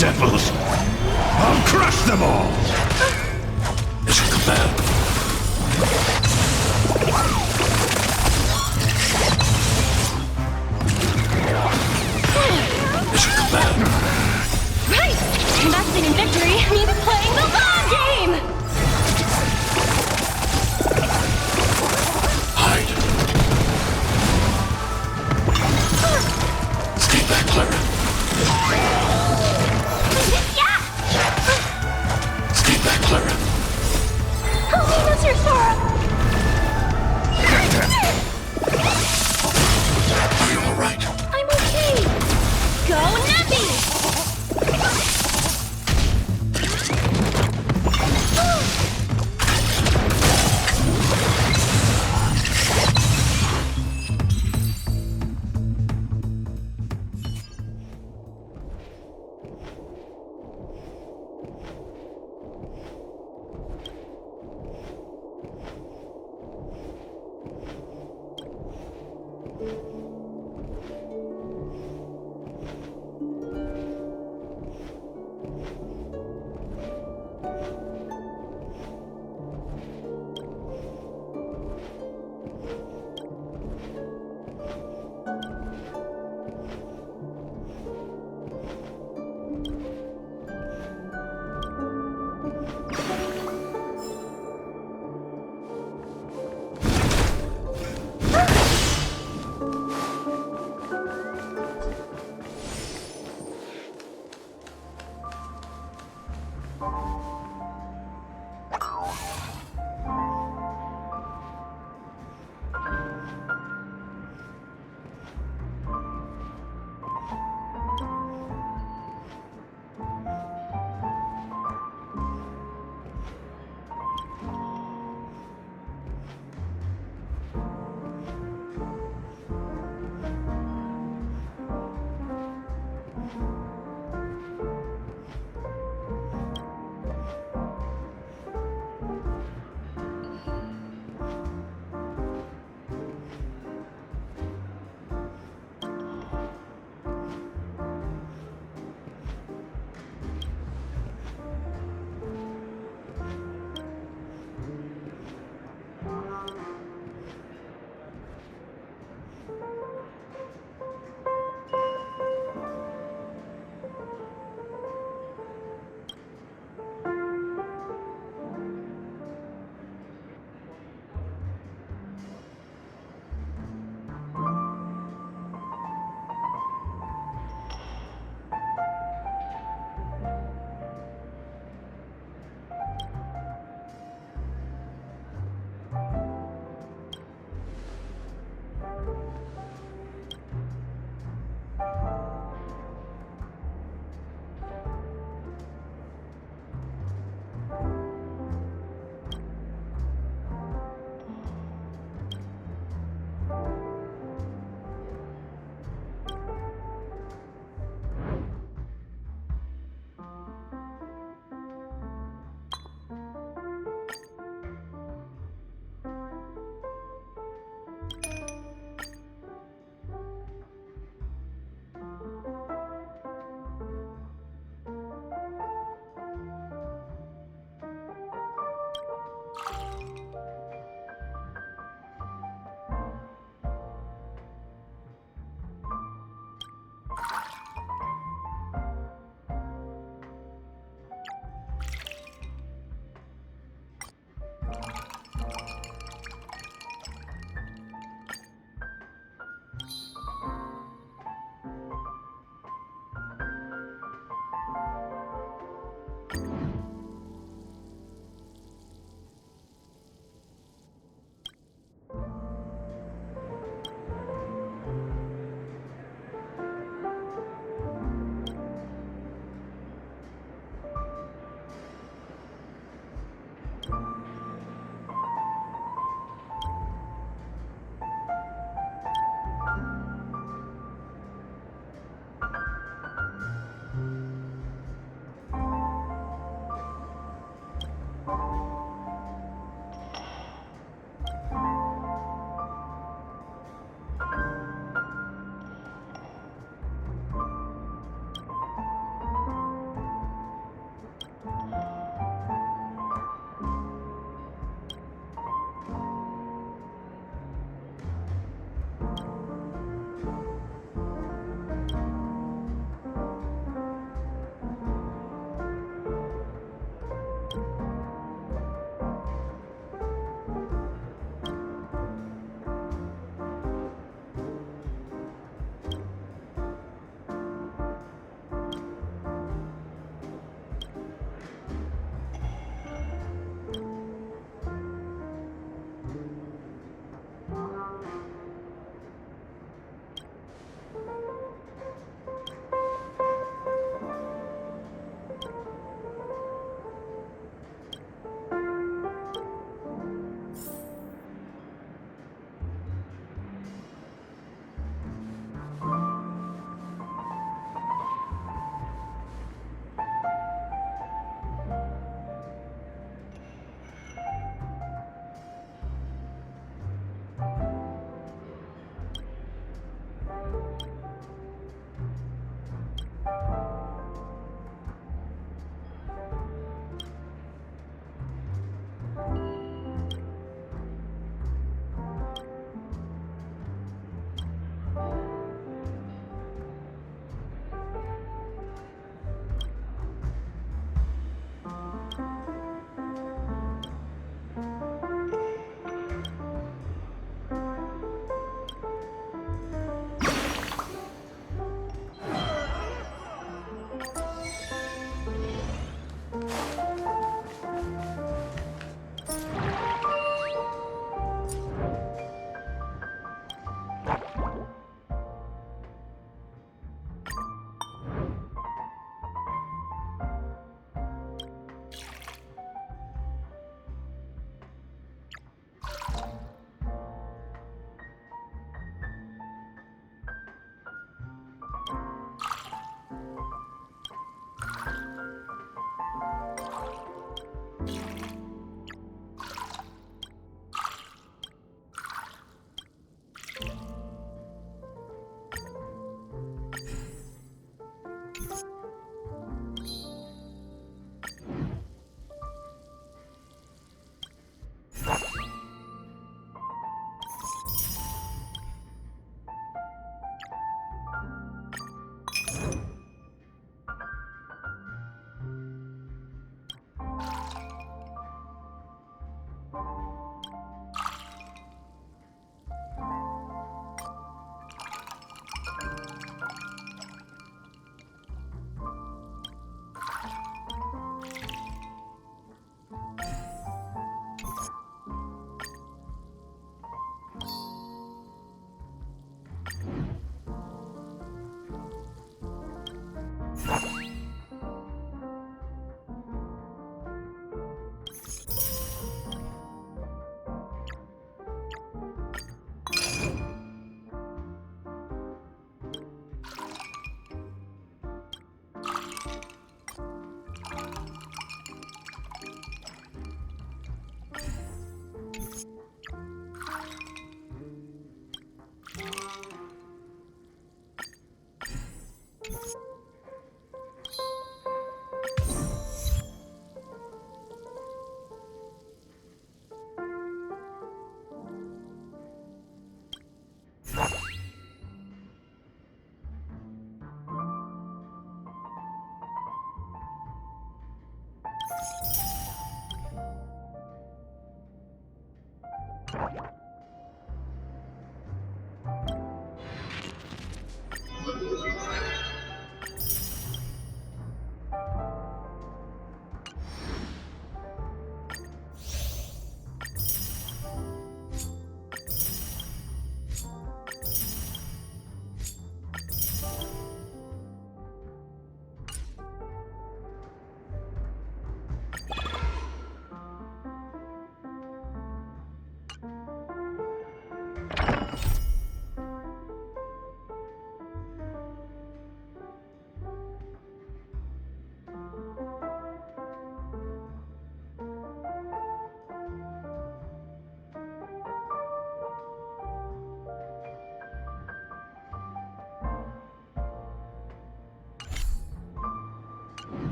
devils! I'll crush them all! Mission command. Mission command. Right! Investing in victory means playing the long game! Hide. Stay back, Clara.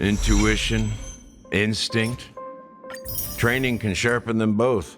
Intuition, instinct. Training can sharpen them both.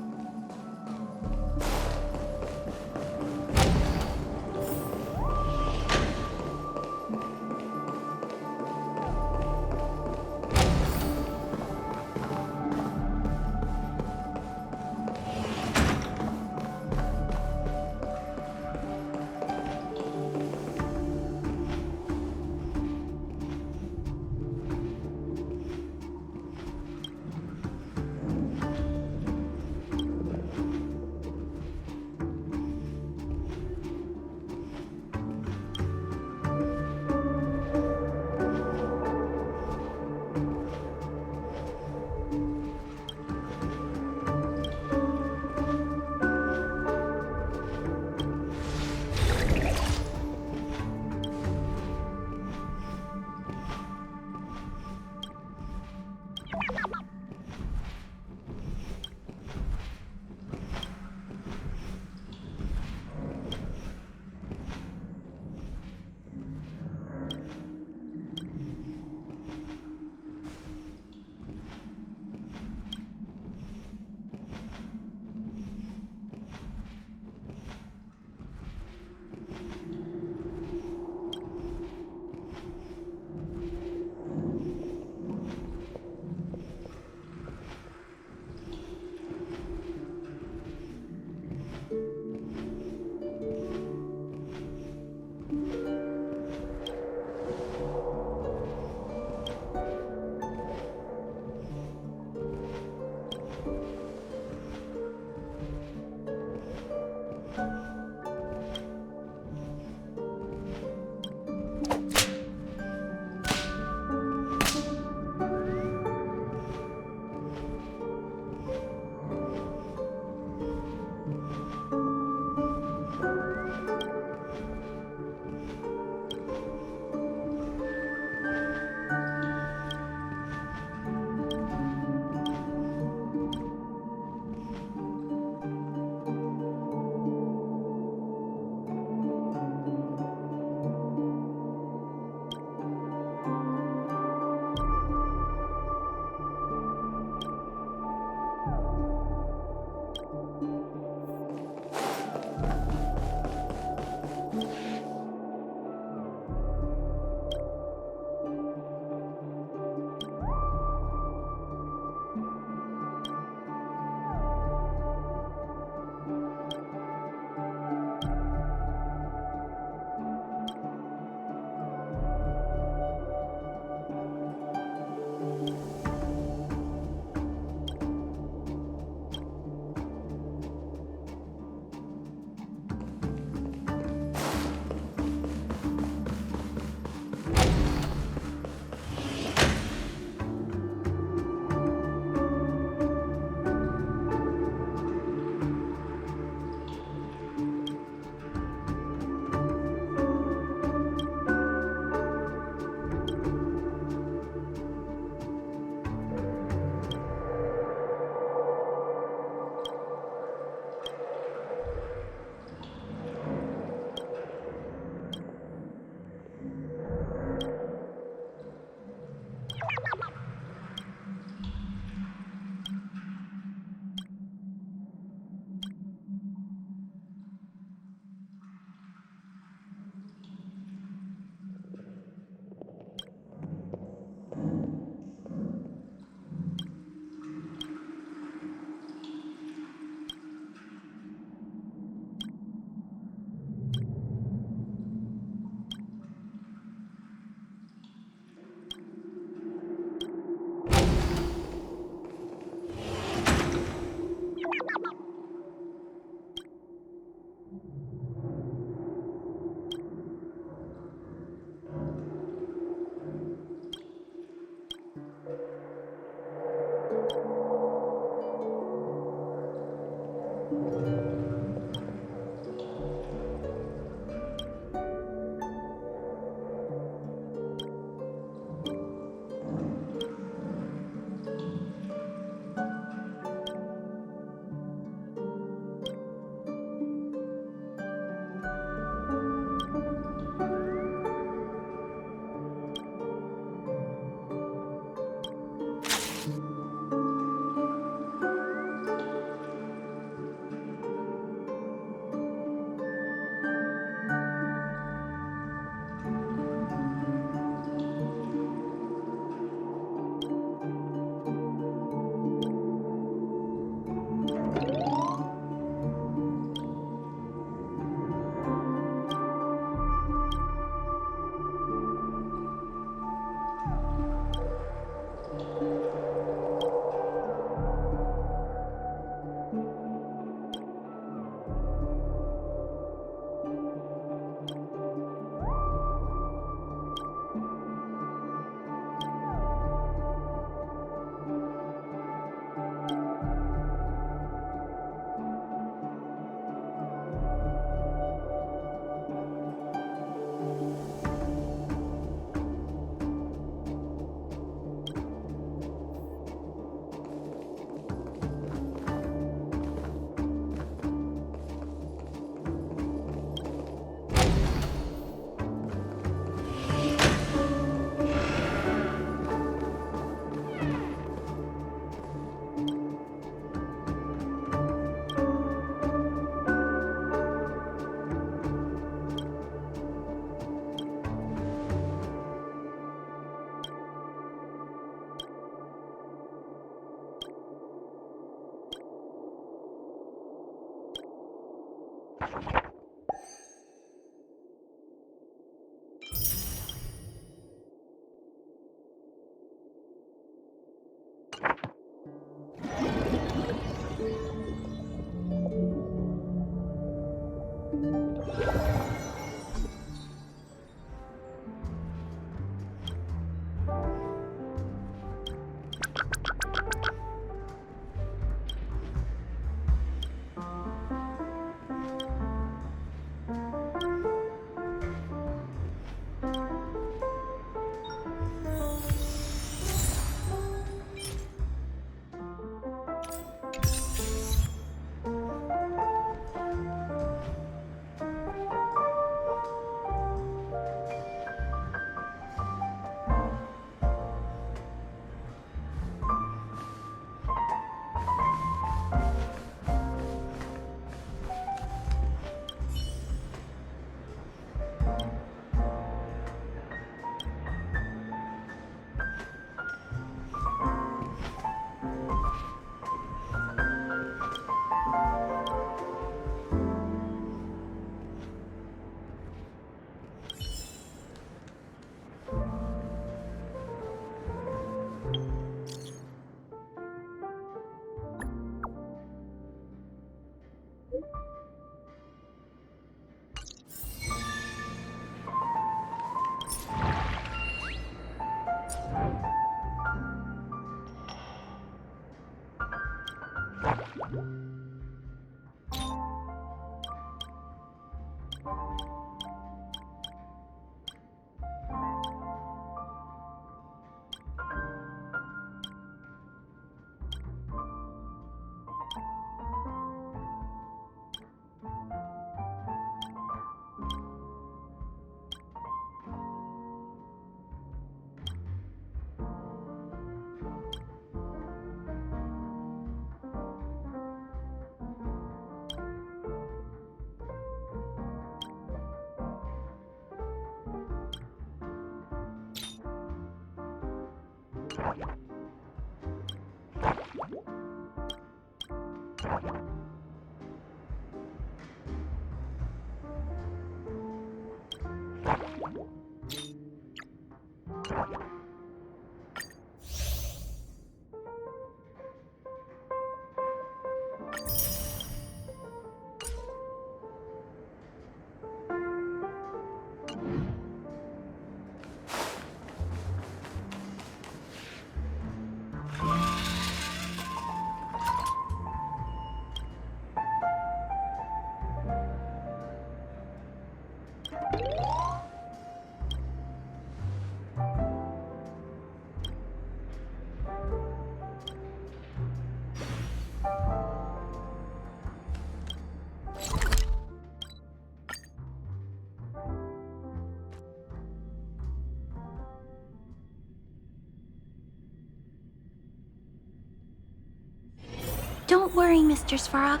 Don't worry, Mr. Svarog.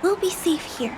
We'll be safe here.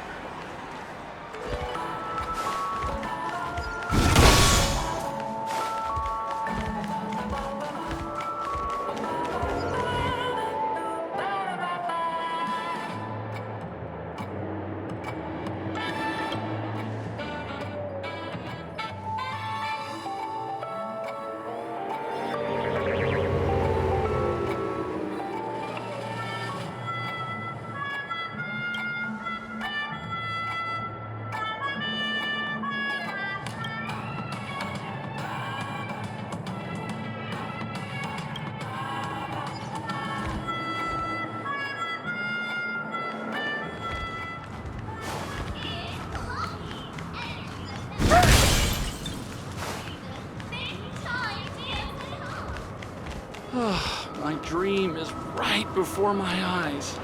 dream is right before my eyes.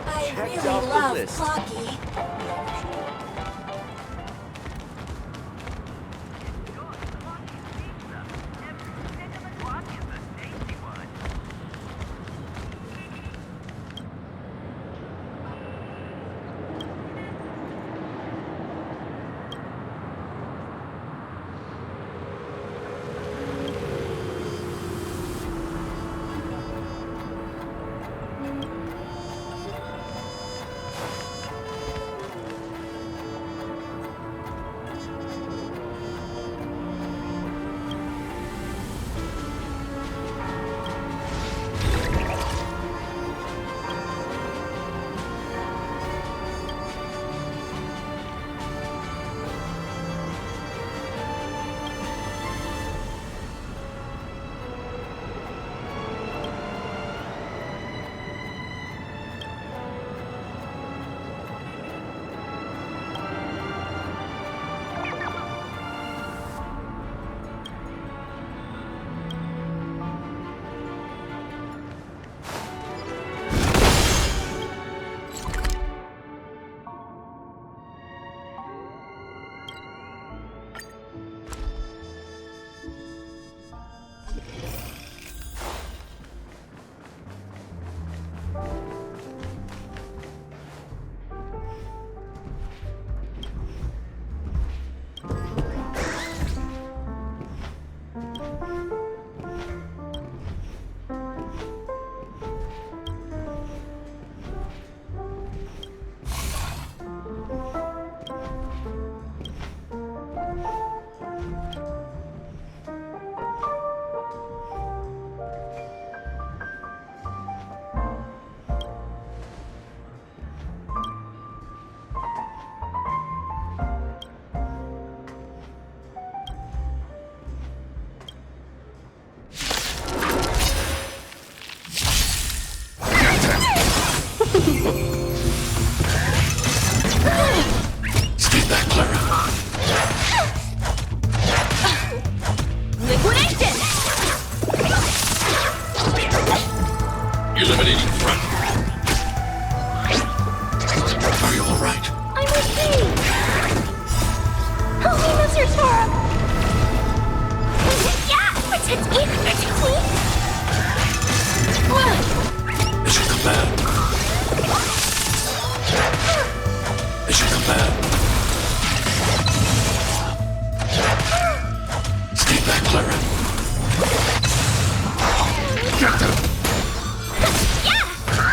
I Checked really off the love list. Clocky. Eliminating front. Are you alright? I'm okay. Help me, Mr. Toro. Yeah, protect me, protect me. Mission command. Mission command. Stay back, Clara. Get them. Yeah.